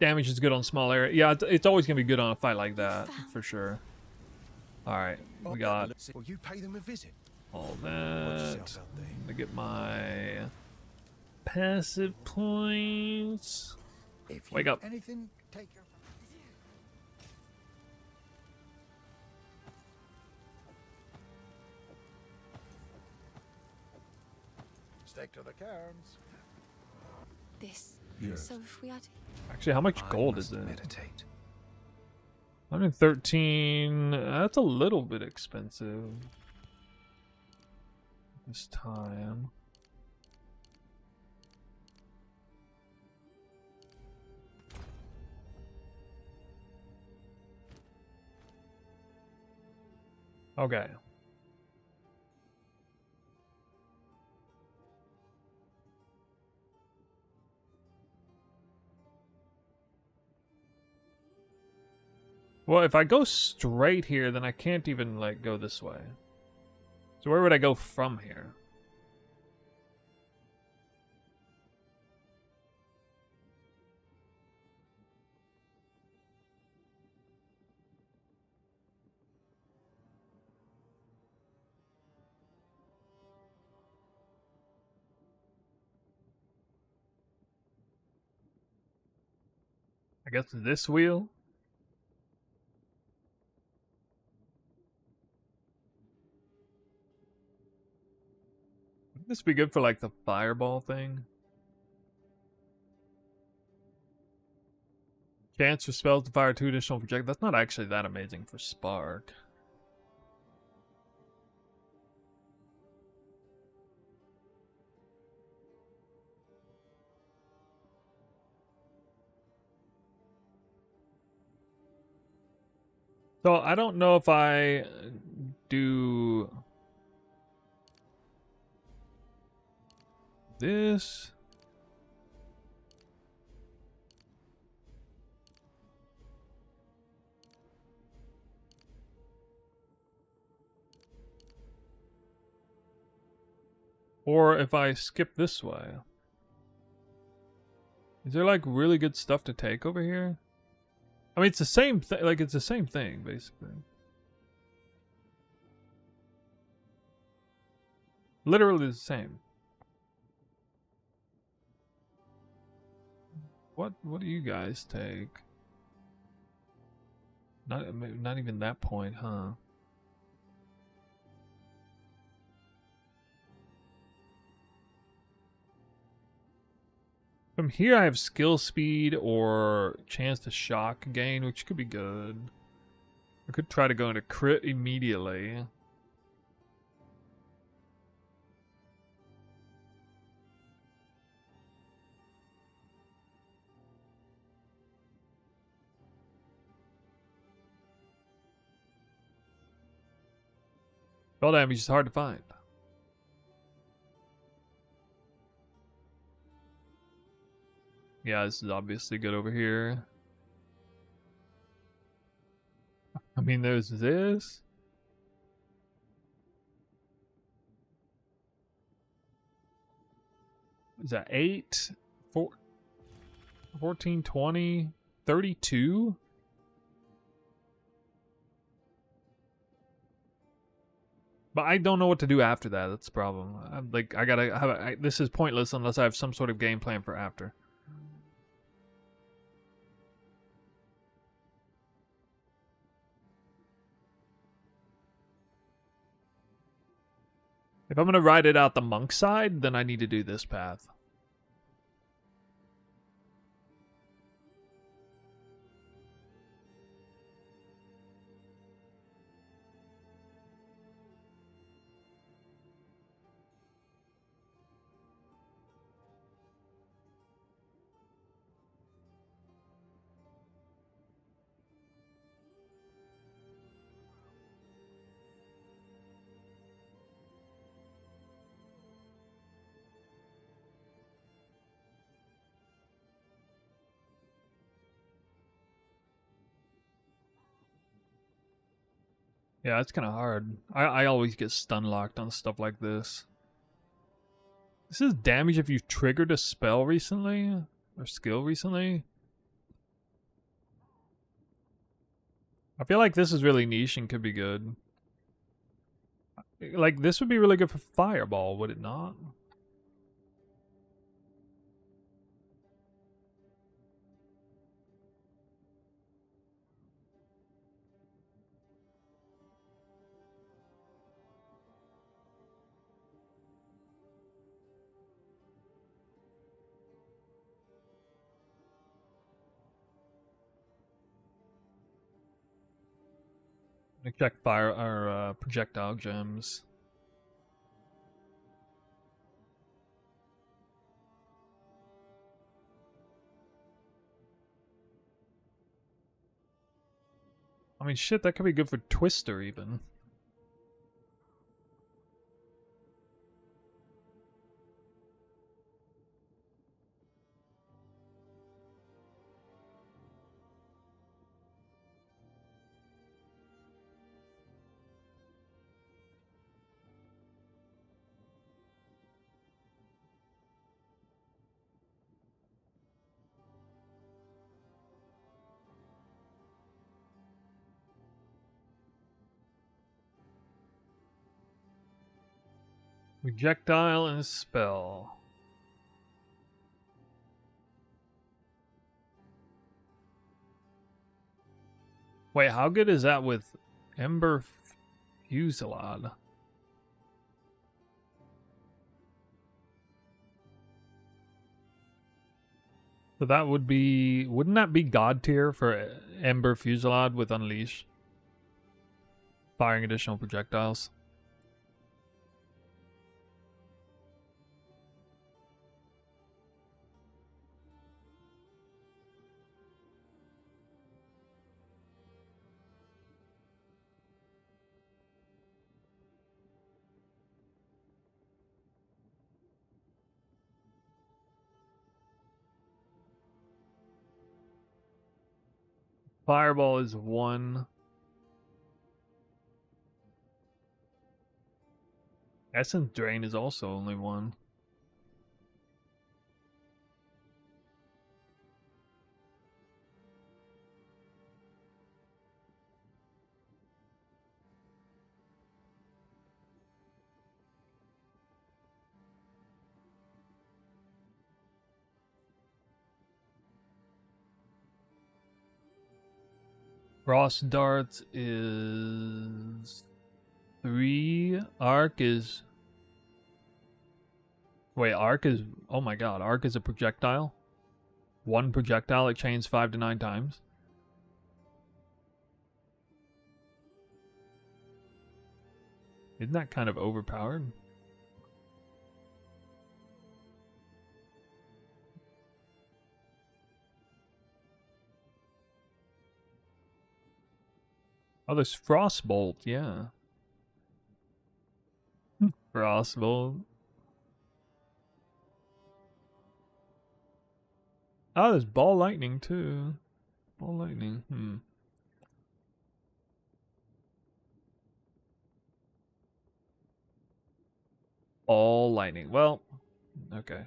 Damage is good on small area. Yeah, it's always gonna be good on a fight like that for sure. All right, we got Well, you pay them a visit. all that. Let me get my passive points. If Wake up. Anything, take your... Stick to the cairns. This. Yes. So if we are to... Actually, how much gold is it? Meditate. 113. That's a little bit expensive this time. Okay. Well, if I go straight here, then I can't even, like, go this way. So where would I go from here? I guess this wheel? Would this be good for, like, the fireball thing? Chance for spells to fire 2 additional projectiles. That's not actually that amazing for Spark. So I don't know if I do this. Or if I skip this way. Is there like really good stuff to take over here? I mean, it's the same thing. Like, it's the same thing, basically. Literally the same. What do you guys take? Not even that point, huh? From here I have skill speed or chance to shock gain, which could be good. I could try to go into crit immediately. Spell damage is hard to find. Yeah, this is obviously good over here. mean, there's this. Is that 8? 4, 14, 20, 32? But I don't know what to do after that. That's the problem. I'm like, I gotta have this is pointless unless I have some sort of game plan for after. If I'm gonna ride it out the monk side, then I need to do this path. Yeah, it's kind of hard. I always get stun locked on stuff like this. This is damage if you've triggered a spell recently or skill recently. I feel like this is really niche and could be good. Like, this would be really good for Fireball, would it not? Check fire or projectile gems. I mean, shit, that could be good for Twister even. Projectile and spell. Wait, how good is that with Ember Fusillade? So that would be... Wouldn't that be God tier for Ember Fusillade with Unleash? Firing additional projectiles. Fireball is 1. Essence Drain is also only 1. Frost Darts is 3. Arc is... Wait, Arc is... Oh my god, Arc is a projectile? 1 projectile, it chains 5 to 9 times. Isn't that kind of overpowered? Oh, there's Frostbolt, yeah. Frostbolt. Oh, there's Ball Lightning, too. Ball Lightning, All lightning. Well, okay.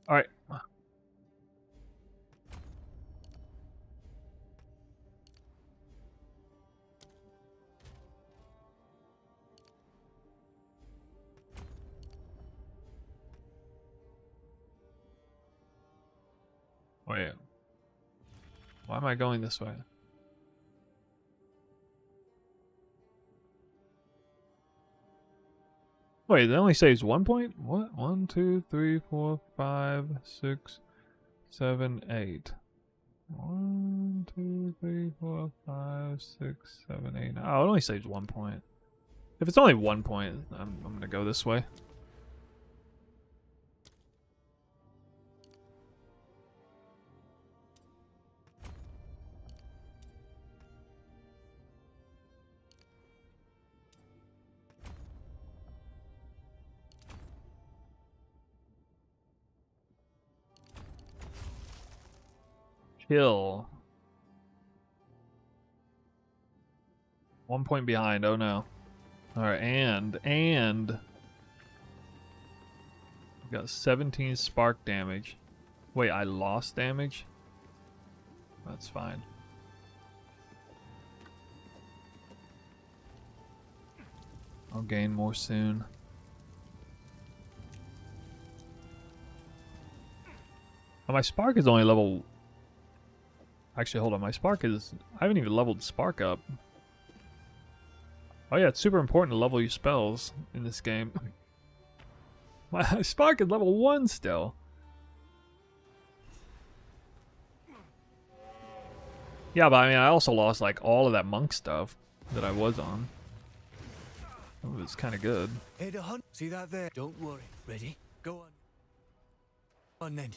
All right. Wait. Why am I going this way? Wait, it only saves 1 point? What? 1, 2, 3, 4, 5, 6, 7, 8. 1, 2, 3, 4, 5, 6, 7, 8. Oh, it only saves 1 point. If it's only 1 point, I'm gonna go this way. Kill. 1 point behind. Oh no. All right, and we got 17 spark damage. Wait, I lost damage? That's fine. I'll gain more soon. Oh, my spark is only level... Actually, hold on. My spark is... I haven't even leveled spark up. Oh yeah, it's super important to level your spells in this game. My spark is level 1 still. Yeah, but I mean, I also lost like all of that monk stuff that I was on. It was kind of good. Head a hunt. See that there? Don't worry. Ready? Go on. On then.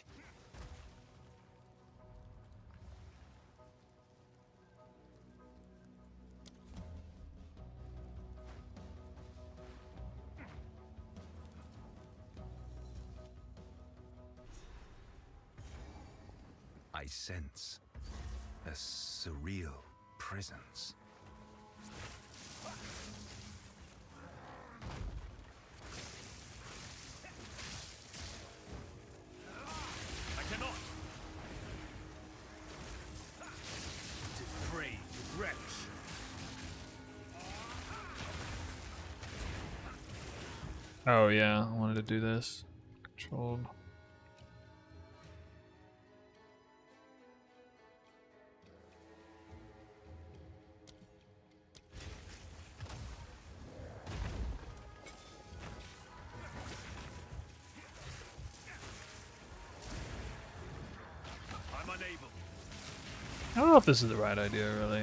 I sense a surreal presence. I cannot. Depraved wretch. Oh yeah, I wanted to do this. Controlled. I don't know if this is the right idea, really.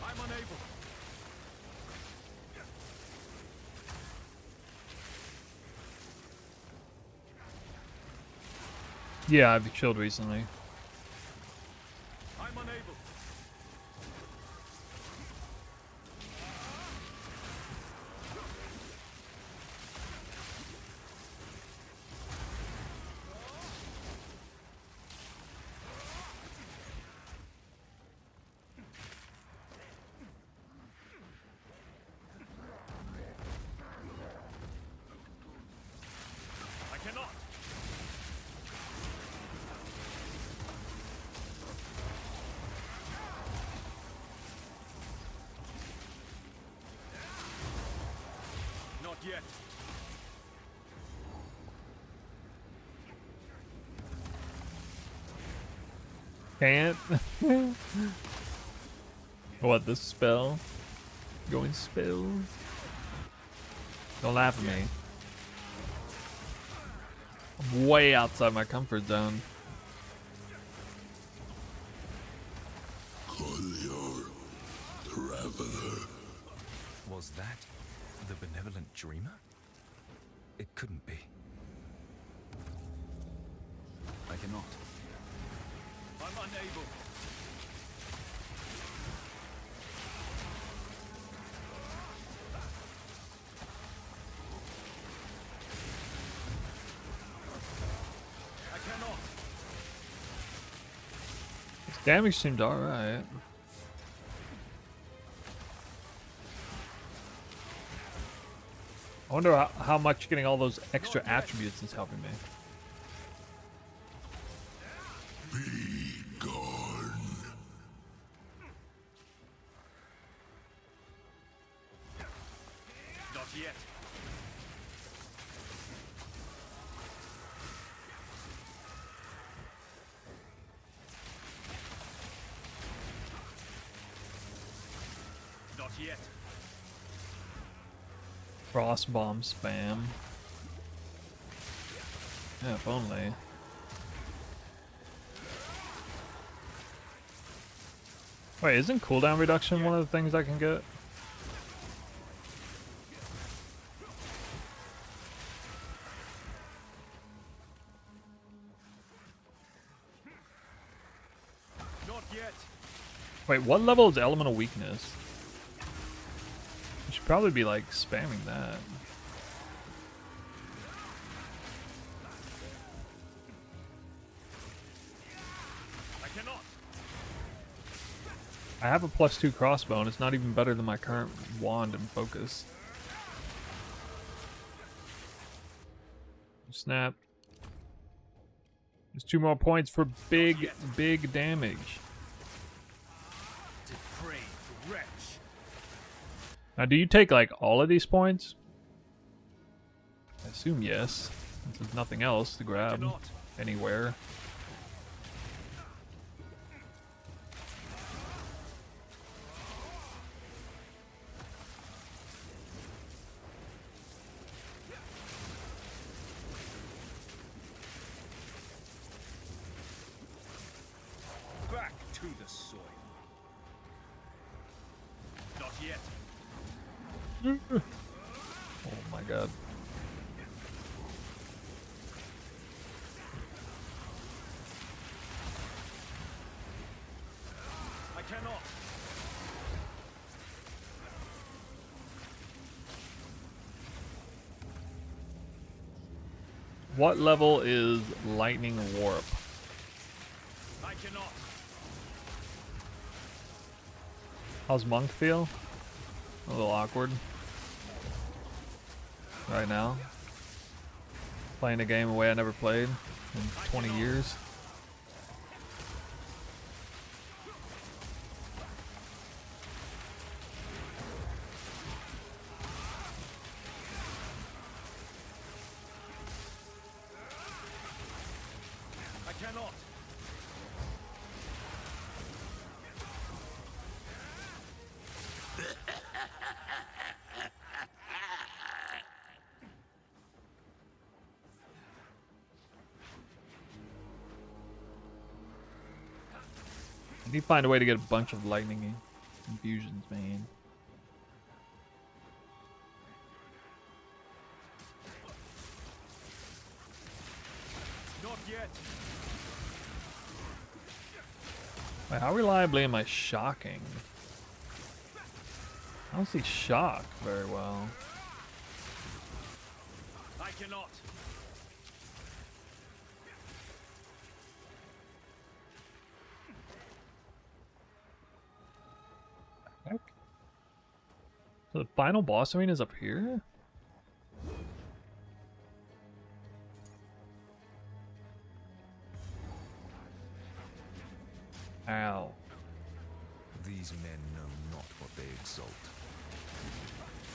I'm unable. Yeah, I've chilled recently. I'm unable. I cannot. Not yet. Can't. What, this spell? Going spells? Don't laugh at me. I'm way outside my comfort zone. Traveler. Was that the benevolent dreamer? It couldn't be. I cannot. I'm unable. Damage seemed alright. I wonder how much getting all those extra attributes is helping me. Be gone. Not yet. Not yet. Frost bomb spam. Yeah, if only. Wait, isn't cooldown reduction one of the things I can get? Not yet. Wait, what level is elemental weakness? I should probably be like spamming that. I cannot. I have a +2 crossbow and it's not even better than my current wand and focus. Snap. There's 2 more points for big damage. Depraved wretch. Now, do you take like all of these points? I assume yes. There's nothing else to grab anywhere. Back to the soil. Not yet. Oh my god. I cannot. What level is Lightning Warp? I cannot. How's Monk feel? A little awkward. Right now. Playing a game a way I never played in 20 years. I cannot. I need to find a way to get a bunch of lightning infusions, man. Not yet. Wait, how reliably am I shocking? I don't see shock very well. I cannot. Heck? So the final boss arena is up here? Ow. These men know not what they exalt.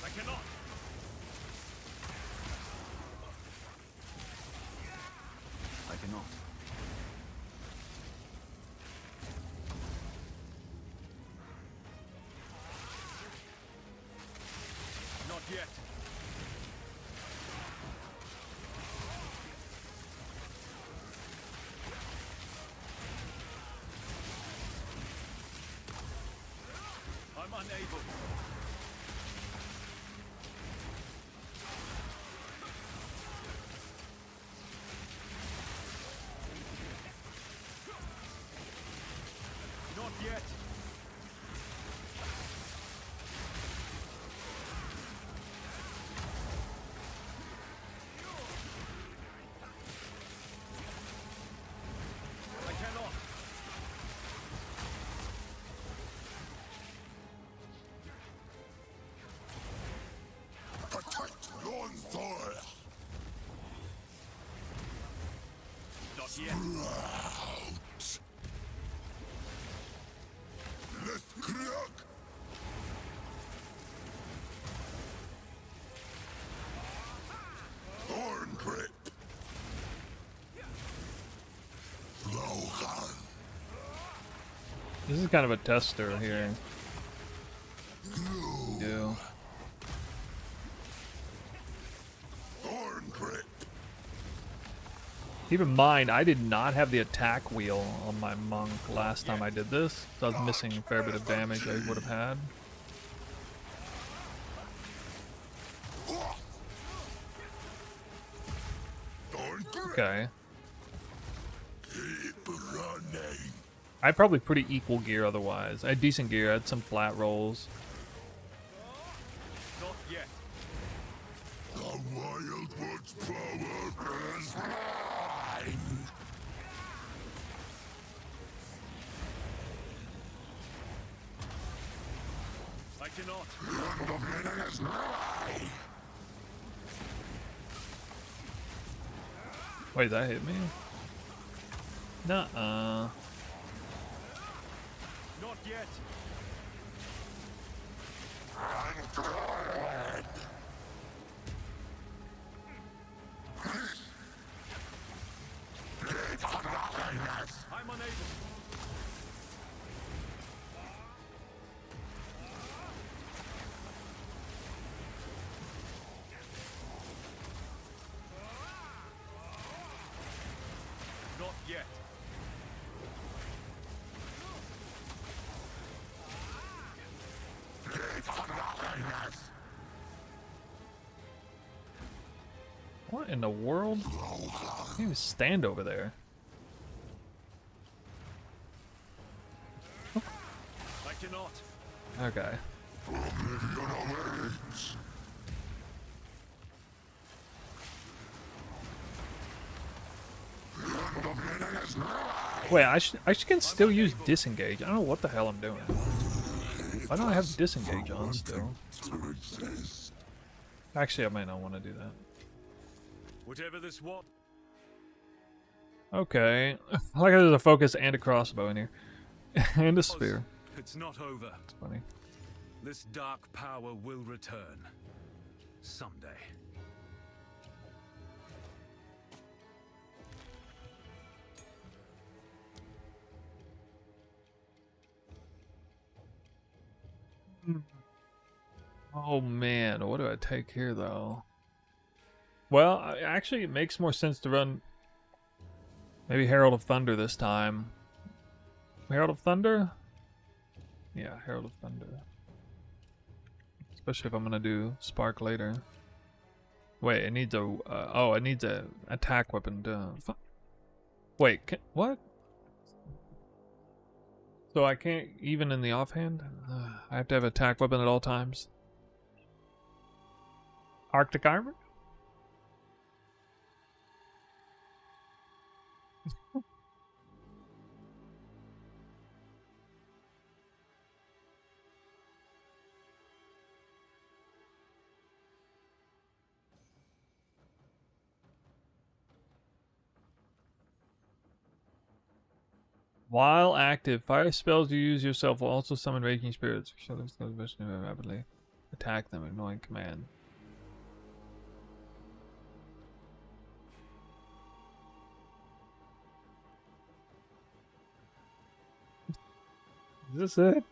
I cannot. I cannot. Not yet. I'm unable. Not yet. I cannot. yet. Let's crack. Thorn grip. Blowgun. This is kind of a tester here. Yeah. Thorn grip. Keep in mind, I did not have the attack wheel on my monk last time I did this, so I was missing a fair bit of damage I would have had. Okay. Keep running. I had probably pretty equal gear otherwise. I had decent gear, I had some flat rolls. Not yet. The Wildwood's power is mine. I cannot. The meaning is mine. Wait, that hit me? Nuh-uh. Not yet. I'm good. I'm unable. Not yet. What in the world? I can't even stand over there. I cannot. Okay. Wait, I can still use disengage. I don't know what the hell I'm doing. Why don't I have disengage on still? Actually, I might not want to do that. Whatever this was. Okay. I like how there's a focus and a crossbow in here. And a spear. It's not over. It's funny. This dark power will return. Someday. Oh man, what do I take here though? Well, actually it makes more sense to run maybe Herald of Thunder this time. Herald of Thunder? Yeah, Herald of Thunder. Especially if I'm gonna do Spark later. Wait, it needs a oh, it needs a attack weapon to wait, what? So I can't even in the offhand? I have to have attack weapon at all times. Arctic armor? While active, fire spells you use yourself will also summon raging spirits. Rapidly attack them, ignoring command. Is this it?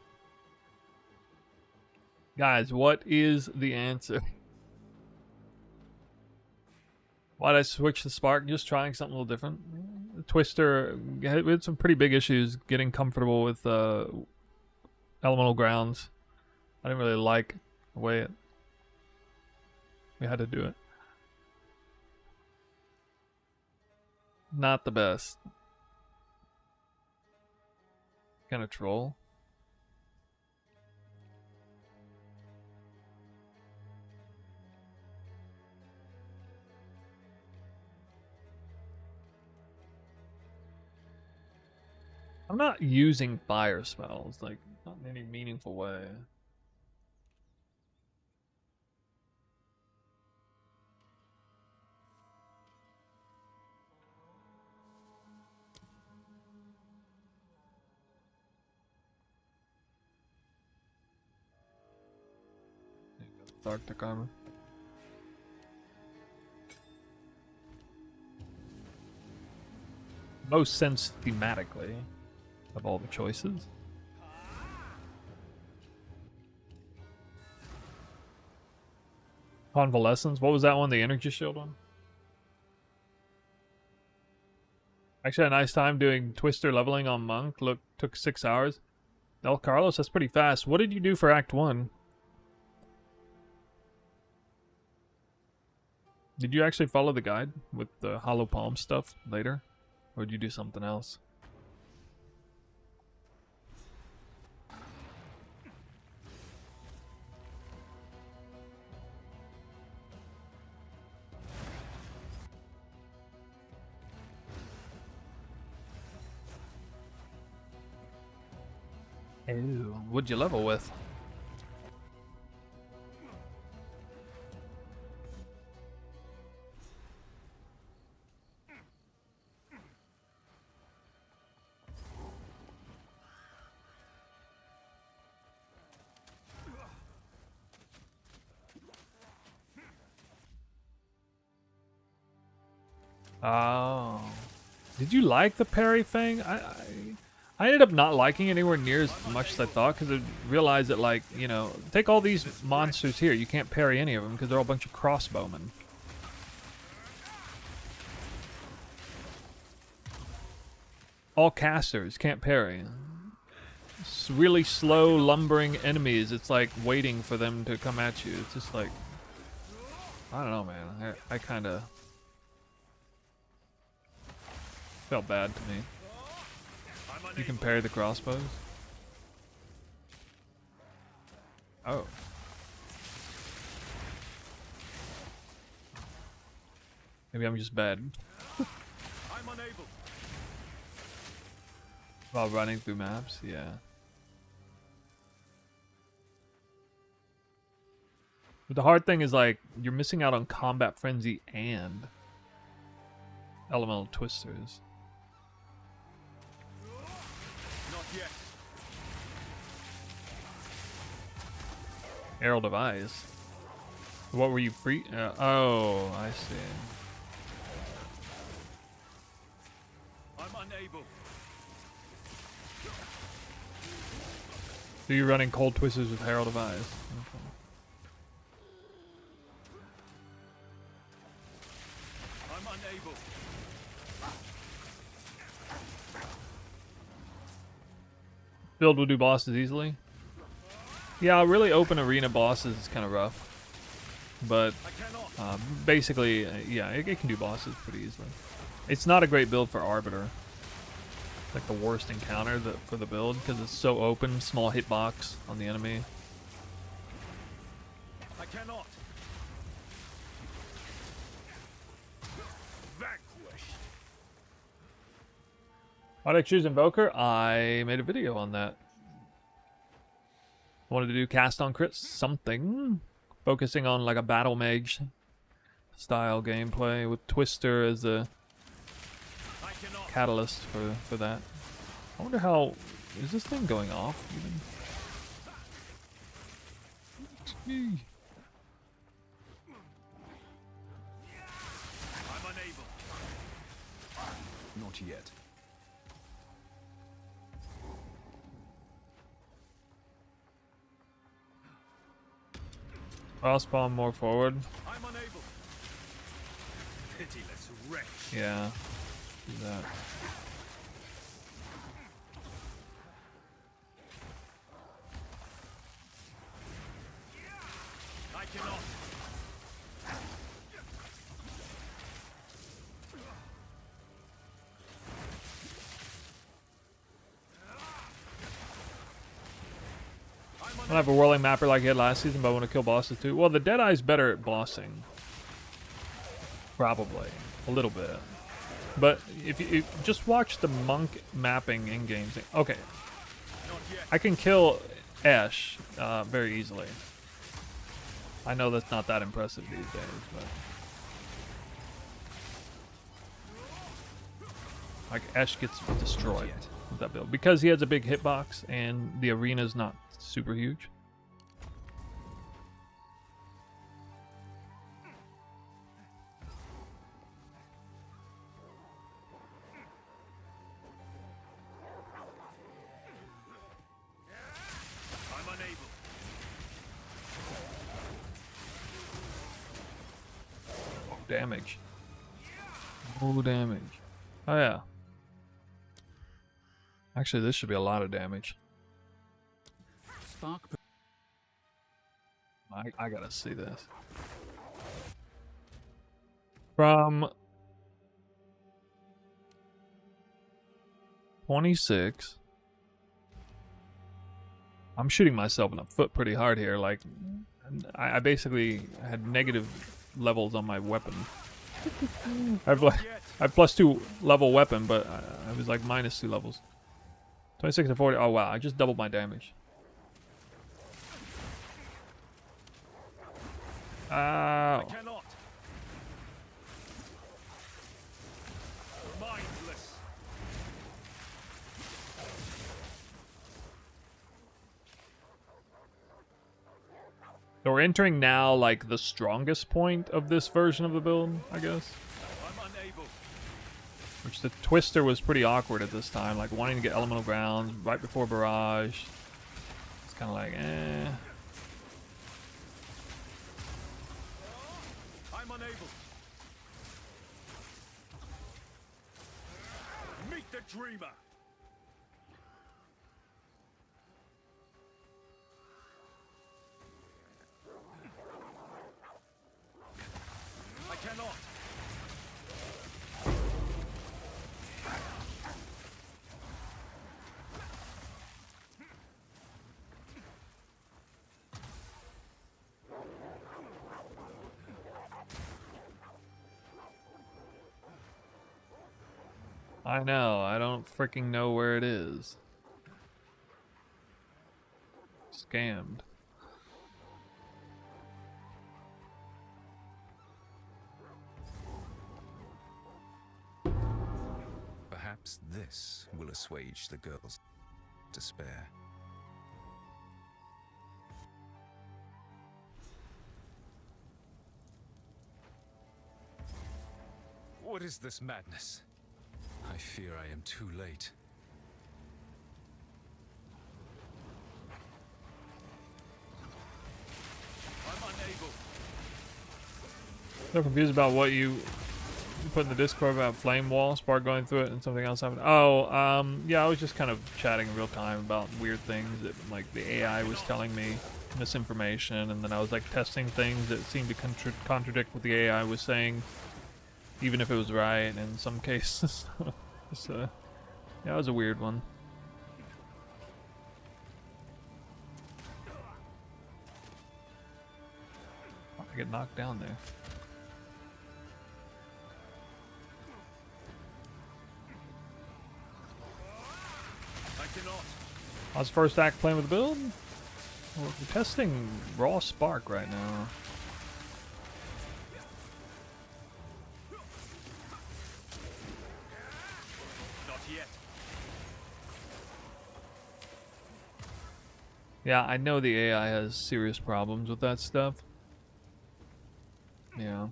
Guys, what is the answer? Why'd I switch the Spark? Just trying something a little different. Twister, we had some pretty big issues getting comfortable with elemental grounds. I didn't really like the way we had to do it. Not the best. Kind of troll. I'm not using fire spells, like, not in any meaningful way. Arctic armor. Most sense thematically of all the choices. Convalescence. What was that one? The energy shield one? Actually, had a nice time doing Twister leveling on Monk. Look, took 6 hours. El Carlos, that's pretty fast. What did you do for Act 1? Did you actually follow the guide with the Hollow Palm stuff later? Or did you do something else? Ew, what'd you level with? Oh. Did you like the parry thing? I ended up not liking it anywhere near as much as I thought, because I realized that, like, you know, take all these monsters here. You can't parry any of them because they're all a bunch of crossbowmen. All casters can't parry. It's really slow, lumbering enemies. It's like waiting for them to come at you. It's just like, I don't know, man. I kind of felt bad to me. You can parry the crossbows? Oh. Maybe I'm just bad. I'm unable. While running through maps, yeah. But the hard thing is, like, you're missing out on Combat Frenzy and Elemental Twisters. Yet. Herald of Eyes. What were you free? Oh, I see. I'm unable. So you're running Cold Twisters with Herald of Eyes. Okay. I'm unable. Build will do bosses easily. Yeah, really open arena bosses is kind of rough. But basically, yeah, it can do bosses pretty easily. It's not a great build for Arbiter. It's like the worst encounter for the build because it's so open, small hitbox on the enemy. I cannot. Vanquished. Why did I choose Invoker? I made a video on that. I wanted to do cast on crit something, focusing on like a battle mage style gameplay with Twister as a catalyst for that. I wonder how is this thing going off even? I'm unable. Not yet. I'll spawn more forward. I'm unable. Pitiless wretch. Yeah. Do that. I cannot. I don't have a whirling mapper like I had last season, but I want to kill bosses too. Well, the Deadeye's better at bossing. Probably. A little bit. But if you just watch the monk mapping in games. Okay. I can kill Esh very easily. I know that's not that impressive these days, but like Esh gets destroyed with that build because he has a big hitbox and the arena's not super huge. damage. No damage. Oh yeah. Actually, this should be a lot of damage. Spark. I gotta see this. From 26. I'm shooting myself in the foot pretty hard here. Like, I basically had negative levels on my weapon. I have +2 level weapon, but I was like -2 levels. 26 to 40. Oh wow, I just doubled my damage. I cannot. Mindless. So we're entering now like the strongest point of this version of the build, I guess. I'm unable. Which the Twister was pretty awkward at this time, like wanting to get elemental grounds right before barrage. It's kind of like, eh. I'm unable. Meet the dreamer. I cannot. I know, I don't freaking know where it is. Scammed. Perhaps this will assuage the girl's despair. What is this madness? I fear I am too late. I'm unable. So confused about what you put in the Discord about flame wall, spark going through it, and something else happened. Oh, yeah, I was just kind of chatting in real time about weird things that, like, the AI was telling me misinformation, and then I was like testing things that seemed to contradict what the AI was saying, even if it was right in some cases. So, yeah, it was a weird one. I get knocked down there. I cannot. How's first act playing with the build? We're testing raw spark right now. Not yet. Yeah, I know the AI has serious problems with that stuff. Yeah.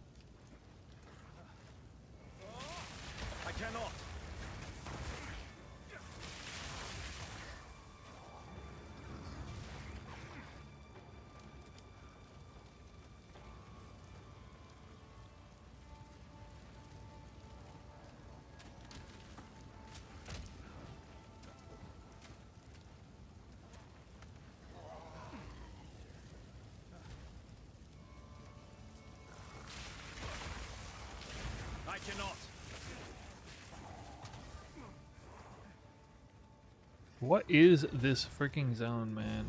I cannot. I cannot. What is this freaking zone, man?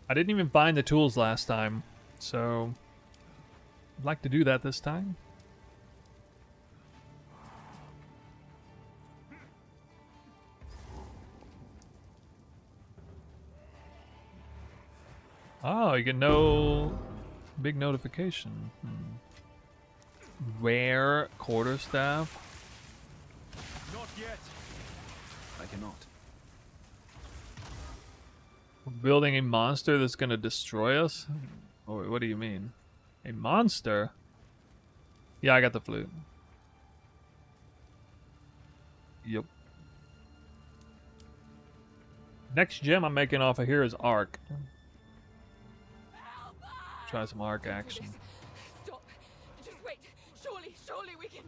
I didn't even find the tools last time, so I'd like to do that this time. Oh, you get no big notification. Rare quarterstaff. Not yet. I cannot. We're building a monster that's gonna destroy us? Oh, what do you mean? A monster? Yeah, I got the flute. Yep. Next gem I'm making off of here is Arc. Try some Arc action. Stop. Just wait. Surely we can.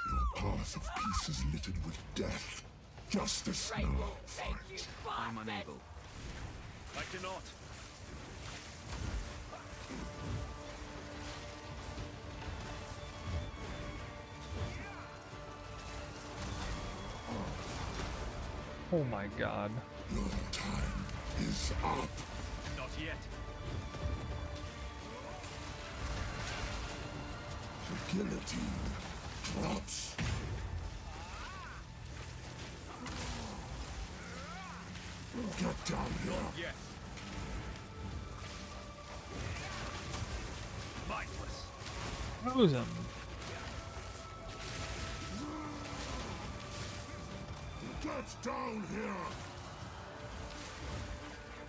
Your path of peace is littered with death. Justice now. Fight. I'm unable. I cannot. Oh my god. Your time is up. Not yet. The guillotine drops. Get down here. Yes. Mindless. Froze him. Get down here.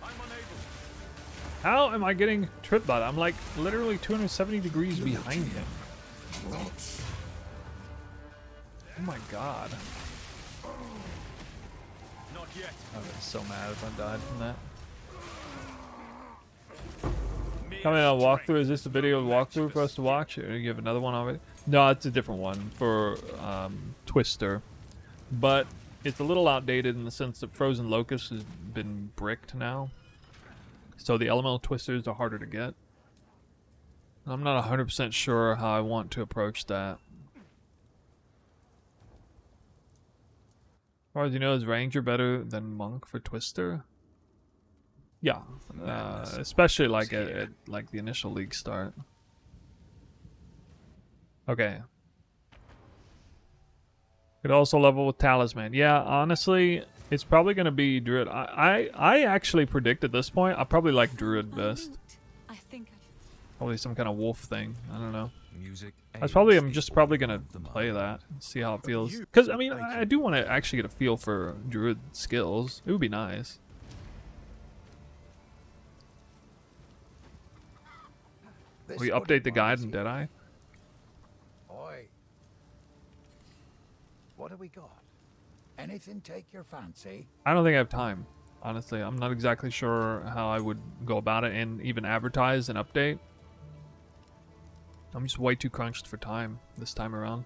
I'm unable. How am I getting tripped by that? I'm like literally 270 degrees behind him. Drops. Oh my god. Not yet. I would be so mad if I died from that. Coming on a walkthrough, is this a video walkthrough for us to watch? Or you have another one already? No, it's a different one for Twister. But it's a little outdated in the sense that Frozen Locust has been bricked now. So the elemental twisters are harder to get. I'm not 100% sure how I want to approach that. As far as you know, is Ranger better than Monk for Twister? Yeah, especially like at like the initial league start. Okay. Could also level with Talisman. Yeah, honestly, it's probably going to be Druid. I actually predict at this point, I probably like Druid best. I think Probably some kind of wolf thing. I don't know. Music. I'm just probably going to play that and see how it feels. Because, I mean, I do want to actually get a feel for Druid skills. It would be nice. We update the guide in Deadeye? Oi. What have we got? Anything take your fancy? I don't think I have time. Honestly, I'm not exactly sure how I would go about it and even advertise an update. I'm just way too crunched for time this time around.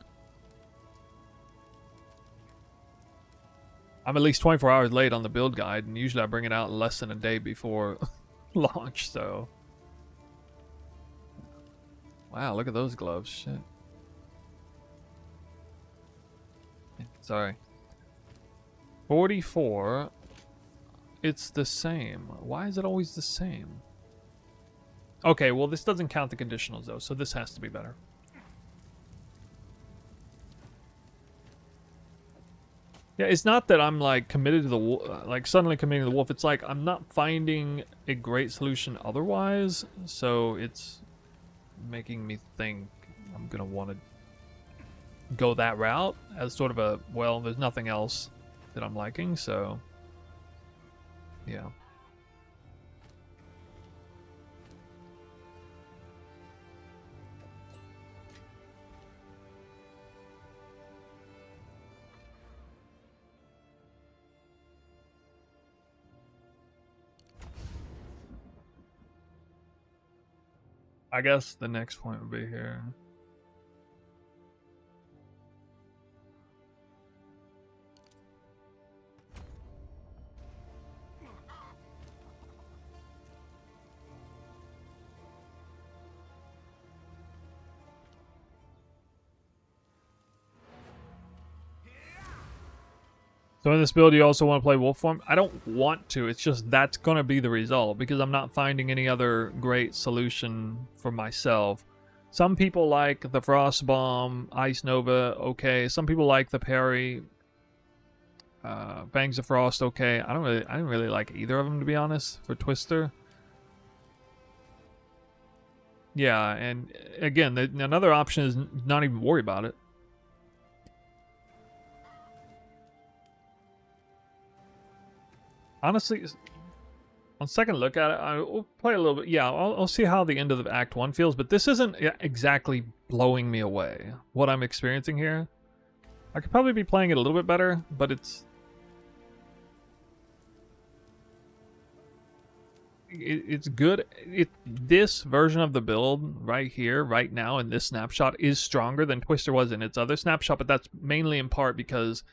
I'm at least 24 hours late on the build guide, and usually I bring it out less than a day before launch, so... Wow, look at those gloves. Shit. Sorry. 44. It's the same. Why is it always the same? Okay, well this doesn't count the conditionals though, so this has to be better. Yeah, it's not that I'm like committed to the like suddenly committing to the wolf. It's like I'm not finding a great solution otherwise, so it's making me think I'm gonna want to go that route as sort of a, well, there's nothing else that I'm liking, so yeah. I guess the next point would be here. So in this build, you also want to play wolf form? I don't want to. It's just that's going to be the result because I'm not finding any other great solution for myself. Some people like the Frost Bomb, Ice Nova, okay. Some people like the parry, Fangs of Frost, okay. I didn't really like either of them, to be honest, for Twister. Yeah, and again, another option is not even worry about it. Honestly, on second look at it, I'll play a little bit. Yeah, I'll see how the end of the Act 1 feels, but this isn't exactly blowing me away, what I'm experiencing here. I could probably be playing it a little bit better, but it's... it's good. This version of the build right here, right now, in this snapshot is stronger than Twister was in its other snapshot, but that's mainly in part because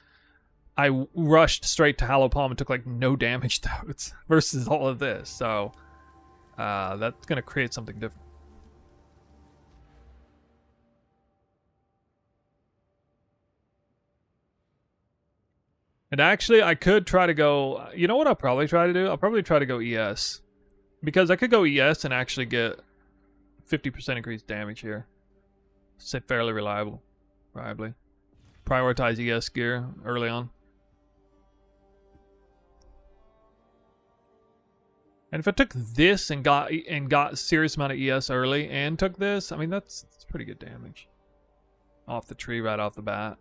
I rushed straight to Hollow Palm and took like no damage to it versus all of this. So that's gonna create something different. And actually, I could try to go... You know what I'll probably try to do? I'll probably try to go ES. Because I could go ES and actually get 50% increased damage here. It's fairly reliably. Prioritize ES gear early on. And if I took this and got a serious amount of ES early and took this, I mean, that's pretty good damage. Off the tree right off the bat.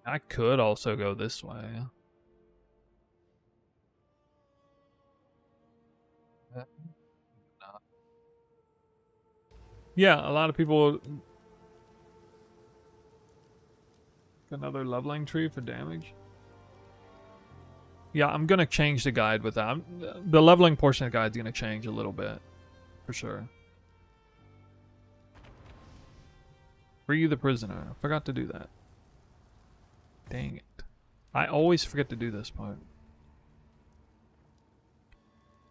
I could also go this way. Yeah, a lot of people... Another leveling tree for damage. Yeah, I'm gonna change the guide with that. The leveling portion of the guide's gonna change a little bit. For sure. Free the prisoner. I forgot to do that. Dang it. I always forget to do this part.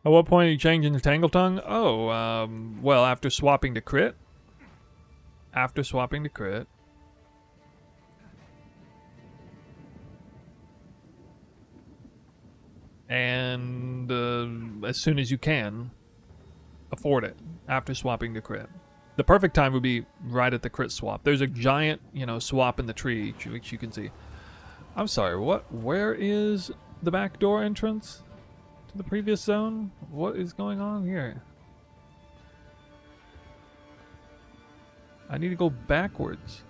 At what point are you changing the Tangle Tongue? Oh, well, after swapping to crit. After swapping to crit. And as soon as you can afford it after swapping to crit. The perfect time would be right at the crit swap. There's a giant, you know, swap in the tree, which you can see. I'm sorry, what? Where is the back door entrance to the previous zone? What is going on here? I need to go backwards.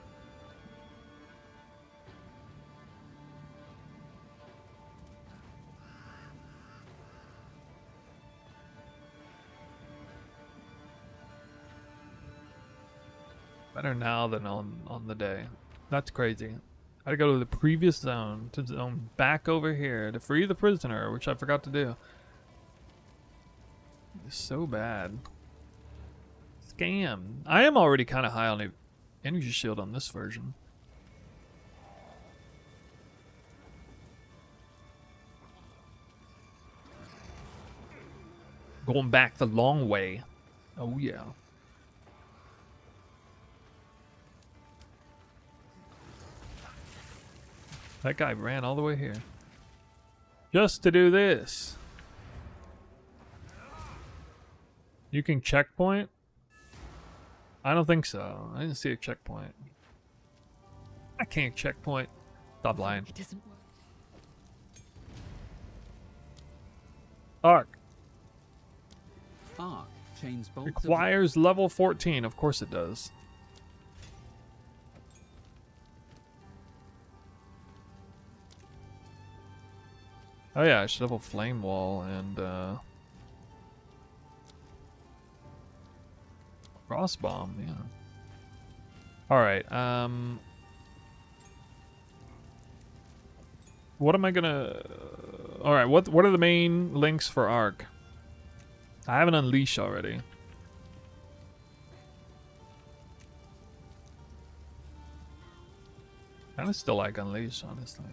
Better now than on the day. That's crazy. I gotta go to the previous zone, to zone back over here to free the prisoner, which I forgot to do. It's so bad. Scam. I am already kind of high on the energy shield on this version. Going back the long way. Oh yeah. That guy ran all the way here. Just to do this. You can checkpoint? I don't think so. I didn't see a checkpoint. I can't checkpoint. Stop lying. It doesn't work. Arc. Arc chains bolts. Requires level 14. Of course it does. Oh yeah, I should level Flame Wall and Frost Bomb, yeah. Alright, what am I gonna... Alright, what are the main links for Arc? I have an Unleash already. I kinda still like Unleash, honestly.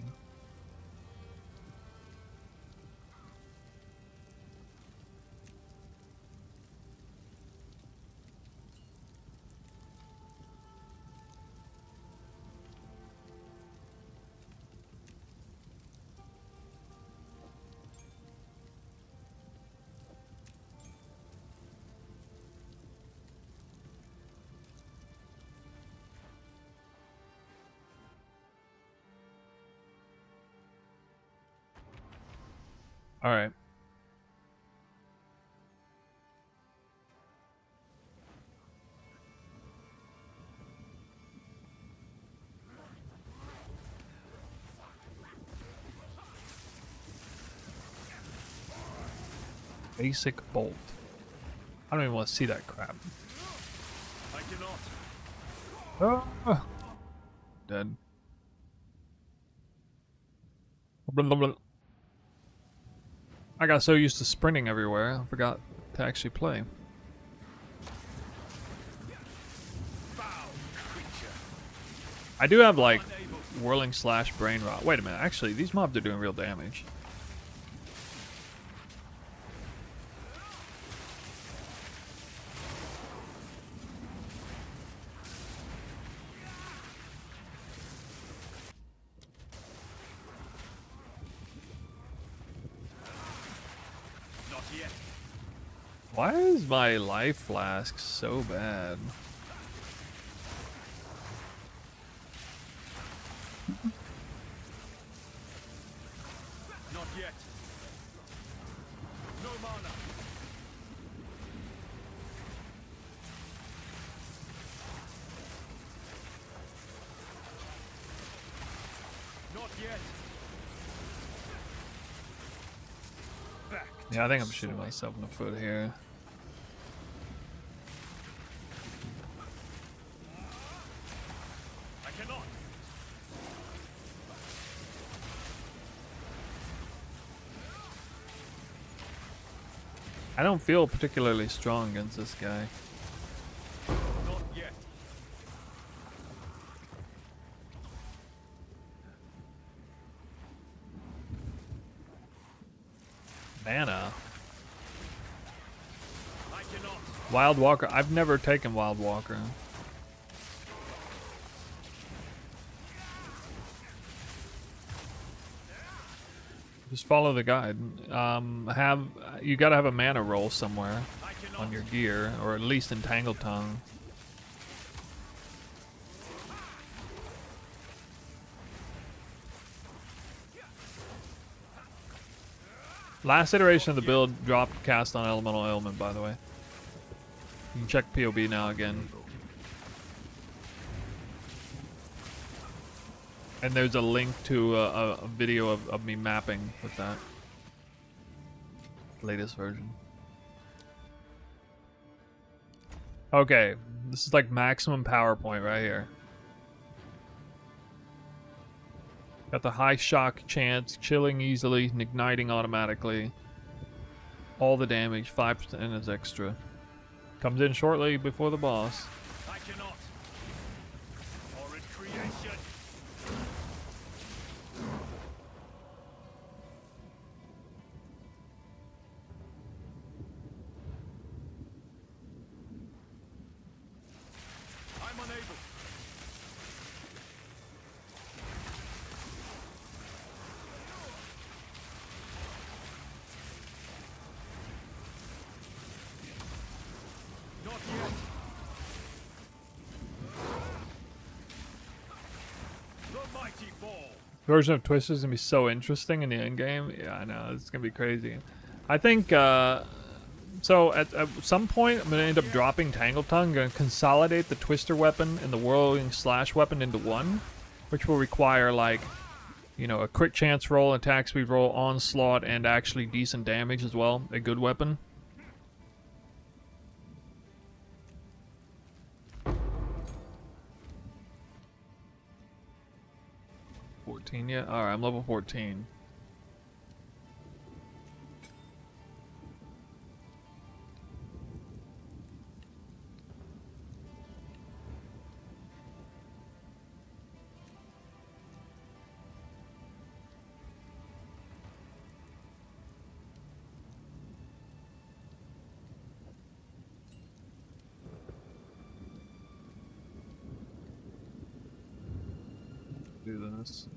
All right. Basic bolt. I don't even want to see that crap. I cannot. Ah, dead. Blah, blah, blah. I got so used to sprinting everywhere, I forgot to actually play. I do have like whirling slash brain rot. Wait a minute, actually these mobs are doing real damage. Not yet. Why is my life flask so bad? Not yet. No mana. Not yet. Back. Yeah, I think I'm shooting myself in the foot here. I cannot. I don't feel particularly strong against this guy. Not yet. Mana. I cannot. Wild Walker. I've never taken Wild Walker. Just follow the guide. You gotta have a mana roll somewhere on your gear, or at least in Tangle Tongue. Last iteration of the build dropped cast on elemental ailment, by the way. You can check POB now again. And there's a link to a video of me mapping with that. Latest version. Okay, this is like maximum PowerPoint right here. Got the high shock chance, chilling easily, and igniting automatically. All the damage, 5% is extra. Comes in shortly before the boss. I cannot. Horrid creation. I'm unable. Not yet. The mighty fall. Version of Twister is gonna be so interesting in the end game. Yeah, I know, it's gonna be crazy. I think so at some point I'm gonna end up dropping Tangle Tongue. I'm gonna consolidate the Twister weapon and the whirling slash weapon into one, which will require like, you know, a crit chance roll, attack speed roll, onslaught, and actually decent damage as well. A good weapon. Yeah, alright, I'm level 14. Do this.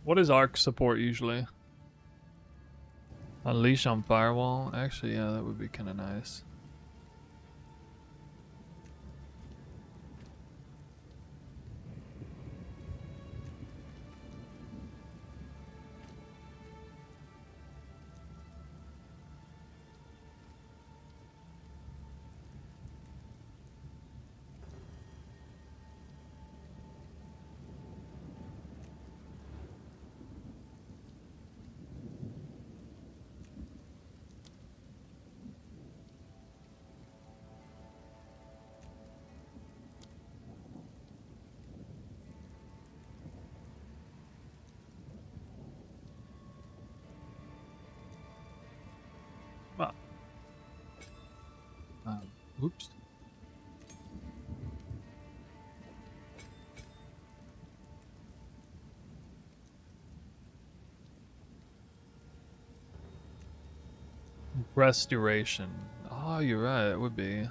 What is arc support usually? Unleash on firewall? Actually, yeah, that would be kind of nice. Oops. Rest duration. Oh, you're right. It would be.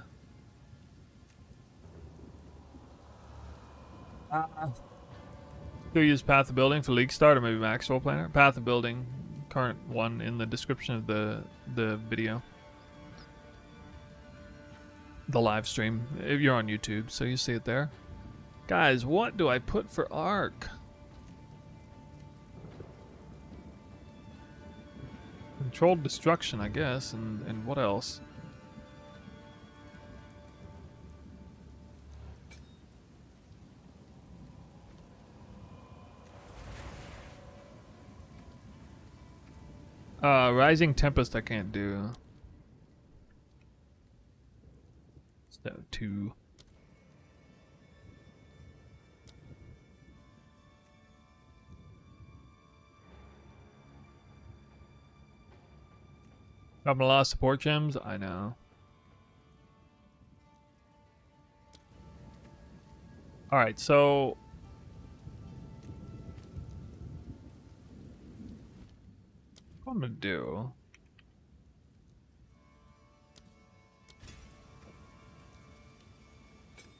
Still use Path of Building for League Start or maybe Maxwell Planner. Path of Building, current one in the description of the video. The live stream. If you're on YouTube, so you see it there. Guys, what do I put for Arc? Controlled destruction, I guess, and what else? Rising Tempest I can't do. Step 2. Dropping a lot of support gems? I know. Alright, so... what I'm gonna do...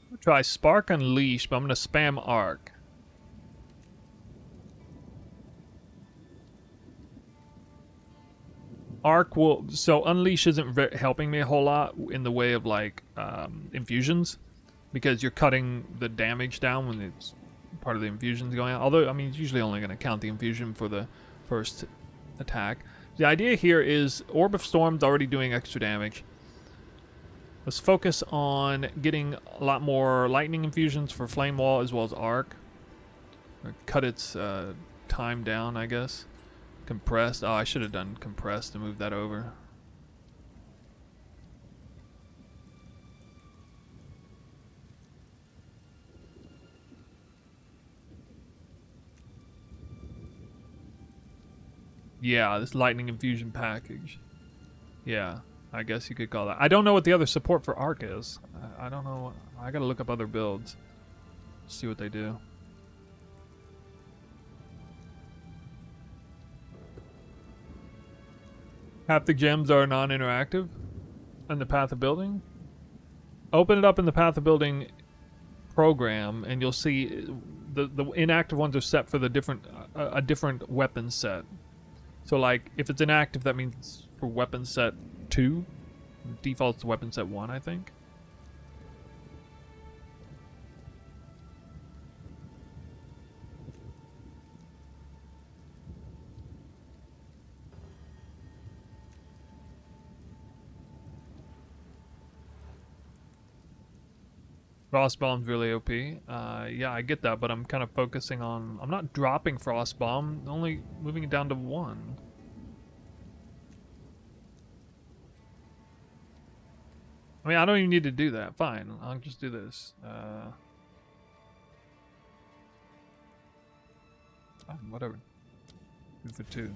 I'm gonna try Spark Unleash, but I'm gonna spam Arc. Arc will... so Unleash isn't helping me a whole lot in the way of, like, infusions. Because you're cutting the damage down when it's part of the infusions going out. Although, I mean, it's usually only going to count the infusion for the first attack. The idea here is Orb of Storm's already doing extra damage. Let's focus on getting a lot more lightning infusions for Flame Wall as well as Arc. Or cut its time down, I guess. Compressed. Oh, I should have done compressed to move that over. Yeah, this lightning infusion package. Yeah, I guess you could call that. I don't know what the other support for Arc is. I don't know. I gotta look up other builds. See what they do. Half the gems are non-interactive in the Path of Building. Open it up in the Path of Building program and you'll see the inactive ones are set for the different a different weapon set. So like if it's inactive, that means for weapon set 2. Default's weapon set 1, I think. Frostbomb's really OP. Yeah, I get that, but I'm kind of focusing on... I'm not dropping Frostbomb, only moving it down to 1. I mean, I don't even need to do that. Fine, I'll just do this. Fine, whatever. 2 for 2.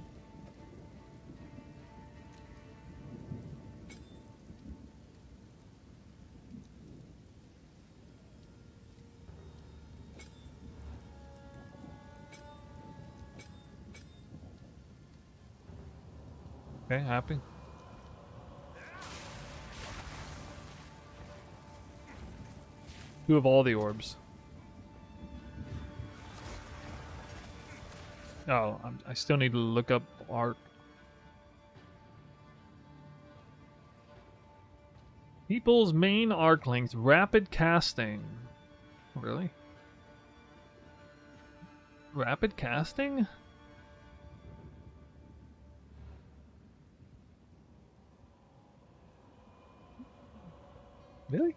Okay, happy. Two of all the orbs. Oh, I still need to look up Arc. People's main arc length, rapid casting. Really? Rapid casting? Really?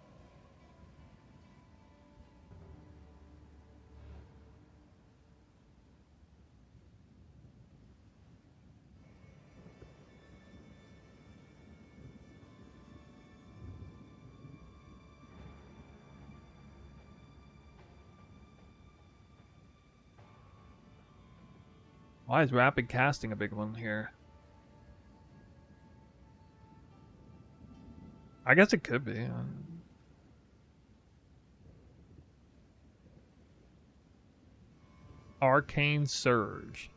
Why is rapid casting a big one here? I guess it could be. Arcane Surge.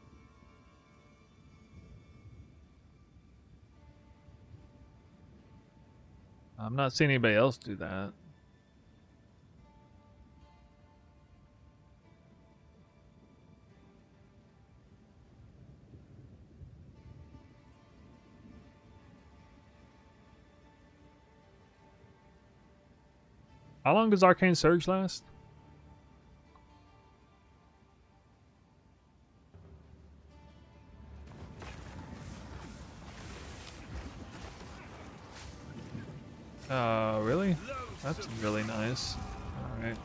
I'm not seeing anybody else do that. How long does Arcane Surge last? Really? That's really nice. Alright.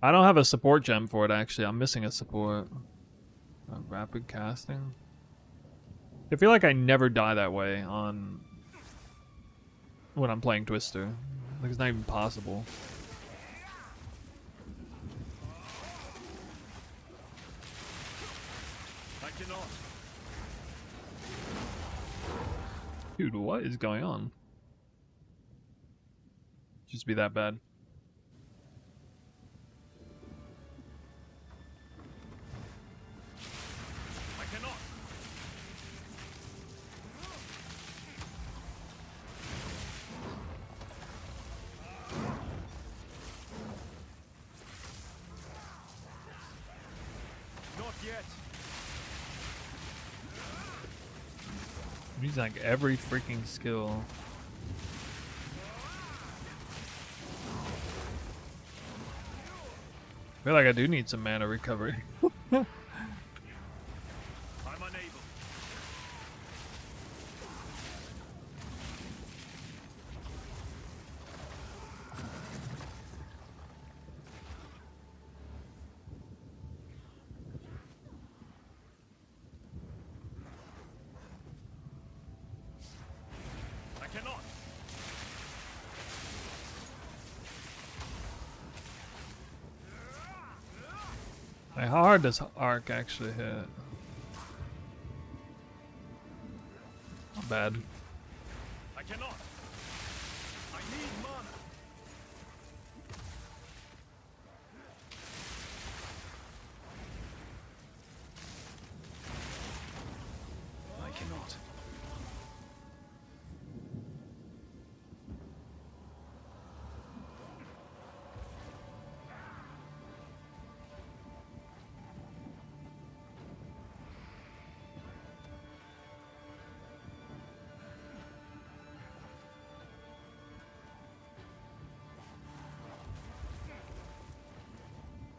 I don't have a support gem for it, actually. I'm missing a support. Rapid casting? I feel like I never die that way on... when I'm playing Twister. Like, it's not even possible. I cannot. Dude, what is going on? Just be that bad. I cannot. Not yet. He's like every freaking skill. I feel like I do need some mana recovery. I'm unable. I cannot. Like, how hard does Arc actually hit? Not bad. I cannot. I need mana. I cannot.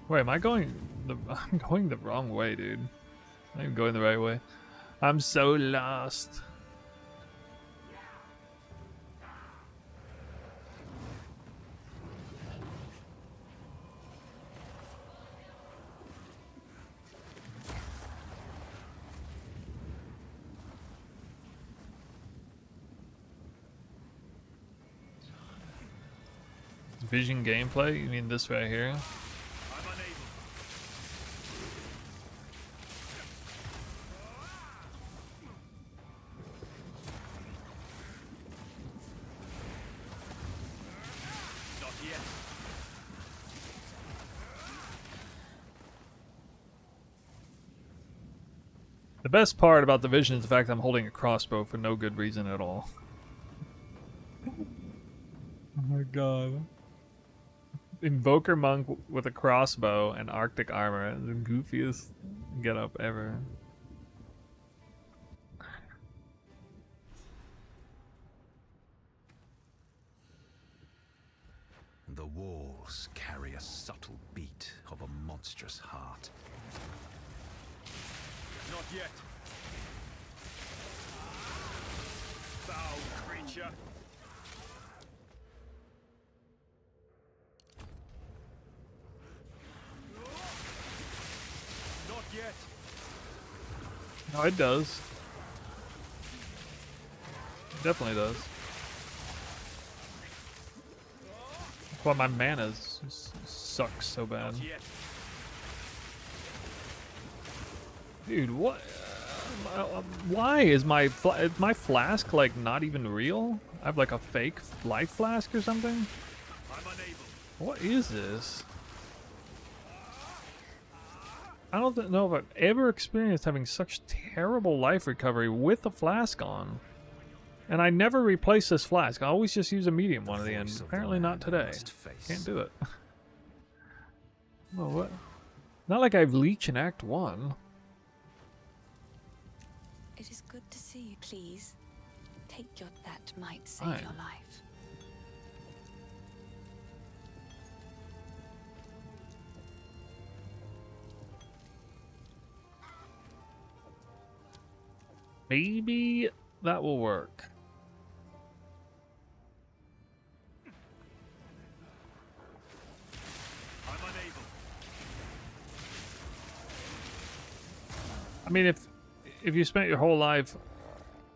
Wait, am I going the... I'm going the wrong way, dude. I'm not even going the right way. I'm so lost. Vision gameplay? You mean this right here? I'm unable. Not yet. The best part about the vision is the fact that I'm holding a crossbow for no good reason at all. Oh my god. Invoker monk with a crossbow and Arctic armor. The goofiest get up ever. The walls carry a subtle beat of a monstrous heart. Not yet. Foul creature. Not yet. No, it does. It definitely does. That's why my mana sucks so bad. Not yet. Dude, what? Why is my flask like not even real? I have like a fake life flask or something. What is this? I don't know if I've ever experienced having such terrible life recovery with a flask on. And I never replace this flask. I always just use a medium one at the end. Apparently not today. Can't do it. Oh, what? Not like I've leech in Act 1. It is good to see you. Please, take your that might save Fine. your life. Maybe that will work. I'm unable. I mean, if you spent your whole life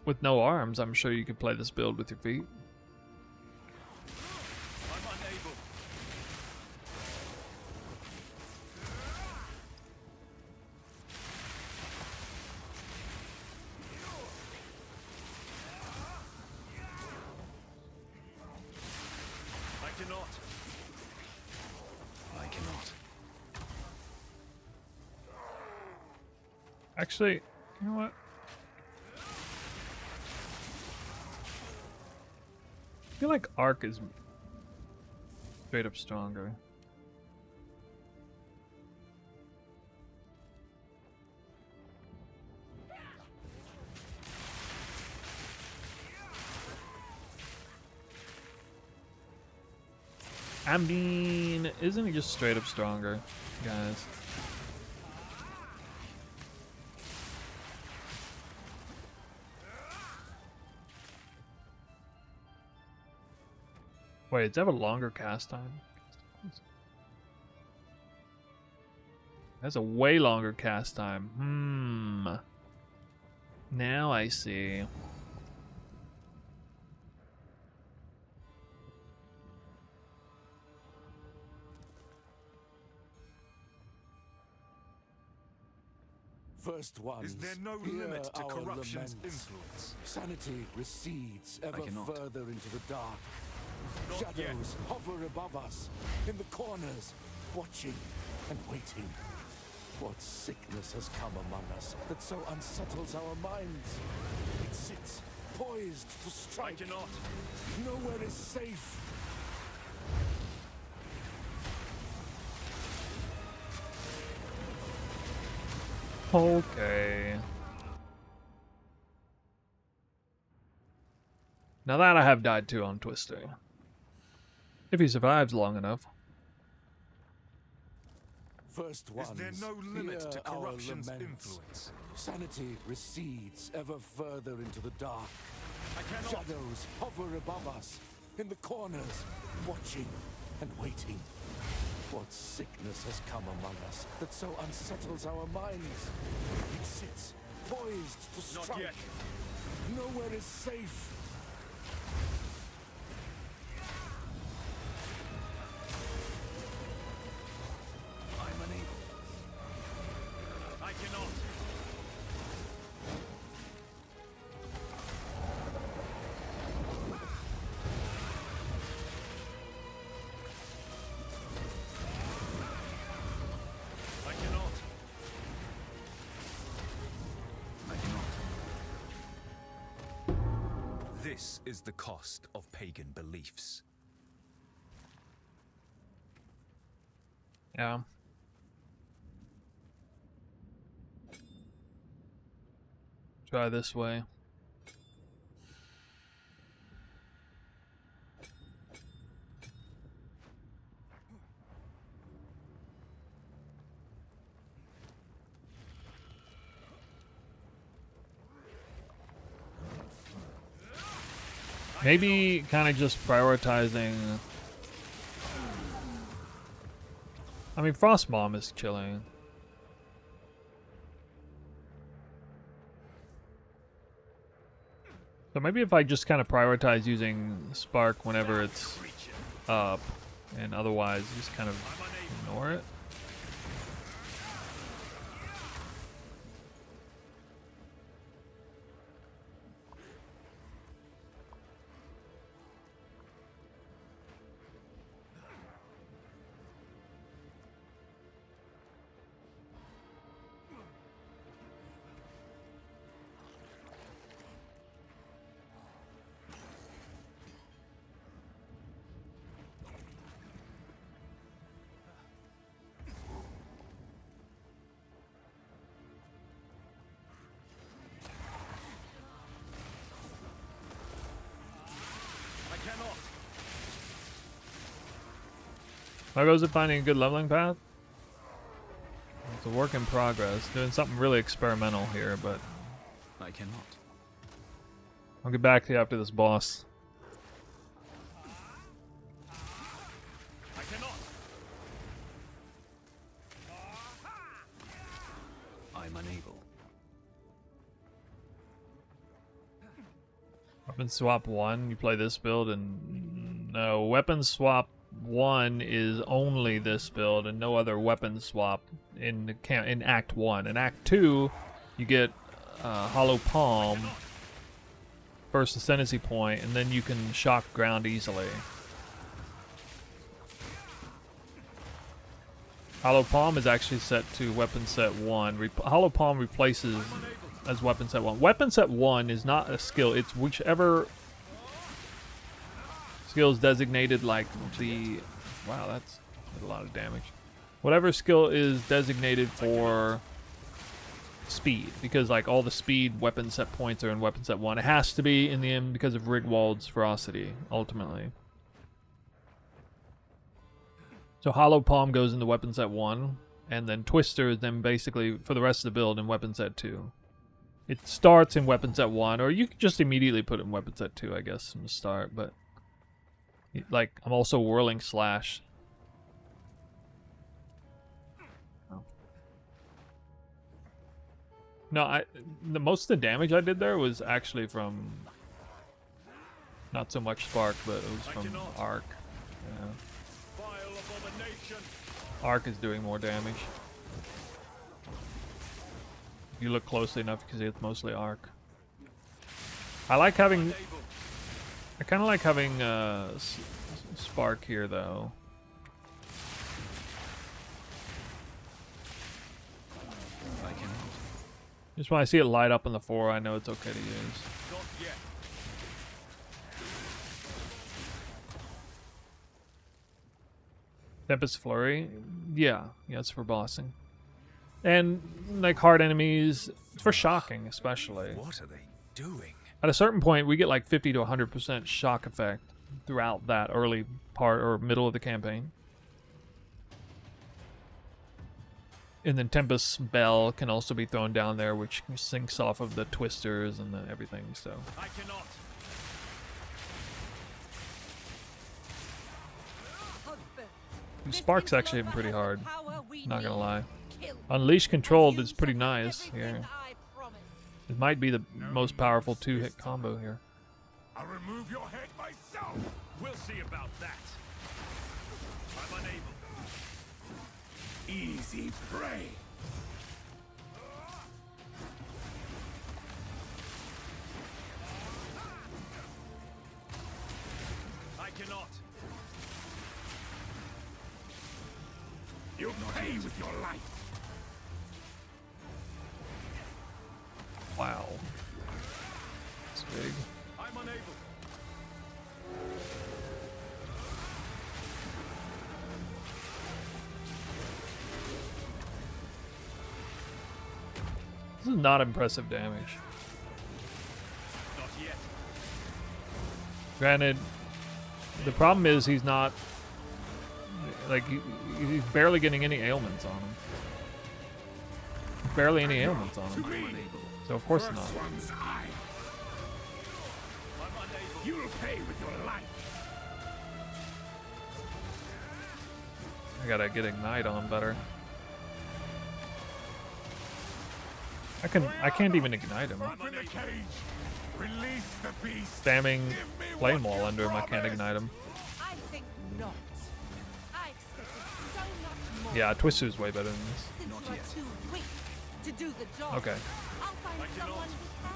with no arms, I'm sure you could play this build with your feet. I'm unable. I cannot. I cannot. Actually, you know what? I feel like Arc is straight up stronger. I mean, isn't he just straight up stronger, guys? Wait, does it have a longer cast time? That's a way longer cast time. Now I see. First ones, Is there no hear limit to our corruption's laments. influence? Sanity recedes ever cannot. further into the dark. Not Shadows yet. hover above us, in the corners, watching and waiting. What sickness has come among us that so unsettles our minds? It sits, poised to strike. I cannot. Nowhere is safe. Okay. Now that I have died too on Twister. If he survives long enough. First ones, Is there no limit hear to our corruption's laments. influence? Sanity recedes ever further into the dark. I cannot. Shadows hover above us, in the corners, watching and waiting. What sickness has come among us that so unsettles our minds? It sits, poised to strike. Not yet. Nowhere is safe. I'm unable. I cannot. I cannot. I cannot. This is the cost of pagan beliefs. Yeah. Try this way. Maybe kind of just prioritizing. I mean, Frost Mom is chilling. So maybe if I just kind of prioritize using Spark whenever it's up, and otherwise just kind of ignore it. How goes it finding a good leveling path? It's a work in progress. Doing something really experimental here, but I cannot. I'll get back to you after this boss. I cannot. I'm unable. Weapon swap 1, you play this build, and no, weapon swap 1 is only this build and no other weapon swap in Act 1. In Act 2, you get Hollow Palm, first ascendancy point, and then you can shock ground easily. Hollow Palm is actually set to weapon set 1. Hollow Palm replaces as weapon set 1. Weapon set 1 is not a skill, it's whichever skill is designated like the... Wow, that's a lot of damage. Whatever skill is designated for speed, because like all the speed weapon set points are in weapon set 1. It has to be in the end because of Rigwald's ferocity, ultimately. So Hollow Palm goes into weapon set 1, and then Twister is then basically for the rest of the build in weapon set 2. It starts in weapon set 1, or you could just immediately put it in weapon set 2, I guess, from the start, but like I'm also Whirling Slash. Oh. No, most of the damage I did there was actually from not so much Spark, but it was from Arc. Yeah. Arc is doing more damage. If you look closely enough, you can see it's mostly Arc. I like having... I kind of like having Spark here, though. I cannot. Just when I see it light up on the 4, I know it's okay to use. Not yet. Tempest Flurry, yeah, it's for bossing. And like hard enemies, it's for shocking especially. What are they doing? At a certain point, we get like 50 to 100% shock effect throughout that early part or middle of the campaign. And then Tempest Bell can also be thrown down there, which syncs off of the twisters and everything. So I cannot. Spark's actually hitting pretty hard, not gonna lie. Unleash Controlled is pretty nice here. It might be the most powerful 2-hit combo here. I'll remove your head myself. We'll see about that. I'm unable. Easy prey. I cannot. You'll pay with your life. Wow. It's big. I'm unable. This is not impressive damage. Not yet. Granted, the problem is he's not... Like, he's barely getting any ailments on him. Barely any ailments on him. So of course not. You'll pay with your life. I gotta get Ignite on better. I can't even ignite him. Release the beast. Spamming Flame Wall under him, I can't ignite him. I think not. I expected so much more. Yeah, Twister's way better than this. Since you are too weak to do the job. Okay. I'll find someone who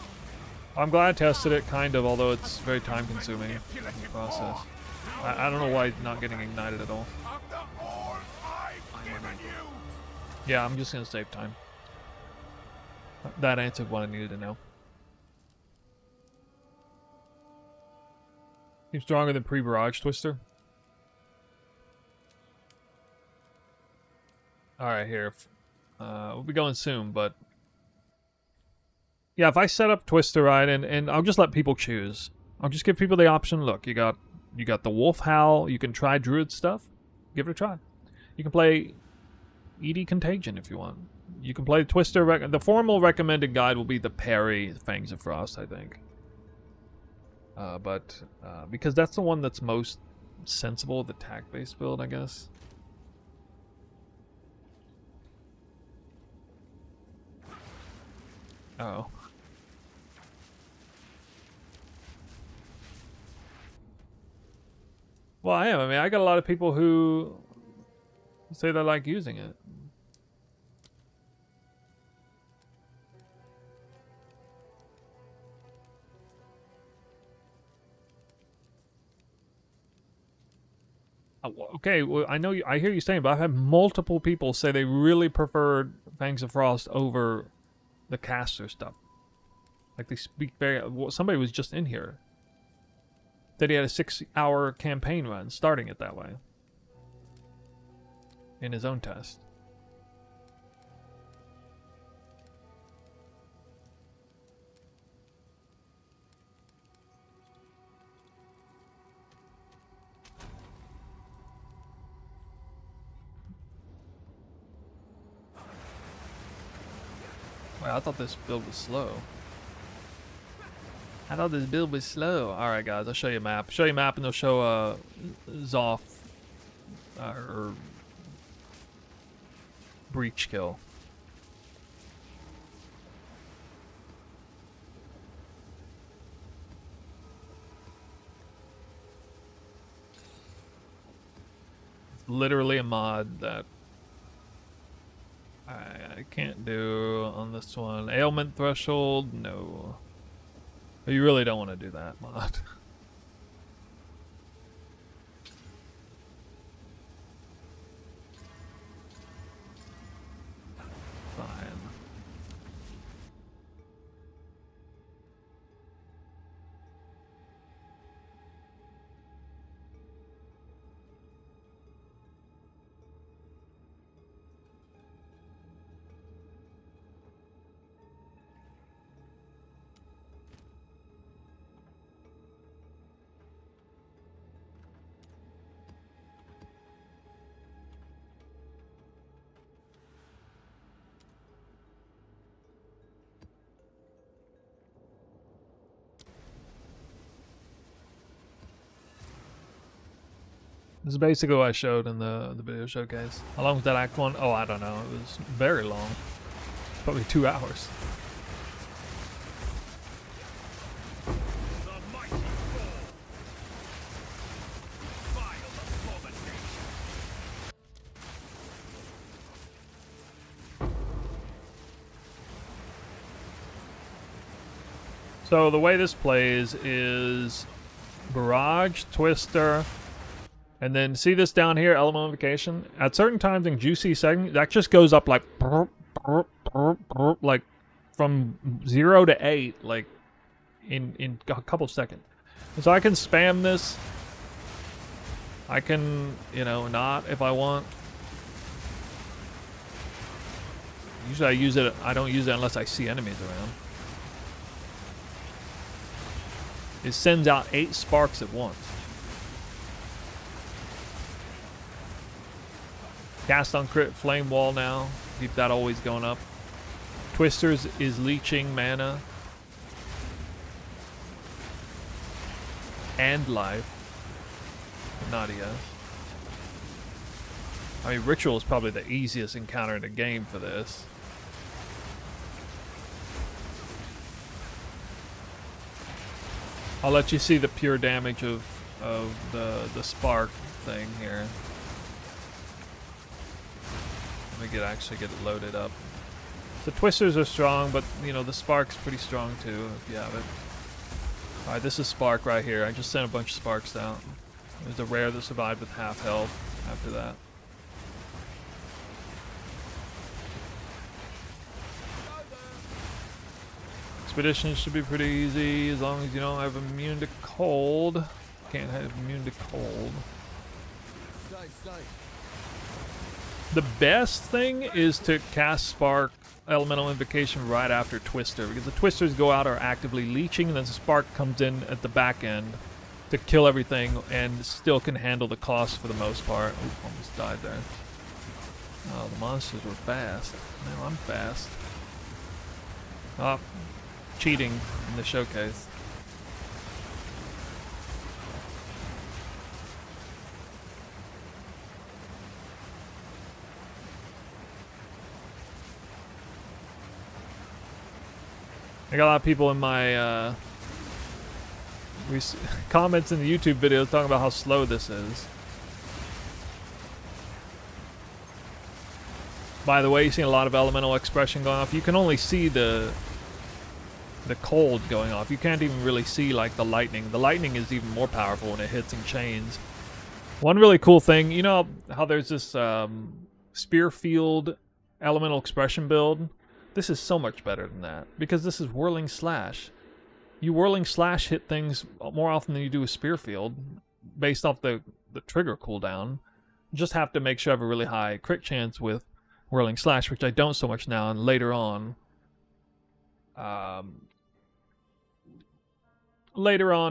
can. I'm glad I tested it, kind of, although it's very time consuming in the process. I don't know why it's not getting ignited at all. Yeah, I'm just gonna save time. That answered what I needed to know. Seems stronger than pre-barrage Twister. Alright, here. We'll be going soon, but... Yeah, if I set up Twister right, and I'll just let people choose. I'll just give people the option, look, you got the Wolf Howl, you can try Druid stuff. Give it a try. You can play ED Contagion if you want. You can play Twister. The formal recommended guide will be the parry Fangs of Frost, I think. But because that's the one that's most sensible, the attack-based build, I guess. Oh. Well, I am. I mean, I got a lot of people who say they like using it. Okay, well, I know I hear you saying, but I've had multiple people say they really preferred Fangs of Frost over the caster stuff. Like they speak very. Well, somebody was just in here. That he had a 6-hour campaign run, starting it that way. In his own test. Wow, I thought this build was slow. I thought this build was slow. Alright guys, I'll show you a map. Show you a map and they'll show Zoff or breach kill. It's literally a mod that I can't do on this one. Ailment threshold, no. But you really don't want to do that mod. Fine. This is basically what I showed in the video showcase. How long was that Act 1? Oh, I don't know. It was very long. Probably 2 hours. So the way this plays is Barrage, Twister, and then see this down here, Elemental Invocation? At certain times in juicy segments, that just goes up like from 0 to 8, like in a couple seconds. And so I can spam this. I can, you know, not if I want. Usually I don't use it unless I see enemies around. It sends out 8 sparks at once. Cast on crit flame wall now. Keep that always going up. Twisters is leeching mana. And life. But not yet. I mean, Ritual is probably the easiest encounter in the game for this. I'll let you see the pure damage of the spark thing here. Let me actually get it loaded up. The Twisters are strong, but you know the Spark's pretty strong too if you have it. Alright, this is Spark right here. I just sent a bunch of Sparks down. There's a rare that survived with half health after that. Expeditions should be pretty easy as long as you don't have immune to cold. Can't have immune to cold. The best thing is to cast Spark Elemental Invocation right after Twister, because the Twisters go out are actively leeching, and then the Spark comes in at the back end to kill everything and still can handle the cost for the most part. Ooh, almost died there. Oh, the monsters were fast. Now I'm fast. Oh, cheating in the showcase. I got a lot of people in my comments in the YouTube video talking about how slow this is. By the way, you're seeing a lot of elemental expression going off. You can only see the cold going off. You can't even really see like the lightning. The lightning is even more powerful when it hits in chains. One really cool thing, you know how there's this spear field elemental expression build? This is so much better than that because this is whirling slash. You whirling slash hit things more often than you do a spear field based off the trigger cooldown. You just have to make sure you have a really high crit chance with whirling slash, which I don't so much now, and later on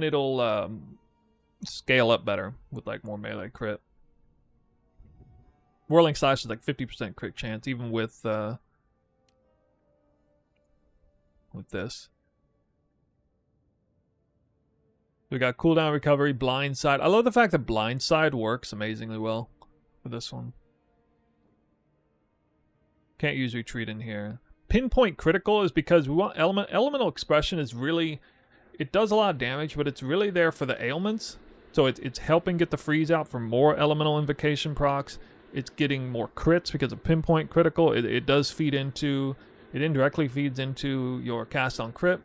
it'll scale up better with like more melee crit. Whirling slash is like 50% crit chance even with this. We got cooldown recovery, blindside. I love the fact that blindside works amazingly well for this one. Can't use retreat in here. Pinpoint critical is because we want elemental expression is really, it does a lot of damage, but it's really there for the ailments. So it's helping get the freeze out for more elemental invocation procs. It's getting more crits because of pinpoint critical. It does feed into, it indirectly feeds into your cast on crit.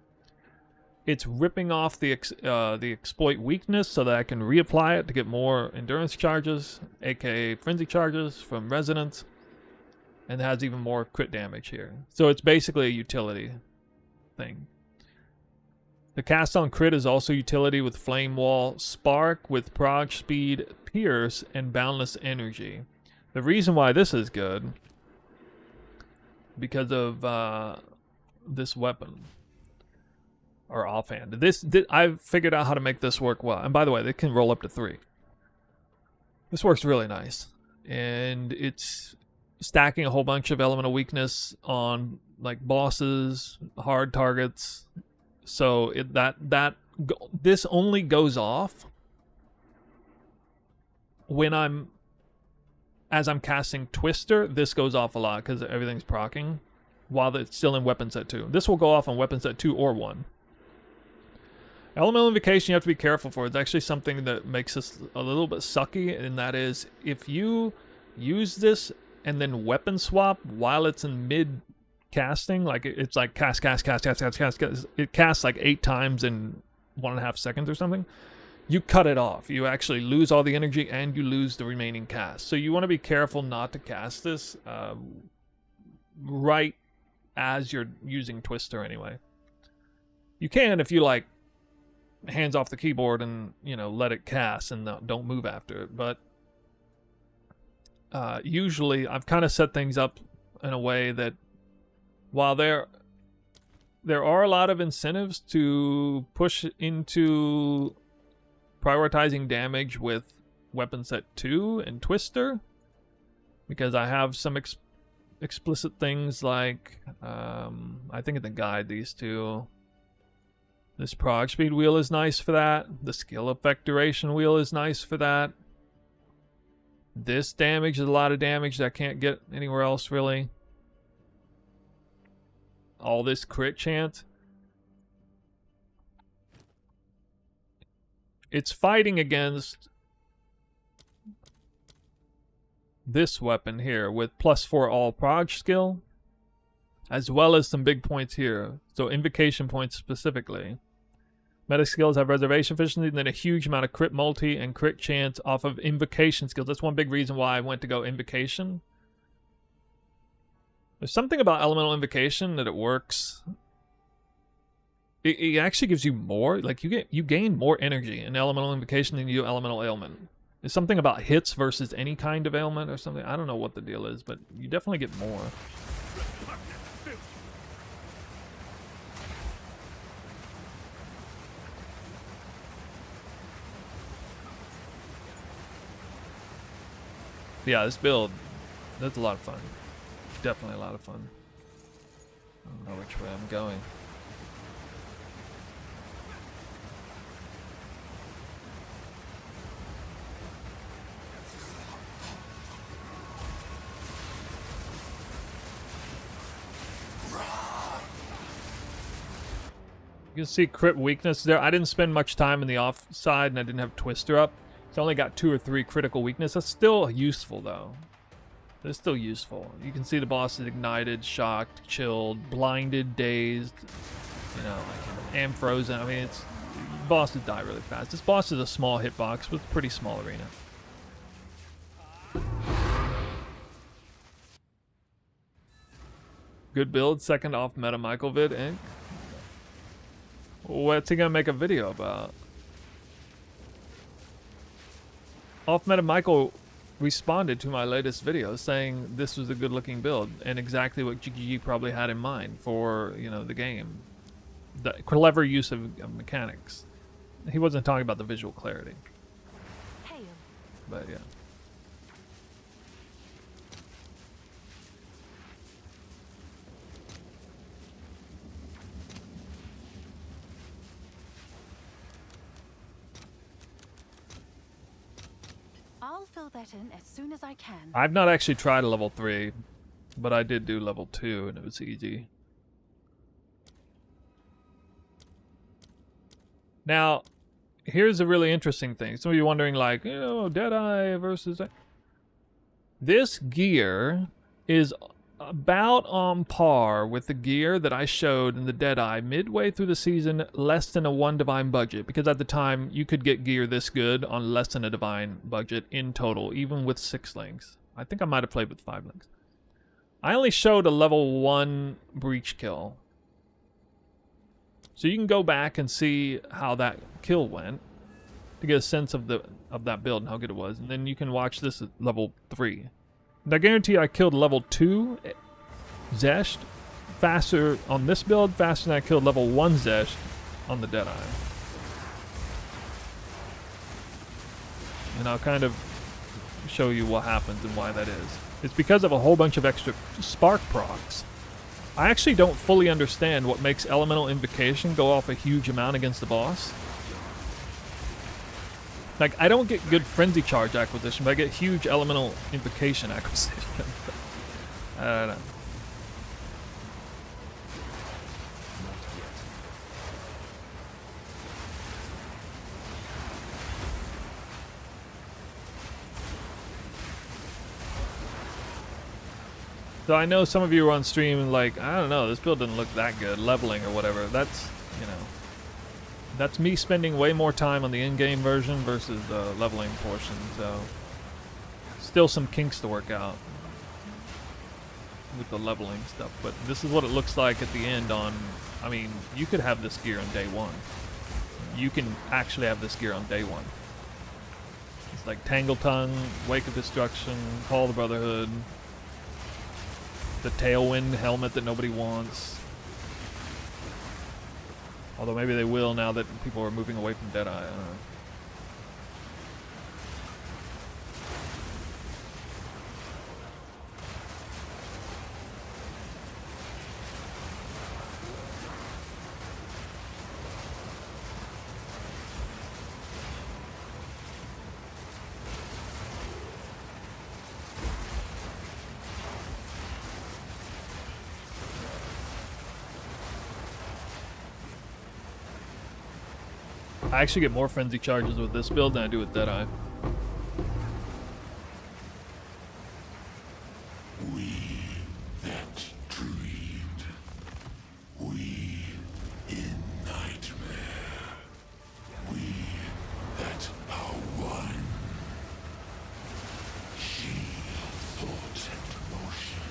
It's ripping off the exploit weakness so that I can reapply it to get more endurance charges, aka frenzy charges from resonance. And it has even more crit damage here. So it's basically a utility thing. The cast on crit is also utility with Flame Wall, Spark with Prog Speed, Pierce, and Boundless Energy. The reason why this is good, because of this weapon. Or offhand. I've figured out how to make this work well. And by the way, they can roll up to 3. This works really nice. And it's stacking a whole bunch of elemental weakness on like bosses, hard targets. So this only goes off when as I'm casting Twister. This goes off a lot because everything's proccing while it's still in weapon set 2. This will go off on weapon set 2 or 1. Elemental invocation you have to be careful for. It's actually something that makes us a little bit sucky, and that is if you use this and then weapon swap while it's in mid casting, like it's like cast. It casts like 8 times in 1.5 seconds or something. You cut it off. You actually lose all the energy and you lose the remaining cast. So you want to be careful not to cast this right as you're using Twister anyway. You can if you like hands off the keyboard and, you know, let it cast and don't move after it. But usually I've kind of set things up in a way that while there are a lot of incentives to push into prioritizing damage with weapon set 2 and Twister, because I have some explicit things like I think in the guide these two. This prog speed wheel is nice for that. The skill effect duration wheel is nice for that. This damage is a lot of damage that I can't get anywhere else really. All this crit chance. It's fighting against this weapon here with +4 all prog skill, as well as some big points here. So invocation points specifically. Meta skills have reservation efficiency, and then a huge amount of crit multi and crit chance off of invocation skills. That's one big reason why I went to go invocation. There's something about elemental invocation that it works. It actually gives you more, like you gain more energy in elemental invocation than you do elemental ailment. There's something about hits versus any kind of ailment or something. I don't know what the deal is, but you definitely get more. Yeah, this build That's a lot of fun. Definitely a lot of fun. I don't know which way I'm going. You can see crit weakness there. I didn't spend much time in the off side and I didn't have Twister up. So I only got 2 or 3 critical weakness. That's still useful though. It's still useful. You can see the boss is ignited, shocked, chilled, blinded, dazed, you know, and frozen. I mean, it's bosses die really fast. This boss is a small hitbox with a pretty small arena. Good build, second off meta Michael vid, and what's he gonna make a video about? Off meta Michael responded to my latest video saying this was a good looking build and exactly what GGG probably had in mind for, you know, the game. The clever use of mechanics. He wasn't talking about the visual clarity. But yeah. I'll fill that in as soon as I can. I've not actually tried a level 3, but I did do level 2 and it was easy. Now, here's a really interesting thing. Some of you wondering like, you know, Deadeye versus... This gear is about on par with the gear that I showed in the Deadeye midway through the season, less than a 1 divine budget, because at the time you could get gear this good on less than a divine budget in total, even with 6 links. I think I might have played with 5 links. I only showed a level 1 breach kill. So you can go back and see how that kill went to get a sense of that build and how good it was, and then you can watch this at level 3. And I guarantee I killed level 2 Zesht faster on this build, faster than I killed level 1 Zesht on the Deadeye. And I'll kind of show you what happens and why that is. It's because of a whole bunch of extra spark procs. I actually don't fully understand what makes Elemental Invocation go off a huge amount against the boss. Like, I don't get good Frenzy Charge acquisition, but I get huge Elemental Invocation acquisition. I don't know. So I know some of you are on stream like, I don't know, this build doesn't look that good, leveling or whatever. That's, you know, that's me spending way more time on the in-game version versus the leveling portion, so still some kinks to work out with the leveling stuff, but this is what it looks like at the end on, I mean, you could have this gear on day 1. You can actually have this gear on day 1. It's like Tangle Tongue, Wake of Destruction, Call of the Brotherhood, the Tailwind helmet that nobody wants. Although maybe they will now that people are moving away from Deadeye. I don't know. I actually get more frenzy charges with this build than I do with Deadeye. We that dreamed, we in nightmare, we that are one. She thought and motion.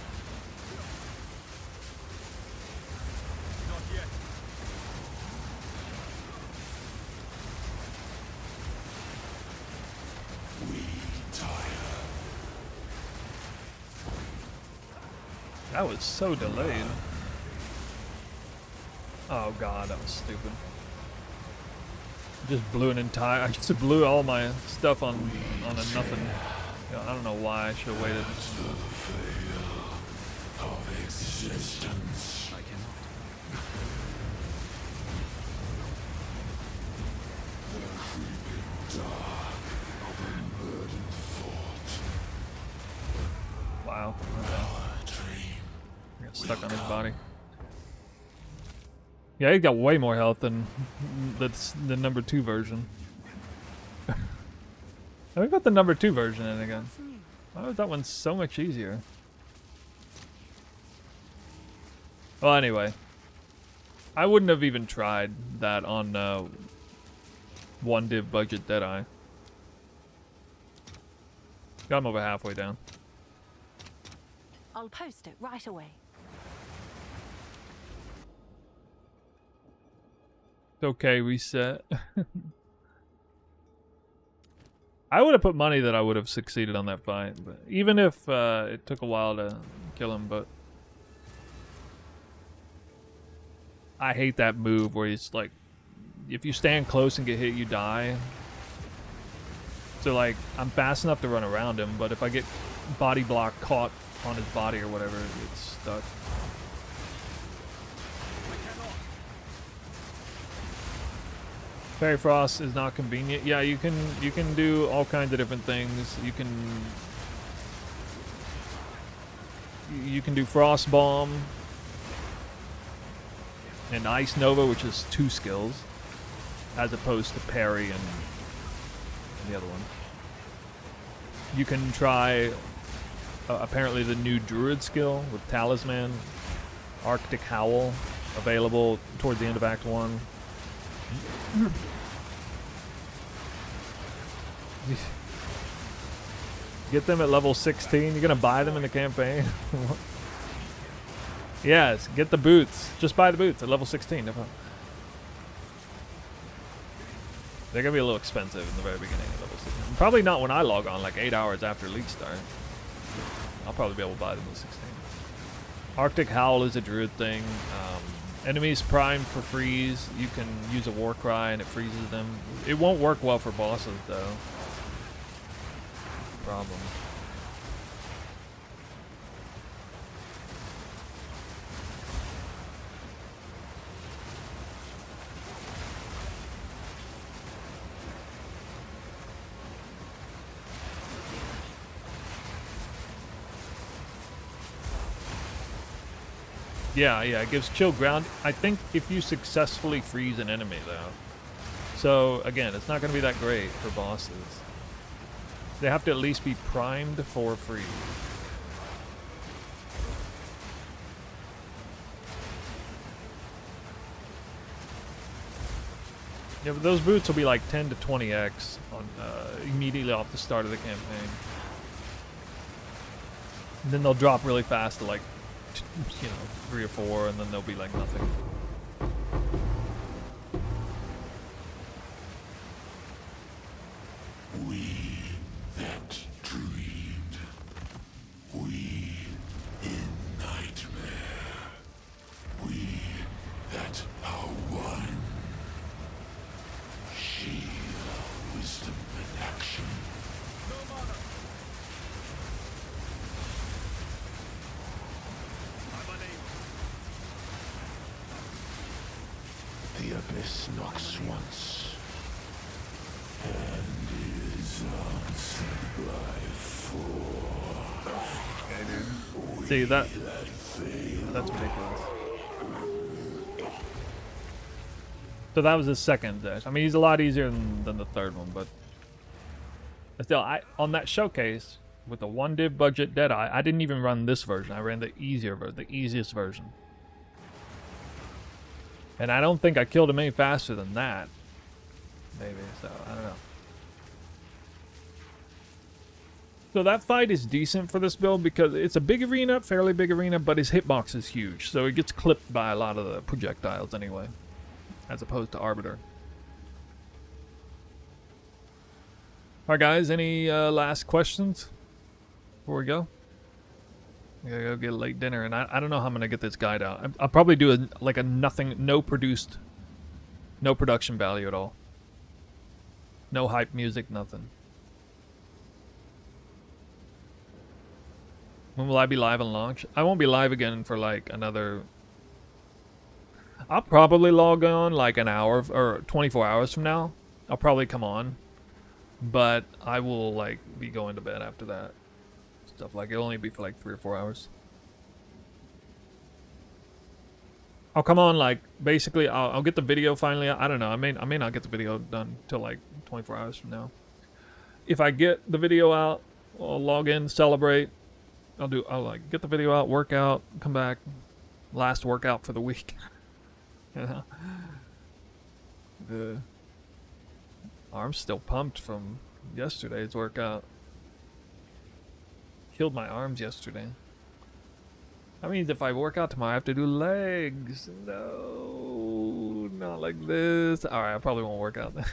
Not yet. That was so delayed. Oh god, that was stupid. Just blew an entire... I just blew all my stuff on a nothing. I don't know why I should have waited. Of existence. I cannot. The creeping dark of a burdened thought. Wow. Our dream. I got stuck on his body. Yeah, he got way more health than the number 2 version. We got the number 2 version in again. Why was that one so much easier? Well, anyway. I wouldn't have even tried that on 1 div budget Deadeye. Got him over halfway down. I'll post it right away. Okay, reset. I would have put money that I would have succeeded on that fight, but even if it took a while to kill him, but I hate that move where he's like, if you stand close and get hit, you die. So like, I'm fast enough to run around him, but if I get body block caught on his body or whatever, it's stuck. Fairy Frost is not convenient. Yeah, you can do all kinds of different things. You can do Frost Bomb and Ice Nova, which is 2 skills, as opposed to Parry and the other one. You can try apparently the new Druid skill with Talisman, Arctic Howl, available towards the end of Act 1. Get them at level 16. You're gonna buy them in the campaign? Yes, get the boots. Just buy the boots at level 16. They're gonna be a little expensive in the very beginning of level 16. Probably not when I log on, like 8 hours after League start. I'll probably be able to buy them at 16. Arctic Howl is a druid thing. Enemies primed for freeze. You can use a war cry and it freezes them. It won't work well for bosses though. Problem. Yeah, it gives chill ground. I think if you successfully freeze an enemy, though. So, again, it's not going to be that great for bosses. They have to at least be primed for freeze. Yeah, but those boots will be like 10 to 20x on immediately off the start of the campaign. And then they'll drop really fast to like, 3 or 4, and then they'll be like nothing. We that dreamed, we in nightmare, we that are one. Sheila, wisdom and action. The abyss knocks once, and is answered by 4. See, that's ridiculous. So that was his second dash. I mean, he's a lot easier than the third one, but still, on that showcase with the 1 div budget Deadeye, I didn't even run this version. I ran the easiest version. And I don't think I killed him any faster than that. Maybe, so I don't know. So that fight is decent for this build because it's a big arena, fairly big arena, but his hitbox is huge. So it gets clipped by a lot of the projectiles anyway, as opposed to Arbiter. Alright guys, any last questions before we go? I gotta go get a late dinner, and I don't know how I'm gonna get this guide out. I'll probably do a nothing, no production value at all. No hype music, nothing. When will I be live on launch? I won't be live again for like another... I'll probably log on like an hour or 24 hours from now. I'll probably come on. But I will like be going to bed after that. Stuff like it'll only be for like 3 or 4 hours. I'll come on like basically I'll get the video finally. I don't know. I may not get the video done till like 24 hours from now. If I get the video out, I'll log in, celebrate. I'll like get the video out, work out, come back. Last workout for the week. Yeah. The arm's still pumped from yesterday's workout. Killed my arms yesterday. That means if I work out tomorrow, I have to do legs. No, not like this. Alright, I probably won't work out then.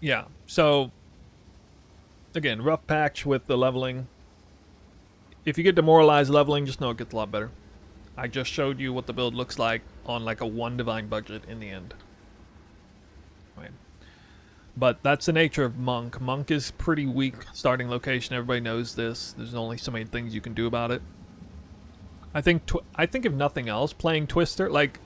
Yeah, so again, rough patch with the leveling. If you get demoralized leveling, just know it gets a lot better. I just showed you what the build looks like on like a 1 divine budget in the end. Right. But that's the nature of Monk. Monk is pretty weak starting location. Everybody knows this. There's only so many things you can do about it. I think if nothing else, playing Twister, like,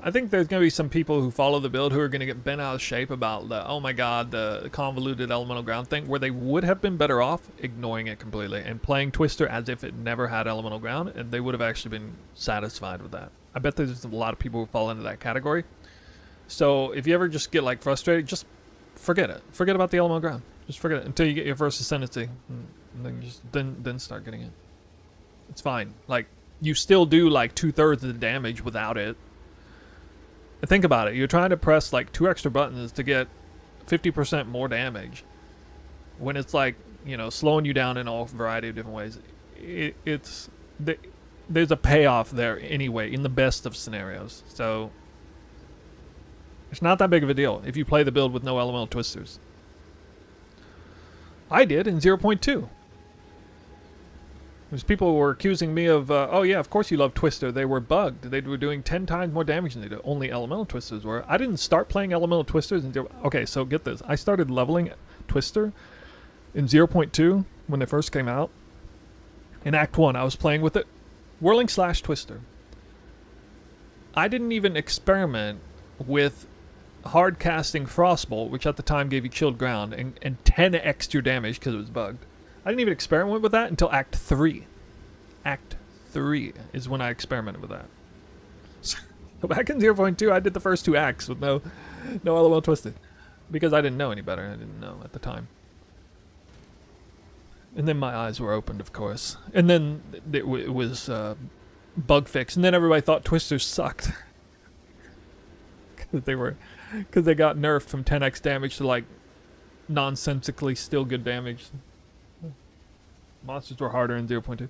I think there's going to be some people who follow the build who are going to get bent out of shape about the, oh my god, the convoluted elemental ground thing, where they would have been better off ignoring it completely and playing Twister as if it never had elemental ground, and they would have actually been satisfied with that. I bet there's a lot of people who fall into that category. So if you ever just get like frustrated, just forget it. Forget about the elemental ground. Just forget it until you get your first ascendancy, and then start getting it. It's fine. Like, you still do like 2/3 of the damage without it. Think about it. You're trying to press like 2 extra buttons to get 50% more damage, when it's like, you know, slowing you down in all variety of different ways. There's a payoff there anyway in the best of scenarios. So it's not that big of a deal if you play the build with no elemental twisters. I did in 0.2. There's people who were accusing me of, oh yeah, of course you love Twister. They were bugged. They were doing 10 times more damage than they did. Only elemental twisters were. I didn't start playing elemental twisters in 0. Okay, so get this. I started leveling Twister in 0.2 when they first came out. In Act 1, I was playing with it. Whirling Slash Twister. I didn't even experiment with hard casting Frostbolt, which at the time gave you chilled ground, and 10x your damage because it was bugged. I didn't even experiment with that until Act 3. Act 3 is when I experimented with that. So back in 0.2, I did the first 2 acts with no elemental twisted. Because I didn't know any better. I didn't know at the time. And then my eyes were opened, of course. And then it was bug fixed. And then everybody thought Twisters sucked. Because they got nerfed from 10x damage to like nonsensically still good damage. Monsters were harder in 0.2.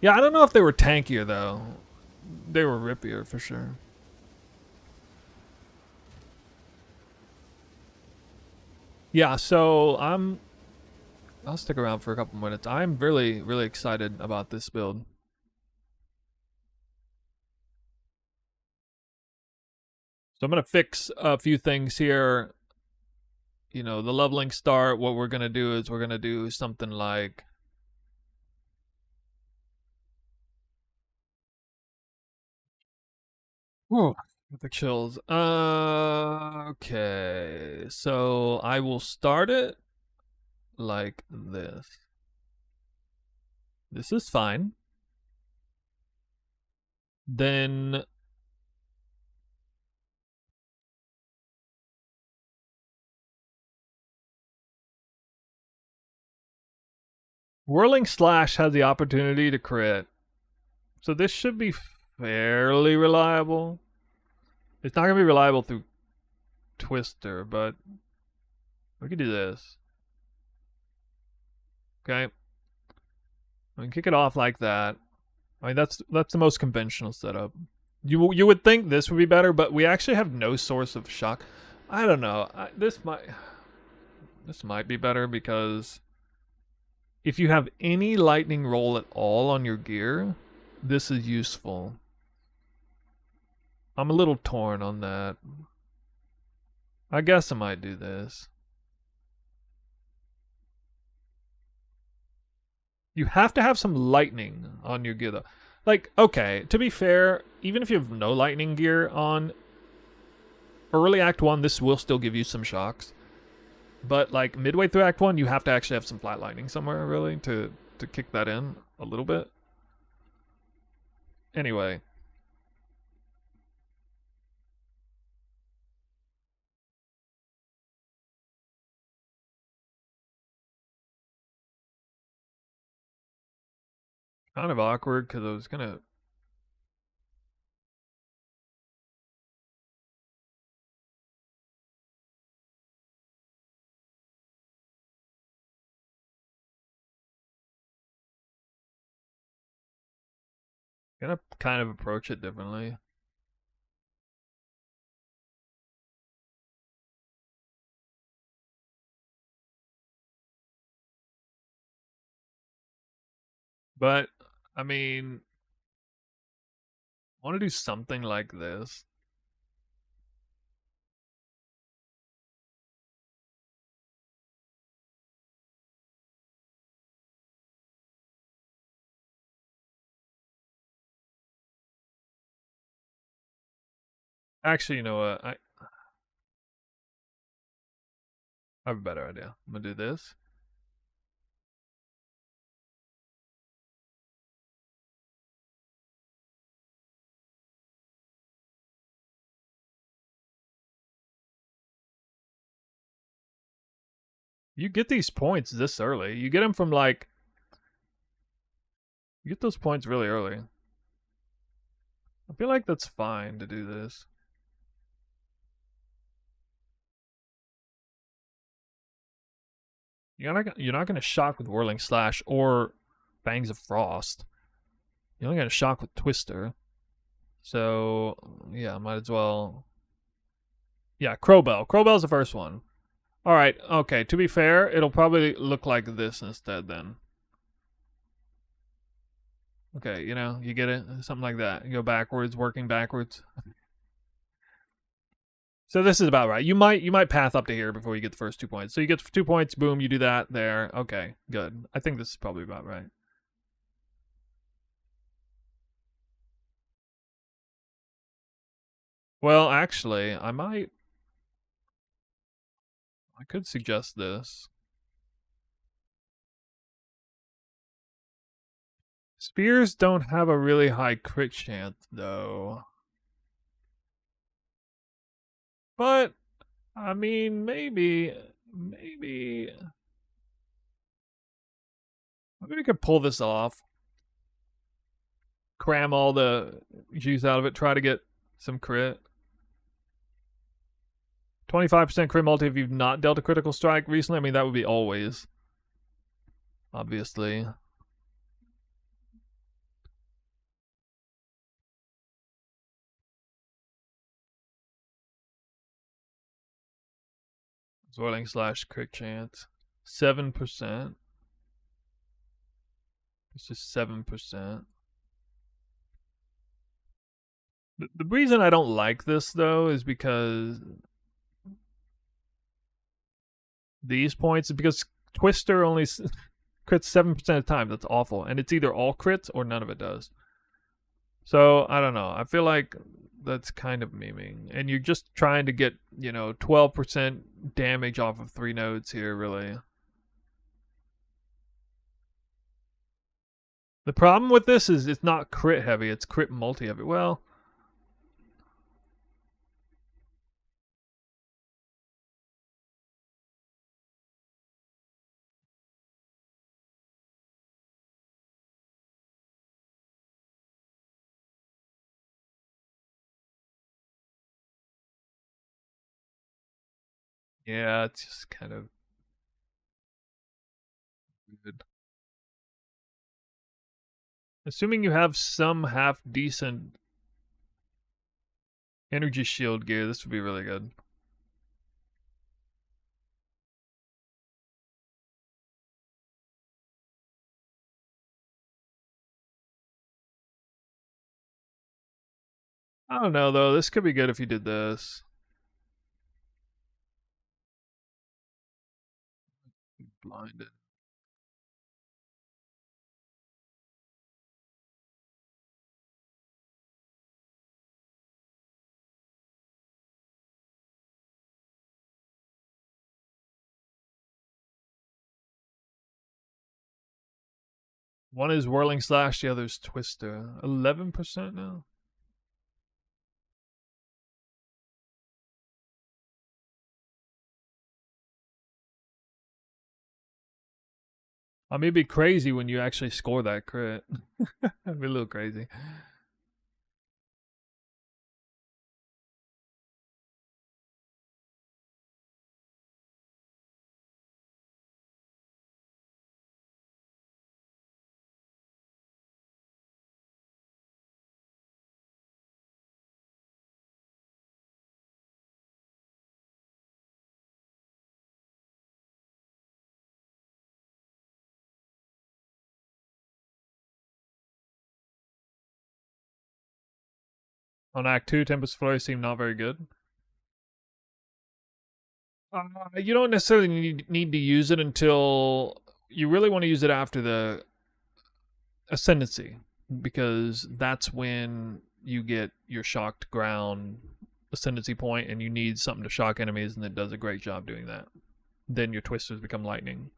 Yeah, I don't know if they were tankier though. They were rippier for sure. Yeah, so I'll stick around for a couple minutes. I'm really, really excited about this build. So I'm going to fix a few things here. You know, the leveling start, what we're going to do is we're going to do something like... Whoa, the chills. Okay, so I will start it like this. This is fine. Then... Whirling Slash has the opportunity to crit. So this should be fairly reliable. It's not going to be reliable through Twister, but we could do this. Okay. We can kick it off like that. I mean, that's the most conventional setup. You would think this would be better, but we actually have no source of shock. I don't know. This might be better because if you have any lightning roll at all on your gear, this is useful. I'm a little torn on that. I guess I might do this. You have to have some lightning on your gear, though. Like, okay, to be fair, even if you have no lightning gear on, early Act 1, this will still give you some shocks. But, like, midway through Act 1, you have to actually have some flat lightning somewhere, really, to kick that in a little bit. Anyway. Kind of awkward, because I was gonna... Gonna kind of approach it differently. But, I mean... I want to do something like this. Actually, you know what? I have a better idea. I'm gonna do this. You get these points this early. You get them from, like... You get those points really early. I feel like that's fine to do this. You're not gonna shock with Whirling Slash or Fangs of Frost. You're only gonna shock with Twister. So yeah, might as well. Yeah, Crowbell. Crowbell's the first one. Alright, okay, to be fair, it'll probably look like this instead then. Okay, you know, you get it? Something like that. You go backwards, working backwards. So this is about right. You might path up to here before you get the first 2 points. So you get 2 points, boom, you do that there. Okay, good. I think this is probably about right. Well, actually, I could suggest this. Spears don't have a really high crit chance, though. But, I mean, maybe we could pull this off. Cram all the juice out of it, try to get some crit. 25% crit multi if you've not dealt a critical strike recently. I mean, that would be always. Obviously. Zwirling slash crit chance. 7%. It's just 7%. The reason I don't like this, though, is because these points, because Twister only crits 7% of the time. That's awful. And it's either all crits or none of it does. So, I don't know. I feel like that's kind of memeing. And you're just trying to get, 12% damage off of 3 nodes here, really. The problem with this is it's not crit heavy, it's crit multi heavy. Well, yeah, it's just kind of weird. Assuming you have some half decent energy shield gear, this would be really good. I don't know though. This could be good if you did this. Blinded. One is Whirling Slash, the other's Twister. 11% now. I mean, it'd be crazy when you actually score that crit. It'd be a little crazy. On Act 2, Tempest Flurry seemed not very good. You don't necessarily need to use it until... You really want to use it after the Ascendancy, because that's when you get your shocked ground Ascendancy point, and you need something to shock enemies, and it does a great job doing that. Then your Twisters become lightning.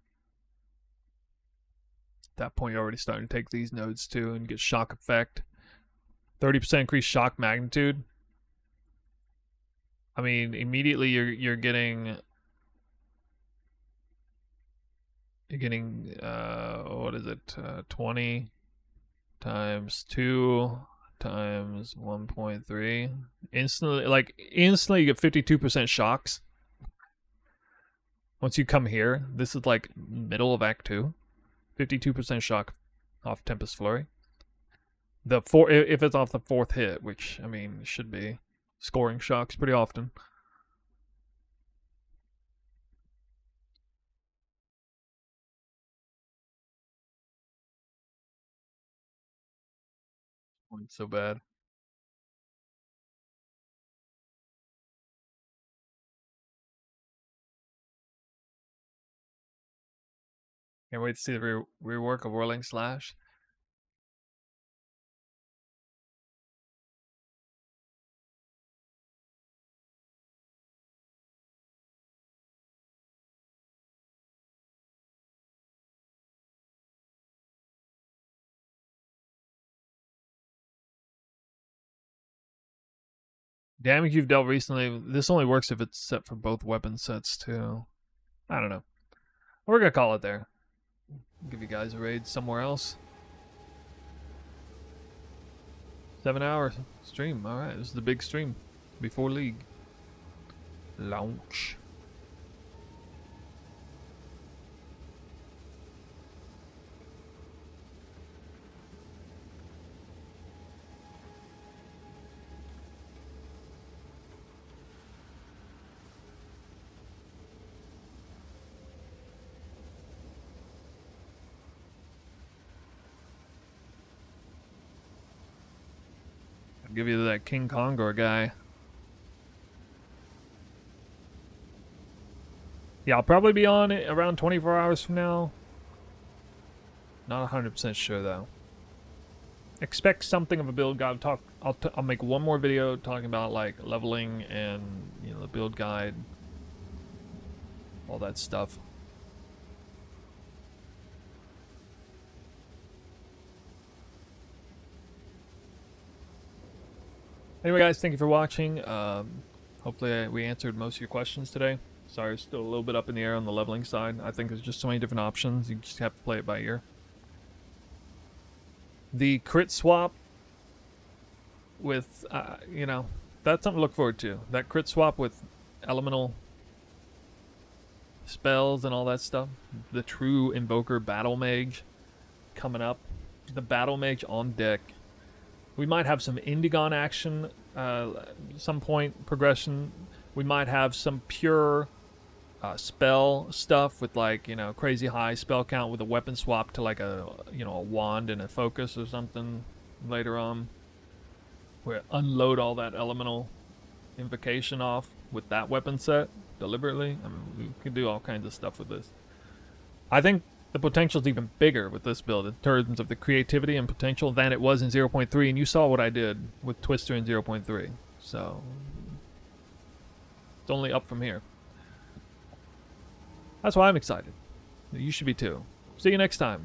At that point, you're already starting to take these nodes too and get shock effect. 30% increased shock magnitude. I mean, immediately you're getting what is it? 20 times 2 times 1.3. Instantly you get 52% shocks. Once you come here, this is like middle of Act 2. 52% shock off Tempest Flurry. If it's off the 4th hit, which I mean it should be, scoring shocks pretty often. Wasn't so bad. Can't wait to see the rework of Whirling Slash. Damage you've dealt recently, this only works if it's set for both weapon sets too. I don't know. We're gonna call it there. Give you guys a raid somewhere else. 7-hour stream. Alright, this is the big stream before League. Launch. I'll give you that King Kongor guy. Yeah, I'll probably be on it around 24 hours from now. Not 100% sure though. Expect something of a build guide. I'll make one more video talking about like leveling and the build guide, all that stuff. Anyway, guys, thank you for watching. Hopefully we answered most of your questions today. Sorry, it's still a little bit up in the air on the leveling side. I think there's just so many different options. You just have to play it by ear. The crit swap with, that's something to look forward to. That crit swap with elemental spells and all that stuff. The true Invoker Battle Mage coming up. The Battle Mage on deck. We might have some Indigon action, some point progression. We might have some pure spell stuff with crazy high spell count with a weapon swap to like a wand and a focus or something later on. where unload all that elemental invocation off with that weapon set deliberately. I mean, we can do all kinds of stuff with this. I think the potential is even bigger with this build in terms of the creativity and potential than it was in 0.3, and you saw what I did with Twister in 0.3. So it's only up from here. That's why I'm excited. You should be too. See you next time.